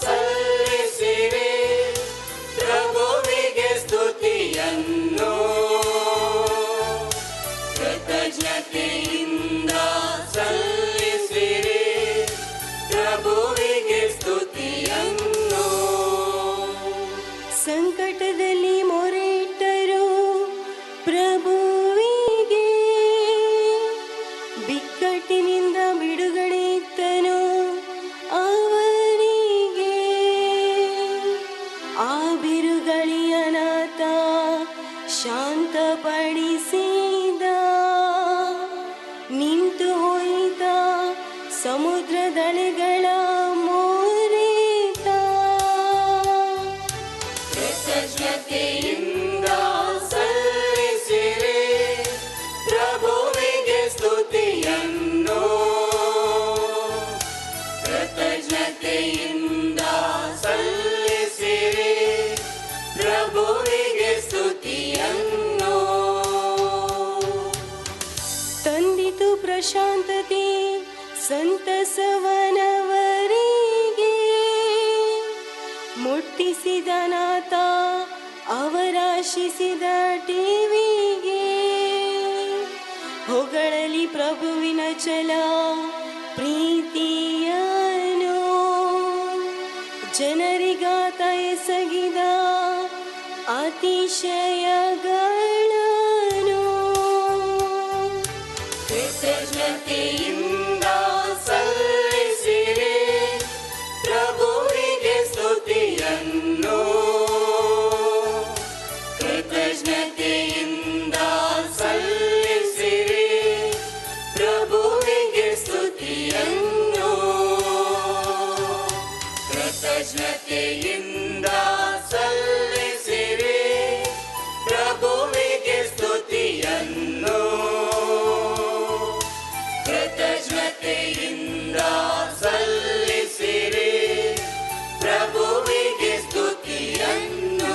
ಸಲ್ಲಿಸಿರಿ ಪ್ರಭುವಿಗೆ ಸ್ತುತಿಯನ್ನು. ಕೃತಜ್ಞತೆಯಿಂದ ಸಲ್ಲಿಸಿರಿ ಪ್ರಭುವಿಗೆ ಸ್ತುತಿಯನ್ನು. ಸಂಕಟದಲ್ಲಿ ಮೊರೆಯಿಟ್ಟರು ಪ್ರಭುವಿಗೆ, ಬಿಕ್ಕಟ್ಟಿನಿಂದ ಬಿಡುಗಡೆ ಇತ್ತನು ಅವರಿಗೆ. ಆ ಬಿರುಗಾಳಿಯನಾಥ ಶಾಂತಪಡಿಸಿದ, ನಿಂತು ಹೋಯಿತ ಸಮುದ್ರದಲೆಗಳ ಮೋರೆತ. ಕೃತಜ್ಞತೆಯಿಂದ ಸಲ್ಲಿಸಿರಿ ಪ್ರಭುವಿಗೆ ಸ್ತುತಿಯನ್ನು. ಕೃತಜ್ಞತೆಯಿಂದ ಸಲ್ಲಿಸಿರಿ ಪ್ರಭುವಿಗೆ ಸ್ತುತಿಯನ್ನು. ತಂದಿತು ಪ್ರಶಾಂತತೆ ಸಂತಸವನವರಿಗೆ, ಮುಟ್ಟಿಸಿದನಾಥ ಅವರಾಶಿಸಿದ ಟಿವಿಗೆ. ಹೊಗಳಲಿ ಪ್ರಭುವಿನ ಛಲ ಪ್ರೀತಿಯನು, ಜನರಿಗಾತ ಎಸಗಿದ ಅತಿಶಯಗಳನ್ನು. ಕೃತಜ್ಞತೆಯಿಂದ ಸಲ್ಲಿಸಿರಿ ಪ್ರಭುವಿಗೆ ಸ್ತುತಿಯನ್ನು. ಕೃತಜ್ಞತೆಯಿಂದ ಸಲ್ಲಿಸಿರಿ ಪ್ರಭುವಿಗೆ ಸ್ತುತಿಯನ್ನು. ಕೃತಜ್ಞತೆಯಿಂದ ಸಲ್ಲಿಸಿರಿ ಪ್ರಭುವಿಗೆ ಸ್ತುತಿಯನ್ನು. ಕೃತಜ್ಞತೆಯಿಂದ ಸಲ್ಲಿಸಿರಿ ಪ್ರಭುವಿಗೆ ಸ್ತುತಿಯನ್ನು.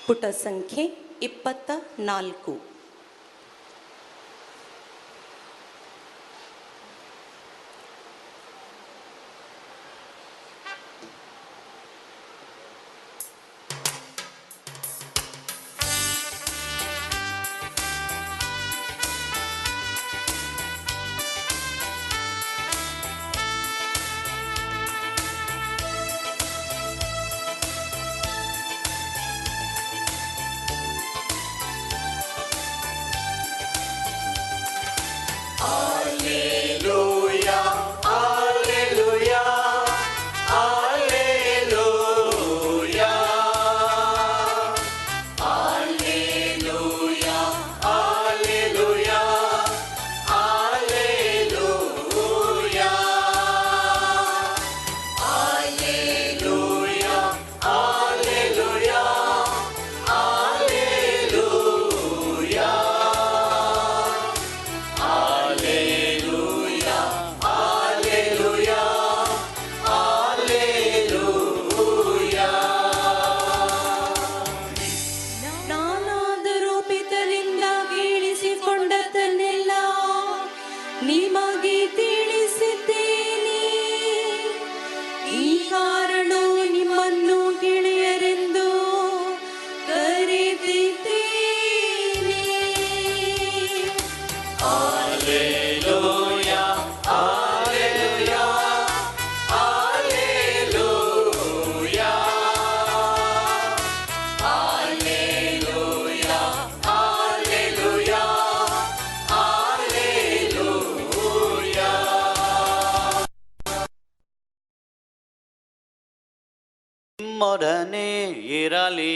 ಪುಟ ಸಂಖ್ಯೆ 24. ನಿಮ್ಮೊಡನೆ ಇರಲಿ.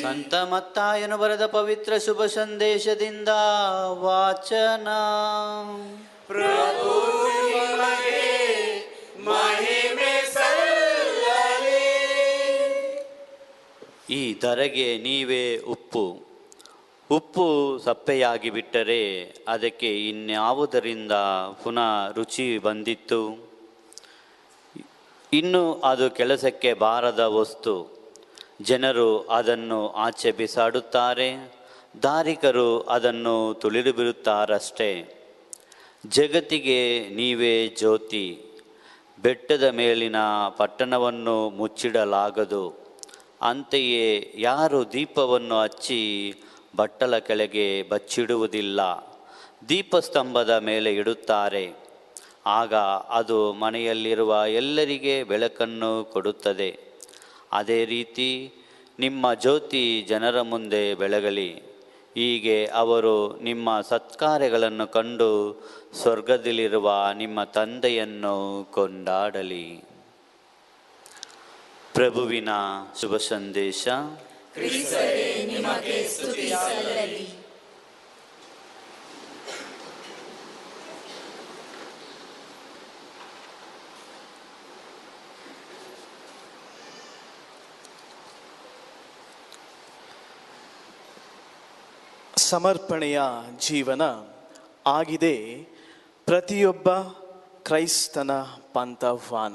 ಸಂತ ಮತ್ತಾಯನು ಬರೆದ ಪವಿತ್ರ ಶುಭ ಸಂದೇಶದಿಂದ ವಾಚನ. ಈ ಧರೆಗೆ ನೀವೇ ಉಪ್ಪು. ಉಪ್ಪು ಸಪ್ಪೆಯಾಗಿ ಬಿಟ್ಟರೆ ಅದಕ್ಕೆ ಇನ್ಯಾವುದರಿಂದ ಪುನಃ ರುಚಿ ಬಂದಿತ್ತು? ಇನ್ನು ಅದು ಕೆಲಸಕ್ಕೆ ಬಾರದ ವಸ್ತು. ಜನರು ಅದನ್ನು ಆಚೆ ಬಿಸಾಡುತ್ತಾರೆ, ದಾರಿಕರು ಅದನ್ನು ತುಳಿದು ಬಿಡುತ್ತಾರಷ್ಟೇ. ಜಗತ್ತಿಗೆ ನೀವೇ ಜ್ಯೋತಿ. ಬೆಟ್ಟದ ಮೇಲಿನ ಪಟ್ಟಣವನ್ನು ಮುಚ್ಚಿಡಲಾಗದು. ಅಂತೆಯೇ ಯಾರು ದೀಪವನ್ನು ಹಚ್ಚಿ ಬಟ್ಟಲ ಕೆಳಗೆ ಬಚ್ಚಿಡುವುದಿಲ್ಲ, ದೀಪಸ್ತಂಭದ ಮೇಲೆ ಇಡುತ್ತಾರೆ. ಆಗ ಅದು ಮನೆಯಲ್ಲಿರುವ ಎಲ್ಲರಿಗೆ ಬೆಳಕನ್ನು ಕೊಡುತ್ತದೆ. ಅದೇ ರೀತಿ ನಿಮ್ಮ ಜ್ಯೋತಿ ಜನರ ಮುಂದೆ ಬೆಳಗಲಿ. ಹೀಗೆ ಅವರು ನಿಮ್ಮ ಸತ್ಕಾರ್ಯಗಳನ್ನು ಕಂಡು ಸ್ವರ್ಗದಲ್ಲಿರುವ ನಿಮ್ಮ ತಂದೆಯನ್ನು ಕೊಂಡಾಡಲಿ. ಪ್ರಭುವಿನ ಶುಭ ಸಂದೇಶ. ಕ್ರಿಸ್ತರೇ, ನಿಮಗೆ ಸ್ತುತಿ ಸಲ್ಲಲಿ. ಸಮರ್ಪಣೆಯ ಜೀವನ ಆಗಿದೆ ಪ್ರತಿಯೊಬ್ಬ ಕ್ರೈಸ್ತನ ಪಂಥವಾನ.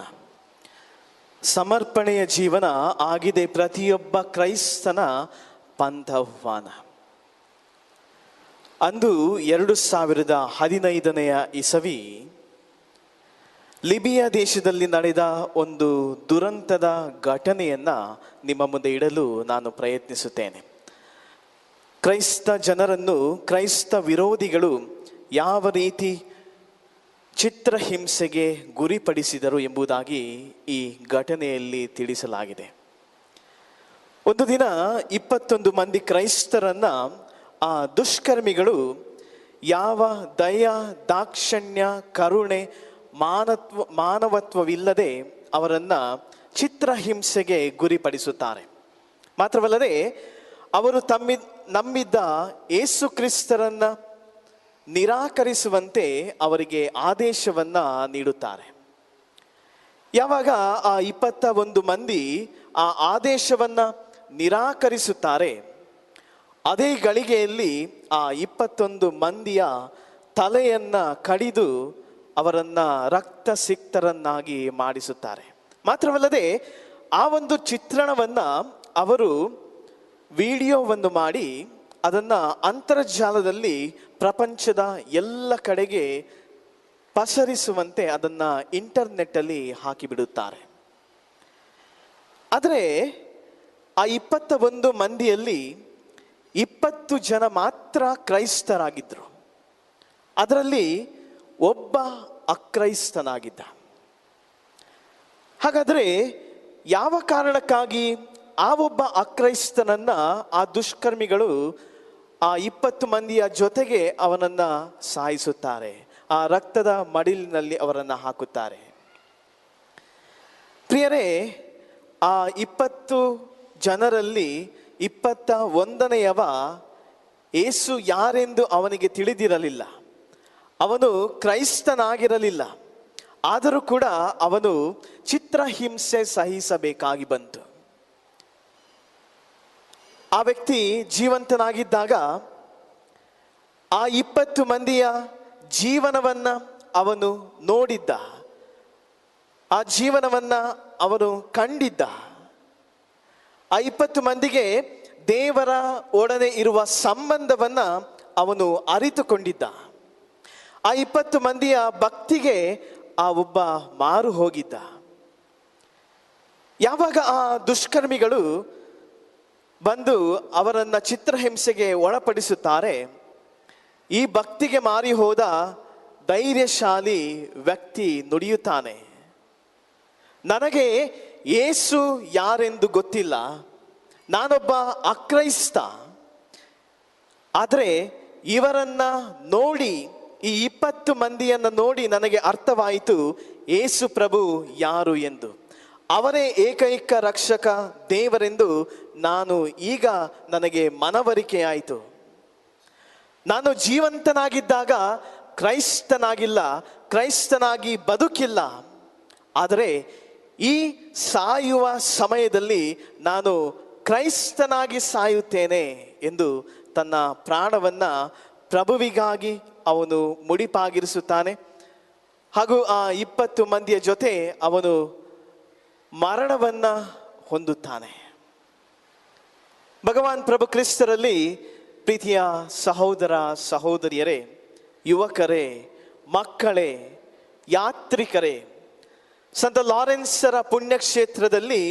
ಸಮರ್ಪಣೆಯ ಜೀವನ ಆಗಿದೆ ಪ್ರತಿಯೊಬ್ಬ ಕ್ರೈಸ್ತನ ಪಂಥವಾನ. ಅಂದು 2015 ಇಸವಿ ಲಿಬಿಯಾ ದೇಶದಲ್ಲಿ ನಡೆದ ಒಂದು ದುರಂತದ ಘಟನೆಯನ್ನು ನಿಮ್ಮ ಮುಂದೆ ಇಡಲು ನಾನು ಪ್ರಯತ್ನಿಸುತ್ತೇನೆ. ಕ್ರೈಸ್ತ ಜನರನ್ನು ಕ್ರೈಸ್ತ ವಿರೋಧಿಗಳು ಯಾವ ರೀತಿ ಚಿತ್ರಹಿಂಸೆಗೆ ಗುರಿಪಡಿಸಿದರು ಎಂಬುದಾಗಿ ಈ ಘಟನೆಯಲ್ಲಿ ತಿಳಿಸಲಾಗಿದೆ. ಒಂದು ದಿನ 21 ಮಂದಿ ಕ್ರೈಸ್ತರನ್ನು ಆ ದುಷ್ಕರ್ಮಿಗಳು ಯಾವ ದಯ, ದಾಕ್ಷಣ್ಯ, ಕರುಣೆ, ಮಾನವತ್ವವಿಲ್ಲದೆ ಅವರನ್ನು ಚಿತ್ರಹಿಂಸೆಗೆ ಗುರಿಪಡಿಸುತ್ತಾರೆ. ಮಾತ್ರವಲ್ಲದೆ ಅವರು ನಂಬಿದ್ದ ಯೇಸು ಕ್ರಿಸ್ತರನ್ನು ನಿರಾಕರಿಸುವಂತೆ ಅವರಿಗೆ ಆದೇಶವನ್ನು ನೀಡುತ್ತಾರೆ. ಯಾವಾಗ ಆ 21 ಮಂದಿ ಆ ಆದೇಶವನ್ನು ನಿರಾಕರಿಸುತ್ತಾರೆ, ಅದೇ ಗಳಿಗೆಯಲ್ಲಿ ಆ 21 ಮಂದಿಯ ತಲೆಯನ್ನು ಕಡಿದು ಅವರನ್ನು ರಕ್ತಸಿಕ್ತರನ್ನಾಗಿ ಮಾಡಿಸುತ್ತಾರೆ. ಮಾತ್ರವಲ್ಲದೆ ಆ ಒಂದು ಚಿತ್ರಣವನ್ನು ಅವರು ವಿಡಿಯೋವನ್ನು ಮಾಡಿ ಅದನ್ನು ಅಂತರ್ಜಾಲದಲ್ಲಿ ಪ್ರಪಂಚದ ಎಲ್ಲ ಕಡೆಗೆ ಪಸರಿಸುವಂತೆ ಅದನ್ನು ಇಂಟರ್ನೆಟ್ಟಲ್ಲಿ ಹಾಕಿಬಿಡುತ್ತಾರೆ. ಆದರೆ ಆ 21 ಮಂದಿಯಲ್ಲಿ 20 ಜನ ಮಾತ್ರ ಕ್ರೈಸ್ತರಾಗಿದ್ದರು. ಅದರಲ್ಲಿ ಒಬ್ಬ ಅಕ್ರೈಸ್ತನಾಗಿದ್ದ. ಹಾಗಾದರೆ ಯಾವ ಕಾರಣಕ್ಕಾಗಿ ಆ ಒಬ್ಬ ಅಕ್ರೈಸ್ತನನ್ನು ಆ ದುಷ್ಕರ್ಮಿಗಳು ಆ 20 ಮಂದಿಯ ಜೊತೆಗೆ ಅವನನ್ನು ಸಾಯಿಸುತ್ತಾರೆ, ಆ ರಕ್ತದ ಮಡಿಲಿನಲ್ಲಿ ಅವರನ್ನು ಹಾಕುತ್ತಾರೆ? ಪ್ರಿಯರೇ, ಆ 20 ಜನರಲ್ಲಿ 21ನೇಯವ ಯೇಸು ಯಾರೆಂದು ಅವನಿಗೆ ತಿಳಿದಿರಲಿಲ್ಲ. ಅವನು ಕ್ರೈಸ್ತನಾಗಿರಲಿಲ್ಲ. ಆದರೂ ಕೂಡ ಅವನು ಚಿತ್ರಹಿಂಸೆ ಸಹಿಸಬೇಕಾಗಿ ಬಂತು. ಆ ವ್ಯಕ್ತಿ ಜೀವಂತನಾಗಿದ್ದಾಗ ಆ 20 ಮಂದಿಯ ಜೀವನವನ್ನು ಅವನು ನೋಡಿದ್ದ, ಆ ಜೀವನವನ್ನು ಅವನು ಕಂಡಿದ್ದ. ಆ 20 ಮಂದಿಗೆ ದೇವರ ಒಡನೆ ಇರುವ ಸಂಬಂಧವನ್ನು ಅವನು ಅರಿತುಕೊಂಡಿದ್ದ. ಆ 20 ಮಂದಿಯ ಭಕ್ತಿಗೆ ಆ ಒಬ್ಬ ಮಾರು ಹೋಗಿದ್ದ. ಯಾವಾಗ ಆ ದುಷ್ಕರ್ಮಿಗಳು ಬಂದು ಅವರನ್ನು ಚಿತ್ರಹಿಂಸೆಗೆ ಒಳಪಡಿಸುತ್ತಾರೆ, ಈ ಭಕ್ತಿಗೆ ಮಾರಿ ಹೋದ ಧೈರ್ಯಶಾಲಿ ವ್ಯಕ್ತಿ ನುಡಿಯುತ್ತಾನೆ, ನನಗೆ ಯೇಸು ಯಾರೆಂದು ಗೊತ್ತಿಲ್ಲ, ನಾನೊಬ್ಬ ಅಕ್ರೈಸ್ತ. ಆದರೆ ಇವರನ್ನ ನೋಡಿ ಈ 20 ಮಂದಿಯನ್ನು ನೋಡಿ ನನಗೆ ಅರ್ಥವಾಯಿತು ಯೇಸು ಪ್ರಭು ಯಾರು ಎಂದು. ಅವರೇ ಏಕೈಕ ರಕ್ಷಕ ದೇವರೆಂದು ಈಗ ನನಗೆ ಮನವರಿಕೆಯಾಯಿತು. ನಾನು ಜೀವಂತನಾಗಿದ್ದಾಗ ಕ್ರೈಸ್ತನಾಗಿಲ್ಲ, ಕ್ರೈಸ್ತನಾಗಿ ಬದುಕಿಲ್ಲ. ಆದರೆ ಈ ಸಾಯುವ ಸಮಯದಲ್ಲಿ ನಾನು ಕ್ರೈಸ್ತನಾಗಿ ಸಾಯುತ್ತೇನೆ ಎಂದು ತನ್ನ ಪ್ರಾಣವನ್ನು ಪ್ರಭುವಿಗಾಗಿ ಅವನು ಮುಡಿಪಾಗಿರಿಸುತ್ತಾನೆ. ಹಾಗೂ ಆ 20 ಮಂದಿಯ ಜೊತೆ ಅವನು ಮರಣವನ್ನು ಹೊಂದುತ್ತಾನೆ. ಭಗವಾನ್ ಪ್ರಭು ಕ್ರಿಸ್ತರಲ್ಲಿ ಪ್ರೀತಿಯ ಸಹೋದರ ಸಹೋದರಿಯರೇ, ಯುವಕರೇ, ಮಕ್ಕಳೇ, ಯಾತ್ರಿಕರೇ, ಸಂತ ಲಾರೆನ್ಸರ ಪುಣ್ಯಕ್ಷೇತ್ರದಲ್ಲಿ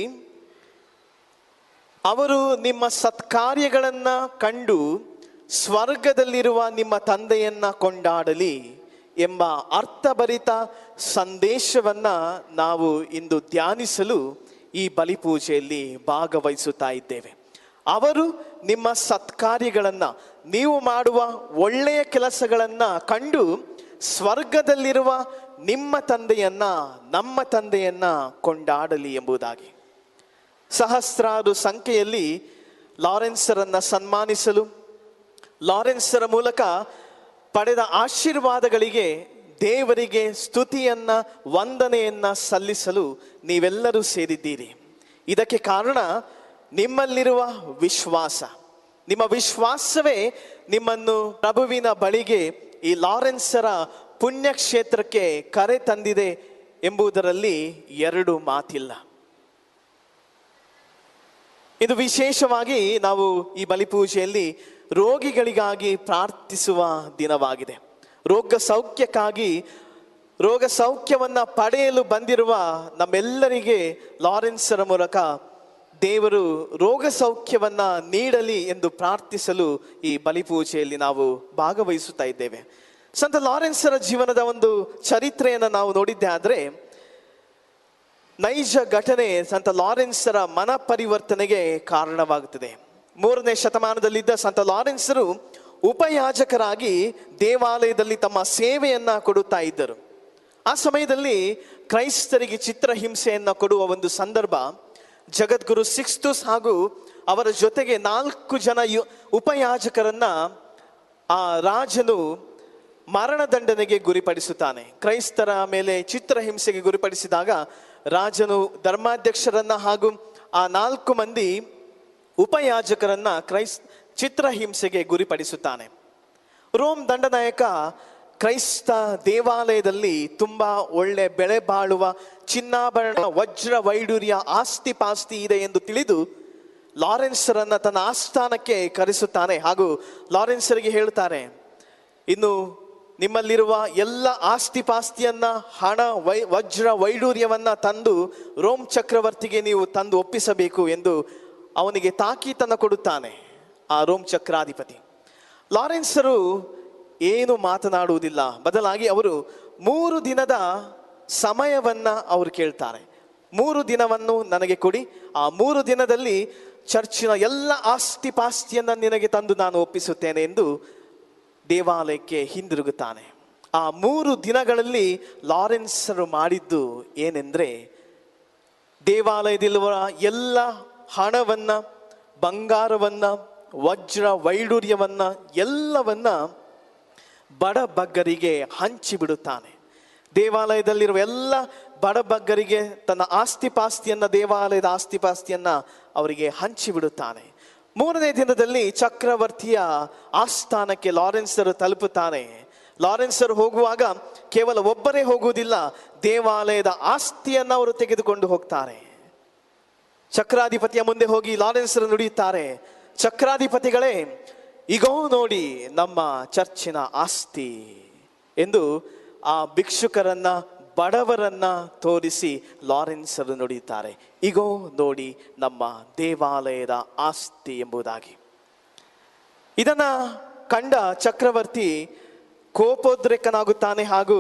ಅವರು ನಿಮ್ಮ ಸತ್ಕಾರ್ಯಗಳನ್ನು ಕಂಡು ಸ್ವರ್ಗದಲ್ಲಿರುವ ನಿಮ್ಮ ತಂದೆಯನ್ನ ಕೊಂಡಾಡಲಿ ಎಂಬ ಅರ್ಥಭರಿತ ಸಂದೇಶವನ್ನು ನಾವು ಇಂದು ಧ್ಯಾನಿಸಲು ಈ ಬಲಿಪೂಜೆಯಲ್ಲಿ ಭಾಗವಹಿಸುತ್ತಾ ಇದ್ದೇವೆ. ಅವರು ನಿಮ್ಮ ಸತ್ಕಾರ್ಯಗಳನ್ನು, ನೀವು ಮಾಡುವ ಒಳ್ಳೆಯ ಕೆಲಸಗಳನ್ನು ಕಂಡು ಸ್ವರ್ಗದಲ್ಲಿರುವ ನಿಮ್ಮ ತಂದೆಯನ್ನ, ನಮ್ಮ ತಂದೆಯನ್ನ ಕೊಂಡಾಡಲಿ ಎಂಬುದಾಗಿ. ಸಹಸ್ರಾರು ಸಂಖ್ಯೆಯಲ್ಲಿ ಲಾರೆನ್ಸರನ್ನು ಸನ್ಮಾನಿಸಲು, ಲಾರೆನ್ಸರ ಮೂಲಕ ಪಡೆದ ಆಶೀರ್ವಾದಗಳಿಗೆ ದೇವರಿಗೆ ಸ್ತುತಿಯನ್ನ, ವಂದನೆಯನ್ನ ಸಲ್ಲಿಸಲು ನೀವೆಲ್ಲರೂ ಸೇರಿದ್ದೀರಿ. ಇದಕ್ಕೆ ಕಾರಣ ನಿಮ್ಮಲ್ಲಿರುವ ವಿಶ್ವಾಸ. ನಿಮ್ಮ ವಿಶ್ವಾಸವೇ ನಿಮ್ಮನ್ನು ಪ್ರಭುವಿನ ಬಳಿಗೆ, ಈ ಲಾರೆನ್ಸರ ಪುಣ್ಯಕ್ಷೇತ್ರಕ್ಕೆ ಕರೆ ತಂದಿದೆ ಎಂಬುದರಲ್ಲಿ ಎರಡು ಮಾತಿಲ್ಲ. ಇದು ವಿಶೇಷವಾಗಿ ನಾವು ಈ ಬಲಿಪೂಜೆಯಲ್ಲಿ ರೋಗಿಗಳಿಗಾಗಿ ಪ್ರಾರ್ಥಿಸುವ ದಿನವಾಗಿದೆ. ರೋಗ ಸೌಖ್ಯವನ್ನು ಪಡೆಯಲು ಬಂದಿರುವ ನಮ್ಮೆಲ್ಲರಿಗೆ ಲಾರೆನ್ಸರ ಮೂಲಕ ದೇವರು ರೋಗ ಸೌಖ್ಯವನ್ನು ನೀಡಲಿ ಎಂದು ಪ್ರಾರ್ಥಿಸಲು ಈ ಬಲಿಪೂಜೆಯಲ್ಲಿ ನಾವು ಭಾಗವಹಿಸುತ್ತಾ ಇದ್ದೇವೆ. ಸಂತ ಲಾರೆನ್ಸರ ಜೀವನದ ಒಂದು ಚರಿತ್ರೆಯನ್ನು ನಾವು ನೋಡಿದ್ದೆ ಆದರೆ, ನೈಜ ಘಟನೆ ಸಂತ ಲಾರೆನ್ಸರ ಮನ ಪರಿವರ್ತನೆಗೆ ಕಾರಣವಾಗುತ್ತದೆ. 3ನೇ ಶತಮಾನದಲ್ಲಿದ್ದ ಸಂತ ಲಾರೆನ್ಸರು ಉಪಯಾಜಕರಾಗಿ ದೇವಾಲಯದಲ್ಲಿ ತಮ್ಮ ಸೇವೆಯನ್ನ ಕೊಡುತ್ತಾ ಇದ್ದರು. ಆ ಸಮಯದಲ್ಲಿ ಕ್ರೈಸ್ತರಿಗೆ ಚಿತ್ರಹಿಂಸೆಯನ್ನ ಕೊಡುವ ಒಂದು ಸಂದರ್ಭ. ಜಗದ್ಗುರು ಸಿಕ್ಸ್ತುಸ್ ಹಾಗೂ ಅವರ ಜೊತೆಗೆ 4 ಜನ ಉಪಯಾಜಕರನ್ನ ಆ ರಾಜನು ಮರಣದಂಡನೆಗೆ ಗುರಿಪಡಿಸುತ್ತಾನೆ. ಕ್ರೈಸ್ತರ ಮೇಲೆ ಚಿತ್ರಹಿಂಸೆಗೆ ಗುರಿಪಡಿಸಿದಾಗ ರಾಜನು ಧರ್ಮಾಧ್ಯಕ್ಷರನ್ನ ಹಾಗೂ ಆ 4 ಮಂದಿ ಉಪಯಾಜಕರನ್ನ ಚಿತ್ರಹಿಂಸೆಗೆ ಗುರಿಪಡಿಸುತ್ತಾನೆ. ರೋಮ್ ದಂಡನಾಯಕ ಕ್ರೈಸ್ತ ದೇವಾಲಯದಲ್ಲಿ ತುಂಬಾ ಒಳ್ಳೆ ಬೆಳೆ ಬಾಳುವ ಚಿನ್ನಾಭರಣ, ವಜ್ರ ವೈಡೂರ್ಯ, ಆಸ್ತಿ ಪಾಸ್ತಿ ಇದೆ ಎಂದು ತಿಳಿದು ಲಾರೆನ್ಸರನ್ನ ತನ್ನ ಆಸ್ಥಾನಕ್ಕೆ ಕರೆಸುತ್ತಾನೆ. ಹಾಗೂ ಲಾರೆನ್ಸರಿಗೆ ಹೇಳ್ತಾರೆ, ಇನ್ನು ನಿಮ್ಮಲ್ಲಿರುವ ಎಲ್ಲ ಆಸ್ತಿ ಪಾಸ್ತಿಯನ್ನ, ಹಣ, ವಜ್ರ ವೈಡೂರ್ಯವನ್ನ ತಂದು ರೋಮ್ ಚಕ್ರವರ್ತಿಗೆ ನೀವು ತಂದು ಒಪ್ಪಿಸಬೇಕು ಎಂದು ಅವನಿಗೆ ತಾಕೀತನ್ನು ಕೊಡುತ್ತಾನೆ ಆ ರೋಮ್ ಚಕ್ರಾಧಿಪತಿ. ಲಾರೆನ್ಸರು ಏನು ಮಾತನಾಡುವುದಿಲ್ಲ, ಬದಲಾಗಿ ಅವರು 3 ದಿನದ ಸಮಯವನ್ನ ಅವರು ಕೇಳ್ತಾರೆ. 3 ದಿನವನ್ನು ನನಗೆ ಕೊಡಿ, ಆ 3 ದಿನದಲ್ಲಿ ಚರ್ಚಿನ ಎಲ್ಲ ಆಸ್ತಿ ಪಾಸ್ತಿಯನ್ನ ನಿನಗೆ ತಂದು ನಾನು ಒಪ್ಪಿಸುತ್ತೇನೆ ಎಂದು ದೇವಾಲಯಕ್ಕೆ ಹಿಂದಿರುಗುತ್ತಾನೆ. ಆ 3 ದಿನಗಳಲ್ಲಿ ಲಾರೆನ್ಸರು ಮಾಡಿದ್ದು ಏನೆಂದ್ರೆ, ದೇವಾಲಯದಲ್ಲಿರುವ ಎಲ್ಲ ಹಣವನ್ನ, ಬಂಗಾರವನ್ನ, ವಜ್ರ ವೈಡೂರ್ಯವನ್ನ ಎಲ್ಲವನ್ನ ಬಡಬಗ್ಗರಿಗೆ ಹಂಚಿಬಿಡುತ್ತಾನೆ. ದೇವಾಲಯದಲ್ಲಿರುವ ಎಲ್ಲ ಬಡಬಗ್ಗರಿಗೆ ತನ್ನ ಆಸ್ತಿ ಪಾಸ್ತಿಯನ್ನ, ದೇವಾಲಯದ ಆಸ್ತಿ ಪಾಸ್ತಿಯನ್ನ ಅವರಿಗೆ ಹಂಚಿಬಿಡುತ್ತಾನೆ. 3ನೇ ದಿನದಲ್ಲಿ ಚಕ್ರವರ್ತಿಯ ಆಸ್ಥಾನಕ್ಕೆ ಲಾರೆನ್ಸರು ತಲುಪುತ್ತಾನೆ. ಲಾರೆನ್ಸರು ಹೋಗುವಾಗ ಕೇವಲ ಒಬ್ಬರೇ ಹೋಗುವುದಿಲ್ಲ, ದೇವಾಲಯದ ಆಸ್ತಿಯನ್ನ ಅವರು ತೆಗೆದುಕೊಂಡು ಹೋಗ್ತಾರೆ. ಚಕ್ರಾಧಿಪತಿಯ ಮುಂದೆ ಹೋಗಿ ಲಾರೆನ್ಸರು ನುಡಿಯುತ್ತಾರೆ, ಚಕ್ರಾಧಿಪತಿಗಳೇ, ಈಗೋ ನೋಡಿ ನಮ್ಮ ಚರ್ಚಿನ ಆಸ್ತಿ ಎಂದು ಆ ಭಿಕ್ಷುಕರನ್ನ, ಬಡವರನ್ನ ತೋರಿಸಿ ಲಾರೆನ್ಸರು ನುಡಿಯುತ್ತಾರೆ, ಈಗೋ ನೋಡಿ ನಮ್ಮ ದೇವಾಲಯದ ಆಸ್ತಿ ಎಂಬುದಾಗಿ. ಇದನ್ನ ಕಂಡ ಚಕ್ರವರ್ತಿ ಕೋಪೋದ್ರೇಕನಾಗುತ್ತಾನೆ ಹಾಗೂ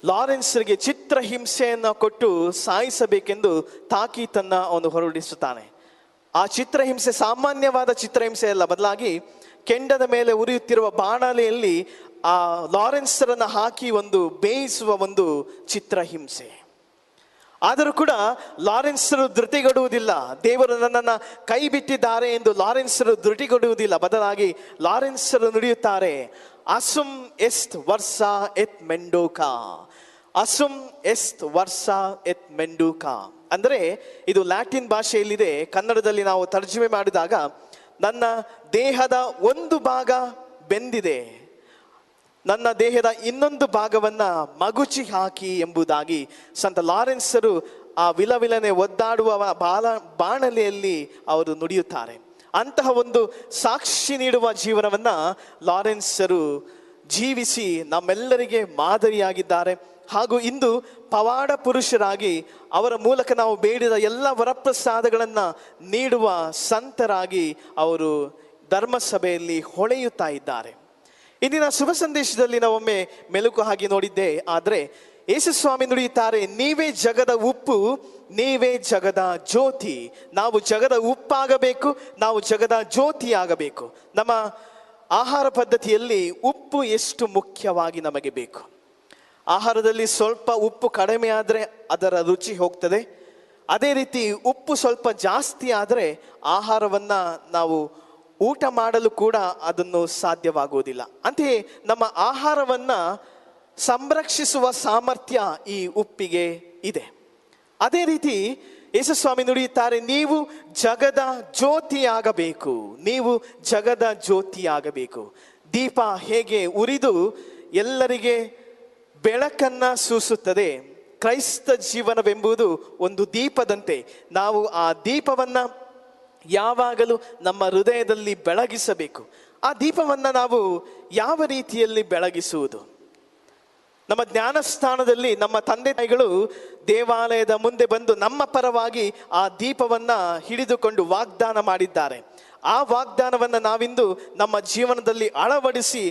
ಲಾರೆನ್ಸರಿಗೆ ಚಿತ್ರಹಿಂಸೆಯನ್ನು ಕೊಟ್ಟು ಸಾಯಿಸಬೇಕೆಂದು ತಾಕೀತನ್ನ ಅವನು ಹೊರಡಿಸುತ್ತಾನೆ. ಆ ಚಿತ್ರಹಿಂಸೆ ಸಾಮಾನ್ಯವಾದ ಚಿತ್ರಹಿಂಸೆ ಅಲ್ಲ, ಬದಲಾಗಿ ಕೆಂಡದ ಮೇಲೆ ಉರಿಯುತ್ತಿರುವ ಬಾಣಲೆಯಲ್ಲಿ ಆ ಲಾರೆನ್ಸರನ್ನು ಹಾಕಿ ಒಂದು ಬೇಯಿಸುವ ಒಂದು ಚಿತ್ರಹಿಂಸೆ. ಆದರೂ ಕೂಡ ಲಾರೆನ್ಸರು ಧೃತಿಗೊಡುವುದಿಲ್ಲ. ದೇವರು ನನ್ನನ್ನು ಕೈ ಬಿಟ್ಟಿದ್ದಾರೆ ಎಂದು ಲಾರೆನ್ಸರು ಧೃತಿಗೊಡುವುದಿಲ್ಲ. ಬದಲಾಗಿ ಲಾರೆನ್ಸರು ನುಡಿಯುತ್ತಾರೆ, ಅಸುಮ್ ಎಸ್ಟ್ ವರ್ಷ ಎತ್ ಮೆಂಡೋಕಾ, ಅಸುಮ್ ಎಸ್ಟ್ ವರ್ಷ ಎತ್ ಮೆಂಡೋಕಾ. ಅಂದರೆ ಇದು ಲ್ಯಾಟಿನ್ ಭಾಷೆಯಲ್ಲಿದೆ. ಕನ್ನಡದಲ್ಲಿ ನಾವು ತರ್ಜುಮೆ ಮಾಡಿದಾಗ ನನ್ನ ದೇಹದ ಒಂದು ಭಾಗ ಬೆಂದಿದೆ, ನನ್ನ ದೇಹದ ಇನ್ನೊಂದು ಭಾಗವನ್ನು ಮಗುಚಿ ಹಾಕಿ ಎಂಬುದಾಗಿ ಸಂತ ಲಾರೆನ್ಸರು ಆ ವಿಲವಿಲನೆ ಒದ್ದಾಡುವ ಬಾಣಲೆಯಲ್ಲಿ ಅವರು ನುಡಿಯುತ್ತಾರೆ. ಅಂತಹ ಒಂದು ಸಾಕ್ಷಿ ನೀಡುವ ಜೀವನವನ್ನು ಲಾರೆನ್ಸರು ಜೀವಿಸಿ ನಮ್ಮೆಲ್ಲರಿಗೆ ಮಾದರಿಯಾಗಿದ್ದಾರೆ. ಹಾಗೂ ಇಂದು ಪವಾಡ ಪುರುಷರಾಗಿ ಅವರ ಮೂಲಕ ನಾವು ಬೇಡಿದ ಎಲ್ಲ ವರಪ್ರಸಾದಗಳನ್ನು ನೀಡುವ ಸಂತರಾಗಿ ಅವರು ಧರ್ಮಸಭೆಯಲ್ಲಿ ಹೊಳೆಯುತ್ತಾ ಇದ್ದಾರೆ. ಇಂದಿನ ಶುಭ ಸಂದೇಶದಲ್ಲಿ ನಾವೊಮ್ಮೆ ಮೆಲುಕು ಹಾಕಿ ನೋಡಿದ್ದೆ. ಆದರೆ ಯೇಸುಸ್ವಾಮಿ ನುಡಿಯುತ್ತಾರೆ, ನೀವೇ ಜಗದ ಉಪ್ಪು, ನೀವೇ ಜಗದ ಜ್ಯೋತಿ. ನಾವು ಜಗದ ಉಪ್ಪಾಗಬೇಕು, ನಾವು ಜಗದ ಜ್ಯೋತಿ ಆಗಬೇಕು. ನಮ್ಮ ಆಹಾರ ಪದ್ಧತಿಯಲ್ಲಿ ಉಪ್ಪು ಎಷ್ಟು ಮುಖ್ಯವಾಗಿ ನಮಗೆ ಬೇಕು. ಆಹಾರದಲ್ಲಿ ಸ್ವಲ್ಪ ಉಪ್ಪು ಕಡಿಮೆ ಆದರೆ ಅದರ ರುಚಿ ಹೋಗ್ತದೆ. ಅದೇ ರೀತಿ ಉಪ್ಪು ಸ್ವಲ್ಪ ಜಾಸ್ತಿ ಆದರೆ ಆಹಾರವನ್ನು ನಾವು ಊಟ ಮಾಡಲು ಕೂಡ ಅದನ್ನು ಸಾಧ್ಯವಾಗುವುದಿಲ್ಲ. ಅಂತೆಯೇ ನಮ್ಮ ಆಹಾರವನ್ನು ಸಂರಕ್ಷಿಸುವ ಸಾಮರ್ಥ್ಯ ಈ ಉಪ್ಪಿಗೆ ಇದೆ. ಅದೇ ರೀತಿ ಯೇಸುಸ್ವಾಮಿ ನುಡಿಯುತ್ತಾರೆ, ನೀವು ಜಗದ ಜ್ಯೋತಿಯಾಗಬೇಕು, ನೀವು ಜಗದ ಜ್ಯೋತಿಯಾಗಬೇಕು. ದೀಪ ಹೇಗೆ ಉರಿದು ಎಲ್ಲರಿಗೆ ಬೆಳಕನ್ನು ಸೂಸುತ್ತದೆ, ಕ್ರೈಸ್ತ ಜೀವನವೆಂಬುದು ಒಂದು ದೀಪದಂತೆ ನಾವು ಆ ದೀಪವನ್ನು ಯಾವಾಗಲೂ ನಮ್ಮ ಹೃದಯದಲ್ಲಿ ಬೆಳಗಿಸಬೇಕು. ಆ ದೀಪವನ್ನು ನಾವು ಯಾವ ರೀತಿಯಲ್ಲಿ ಬೆಳಗಿಸುವುದು? ನಮ್ಮ ಜ್ಞಾನಸ್ಥಾನದಲ್ಲಿ ನಮ್ಮ ತಂದೆ ತಾಯಿಗಳು ದೇವಾಲಯದ ಮುಂದೆ ಬಂದು ನಮ್ಮ ಪರವಾಗಿ ಆ ದೀಪವನ್ನು ಹಿಡಿದುಕೊಂಡು ವಾಗ್ದಾನ ಮಾಡಿದ್ದಾರೆ. ಆ ವಾಗ್ದಾನವನ್ನು ನಾವಿಂದು ನಮ್ಮ ಜೀವನದಲ್ಲಿ ಅಳವಡಿಸಿ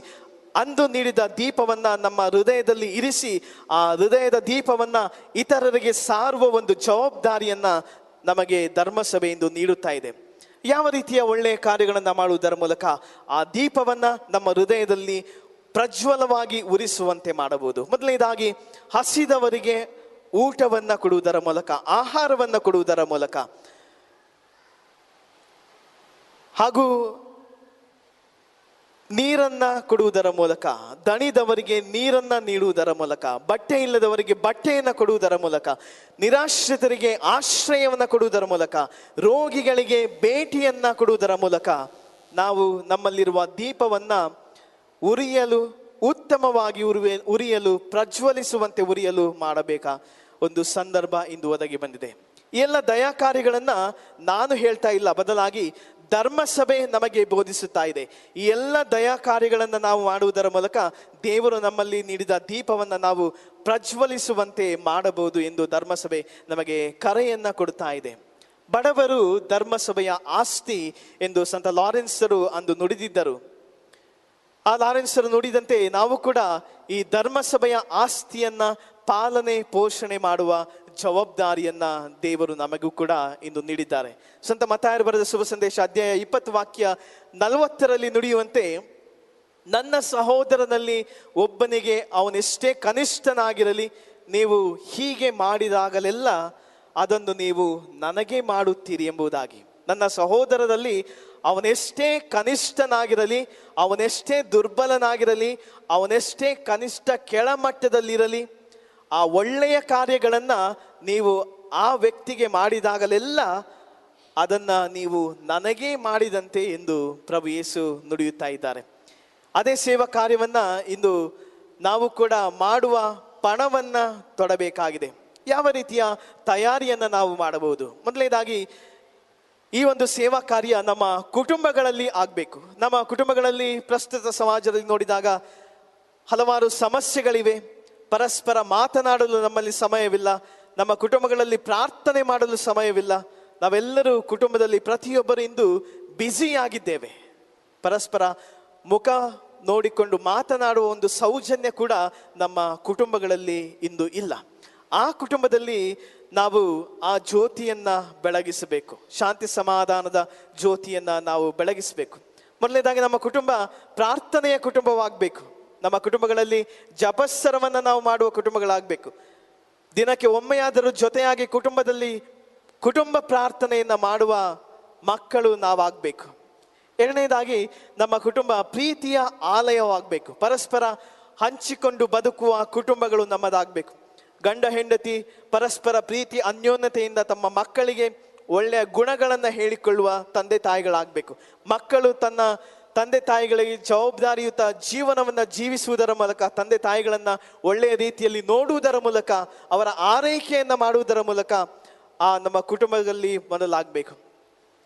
ಅಂದು ನೀಡಿದ ದೀಪವನ್ನು ನಮ್ಮ ಹೃದಯದಲ್ಲಿ ಇರಿಸಿ ಆ ಹೃದಯದ ದೀಪವನ್ನು ಇತರರಿಗೆ ಸಾರುವ ಒಂದು ಜವಾಬ್ದಾರಿಯನ್ನು ನಮಗೆ ಧರ್ಮಸಭೆಯಿಂದ ನೀಡುತ್ತಾ ಇದೆ. ಯಾವ ರೀತಿಯ ಒಳ್ಳೆಯ ಕಾರ್ಯಗಳನ್ನು ಮಾಡುವುದರ ಮೂಲಕ ಆ ದೀಪವನ್ನು ನಮ್ಮ ಹೃದಯದಲ್ಲಿ ಪ್ರಜ್ವಲವಾಗಿ ಉರಿಸುವಂತೆ ಮಾಡಬಹುದು. ಮೊದಲನೇದಾಗಿ ಹಸಿದವರಿಗೆ ಊಟವನ್ನು ಕೊಡುವುದರ ಮೂಲಕ, ಆಹಾರವನ್ನು ಕೊಡುವುದರ ಮೂಲಕ, ಹಾಗೂ ನೀರನ್ನು ಕೊಡುವುದರ ಮೂಲಕ, ದಣಿದವರಿಗೆ ನೀರನ್ನು ನೀಡುವುದರ ಮೂಲಕ, ಬಟ್ಟೆ ಇಲ್ಲದವರಿಗೆ ಬಟ್ಟೆಯನ್ನು ಕೊಡುವುದರ ಮೂಲಕ, ನಿರಾಶ್ರಿತರಿಗೆ ಆಶ್ರಯವನ್ನು ಕೊಡುವುದರ ಮೂಲಕ, ರೋಗಿಗಳಿಗೆ ಭೇಟಿಯನ್ನು ಕೊಡುವುದರ ಮೂಲಕ ನಾವು ನಮ್ಮಲ್ಲಿರುವ ದೀಪವನ್ನು ಉರಿಯಲು, ಉತ್ತಮವಾಗಿ ಉರಿಯಲು, ಪ್ರಜ್ವಲಿಸುವಂತೆ ಉರಿಯಲು ಮಾಡಬೇಕಾ ಒಂದು ಸಂದರ್ಭ ಇಂದು ಒದಗಿ ಬಂದಿದೆ. ಈ ಎಲ್ಲ ದಯಾ ಕಾರ್ಯಗಳನ್ನು ನಾನು ಹೇಳ್ತಾ ಇಲ್ಲ, ಬದಲಾಗಿ ಧರ್ಮಸಭೆ ನಮಗೆ ಬೋಧಿಸುತ್ತಾ ಇದೆ. ಈ ಎಲ್ಲ ದಯಾ ಕಾರ್ಯಗಳನ್ನು ನಾವು ಮಾಡುವುದರ ಮೂಲಕ ದೇವರು ನಮ್ಮಲ್ಲಿ ನೀಡಿದ ದೀಪವನ್ನು ನಾವು ಪ್ರಜ್ವಲಿಸುವಂತೆ ಮಾಡಬಹುದು ಎಂದು ಧರ್ಮಸಭೆ ನಮಗೆ ಕರೆಯನ್ನು ಕೊಡ್ತಾ ಇದೆ. ಬಡವರು ಧರ್ಮಸಭೆಯ ಆಸ್ತಿ ಎಂದು ಸಂತ ಲಾರೆನ್ಸರು ಅಂದು ನುಡಿದಿದ್ದರು. ಆ ಲಾರೆನ್ಸರು ನುಡಿದಂತೆ ನಾವು ಕೂಡ ಈ ಧರ್ಮಸಭೆಯ ಆಸ್ತಿಯನ್ನು ಪಾಲನೆ ಪೋಷಣೆ ಮಾಡುವ ಜವಾಬ್ದಾರಿಯನ್ನ ದೇವರು ನಮಗೂ ಕೂಡ ಇಂದು ನೀಡಿದ್ದಾರೆ. ಸಂತ ಮತ್ತಾಯರು ಬರೆದ ಶುಭ ಸಂದೇಶ ಅಧ್ಯಾಯ 20 ವಾಕ್ಯ 40ರಲ್ಲಿ ನುಡಿಯುವಂತೆ, ನನ್ನ ಸಹೋದರನಲ್ಲಿ ಒಬ್ಬನಿಗೆ ಅವನೆಷ್ಟೇ ಕನಿಷ್ಠನಾಗಿರಲಿ, ನೀವು ಹೀಗೆ ಮಾಡಿದಾಗಲೆಲ್ಲ ಅದನ್ನು ನೀವು ನನಗೆ ಮಾಡುತ್ತೀರಿ ಎಂಬುದಾಗಿ. ನನ್ನ ಸಹೋದರರಲ್ಲಿ ಅವನೆಷ್ಟೇ ಕನಿಷ್ಠನಾಗಿರಲಿ, ಅವನೆಷ್ಟೇ ದುರ್ಬಲನಾಗಿರಲಿ, ಅವನೆಷ್ಟೇ ಕನಿಷ್ಠ ಕೆಳಮಟ್ಟದಲ್ಲಿರಲಿ, ಆ ಒಳ್ಳೆಯ ಕಾರ್ಯಗಳನ್ನು ನೀವು ಆ ವ್ಯಕ್ತಿಗೆ ಮಾಡಿದಾಗಲೆಲ್ಲ ಅದನ್ನು ನೀವು ನನಗೇ ಮಾಡಿದಂತೆ ಎಂದು ಪ್ರಭು ಯೇಸು ನುಡಿಯುತ್ತಾ ಇದ್ದಾರೆ. ಅದೇ ಸೇವಾ ಕಾರ್ಯವನ್ನು ಇಂದು ನಾವು ಕೂಡ ಮಾಡುವ ಪಣವನ್ನು ತೊಡಬೇಕಾಗಿದೆ. ಯಾವ ರೀತಿಯ ತಯಾರಿಯನ್ನು ನಾವು ಮಾಡಬಹುದು? ಮೊದಲನೇದಾಗಿ ಈ ಒಂದು ಸೇವಾ ಕಾರ್ಯ ನಮ್ಮ ಕುಟುಂಬಗಳಲ್ಲಿ ಆಗಬೇಕು. ನಮ್ಮ ಕುಟುಂಬಗಳಲ್ಲಿ ಪ್ರಸ್ತುತ ಸಮಾಜದಲ್ಲಿ ನೋಡಿದಾಗ ಹಲವಾರು ಸಮಸ್ಯೆಗಳಿವೆ. ಪರಸ್ಪರ ಮಾತನಾಡಲು ನಮ್ಮಲ್ಲಿ ಸಮಯವಿಲ್ಲ. ನಮ್ಮ ಕುಟುಂಬಗಳಲ್ಲಿ ಪ್ರಾರ್ಥನೆ ಮಾಡಲು ಸಮಯವಿಲ್ಲ. ನಾವೆಲ್ಲರೂ ಕುಟುಂಬದಲ್ಲಿ ಪ್ರತಿಯೊಬ್ಬರು ಇಂದು ಬ್ಯುಸಿಯಾಗಿದ್ದೇವೆ. ಪರಸ್ಪರ ಮುಖ ನೋಡಿಕೊಂಡು ಮಾತನಾಡುವ ಒಂದು ಸೌಜನ್ಯ ಕೂಡ ನಮ್ಮ ಕುಟುಂಬಗಳಲ್ಲಿ ಇಂದು ಇಲ್ಲ. ಆ ಕುಟುಂಬದಲ್ಲಿ ನಾವು ಆ ಜ್ಯೋತಿಯನ್ನು ಬೆಳಗಿಸಬೇಕು. ಶಾಂತಿ ಸಮಾಧಾನದ ಜ್ಯೋತಿಯನ್ನು ನಾವು ಬೆಳಗಿಸಬೇಕು. ಮೊದಲನೇದಾಗಿ ನಮ್ಮ ಕುಟುಂಬ ಪ್ರಾರ್ಥನೆಯ ಕುಟುಂಬವಾಗಬೇಕು. ನಮ್ಮ ಕುಟುಂಬಗಳಲ್ಲಿ ಜಪಸ್ಸರವನ್ನು ನಾವು ಮಾಡುವ ಕುಟುಂಬಗಳಾಗಬೇಕು. ದಿನಕ್ಕೆ ಒಮ್ಮೆಯಾದರೂ ಜೊತೆಯಾಗಿ ಕುಟುಂಬದಲ್ಲಿ ಕುಟುಂಬ ಪ್ರಾರ್ಥನೆಯನ್ನು ಮಾಡುವ ಮಕ್ಕಳು ನಾವಾಗಬೇಕು. ಎರಡನೇದಾಗಿ ನಮ್ಮ ಕುಟುಂಬ ಪ್ರೀತಿಯ ಆಲಯವಾಗಬೇಕು. ಪರಸ್ಪರ ಹಂಚಿಕೊಂಡು ಬದುಕುವ ಕುಟುಂಬಗಳು ನಮ್ಮದಾಗಬೇಕು. ಗಂಡ ಹೆಂಡತಿ ಪರಸ್ಪರ ಪ್ರೀತಿ ಅನ್ಯೋನ್ಯತೆಯಿಂದ ತಮ್ಮ ಮಕ್ಕಳಿಗೆ ಒಳ್ಳೆಯ ಗುಣಗಳನ್ನು ಹೇಳಿಕೊಳ್ಳುವ ತಂದೆ ತಾಯಿಗಳಾಗಬೇಕು. ಮಕ್ಕಳು ತನ್ನ ತಂದೆ ತಾಯಿಗಳಿಗೆ ಜವಾಬ್ದಾರಿಯುತ ಜೀವನವನ್ನು ಜೀವಿಸುವುದರ ಮೂಲಕ, ತಂದೆ ತಾಯಿಗಳನ್ನು ಒಳ್ಳೆಯ ರೀತಿಯಲ್ಲಿ ನೋಡುವುದರ ಮೂಲಕ, ಅವರ ಆರೈಕೆಯನ್ನು ಮಾಡುವುದರ ಮೂಲಕ ನಮ್ಮ ಕುಟುಂಬದಲ್ಲಿ ಮೊದಲಾಗಬೇಕು.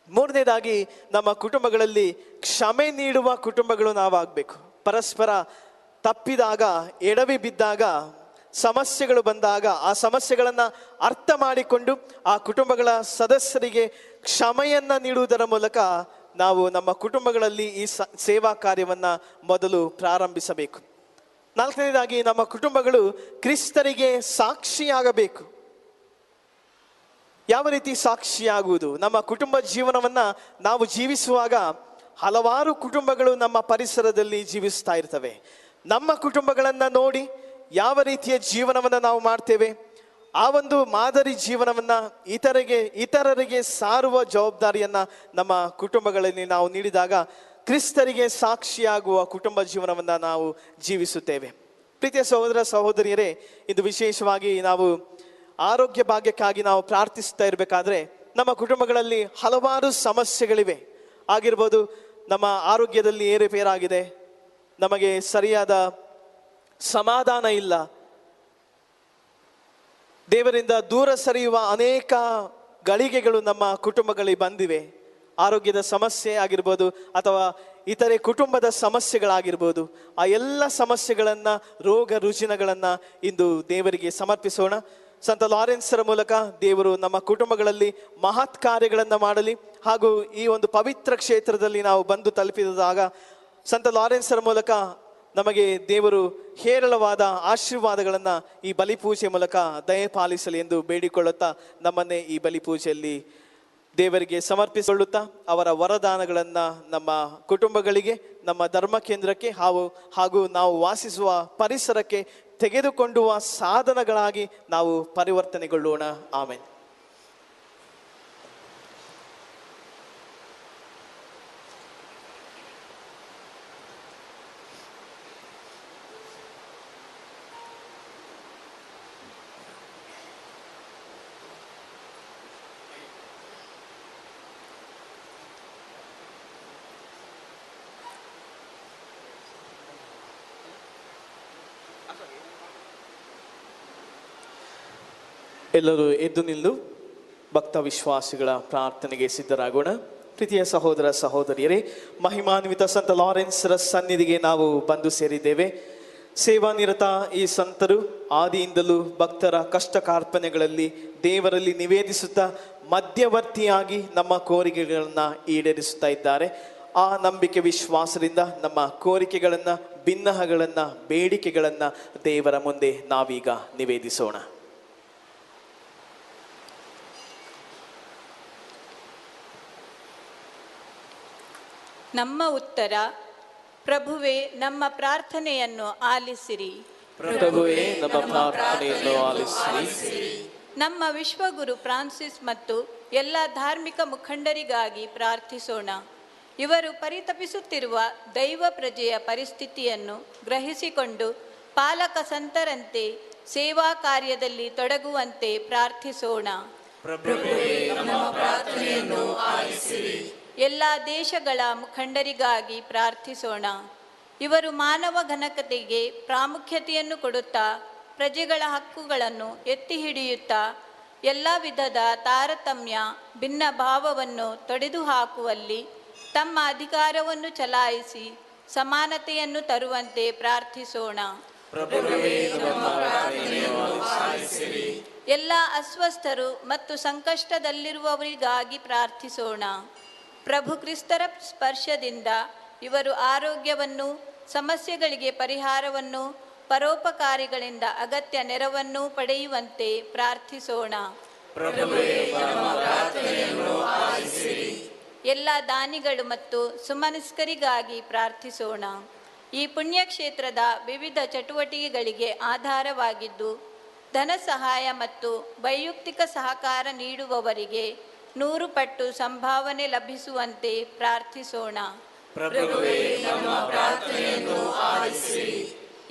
ಮೂರನೇದಾಗಿ ನಮ್ಮ ಕುಟುಂಬಗಳಲ್ಲಿ ಕ್ಷಮೆ ನೀಡುವ ಕುಟುಂಬಗಳು ನಾವಾಗಬೇಕು. ಪರಸ್ಪರ ತಪ್ಪಿದಾಗ, ಎಡವಿ ಬಿದ್ದಾಗ, ಸಮಸ್ಯೆಗಳು ಬಂದಾಗ ಆ ಸಮಸ್ಯೆಗಳನ್ನು ಅರ್ಥ ಮಾಡಿಕೊಂಡು ಆ ಕುಟುಂಬಗಳ ಸದಸ್ಯರಿಗೆ ಕ್ಷಮೆಯನ್ನು ನೀಡುವುದರ ಮೂಲಕ ನಾವು ನಮ್ಮ ಕುಟುಂಬಗಳಲ್ಲಿ ಈ ಸೇವಾ ಕಾರ್ಯವನ್ನು ಮೊದಲು ಪ್ರಾರಂಭಿಸಬೇಕು. ನಾಲ್ಕನೇದಾಗಿ ನಮ್ಮ ಕುಟುಂಬಗಳು ಕ್ರಿಸ್ತರಿಗೆ ಸಾಕ್ಷಿಯಾಗಬೇಕು. ಯಾವ ರೀತಿ ಸಾಕ್ಷಿಯಾಗುವುದು? ನಮ್ಮ ಕುಟುಂಬ ಜೀವನವನ್ನು ನಾವು ಜೀವಿಸುವಾಗ ಹಲವಾರು ಕುಟುಂಬಗಳು ನಮ್ಮ ಪರಿಸರದಲ್ಲಿ ಜೀವಿಸ್ತಾ ಇರ್ತವೆ. ನಮ್ಮ ಕುಟುಂಬಗಳನ್ನು ನೋಡಿ ಯಾವ ರೀತಿಯ ಜೀವನವನ್ನು ನಾವು ಮಾಡ್ತೇವೆ, ಆ ಒಂದು ಮಾದರಿ ಜೀವನವನ್ನು ಇತರರಿಗೆ ಸಾರುವ ಜವಾಬ್ದಾರಿಯನ್ನು ನಮ್ಮ ಕುಟುಂಬಗಳಲ್ಲಿ ನಾವು ನೀಡಿದಾಗ ಕ್ರಿಸ್ತರಿಗೆ ಸಾಕ್ಷಿಯಾಗುವ ಕುಟುಂಬ ಜೀವನವನ್ನು ನಾವು ಜೀವಿಸುತ್ತೇವೆ. ಪ್ರೀತಿಯ ಸಹೋದರ ಸಹೋದರಿಯರೇ, ಇದು ವಿಶೇಷವಾಗಿ ನಾವು ಆರೋಗ್ಯ ಭಾಗ್ಯಕ್ಕಾಗಿ ನಾವು ಪ್ರಾರ್ಥಿಸ್ತಾ ಇರಬೇಕಾದ್ರೆ ನಮ್ಮ ಕುಟುಂಬಗಳಲ್ಲಿ ಹಲವಾರು ಸಮಸ್ಯೆಗಳಿವೆ ಆಗಿರ್ಬೋದು. ನಮ್ಮ ಆರೋಗ್ಯದಲ್ಲಿ ಏರುಪೇರಾಗಿದೆ, ನಮಗೆ ಸರಿಯಾದ ಸಮಾಧಾನ ಇಲ್ಲ, ದೇವರಿಂದ ದೂರ ಸರಿಯುವ ಅನೇಕ ಗಳಿಗೆಗಳು ನಮ್ಮ ಕುಟುಂಬಗಳಿಗೆ ಬಂದಿವೆ. ಆರೋಗ್ಯದ ಸಮಸ್ಯೆ ಆಗಿರ್ಬೋದು ಅಥವಾ ಇತರೆ ಕುಟುಂಬದ ಸಮಸ್ಯೆಗಳಾಗಿರ್ಬೋದು. ಆ ಎಲ್ಲ ಸಮಸ್ಯೆಗಳನ್ನು, ರೋಗ ರುಜಿನಗಳನ್ನು ಇಂದು ದೇವರಿಗೆ ಸಮರ್ಪಿಸೋಣ. ಸಂತ ಲಾರೆನ್ಸರ ಮೂಲಕ ದೇವರು ನಮ್ಮ ಕುಟುಂಬಗಳಲ್ಲಿ ಮಹತ್ ಕಾರ್ಯಗಳನ್ನು ಮಾಡಲಿ. ಹಾಗೂ ಈ ಒಂದು ಪವಿತ್ರ ಕ್ಷೇತ್ರದಲ್ಲಿ ನಾವು ಬಂದು ತಲುಪಿದಾಗ ಸಂತ ಲಾರೆನ್ಸರ ಮೂಲಕ ನಮಗೆ ದೇವರು ಹೇರಳವಾದ ಆಶೀರ್ವಾದಗಳನ್ನು ಈ ಬಲಿಪೂಜೆ ಮೂಲಕ ದಯಪಾಲಿಸಲಿ ಎಂದು ಬೇಡಿಕೊಳ್ಳುತ್ತಾ ನಮ್ಮನ್ನೇ ಈ ಬಲಿಪೂಜೆಯಲ್ಲಿ ದೇವರಿಗೆ ಸಮರ್ಪಿಸಿಕೊಳ್ಳುತ್ತಾ ಅವರ ವರದಾನಗಳನ್ನು ನಮ್ಮ ಕುಟುಂಬಗಳಿಗೆ, ನಮ್ಮ ಧರ್ಮ ಕೇಂದ್ರಕ್ಕೆ ಹಾಗೂ ನಾವು ವಾಸಿಸುವ ಪರಿಸರಕ್ಕೆ ತೆಗೆದುಕೊಂಡುವ ಸಾಧನಗಳಾಗಿ ನಾವು ಪರಿವರ್ತನೆಗೊಳ್ಳೋಣ. ಆಮೆನ್. ಎಲ್ಲರೂ ಎದ್ದು ನಿಲ್ಲು ಭಕ್ತ ವಿಶ್ವಾಸಿಗಳ ಪ್ರಾರ್ಥನೆಗೆ ಸಿದ್ಧರಾಗೋಣ. ಪ್ರೀತಿಯ ಸಹೋದರ ಸಹೋದರಿಯರೇ, ಮಹಿಮಾನ್ವಿತ ಸಂತ ಲಾರೆನ್ಸರ ಸನ್ನಿಧಿಗೆ ನಾವು ಬಂದು ಸೇರಿದ್ದೇವೆ. ಸೇವಾನಿರತ ಈ ಸಂತರು ಆದಿಯಿಂದಲೂ ಭಕ್ತರ ಕಷ್ಟ ಕಾರ್ಪಣ್ಯಗಳಲ್ಲಿ ದೇವರಲ್ಲಿ ನಿವೇದಿಸುತ್ತಾ ಮಧ್ಯವರ್ತಿಯಾಗಿ ನಮ್ಮ ಕೋರಿಕೆಗಳನ್ನು ಈಡೇರಿಸುತ್ತಾ ಇದ್ದಾರೆ. ಆ ನಂಬಿಕೆ ವಿಶ್ವಾಸದಿಂದ ನಮ್ಮ ಕೋರಿಕೆಗಳನ್ನು, ಭಿನ್ನಹಗಳನ್ನು, ಬೇಡಿಕೆಗಳನ್ನು ದೇವರ ಮುಂದೆ ನಾವೀಗ ನಿವೇದಿಸೋಣ. ನಮ್ಮ ಉತ್ತರ: ಪ್ರಭುವೇ, ನಮ್ಮ ಪ್ರಾರ್ಥನೆಯನ್ನು ಆಲಿಸಿರಿ. ಪ್ರಭುವೇ, ನಮ್ಮ ಪ್ರಾರ್ಥನೆಯನ್ನು ಆಲಿಸಿರಿ. ನಮ್ಮ ವಿಶ್ವಗುರು ಫ್ರಾನ್ಸಿಸ್ ಮತ್ತು ಎಲ್ಲ ಧಾರ್ಮಿಕ ಮುಖಂಡರಿಗಾಗಿ ಪ್ರಾರ್ಥಿಸೋಣ. ಇವರು ಪರಿತಪಿಸುತ್ತಿರುವ ದೈವ ಪ್ರಜೆಯ ಪರಿಸ್ಥಿತಿಯನ್ನು ಗ್ರಹಿಸಿಕೊಂಡು ಪಾಲಕ ಸಂತರಂತೆ ಸೇವಾ ಕಾರ್ಯದಲ್ಲಿ ತೊಡಗುವಂತೆ ಪ್ರಾರ್ಥಿಸೋಣ. ಪ್ರಭುವೇ, ನಮ್ಮ ಪ್ರಾರ್ಥನೆಯನ್ನು ಆಲಿಸಿರಿ. ಎಲ್ಲ ದೇಶಗಳ ಮುಖಂಡರಿಗಾಗಿ ಪ್ರಾರ್ಥಿಸೋಣ. ಇವರು ಮಾನವ ಘನತೆಗೆ ಪ್ರಾಮುಖ್ಯತೆಯನ್ನು ಕೊಡುತ್ತಾ ಪ್ರಜೆಗಳ ಹಕ್ಕುಗಳನ್ನು ಎತ್ತಿ ಹಿಡಿಯುತ್ತಾ ಎಲ್ಲ ವಿಧದ ತಾರತಮ್ಯ, ಭಿನ್ನ ಭಾವವನ್ನು ತೊಡೆದು ಹಾಕುವಲ್ಲಿ ತಮ್ಮ ಅಧಿಕಾರವನ್ನು ಚಲಾಯಿಸಿ ಸಮಾನತೆಯನ್ನು ತರುವಂತೆ ಪ್ರಾರ್ಥಿಸೋಣ. ಎಲ್ಲ ಅಸ್ವಸ್ಥರು ಮತ್ತು ಸಂಕಷ್ಟದಲ್ಲಿರುವವರಿಗಾಗಿ ಪ್ರಾರ್ಥಿಸೋಣ. ಪ್ರಭು ಕ್ರಿಸ್ತರ ಸ್ಪರ್ಶದಿಂದ ಇವರು ಆರೋಗ್ಯವನ್ನು, ಸಮಸ್ಯೆಗಳಿಗೆ ಪರಿಹಾರವನ್ನು, ಪರೋಪಕಾರಿಗಳಿಂದ ಅಗತ್ಯ ನೆರವನ್ನು ಪಡೆಯುವಂತೆ ಪ್ರಾರ್ಥಿಸೋಣ. ಎಲ್ಲ ದಾನಿಗಳು ಮತ್ತು ಸುಮನಸ್ಕರಿಗಾಗಿ ಪ್ರಾರ್ಥಿಸೋಣ. ಈ ಪುಣ್ಯಕ್ಷೇತ್ರದ ವಿವಿಧ ಚಟುವಟಿಕೆಗಳಿಗೆ ಆಧಾರವಾಗಿದ್ದು ಧನ ಸಹಾಯ ಮತ್ತು ವೈಯಕ್ತಿಕ ಸಹಕಾರ ನೀಡುವವರಿಗೆ 100 ಪಟ್ಟು ಸಂಭಾವನೆ ಲಭಿಸುವಂತೆ ಪ್ರಾರ್ಥಿಸೋಣ.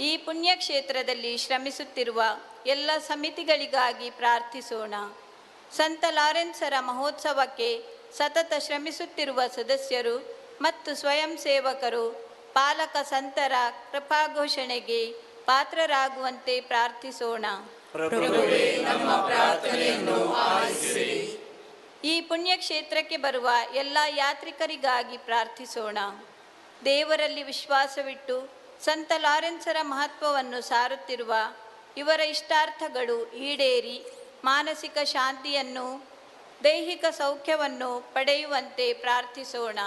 ಈ ಪುಣ್ಯಕ್ಷೇತ್ರದಲ್ಲಿ ಶ್ರಮಿಸುತ್ತಿರುವ ಎಲ್ಲ ಸಮಿತಿಗಳಿಗಾಗಿ ಪ್ರಾರ್ಥಿಸೋಣ. ಸಂತ ಲಾರೆನ್ಸರ ಮಹೋತ್ಸವಕ್ಕೆ ಸತತ ಶ್ರಮಿಸುತ್ತಿರುವ ಸದಸ್ಯರು ಮತ್ತು ಸ್ವಯಂ ಸೇವಕರು ಪಾಲಕ ಸಂತರ ಕೃಪಾಘೋಷಣೆಗೆ ಪಾತ್ರರಾಗುವಂತೆ ಪ್ರಾರ್ಥಿಸೋಣ. ಈ ಪುಣ್ಯಕ್ಷೇತ್ರಕ್ಕೆ ಬರುವ ಎಲ್ಲ ಯಾತ್ರಿಕರಿಗಾಗಿ ಪ್ರಾರ್ಥಿಸೋಣ. ದೇವರಲ್ಲಿ ವಿಶ್ವಾಸವಿಟ್ಟು ಸಂತ ಲಾರೆನ್ಸರ ಮಹತ್ವವನ್ನು ಸಾರುತ್ತಿರುವ ಇವರ ಇಷ್ಟಾರ್ಥಗಳು ಈಡೇರಿ ಮಾನಸಿಕ ಶಾಂತಿಯನ್ನು ದೈಹಿಕ ಸೌಖ್ಯವನ್ನು ಪಡೆಯುವಂತೆ ಪ್ರಾರ್ಥಿಸೋಣ.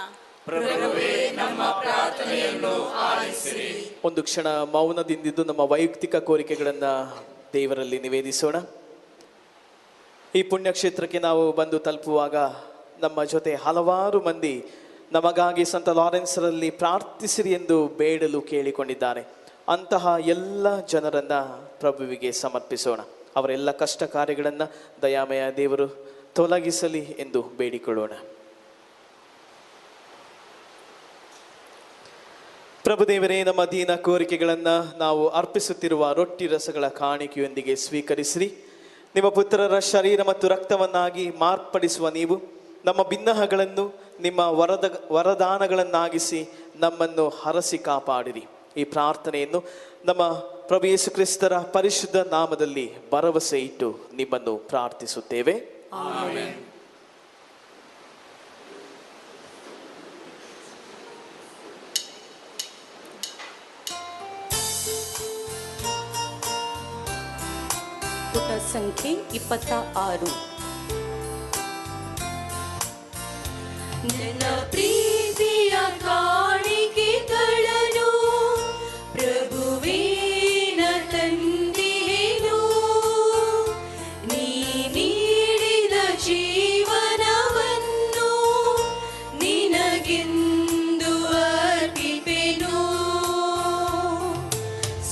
ಒಂದು ಕ್ಷಣ ಮೌನದಿಂದಿದ್ದು ನಮ್ಮ ವೈಯಕ್ತಿಕ ಕೋರಿಕೆಗಳನ್ನು ದೇವರಲ್ಲಿ ನಿವೇದಿಸೋಣ. ಈ ಪುಣ್ಯಕ್ಷೇತ್ರಕ್ಕೆ ನಾವು ಬಂದು ತಲುಪುವಾಗ ನಮ್ಮ ಜೊತೆ ಹಲವಾರು ಮಂದಿ ನಮಗಾಗಿ ಸಂತ ಲಾರೆನ್ಸರಲ್ಲಿ ಪ್ರಾರ್ಥಿಸಿರಿ ಎಂದು ಬೇಡಲು ಕೇಳಿಕೊಂಡಿದ್ದಾರೆ. ಅಂತಹ ಎಲ್ಲ ಜನರನ್ನು ಪ್ರಭುವಿಗೆ ಸಮರ್ಪಿಸೋಣ. ಅವರೆಲ್ಲ ಕಷ್ಟ ಕಾರ್ಯಗಳನ್ನು ದಯಾಮಯ ದೇವರು ತೊಲಗಿಸಲಿ ಎಂದು ಬೇಡಿಕೊಳ್ಳೋಣ. ಪ್ರಭುದೇವರೇ, ನಮ್ಮ ದೀನ ಕೋರಿಕೆಗಳನ್ನು ನಾವು ಅರ್ಪಿಸುತ್ತಿರುವ ರೊಟ್ಟಿ ರಸಗಳ ಕಾಣಿಕೆಯೊಂದಿಗೆ ಸ್ವೀಕರಿಸಿರಿ. ನಿಮ್ಮ ಪುತ್ರರ ಶರೀರ ಮತ್ತು ರಕ್ತವನ್ನಾಗಿ ಮಾರ್ಪಡಿಸುವ ನೀವು ನಮ್ಮ ಭಿನ್ನಹಗಳನ್ನು ನಿಮ್ಮ ವರದಾನಗಳನ್ನಾಗಿಸಿ ನಮ್ಮನ್ನು ಹರಸಿ ಕಾಪಾಡಿರಿ. ಈ ಪ್ರಾರ್ಥನೆಯನ್ನು ನಮ್ಮ ಪ್ರಭು ಯೇಸು ಕ್ರಿಸ್ತರ ಪರಿಶುದ್ಧ ನಾಮದಲ್ಲಿ ಭರವಸೆ ಇಟ್ಟು ನಿಮ್ಮನ್ನು ಪ್ರಾರ್ಥಿಸುತ್ತೇವೆ. ಆಮೆನ್. ಪುಟ ಸಂಖ್ಯೆ 26. ನನ್ನ ಪ್ರೀತಿಯ ಕಾಣಿಕೆಗಳನ್ನು ಪ್ರಭುವೇನ ತಂದೆನು, ನೀ ನೀಡಿದ ಜೀವನವನ್ನು ನಿನಗೆಂದು ಅರ್ಪಿಪೆನು.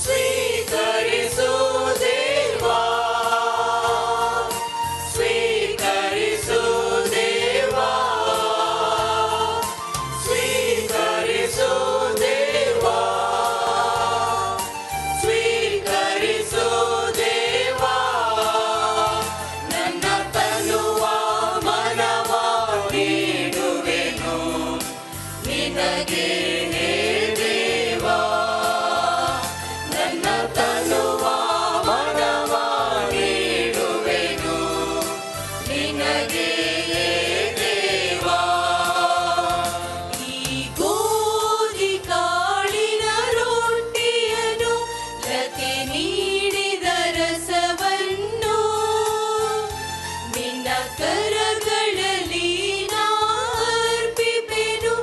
ಸ್ವೀಕರಿಸು ದೇವಾ, ಸ್ವೀಕರಿಸು ದೇವಾ, ಸ್ವೀಕರಿಸು ದೇವಾ, ಸ್ವೀಕರಿಸು ದೇವಾ. ನನ್ನ ತನುವ ಮನವ ನೀಡುವೆನು ನಿನಗೆ ಹೇ ದೇವಾ. ನನ್ನ ತನುವ ಮನವ ನೀಡುವೆನು ನಿನಗೆ ಹೇ ದೇವಾ. ಈ ಗೋಧಿ ಕಾಳಿನ ರೊಟ್ಟಿಯನ್ನು ಲತೆ ನೀಡಿದ ರಸವನ್ನು ನಿನ್ನ ಕರಗಳಲ್ಲಿ ನಾ ಅರ್ಪಿಪೆನು,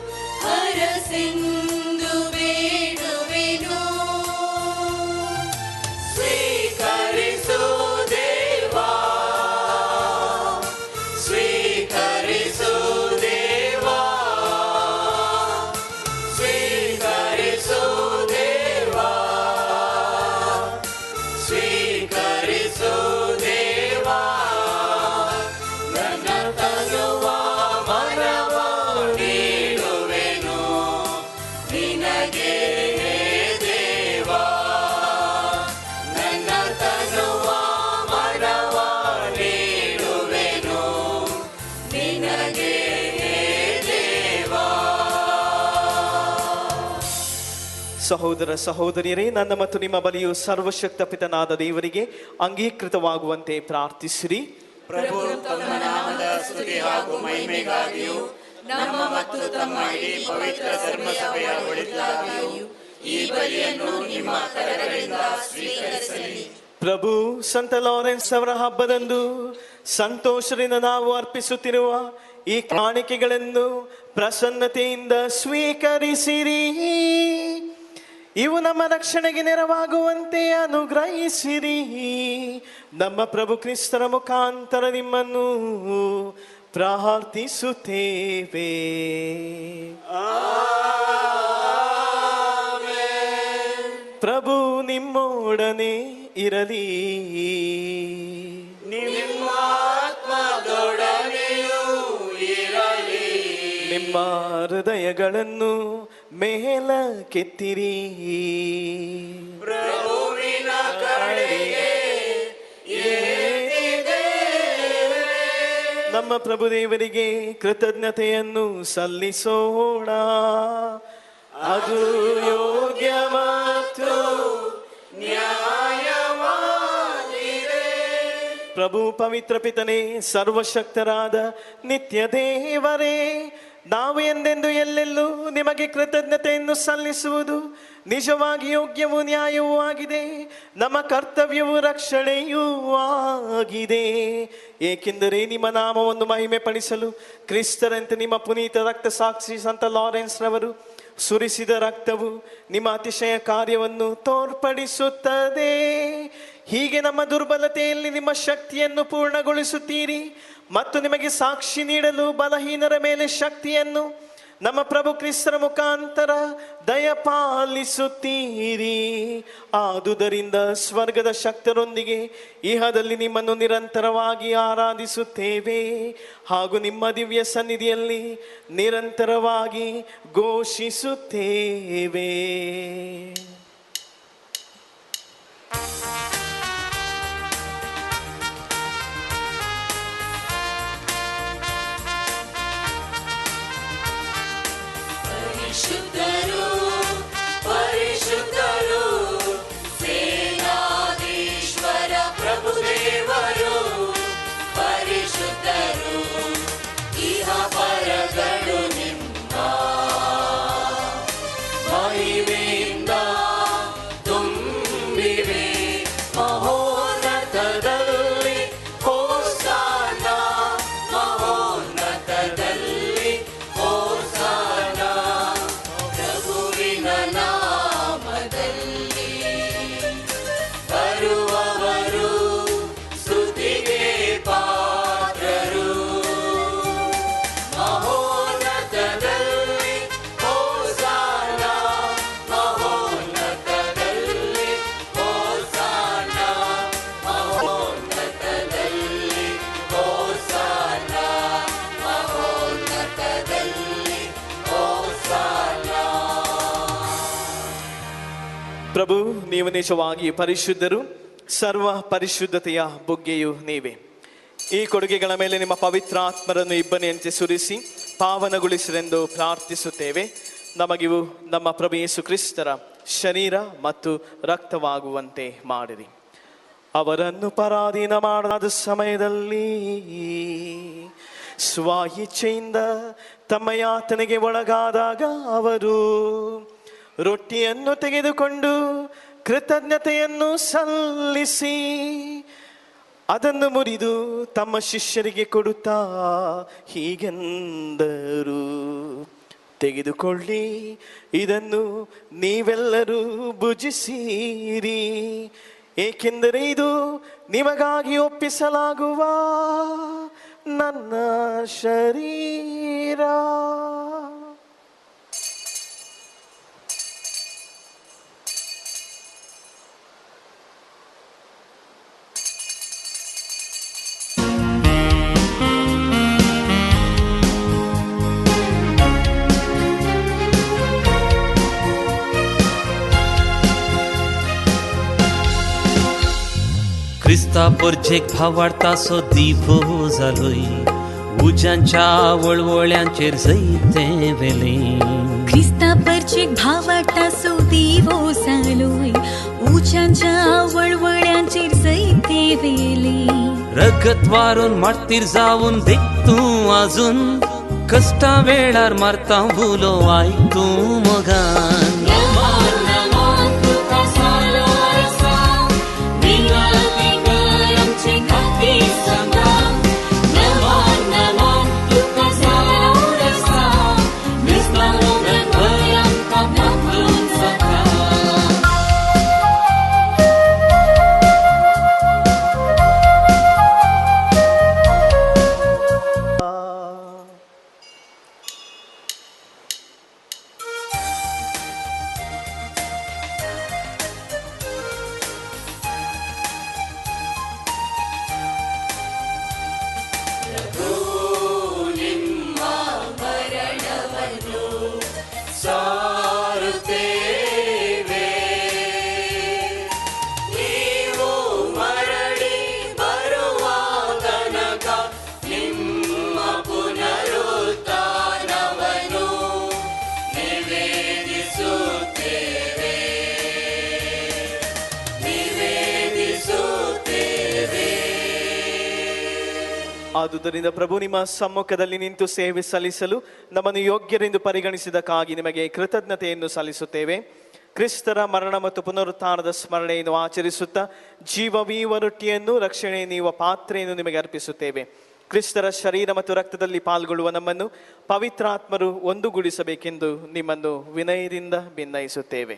ಹರಸೆಂದು ಬೇಡುವೆನು. ಸ್ವೀಕರಿಸು ದೇವಾ, ಸ್ವೀಕರಿಸು ದೇವಾ, ಸ್ವೀಕರಿಸು ದೇವಾ, ಸ್ವೀಕರಿಸು ದೇವಾ. ನನ್ನ ತನುವ ಮನವ ನೀಡುವೆನು ನಿನಗೆ ಹೇ ದೇವಾ. ನನ್ನ ತನುವ ಮನವ ನೀಡುವೆನು ನಿನಗೆ ಹೇ ದೇವಾ. ಸಹೋದರ ಸಹೋದರಿಯರೇ, ನನ್ನ ಮತ್ತು ನಿಮ್ಮ ಬಲಿಯು ಸರ್ವಶಕ್ತ ಪಿತನಾದ ದೇವರಿಗೆ ಅಂಗೀಕೃತವಾಗುವಂತೆ ಪ್ರಾರ್ಥಿಸಿರಿ. ಪ್ರಭು ತಮ್ಮ ನಾಮದ ಸ್ತುತಿ ಹಾಗೂ ಮಹಿಮೆಗಾಗಿಯೂ ನಮ್ಮ ಮತ್ತು ತಮ್ಮ ಇಡೀ ಪವಿತ್ರ ಧರ್ಮಸಭೆಯ ಒಳಿತಿಗಾಗಿಯೂ ಈ ಬಲಿಯನ್ನು ನಿಮ್ಮ ಕರಗಳಿಂದ ಸ್ವೀಕರಿಸಲಿ. ಪ್ರಭು ಸಂತ ಲಾರೆನ್ಸ್ ಅವರ ಹಬ್ಬದಂದು ಸಂತೋಷದಿಂದ ನಾವು ಅರ್ಪಿಸುತ್ತಿರುವ ಈ ಕಾಣಿಕೆಗಳನ್ನು ಪ್ರಸನ್ನತೆಯಿಂದ ಸ್ವೀಕರಿಸಿರಿ. ಇವು ನಮ್ಮ ರಕ್ಷಣೆಗೆ ನೆರವಾಗುವಂತೆ ಅನುಗ್ರಹಿಸಿರಿ. ನಮ್ಮ ಪ್ರಭು ಕ್ರಿಸ್ತರ ಮುಖಾಂತರ ನಿಮ್ಮನ್ನು ಪ್ರಾರ್ಥಿಸುತ್ತೇವೆ. ಆಮೆನ್. ನಿಮ್ಮೊಡನೆ ಇರಲಿ. ನಿಮ್ಮ ಆತ್ಮದೊಡನೆಯೂ ಇರಲಿ. ನಿಮ್ಮ ಹೃದಯಗಳನ್ನು ಮೇಲಕ್ಕೆತ್ತಿರಿ. ಪ್ರಭುವಿನ ಕಡೆಗೆ ನಮ್ಮ ಪ್ರಭು ದೇವರಿಗೆ ಕೃತಜ್ಞತೆಯನ್ನು ಸಲ್ಲಿಸೋಣ. ಅದು ಯೋಗ್ಯ ಮತ್ತು ನ್ಯಾಯವಾಗಿದೆ. ಪ್ರಭು ಪವಿತ್ರ ಪಿತನೇ, ಸರ್ವಶಕ್ತರಾದ ನಿತ್ಯ ದೇವರೇ, ನಾವು ಎಂದೆಂದು ಎಲ್ಲೆಲ್ಲೂ ನಿಮಗೆ ಕೃತಜ್ಞತೆಯನ್ನು ಸಲ್ಲಿಸುವುದು ನಿಜವಾಗಿ ಯೋಗ್ಯವೂ ನ್ಯಾಯವೂ ಆಗಿದೆ. ನಮ್ಮ ಕರ್ತವ್ಯವೂ ರಕ್ಷಣೆಯೂ ಆಗಿದೆ. ಏಕೆಂದರೆ ನಿಮ್ಮ ನಾಮವನ್ನು ಮಹಿಮೆ ಪಡಿಸಲು ಕ್ರಿಸ್ತರಂತೆ ನಿಮ್ಮ ಪುನೀತ ರಕ್ತ ಸಾಕ್ಷಿ ಸಂತ ಲಾರೆನ್ಸ್ ರವರು ಸುರಿಸಿದ ರಕ್ತವು ನಿಮ್ಮ ಅತಿಶಯ ಕಾರ್ಯವನ್ನು ತೋರ್ಪಡಿಸುತ್ತದೆ. ಹೀಗೆ ನಮ್ಮ ದುರ್ಬಲತೆಯಲ್ಲಿ ನಿಮ್ಮ ಶಕ್ತಿಯನ್ನು ಪೂರ್ಣಗೊಳಿಸುತ್ತೀರಿ ಮತ್ತು ನಿಮಗೆ ಸಾಕ್ಷಿ ನೀಡಲು ಬಲಹೀನರ ಮೇಲೆ ಶಕ್ತಿಯನ್ನು ನಮ್ಮ ಪ್ರಭು ಕ್ರಿಸ್ತರ ಮುಖಾಂತರ ದಯಪಾಲಿಸುತ್ತೀರಿ. ಆದುದರಿಂದ ಸ್ವರ್ಗದ ಶಕ್ತರೊಂದಿಗೆ ಇಹದಲ್ಲಿ ನಿಮ್ಮನ್ನು ನಿರಂತರವಾಗಿ ಆರಾಧಿಸುತ್ತೇವೆ ಹಾಗೂ ನಿಮ್ಮ ದಿವ್ಯ ಸನ್ನಿಧಿಯಲ್ಲಿ ನಿರಂತರವಾಗಿ ಘೋಷಿಸುತ್ತೇವೆ. ಪರಿಶುದ್ಧರು ಪರಿಶುದ್ಧರು ಸೇನಾಧೀಶ್ವರ ಪ್ರಭುದೇವರು ಪರಿಶುದ್ಧರು. ಇಹ ಪರಗಳು ನಿಮ್ಮ ಮಹಿಮೆಯಿಂದ ತುಂಬಿವೆ. ಮಹೋನ್ನತದಲ್ಲಿ ಹೋಸಾನ, ಮಹೋನ್ನತದಲ್ಲಿ ಹೋಸಾನ. ಪ್ರಭುವಿನ ನಾಮದಲ್ಲಿ ಬರುವವರು ಸ್ತುತಿಗೆ ಪಾತ್ರರು. ಮಹೋನ್ನತದಲ್ಲಿ ಹೋಸಾನ, ಮಹೋನ್ನತದಲ್ಲಿ ಹೋಸಾನ, ಮಹೋನ್ನತದಲ್ಲಿ ಹೋಸಾನ, ಮಹೋನ್ನತದಲ್ಲಿ ಹೋಸಾನ. ಪ್ರಭು, ನೀವು ನಿಜವಾಗಿ ಪರಿಶುದ್ಧರು, ಸರ್ವ ಪರಿಶುದ್ಧತೆಯ ಬುಗ್ಗೆಯು ನೀವೇ. ಈ ಕೊಡುಗೆಗಳ ಮೇಲೆ ನಿಮ್ಮ ಪವಿತ್ರ ಆತ್ಮರನ್ನು ಇಬ್ಬನಿಯಂತೆ ಸುರಿಸಿ ಪಾವನಗೊಳಿಸಿರೆಂದು ಪ್ರಾರ್ಥಿಸುತ್ತೇವೆ. ನಮಗಿವು ನಮ್ಮ ಪ್ರಭು ಯೇಸು ಕ್ರಿಸ್ತರ ಶರೀರ ಮತ್ತು ರಕ್ತವಾಗುವಂತೆ ಮಾಡಿರಿ. ಅವರನ್ನು ಪರಾಧೀನ ಮಾಡಲಾದ ಸಮಯದಲ್ಲಿ ಸ್ವ ಇಚ್ಛೆಯಿಂದ ತಮ್ಮ ಯಾತನೆಗೆ ಒಳಗಾದಾಗ ಅವರು ರೊಟ್ಟಿಯನ್ನು ತೆಗೆದುಕೊಂಡು ಕೃತಜ್ಞತೆಯನ್ನು ಸಲ್ಲಿಸಿ ಅದನ್ನು ಮುರಿದು ತಮ್ಮ ಶಿಷ್ಯರಿಗೆ ಕೊಡುತ್ತಾ ಹೀಗೆಂದರು, ತೆಗೆದುಕೊಳ್ಳಿ, ಇದನ್ನು ನೀವೆಲ್ಲರೂ ಭುಜಿಸಿರಿ, ಏಕೆಂದರೆ ಇದು ನಿಮಗಾಗಿ ಒಪ್ಪಿಸಲಾಗುವ ನನ್ನ ಶರೀರ. Krista porjek भावार्ता सो दिवो जालोय, उज्यांच्या वळवळ्यांचेर जैते वेले. ख्रिस्ता परचेक भावाटा सो दिवो जालोय, उज्यांच्या वळवळ्यांचेर जैते वेले. रगत वारून मारतीर जाऊन देख तूं अजून, कष्टा वेळार मारता भुलो आयक तूं मोगान. ಆದುದರಿಂದ ಪ್ರಭು, ನಿಮ್ಮ ಸಮ್ಮುಖದಲ್ಲಿ ನಿಂತು ಸೇವೆ ಸಲ್ಲಿಸಲು ನಮ್ಮನ್ನು ಯೋಗ್ಯರೆಂದು ಪರಿಗಣಿಸಿದಕ್ಕಾಗಿ ನಿಮಗೆ ಕೃತಜ್ಞತೆಯನ್ನು ಸಲ್ಲಿಸುತ್ತೇವೆ. ಕ್ರಿಸ್ತರ ಮರಣ ಮತ್ತು ಪುನರುತ್ಥಾನದ ಸ್ಮರಣೆಯನ್ನು ಆಚರಿಸುತ್ತಾ ಜೀವವೀವ ರೊಟ್ಟಿಯನ್ನು, ರಕ್ಷಣೆ ನೀಡುವ ಪಾತ್ರೆಯನ್ನು ನಿಮಗೆ ಅರ್ಪಿಸುತ್ತೇವೆ. ಕ್ರಿಸ್ತರ ಶರೀರ ಮತ್ತು ರಕ್ತದಲ್ಲಿ ಪಾಲ್ಗೊಳ್ಳುವ ನಮ್ಮನ್ನು ಪವಿತ್ರಾತ್ಮರು ಒಂದುಗೂಡಿಸಬೇಕೆಂದು ನಿಮ್ಮನ್ನು ವಿನಯದಿಂದ ಭಿನ್ನಯಿಸುತ್ತೇವೆ.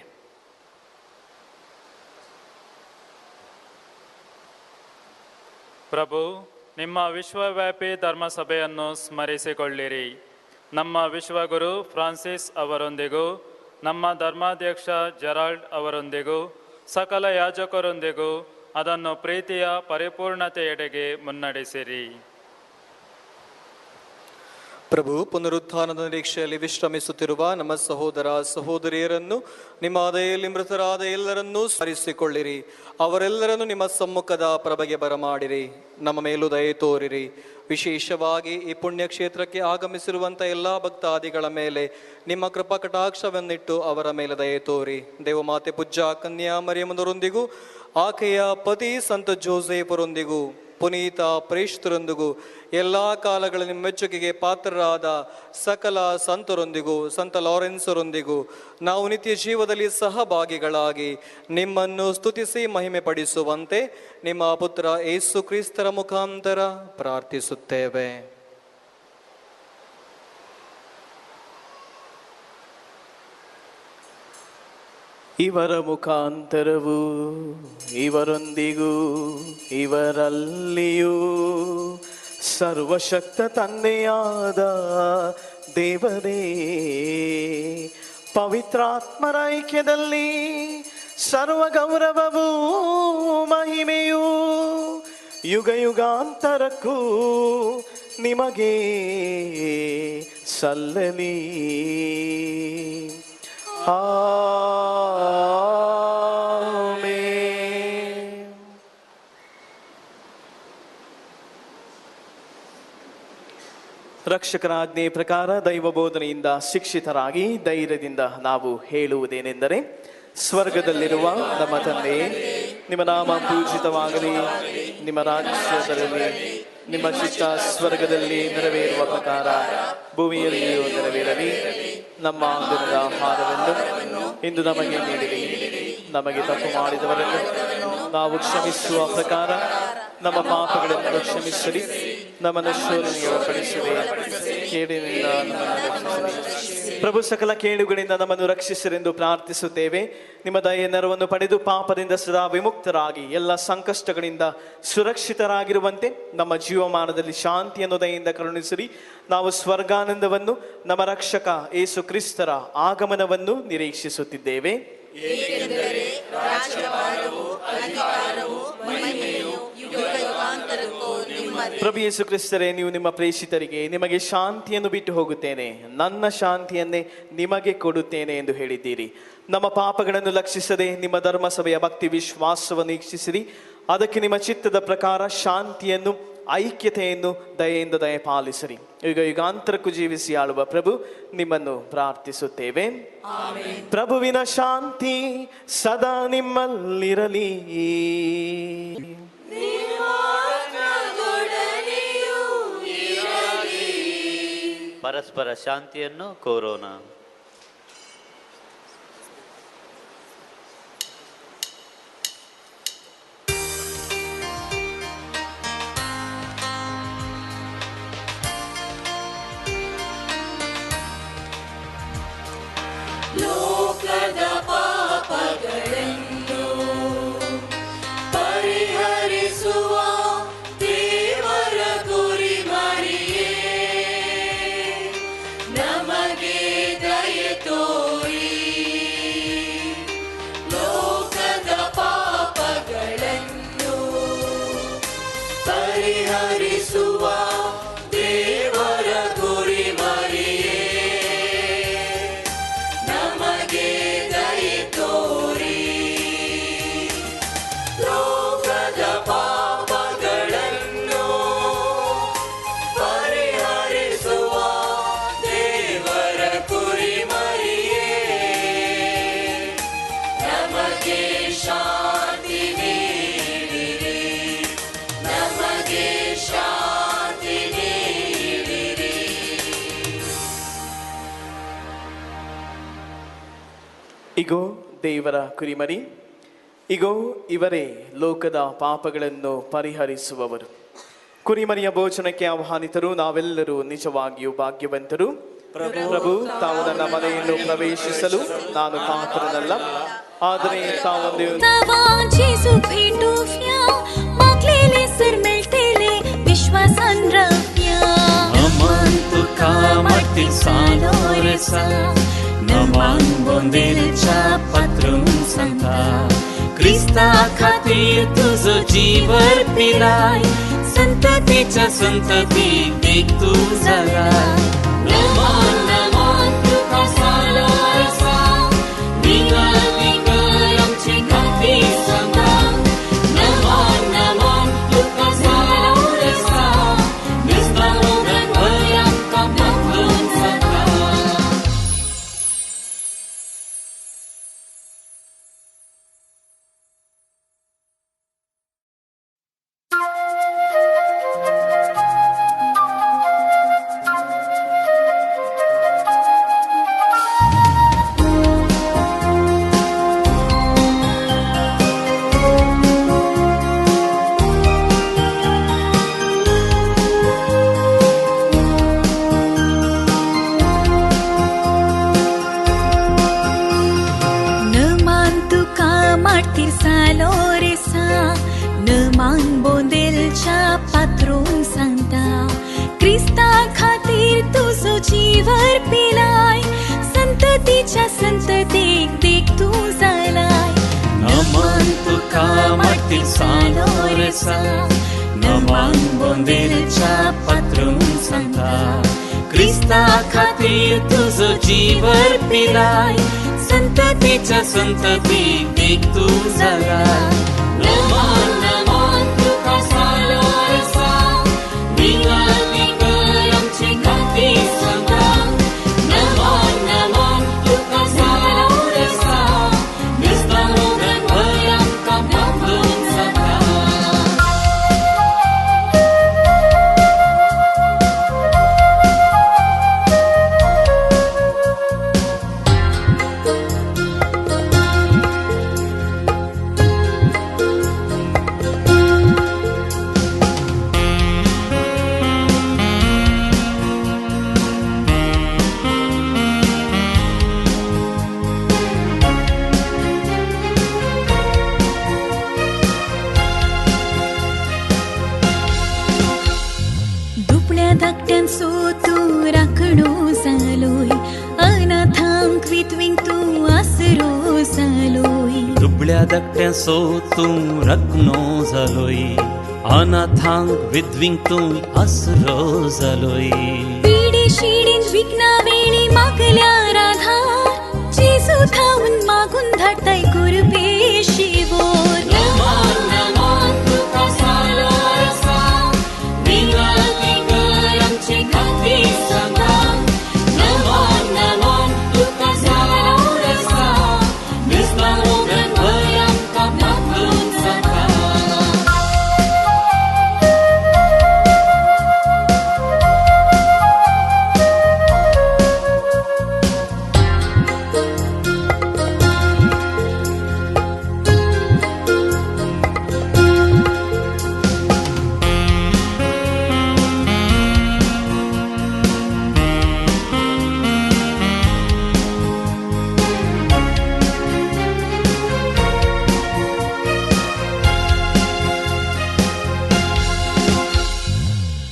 ಪ್ರಭು, ನಿಮ್ಮ ವಿಶ್ವವ್ಯಾಪಿ ಧರ್ಮಸಭೆಯನ್ನು ಸ್ಮರಿಸಿಕೊಳ್ಳಿರಿ. ನಮ್ಮ ವಿಶ್ವಗುರು ಫ್ರಾನ್ಸಿಸ್ ಅವರೊಂದಿಗೂ, ನಮ್ಮ ಧರ್ಮಾಧ್ಯಕ್ಷ ಜೆರಾಲ್ಡ್ ಅವರೊಂದಿಗೂ, ಸಕಲ ಯಾಜಕರೊಂದಿಗೂ ಅದನ್ನು ಪ್ರೀತಿಯ ಪರಿಪೂರ್ಣತೆಯೆಡೆಗೆ ಮುನ್ನಡೆಸಿರಿ. ಪ್ರಭು, ಪುನರುತ್ಥಾನದ ನಿರೀಕ್ಷೆಯಲ್ಲಿ ವಿಶ್ರಮಿಸುತ್ತಿರುವ ನಮ್ಮ ಸಹೋದರ ಸಹೋದರಿಯರನ್ನು, ನಿಮ್ಮ ದಯೆಯಲ್ಲಿ ಮೃತರಾದ ಎಲ್ಲರನ್ನೂ ಸ್ಮರಿಸಿಕೊಳ್ಳಿರಿ. ಅವರೆಲ್ಲರನ್ನು ನಿಮ್ಮ ಸಮ್ಮುಖದ ಪ್ರಭೆಗೆ ಬರಮಾಡಿರಿ. ನಮ್ಮ ಮೇಲೂ ದಯೆ ತೋರಿರಿ. ವಿಶೇಷವಾಗಿ ಈ ಪುಣ್ಯಕ್ಷೇತ್ರಕ್ಕೆ ಆಗಮಿಸಿರುವಂಥ ಎಲ್ಲ ಭಕ್ತಾದಿಗಳ ಮೇಲೆ ನಿಮ್ಮ ಕೃಪಾ ಕಟಾಕ್ಷವನ್ನಿಟ್ಟು ಅವರ ಮೇಲೆ ದಯೆ ತೋರಿ. ದೇವಮಾತೆ ಪೂಜ್ಯ ಕನ್ಯಾ ಮರಿಯಮ್ಮನವರೊಂದಿಗೂ, ಆಕೆಯ ಪತಿ ಸಂತ ಜೋಸೇಫರೊಂದಿಗೂ, ಪುನೀತ ಪ್ರೇಷ್ಠರೊಂದಿಗೂ, ಎಲ್ಲ ಕಾಲಗಳಲ್ಲಿ ಮೆಚ್ಚುಗೆಗೆ ಪಾತ್ರರಾದ ಸಕಲ ಸಂತರೊಂದಿಗೂ, ಸಂತ ಲಾರೆನ್ಸರೊಂದಿಗೂ ನಾವು ನಿತ್ಯ ಜೀವದಲ್ಲಿ ಸಹಭಾಗಿಗಳಾಗಿ ನಿಮ್ಮನ್ನು ಸ್ತುತಿಸಿ ಮಹಿಮೆ ಪಡಿಸುವಂತೆ ನಿಮ್ಮ ಪುತ್ರ ಯೇಸು ಕ್ರಿಸ್ತರ ಮುಖಾಂತರ ಪ್ರಾರ್ಥಿಸುತ್ತೇವೆ. ಇವರ ಮುಖಾಂತರವೂ ಇವರೊಂದಿಗೂ ಇವರಲ್ಲಿಯೂ ಸರ್ವಶಕ್ತ ತಂದೆಯಾದ ದೇವರೇ, ಪವಿತ್ರಾತ್ಮರ ಐಕ್ಯದಲ್ಲಿ ಸರ್ವ ಗೌರವವೂ ಮಹಿಮೆಯೂ ಯುಗ ಯುಗಾಂತರಕ್ಕೂ ನಿಮಗೆ ಸಲ್ಲಲಿ. ರಕ್ಷಕರ ಆಜ್ಞೆ ಪ್ರಕಾರ ದೈವ ಬೋಧನೆಯಿಂದ ಶಿಕ್ಷಿತರಾಗಿ ಧೈರ್ಯದಿಂದ ನಾವು ಹೇಳುವುದೇನೆಂದರೆ, ಸ್ವರ್ಗದಲ್ಲಿರುವ ನಮ್ಮ ತಂದೆಯೇ, ನಿಮ್ಮ ನಾಮ ಪೂಜಿತವಾಗಲಿ, ನಿಮ್ಮ ರಾಜ್ಯದಲ್ಲಿ ನಿಮ್ಮ ಚಿತ್ತ ಸ್ವರ್ಗದಲ್ಲಿ ನೆರವೇರುವ ಪ್ರಕಾರ ಭೂಮಿಯಲ್ಲಿಯೂ ನೆರವೇರಲಿ. ನಮ್ಮ ದಿನದ ಆಹಾರವನ್ನು ಇಂದು ನಮಗೆ ನೀಡಿರಿ. ನಮಗೆ ತಪ್ಪು ಮಾಡಿದವರನ್ನು ನಾವು ಕ್ಷಮಿಸುವ ಪ್ರಕಾರ ನಮ್ಮ ಪಾಪಗಳನ್ನು ಕ್ಷಮಿಸಿರಿ. ನಮ್ಮನ್ನು ಶೋಧನೆಗೆ ಒಳಪಡಿಸಿರಿ, ಕೇಡಿನಿಂದ ನಮ್ಮನ್ನು ರಕ್ಷಿಸಿರಿ. ಪ್ರಭು, ಸಕಲ ಕೇಡುಗಳಿಂದ ನಮ್ಮನ್ನು ರಕ್ಷಿಸಿರೆಂದು ಪ್ರಾರ್ಥಿಸುತ್ತೇವೆ. ನಿಮ್ಮ ದಯೆಯ ನೆರವನ್ನು ಪಡೆದು ಪಾಪದಿಂದ ಸದಾ ವಿಮುಕ್ತರಾಗಿ ಎಲ್ಲ ಸಂಕಷ್ಟಗಳಿಂದ ಸುರಕ್ಷಿತರಾಗಿರುವಂತೆ ನಮ್ಮ ಜೀವಮಾನದಲ್ಲಿ ಶಾಂತಿಯನ್ನು ದಯೆಯಿಂದ ಕರುಣಿಸಿರಿ. ನಾವು ಸ್ವರ್ಗಾನಂದವನ್ನು, ನಮ್ಮ ರಕ್ಷಕ ಯೇಸು ಕ್ರಿಸ್ತರ ಆಗಮನವನ್ನು ನಿರೀಕ್ಷಿಸುತ್ತಿದ್ದೇವೆ. ಪ್ರಭು ಯೇಸು ಕ್ರಿಸ್ತರೇ, ನೀವು ನಿಮ್ಮ ಪ್ರೇಷಿತರಿಗೆ ನಿಮಗೆ ಶಾಂತಿಯನ್ನು ಬಿಟ್ಟು ಹೋಗುತ್ತೇನೆ, ನನ್ನ ಶಾಂತಿಯನ್ನೇ ನಿಮಗೆ ಕೊಡುತ್ತೇನೆ ಎಂದು ಹೇಳಿದ್ದೀರಿ. ನಮ್ಮ ಪಾಪಗಳನ್ನು ಲಕ್ಷಿಸದೆ ನಿಮ್ಮ ಧರ್ಮಸಭೆಯ ಭಕ್ತಿ ವಿಶ್ವಾಸವನ್ನು ವೀಕ್ಷಿಸಿರಿ. ಅದಕ್ಕೆ ನಿಮ್ಮ ಚಿತ್ತದ ಪ್ರಕಾರ ಶಾಂತಿಯನ್ನು, ಐಕ್ಯತೆಯನ್ನು ದಯೆಯಿಂದ ದಯಪಾಲಿಸಿರಿ. ಯುಗ ಯುಗಾಂತರಕ್ಕೂ ಜೀವಿಸಿ ಆಳುವ ಪ್ರಭು, ನಿಮ್ಮನ್ನು ಪ್ರಾರ್ಥಿಸುತ್ತೇವೆ. ಪ್ರಭುವಿನ ಶಾಂತಿ ಸದಾ ನಿಮ್ಮಲ್ಲಿರಲಿ. ಪರಸ್ಪರ ಶಾಂತಿಯನ್ನು ಕೋರೋಣ. ಲೋಕದ ಪಾಪಗಳನ್ನು ಪರಿಹರಿಸುವ ದೇವರ ಕುರಿಮರಿಯೇ, ನಮಗೆ ದಯೆ ತೋರಿ. ಲೋಕದ ಪಾಪಗಳನ್ನು ಪರಿಹರಿಸುವ ದೇವರ ಕುರಿಮರಿಯೇ, ನಮಗೆ ಇಗೋ ದೇವರ ಕುರಿಮರಿ, ಇಗೋ ಇವರೇ ಲೋಕದ ಪಾಪಗಳನ್ನು ಪರಿಹರಿಸುವವರು. ಕುರಿಮರಿಯ ಭೋಜನಕ್ಕೆ ಆಹ್ವಾನಿತರು ನಾವೆಲ್ಲರೂ ನಿಜವಾಗಿಯೂ ಭಾಗ್ಯವಂತರು. ಪ್ರಭು, ತಾವು ನನ್ನ ಮನೆಯನ್ನು ಪ್ರವೇಶಿಸಲು ನಾನು ಪಾತ್ರನಲ್ಲ, ಆದರೆ ತಾವೊಂದು नमान बोंदेलच्या पात्रुम संता, क्रिस्ता खातीर तुझो जीव अर्पिलाय, संततीच्या संततीक देख तूं जालाय. नमान नमान तुका सालो आसा, निगल निगल आमचे खातीर सांगा. नमान नमान तुका सालो आसा, क्रिस्ता मोगन भय आमकां पातळून सांगा. नमान बोंदेलच्या पात्रुम संता, क्रिस्ता खातीर तुझो जीव अर्पिलाय, संततीच्या संततीक देख तूं जालाय. नमान नमान तुका सालो आसा, निगल निगल आमचे खातीर सांगा. नमान नमान तुका सालो आसा, क्रिस्ता मोगन भय आमकां पातळून सांगा. धाकट्या सो तूं रखनो जालोय, अनाथांक विधवींक तूं आसरो जालोय. पिढी शिडीन विघ्ना वेळी मागल्या राधार, जेजू थांबून मागून धाडताय कुरबे शिवोर. नमान नमान तुका सालो आसा, निगल निगल आमचे खातीर सांगा. नमान नमान तुका सालो आसा, क्रिस्ता मोगन भय आमकां पातळून सांगा.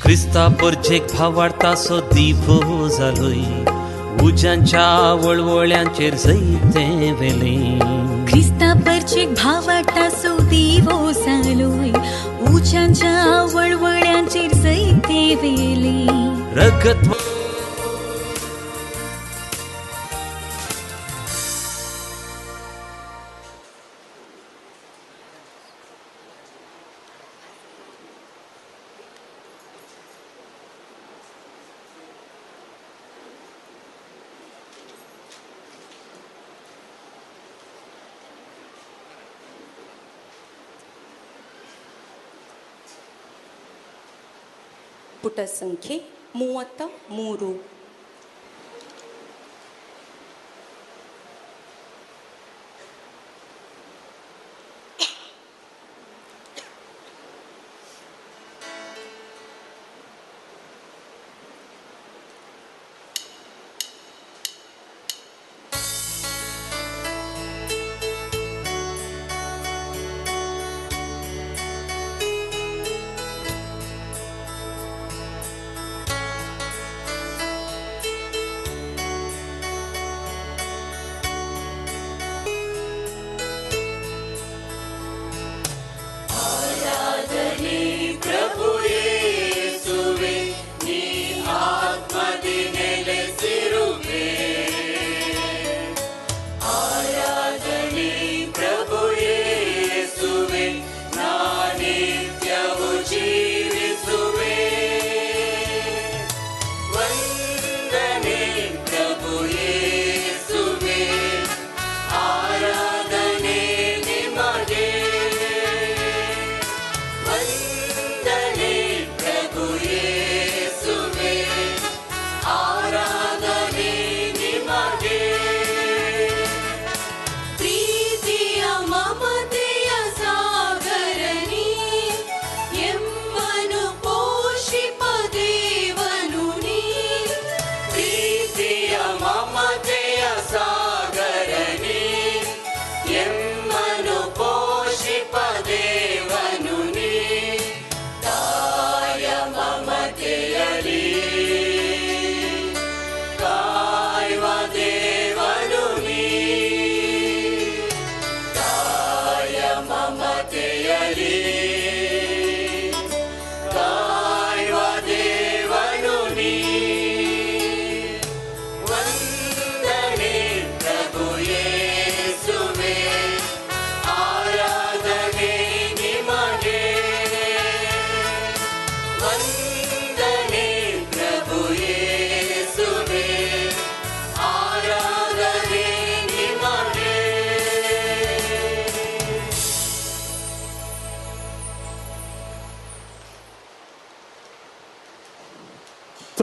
क्रिस्ता परजेक भावाडता सो दिवो जालोय, उज्यांच्या वळवळ्यांचेर जैते वेले. क्रिस्ता परजेक भावाडटा सो दिवो जालोय, उज्यांच्या वळवळ्यांचेर जैते वेले. रगत ಪುಟ ಸಂಖ್ಯೆ 33.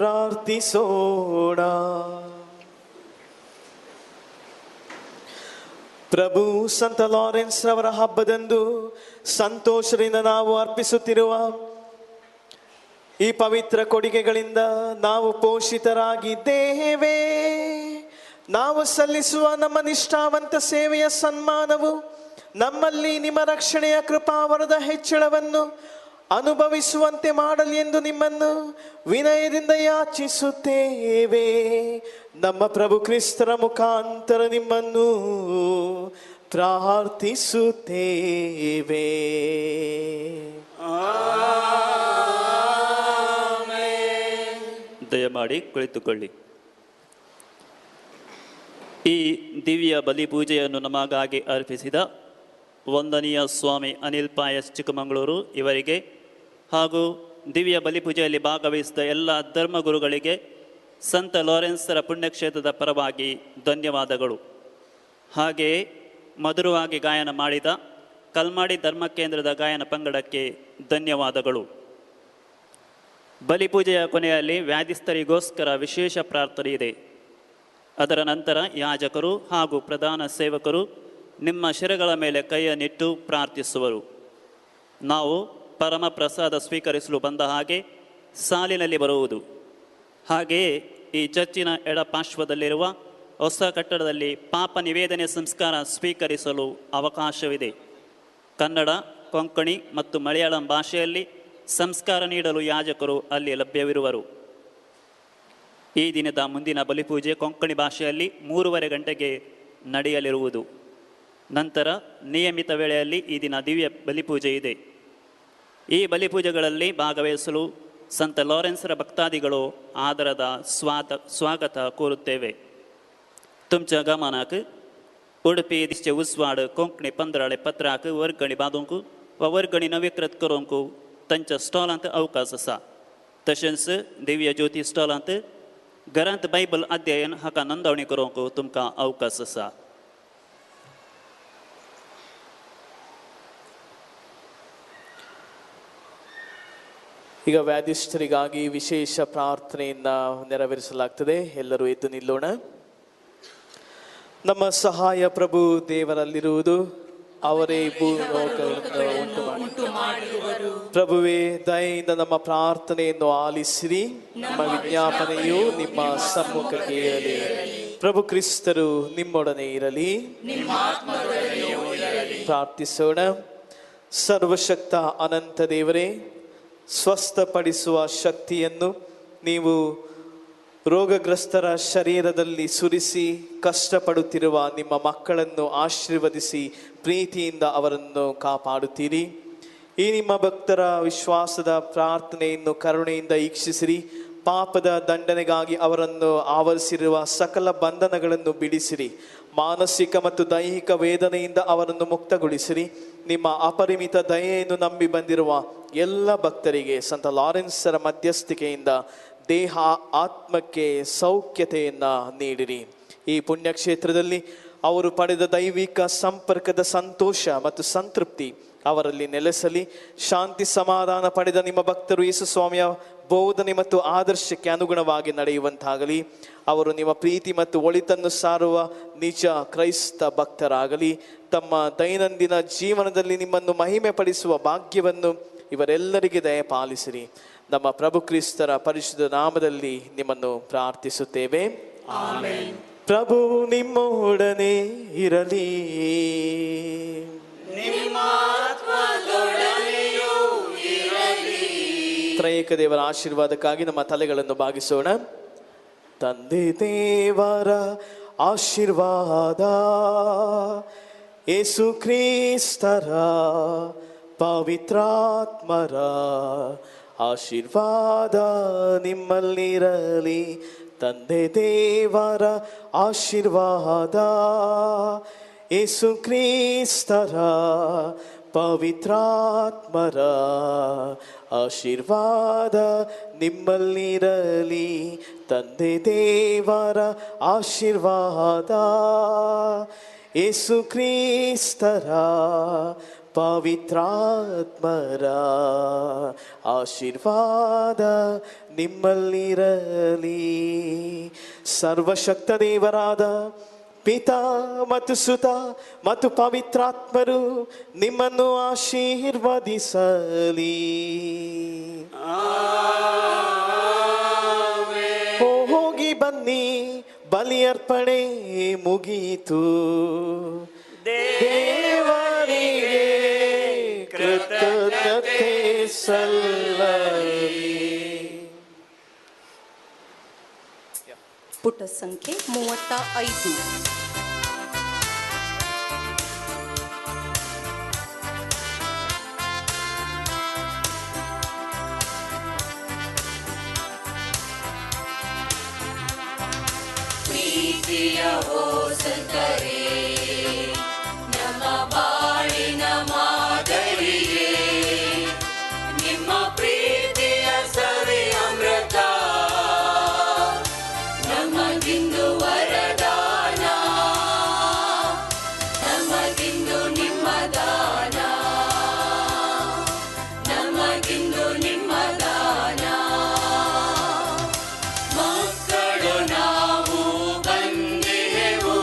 ಪ್ರಾರ್ಥಿಸೋಣ. ಪ್ರಭು ಸಂತ ಲಾರೆನ್ಸ್ ರವರ ಹಬ್ಬದಂದು ಸಂತೋಷದಿಂದ ನಾವು ಅರ್ಪಿಸುತ್ತಿರುವ ಈ ಪವಿತ್ರ ಕೊಡುಗೆಗಳಿಂದ ನಾವು ಪೋಷಿತರಾಗಿದ್ದೇವೆ. ನಾವು ಸಲ್ಲಿಸುವ ನಮ್ಮ ನಿಷ್ಠಾವಂತ ಸೇವೆಯ ಸನ್ಮಾನವು ನಮ್ಮಲ್ಲಿ ನಿಮ್ಮ ರಕ್ಷಣೆಯ ಕೃಪಾವರದ ಹೆಚ್ಚಳವನ್ನು ಅನುಭವಿಸುವಂತೆ ಮಾಡಲಿ ಎಂದು ನಿಮ್ಮನ್ನು ವಿನಯದಿಂದ ಯಾಚಿಸುತ್ತೇವೆ. ನಮ್ಮ ಪ್ರಭು ಕ್ರಿಸ್ತರ ಮುಖಾಂತರ ನಿಮ್ಮನ್ನು ಪ್ರಾರ್ಥಿಸುತ್ತೇವೆ. ದಯಮಾಡಿ ಕುಳಿತುಕೊಳ್ಳಿ. ಈ ದಿವ್ಯ ಬಲಿ ಪೂಜೆಯನ್ನು ನಮಗಾಗಿ ಅರ್ಪಿಸಿದ ವಂದನೀಯ ಸ್ವಾಮಿ ಅನಿಲ್ ಪಾಯಸ್ ಚಿಕ್ಕಮಗಳೂರು ಇವರಿಗೆ ಹಾಗೂ ದಿವ್ಯ ಬಲಿಪೂಜೆಯಲ್ಲಿ ಭಾಗವಹಿಸಿದ ಎಲ್ಲ ಧರ್ಮಗುರುಗಳಿಗೆ ಸಂತ ಲಾರೆನ್ಸರ ಪುಣ್ಯಕ್ಷೇತ್ರದ ಪರವಾಗಿ ಧನ್ಯವಾದಗಳು. ಹಾಗೆಯೇ ಮಧುರವಾಗಿ ಗಾಯನ ಮಾಡಿದ ಕಲ್ಮಾಡಿ ಧರ್ಮ ಕೇಂದ್ರದ ಗಾಯನ ಪಂಗಡಕ್ಕೆ ಧನ್ಯವಾದಗಳು. ಬಲಿಪೂಜೆಯ ಕೊನೆಯಲ್ಲಿ ವ್ಯಾಧಿಸ್ಥರಿಗೋಸ್ಕರ ವಿಶೇಷ ಪ್ರಾರ್ಥನೆ ಇದೆ. ಅದರ ನಂತರ ಯಾಜಕರು ಹಾಗೂ ಪ್ರಧಾನ ಸೇವಕರು ನಿಮ್ಮ ಶಿರಗಳ ಮೇಲೆ ಕೈಯನ್ನಿಟ್ಟು ಪ್ರಾರ್ಥಿಸುವರು. ನಾವು ಪರಮ ಪ್ರಸಾದ ಸ್ವೀಕರಿಸಲು ಬಂದ ಹಾಗೆ ಸಾಲಿನಲ್ಲಿ ಬರುವುದು. ಹಾಗೆಯೇ ಈ ಚರ್ಚಿನ ಎಡಪಾರ್ಶ್ವದಲ್ಲಿರುವ ಹೊಸ ಕಟ್ಟಡದಲ್ಲಿ ಪಾಪ ನಿವೇದನೆ ಸಂಸ್ಕಾರ ಸ್ವೀಕರಿಸಲು ಅವಕಾಶವಿದೆ. ಕನ್ನಡ, ಕೊಂಕಣಿ ಮತ್ತು ಮಲಯಾಳಂ ಭಾಷೆಯಲ್ಲಿ ಸಂಸ್ಕಾರ ನೀಡಲು ಯಾಜಕರು ಅಲ್ಲಿ ಲಭ್ಯವಿರುವರು. ಈ ದಿನದ ಮುಂದಿನ ಬಲಿಪೂಜೆ ಕೊಂಕಣಿ ಭಾಷೆಯಲ್ಲಿ 3:30 ಗಂಟೆಗೆ ನಡೆಯಲಿರುವುದು. ನಂತರ ನಿಯಮಿತ ವೇಳೆಯಲ್ಲಿ ಈ ದಿನ ದಿವ್ಯ ಬಲಿಪೂಜೆ ಇದೆ. ಈ ಬಲಿಪೂಜೆಗಳಲ್ಲಿ ಭಾಗವಹಿಸಲು ಸಂತ ಲಾರೆನ್ಸರ ಭಕ್ತಾದಿಗಳು ಆದರದ ಸ್ವಾಗತ ಕೋರುತ್ತೇವೆ. तुमच्या गमनाक उडपी दिसचे उसवाड कोंकणी 15 पत्राक वर्गणी बांदूंक वा वर्गणी नवीकृत करूंक तांच्या स्टॉलांत अवकाश आसा. तशेंच दिव्य ज्योती स्टॉलांत घरांत बायबल अध्ययन हाका नोंदवणी करूंक तुमकां अवकाश आसा. ಈಗ ವ್ಯಾಧಿಷ್ಠರಿಗಾಗಿ ವಿಶೇಷ ಪ್ರಾರ್ಥನೆಯನ್ನು ನೆರವೇರಿಸಲಾಗ್ತದೆ. ಎಲ್ಲರೂ ಎದ್ದು ನಿಲ್ಲೋಣ. ನಮ್ಮ ಸಹಾಯ ಪ್ರಭು ದೇವರಲ್ಲಿರುವುದು, ಅವರೇ ಭೂಲೋಕಗಳನ್ನು ಉಂಟು ಮಾಡಿರುವರು. ಪ್ರಭುವೇ, ದಯೆಯಿಂದ ನಮ್ಮ ಪ್ರಾರ್ಥನೆಯನ್ನು ಆಲಿಸಿರಿ. ನಮ್ಮ ವಿಜ್ಞಾಪನೆಯು ನಿಮ್ಮ ಸಮ್ಮುಖಕ್ಕೆ ಇರಲಿ. ಪ್ರಭು ಕ್ರಿಸ್ತರು ನಿಮ್ಮೊಡನೆ ಇರಲಿ. ಪ್ರಾರ್ಥಿಸೋಣ. ಸರ್ವಶಕ್ತ ಅನಂತ ದೇವರೇ, ಸ್ವಸ್ಥಪಡಿಸುವ ಶಕ್ತಿಯನ್ನು ನೀವು ರೋಗಗ್ರಸ್ತರ ಶರೀರದಲ್ಲಿ ಸುರಿಸಿ ಕಷ್ಟಪಡುತ್ತಿರುವ ನಿಮ್ಮ ಮಕ್ಕಳನ್ನು ಆಶೀರ್ವದಿಸಿ ಪ್ರೀತಿಯಿಂದ ಅವರನ್ನು ಕಾಪಾಡುತ್ತೀರಿ. ಈ ನಿಮ್ಮ ಭಕ್ತರ ವಿಶ್ವಾಸದ ಪ್ರಾರ್ಥನೆಯನ್ನು ಕರುಣೆಯಿಂದ ಈಕ್ಷಿಸಿರಿ. ಪಾಪದ ದಂಡನೆಗಾಗಿ ಅವರನ್ನು ಆವರಿಸಿರುವ ಸಕಲ ಬಂಧನಗಳನ್ನು ಬಿಡಿಸಿರಿ. ಮಾನಸಿಕ ಮತ್ತು ದೈಹಿಕ ವೇದನೆಯಿಂದ ಅವರನ್ನು ಮುಕ್ತಗೊಳಿಸಿರಿ. ನಿಮ್ಮ ಅಪರಿಮಿತ ದಯೆಯನ್ನು ನಂಬಿ ಬಂದಿರುವ ಎಲ್ಲ ಭಕ್ತರಿಗೆ ಸಂತ ಲಾರೆನ್ಸರ ಮಧ್ಯಸ್ಥಿಕೆಯಿಂದ ದೇಹ ಆತ್ಮಕ್ಕೆ ಸೌಖ್ಯತೆಯನ್ನು ನೀಡಿರಿ. ಈ ಪುಣ್ಯಕ್ಷೇತ್ರದಲ್ಲಿ ಅವರು ಪಡೆದ ದೈವಿಕ ಸಂಪರ್ಕದ ಸಂತೋಷ ಮತ್ತು ಸಂತೃಪ್ತಿ ಅವರಲ್ಲಿ ನೆಲೆಸಲಿ. ಶಾಂತಿ ಸಮಾಧಾನ ಪಡೆದ ನಿಮ್ಮ ಭಕ್ತರು ಯೇಸು ಸ್ವಾಮಿಯ ಬೋಧನೆ ಮತ್ತು ಆದರ್ಶಕ್ಕೆ ಅನುಗುಣವಾಗಿ ನಡೆಯುವಂತಾಗಲಿ. ಅವರು ನಿಮ್ಮ ಪ್ರೀತಿ ಮತ್ತು ಒಳಿತನ್ನು ಸಾರುವ ನಿಜ ಕ್ರೈಸ್ತ ಭಕ್ತರಾಗಲಿ. ತಮ್ಮ ದೈನಂದಿನ ಜೀವನದಲ್ಲಿ ನಿಮ್ಮನ್ನು ಮಹಿಮೆ ಪಡಿಸುವ ಭಾಗ್ಯವನ್ನು ಇವರೆಲ್ಲರಿಗೆ ದಯಪಾಲಿಸಿರಿ. ನಮ್ಮ ಪ್ರಭು ಕ್ರಿಸ್ತರ ಪರಿಶುದ್ಧ ನಾಮದಲ್ಲಿ ನಿಮ್ಮನ್ನು ಪ್ರಾರ್ಥಿಸುತ್ತೇವೆ. ಆಮೆನ್. ಪ್ರಭು ನಿಮ್ಮೊಡನೆ ಇರಲಿ. ತ್ರೈಕ ದೇವರ ಆಶೀರ್ವಾದಕ್ಕಾಗಿ ನಮ್ಮ ತಲೆಗಳನ್ನು ಬಾಗಿಸೋಣ. ತಂದೆ ದೇವರ ಆಶೀರ್ವಾದ, ಯೇಸು ಕ್ರಿಸ್ತರ ಪವಿತ್ರಾತ್ಮರ ಆಶೀರ್ವಾದ ನಿಮ್ಮಲ್ಲಿರಲಿ. ತಂದೆ ದೇವರ ಆಶೀರ್ವಾದ, ಯೇಸು ಕ್ರಿಸ್ತರ ಪವಿತ್ರಾತ್ಮರ ಆಶೀರ್ವಾದ ನಿಮ್ಮಲ್ಲಿರಲಿ. ತಂದೆ ದೇವರ ಆಶೀರ್ವಾದ, ಯೇಸು ಕ್ರಿಸ್ತರ ಪವಿತ್ರಾತ್ಮರ ಆಶೀರ್ವಾದ ನಿಮ್ಮಲ್ಲಿರಲಿ. ಸರ್ವಶಕ್ತ ದೇವರಾದ ಪಿತಾ ಮತ್ತು ಸುತ ಮತ್ತು ಪವಿತ್ರಾತ್ಮರು ನಿಮ್ಮನ್ನು ಆಶೀರ್ವದಿಸಲಿ. ಹೋಗಿ ಬನ್ನಿ, ಬಲಿಯರ್ಪಣೆ ಮುಗೀತು. ದೇವರಿಗೆ ಕೃತಜ್ಞತೆ ಸಲ್ಲಲಿ. ಪುಟ ಸಂಖ್ಯೆ 35. ಪ್ರೀತಿಯ ಹೋಸಂತರೇ, ನಮ್ಮ ಬಾಳಿನ ಮಾದರಿಯೇ, ನಿಮ್ಮ ಪ್ರೀತಿಯ ಸವಿ ಅಮೃತ ನಮಗಿಂದು ವರದಾನ, ನಮಗಿಂದು ನಿಮ್ಮ ದಾನ, ನಮಗಿಂದು ನಿಮ್ಮ ದಾನ. ಮಕ್ಕಳು ನಾವು ಬಂದೆವು,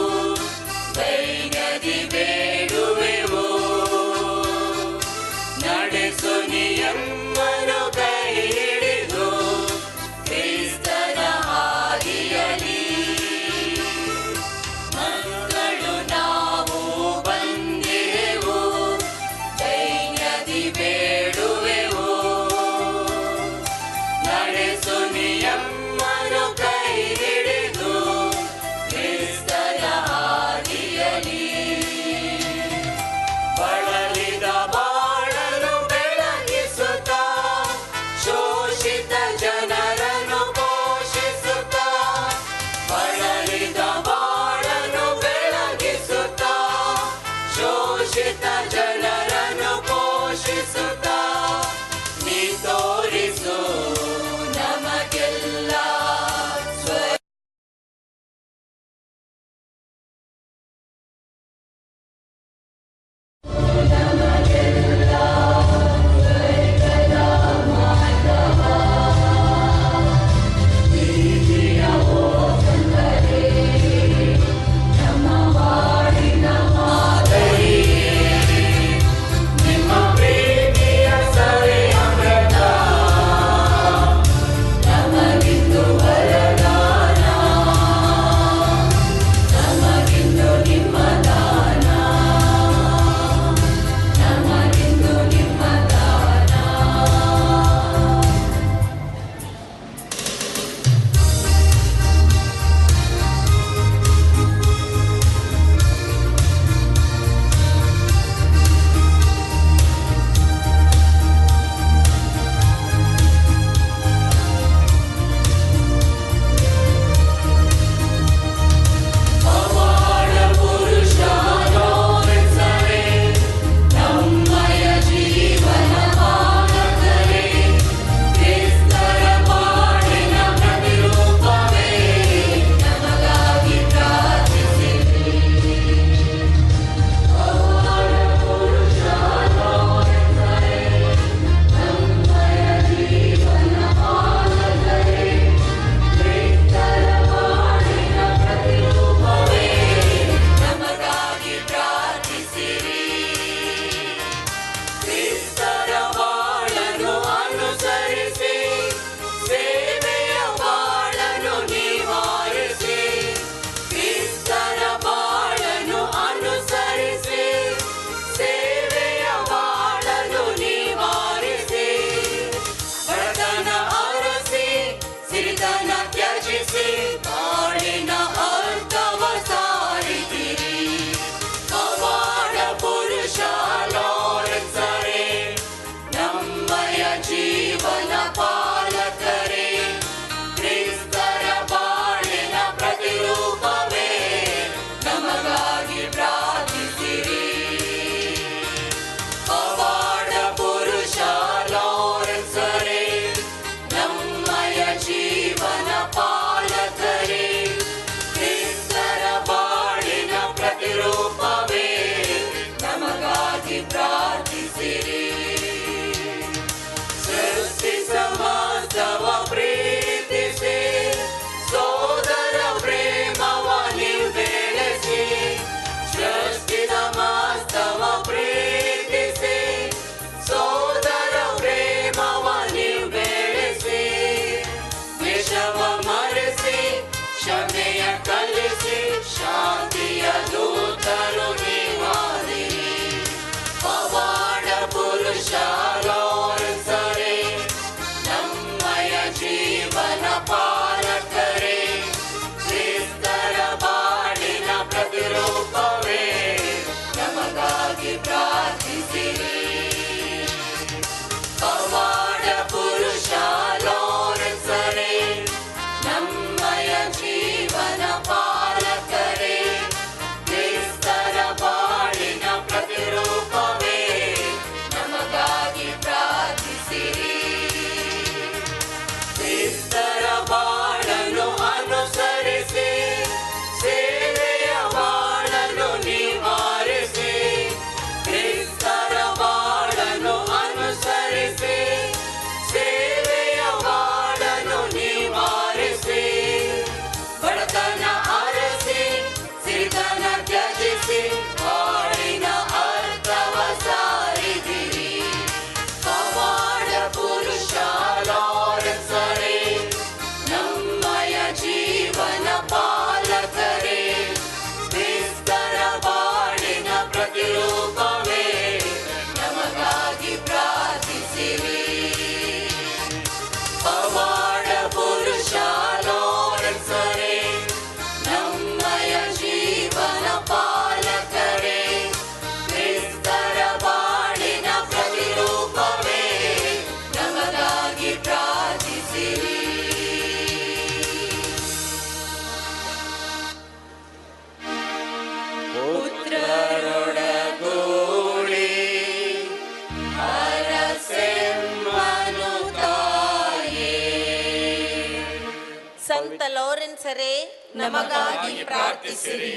ನಮಗಾಗಿ ಪ್ರಾರ್ಥಿಸಿರಿ.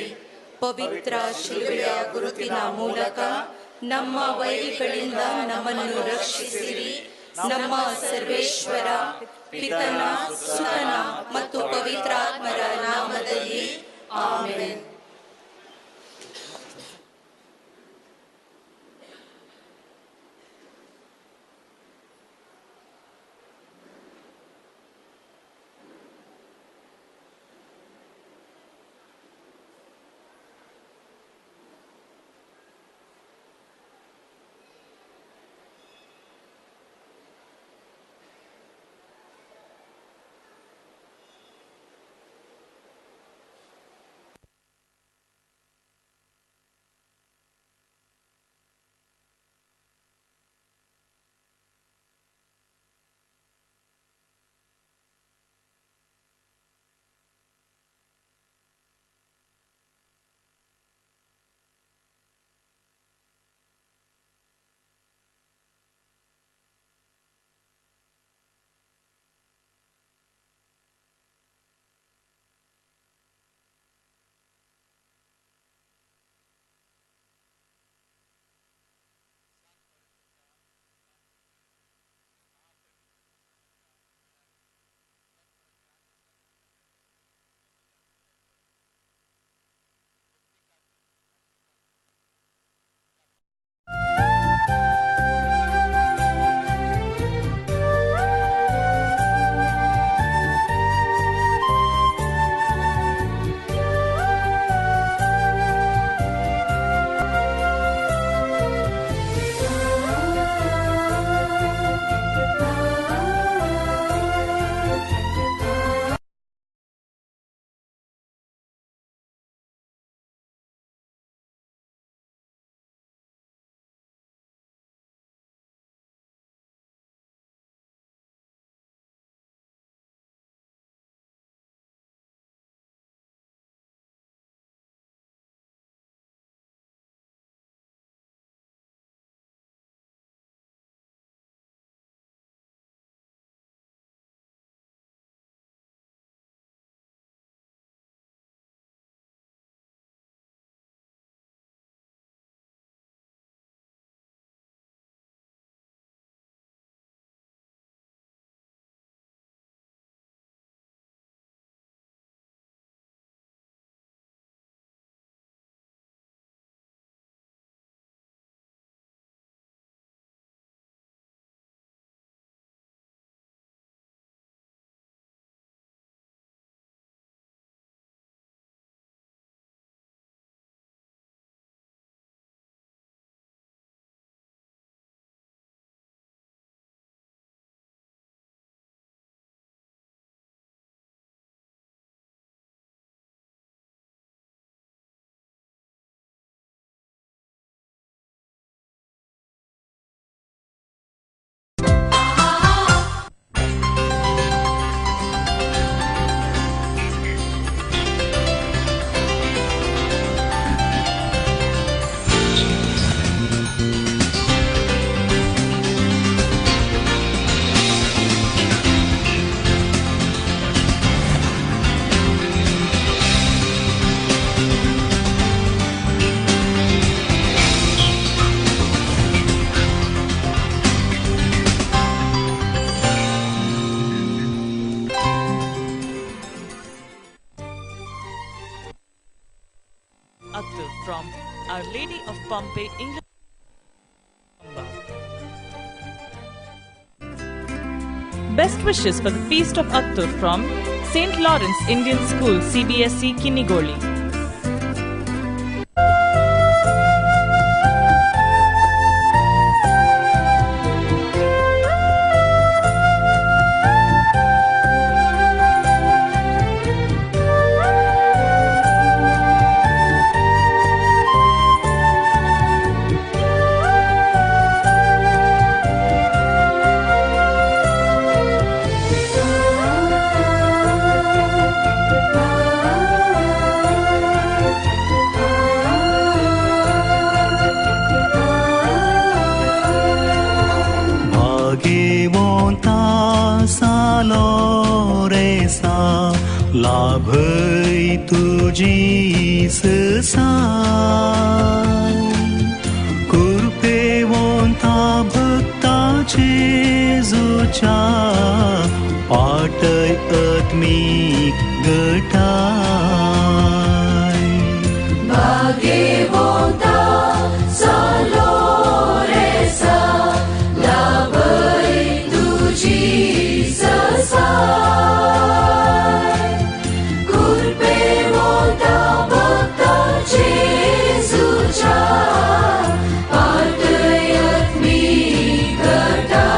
ಪವಿತ್ರ ಶಿಲುಬೆಯ ಗುರುತಿನ ಮೂಲಕ ನಮ್ಮ ವೈರಿಗಳಿಂದ ನಮ್ಮನ್ನು ರಕ್ಷಿಸಿರಿ. ನಮ್ಮ ಸರ್ವೇಶ್ವರ ಪಿತನ ಸುತನ ಮತ್ತು ಪವಿತ್ರಾತ್ಮರ ನಾಮದಲ್ಲಿ amen. Akhtar from Our Lady of Pompeii, England. Best wishes for the Feast of Akhtar from St. Lawrence Indian School, CBSE, Kinnigoli. लाभय तुझी ससाय कृपेवंता भक्ताचे जोच्या पाटय आत्मिक गटाय भाग्यवंता चालो रेसा लाभय तुझी ससाय कृपेवंता भक्ताचे जुच्या पाटय आत्मिक गटाय.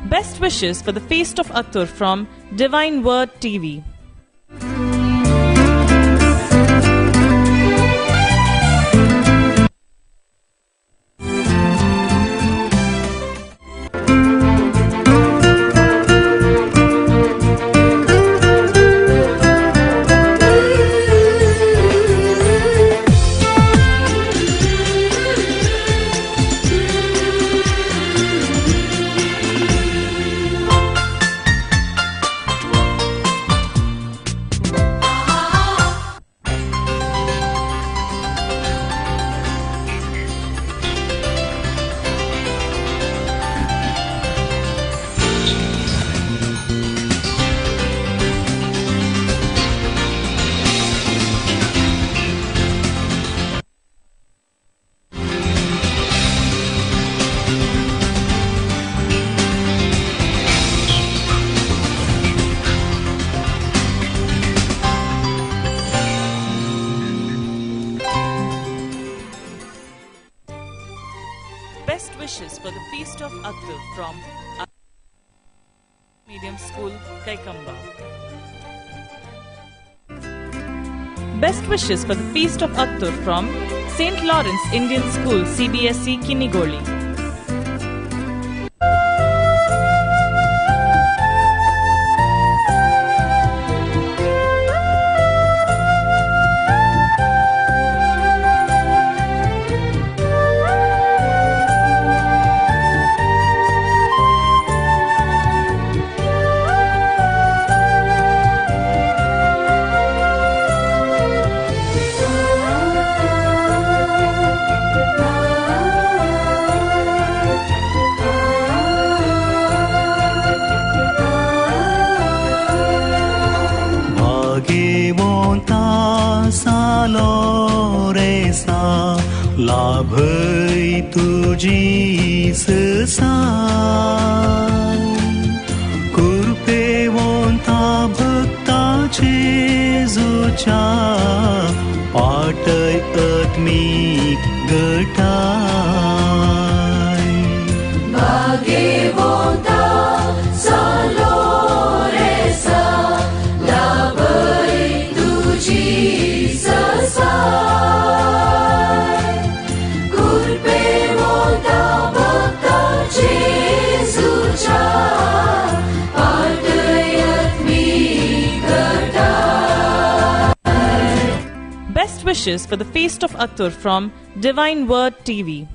Best wishes for the Feast of Attur from Divine Word TV. Best wishes for the Feast of Attur from our Medium School, Kaikamba. Best wishes for the Feast of Attur from St. Lawrence Indian School, CBSE, Kinigoli. लाभय तुझी ससाय कृपेवंता भक्ताचे जोच्या पाटय आत्मिक गटाय भाग्यवंता चालो रेसा लाभय तुझी ससाय कृपेवंता भक्ताचे जुच्या पाटय आत्मिक गटाय. Best wishes for the Feast of Attur from Divine Word TV.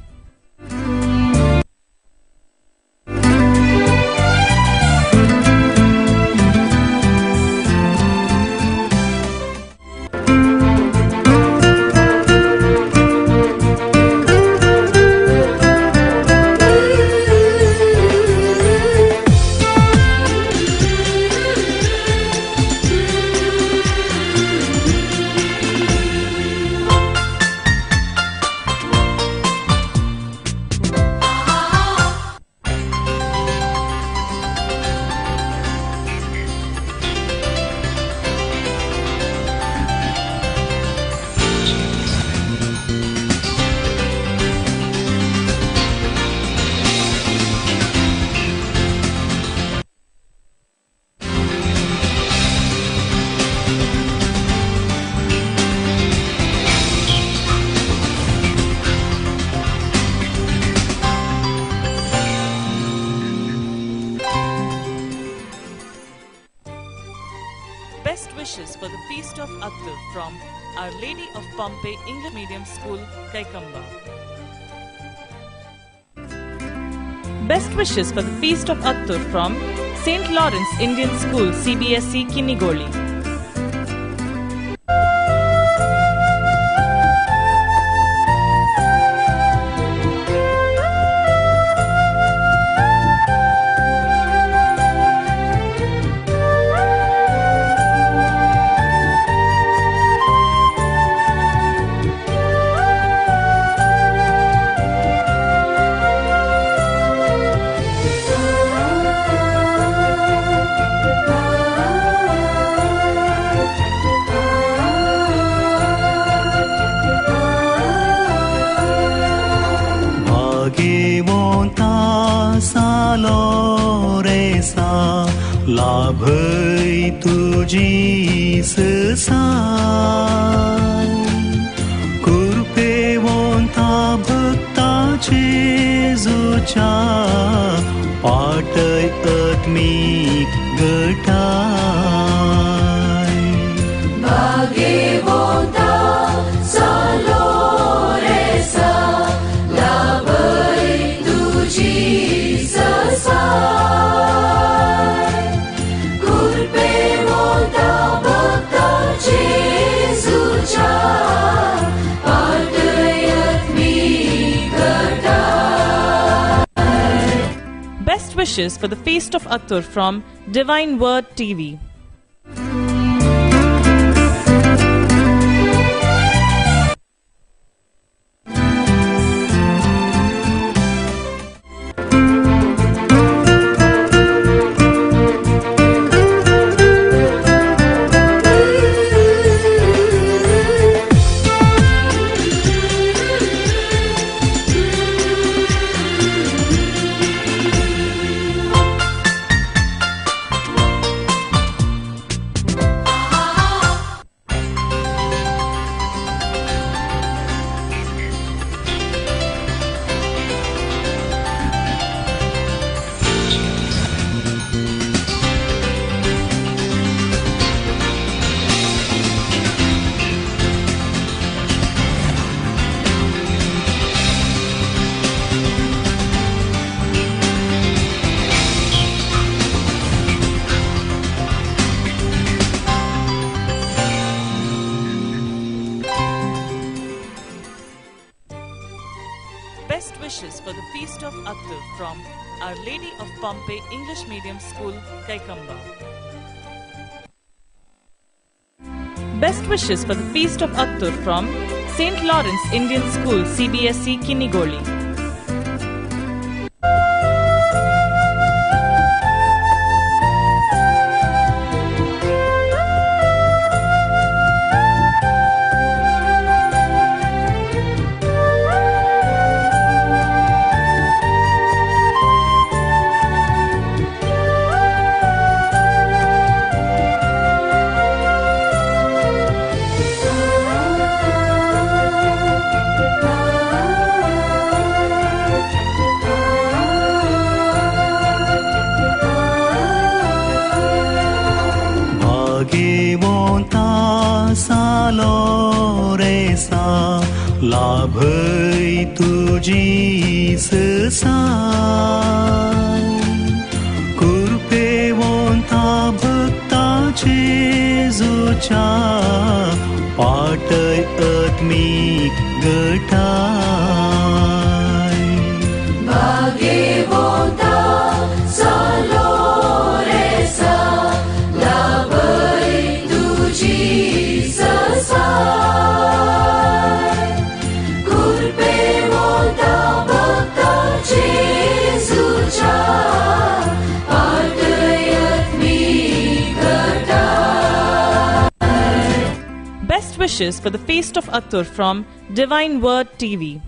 Best wishes for the Feast of Attur from Our Lady of Pompeii English Medium School, Kaikamba. Best wishes for the Feast of Attur from St. Lawrence Indian School, CBSE, Kinnigoli. लाभै तुझी ससाय कृपेवंता भक्ताचे जोच्या पाटय आत्मिक गटाय भाग्यवंता सालोरेसा लाभै तुझी ससाय Best wishes for the Feast of Attur from Divine Word TV. Best wishes for the Feast of Attur from Our Lady of Pompey English Medium School, Kaikamba. Best wishes for the Feast of Attur from St. Lawrence Indian School, CBSE, Kinnigoli. लाभै तुझी ससाय कृपेवंता भक्ताचे जोच्या पाटय आत्मिक गटाय भाग्यवंता सालोरेसा लाभै तुझी ससाय Best wishes for the Feast of Attur from Divine Word TV.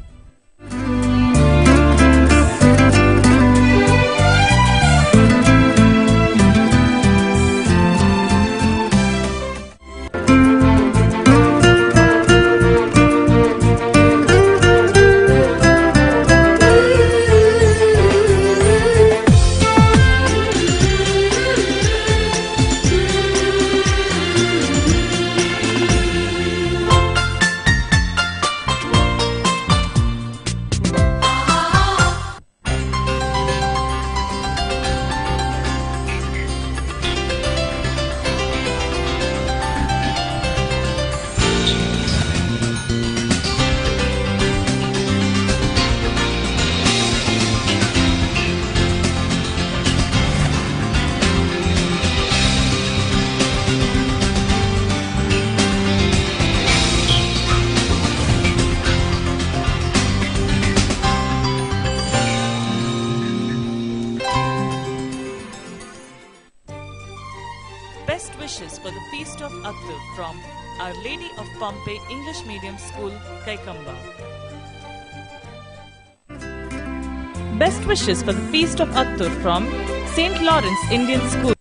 for the Feast of Akhtub from Our Lady of Pompeii English Medium School, Kaikamba. Best wishes for the Feast of Akhtub from St. Lawrence Indian School.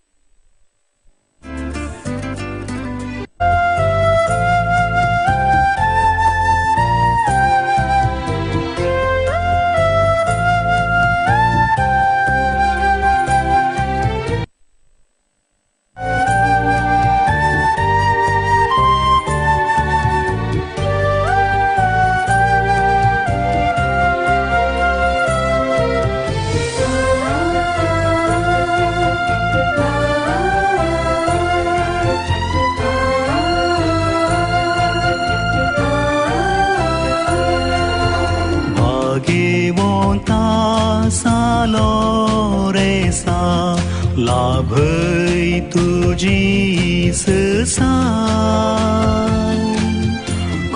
लाभै तुझी ससाय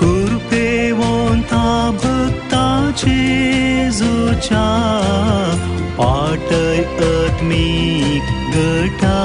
कृपेवंता भक्ताचे जुचा पाटय आत्मिक गटा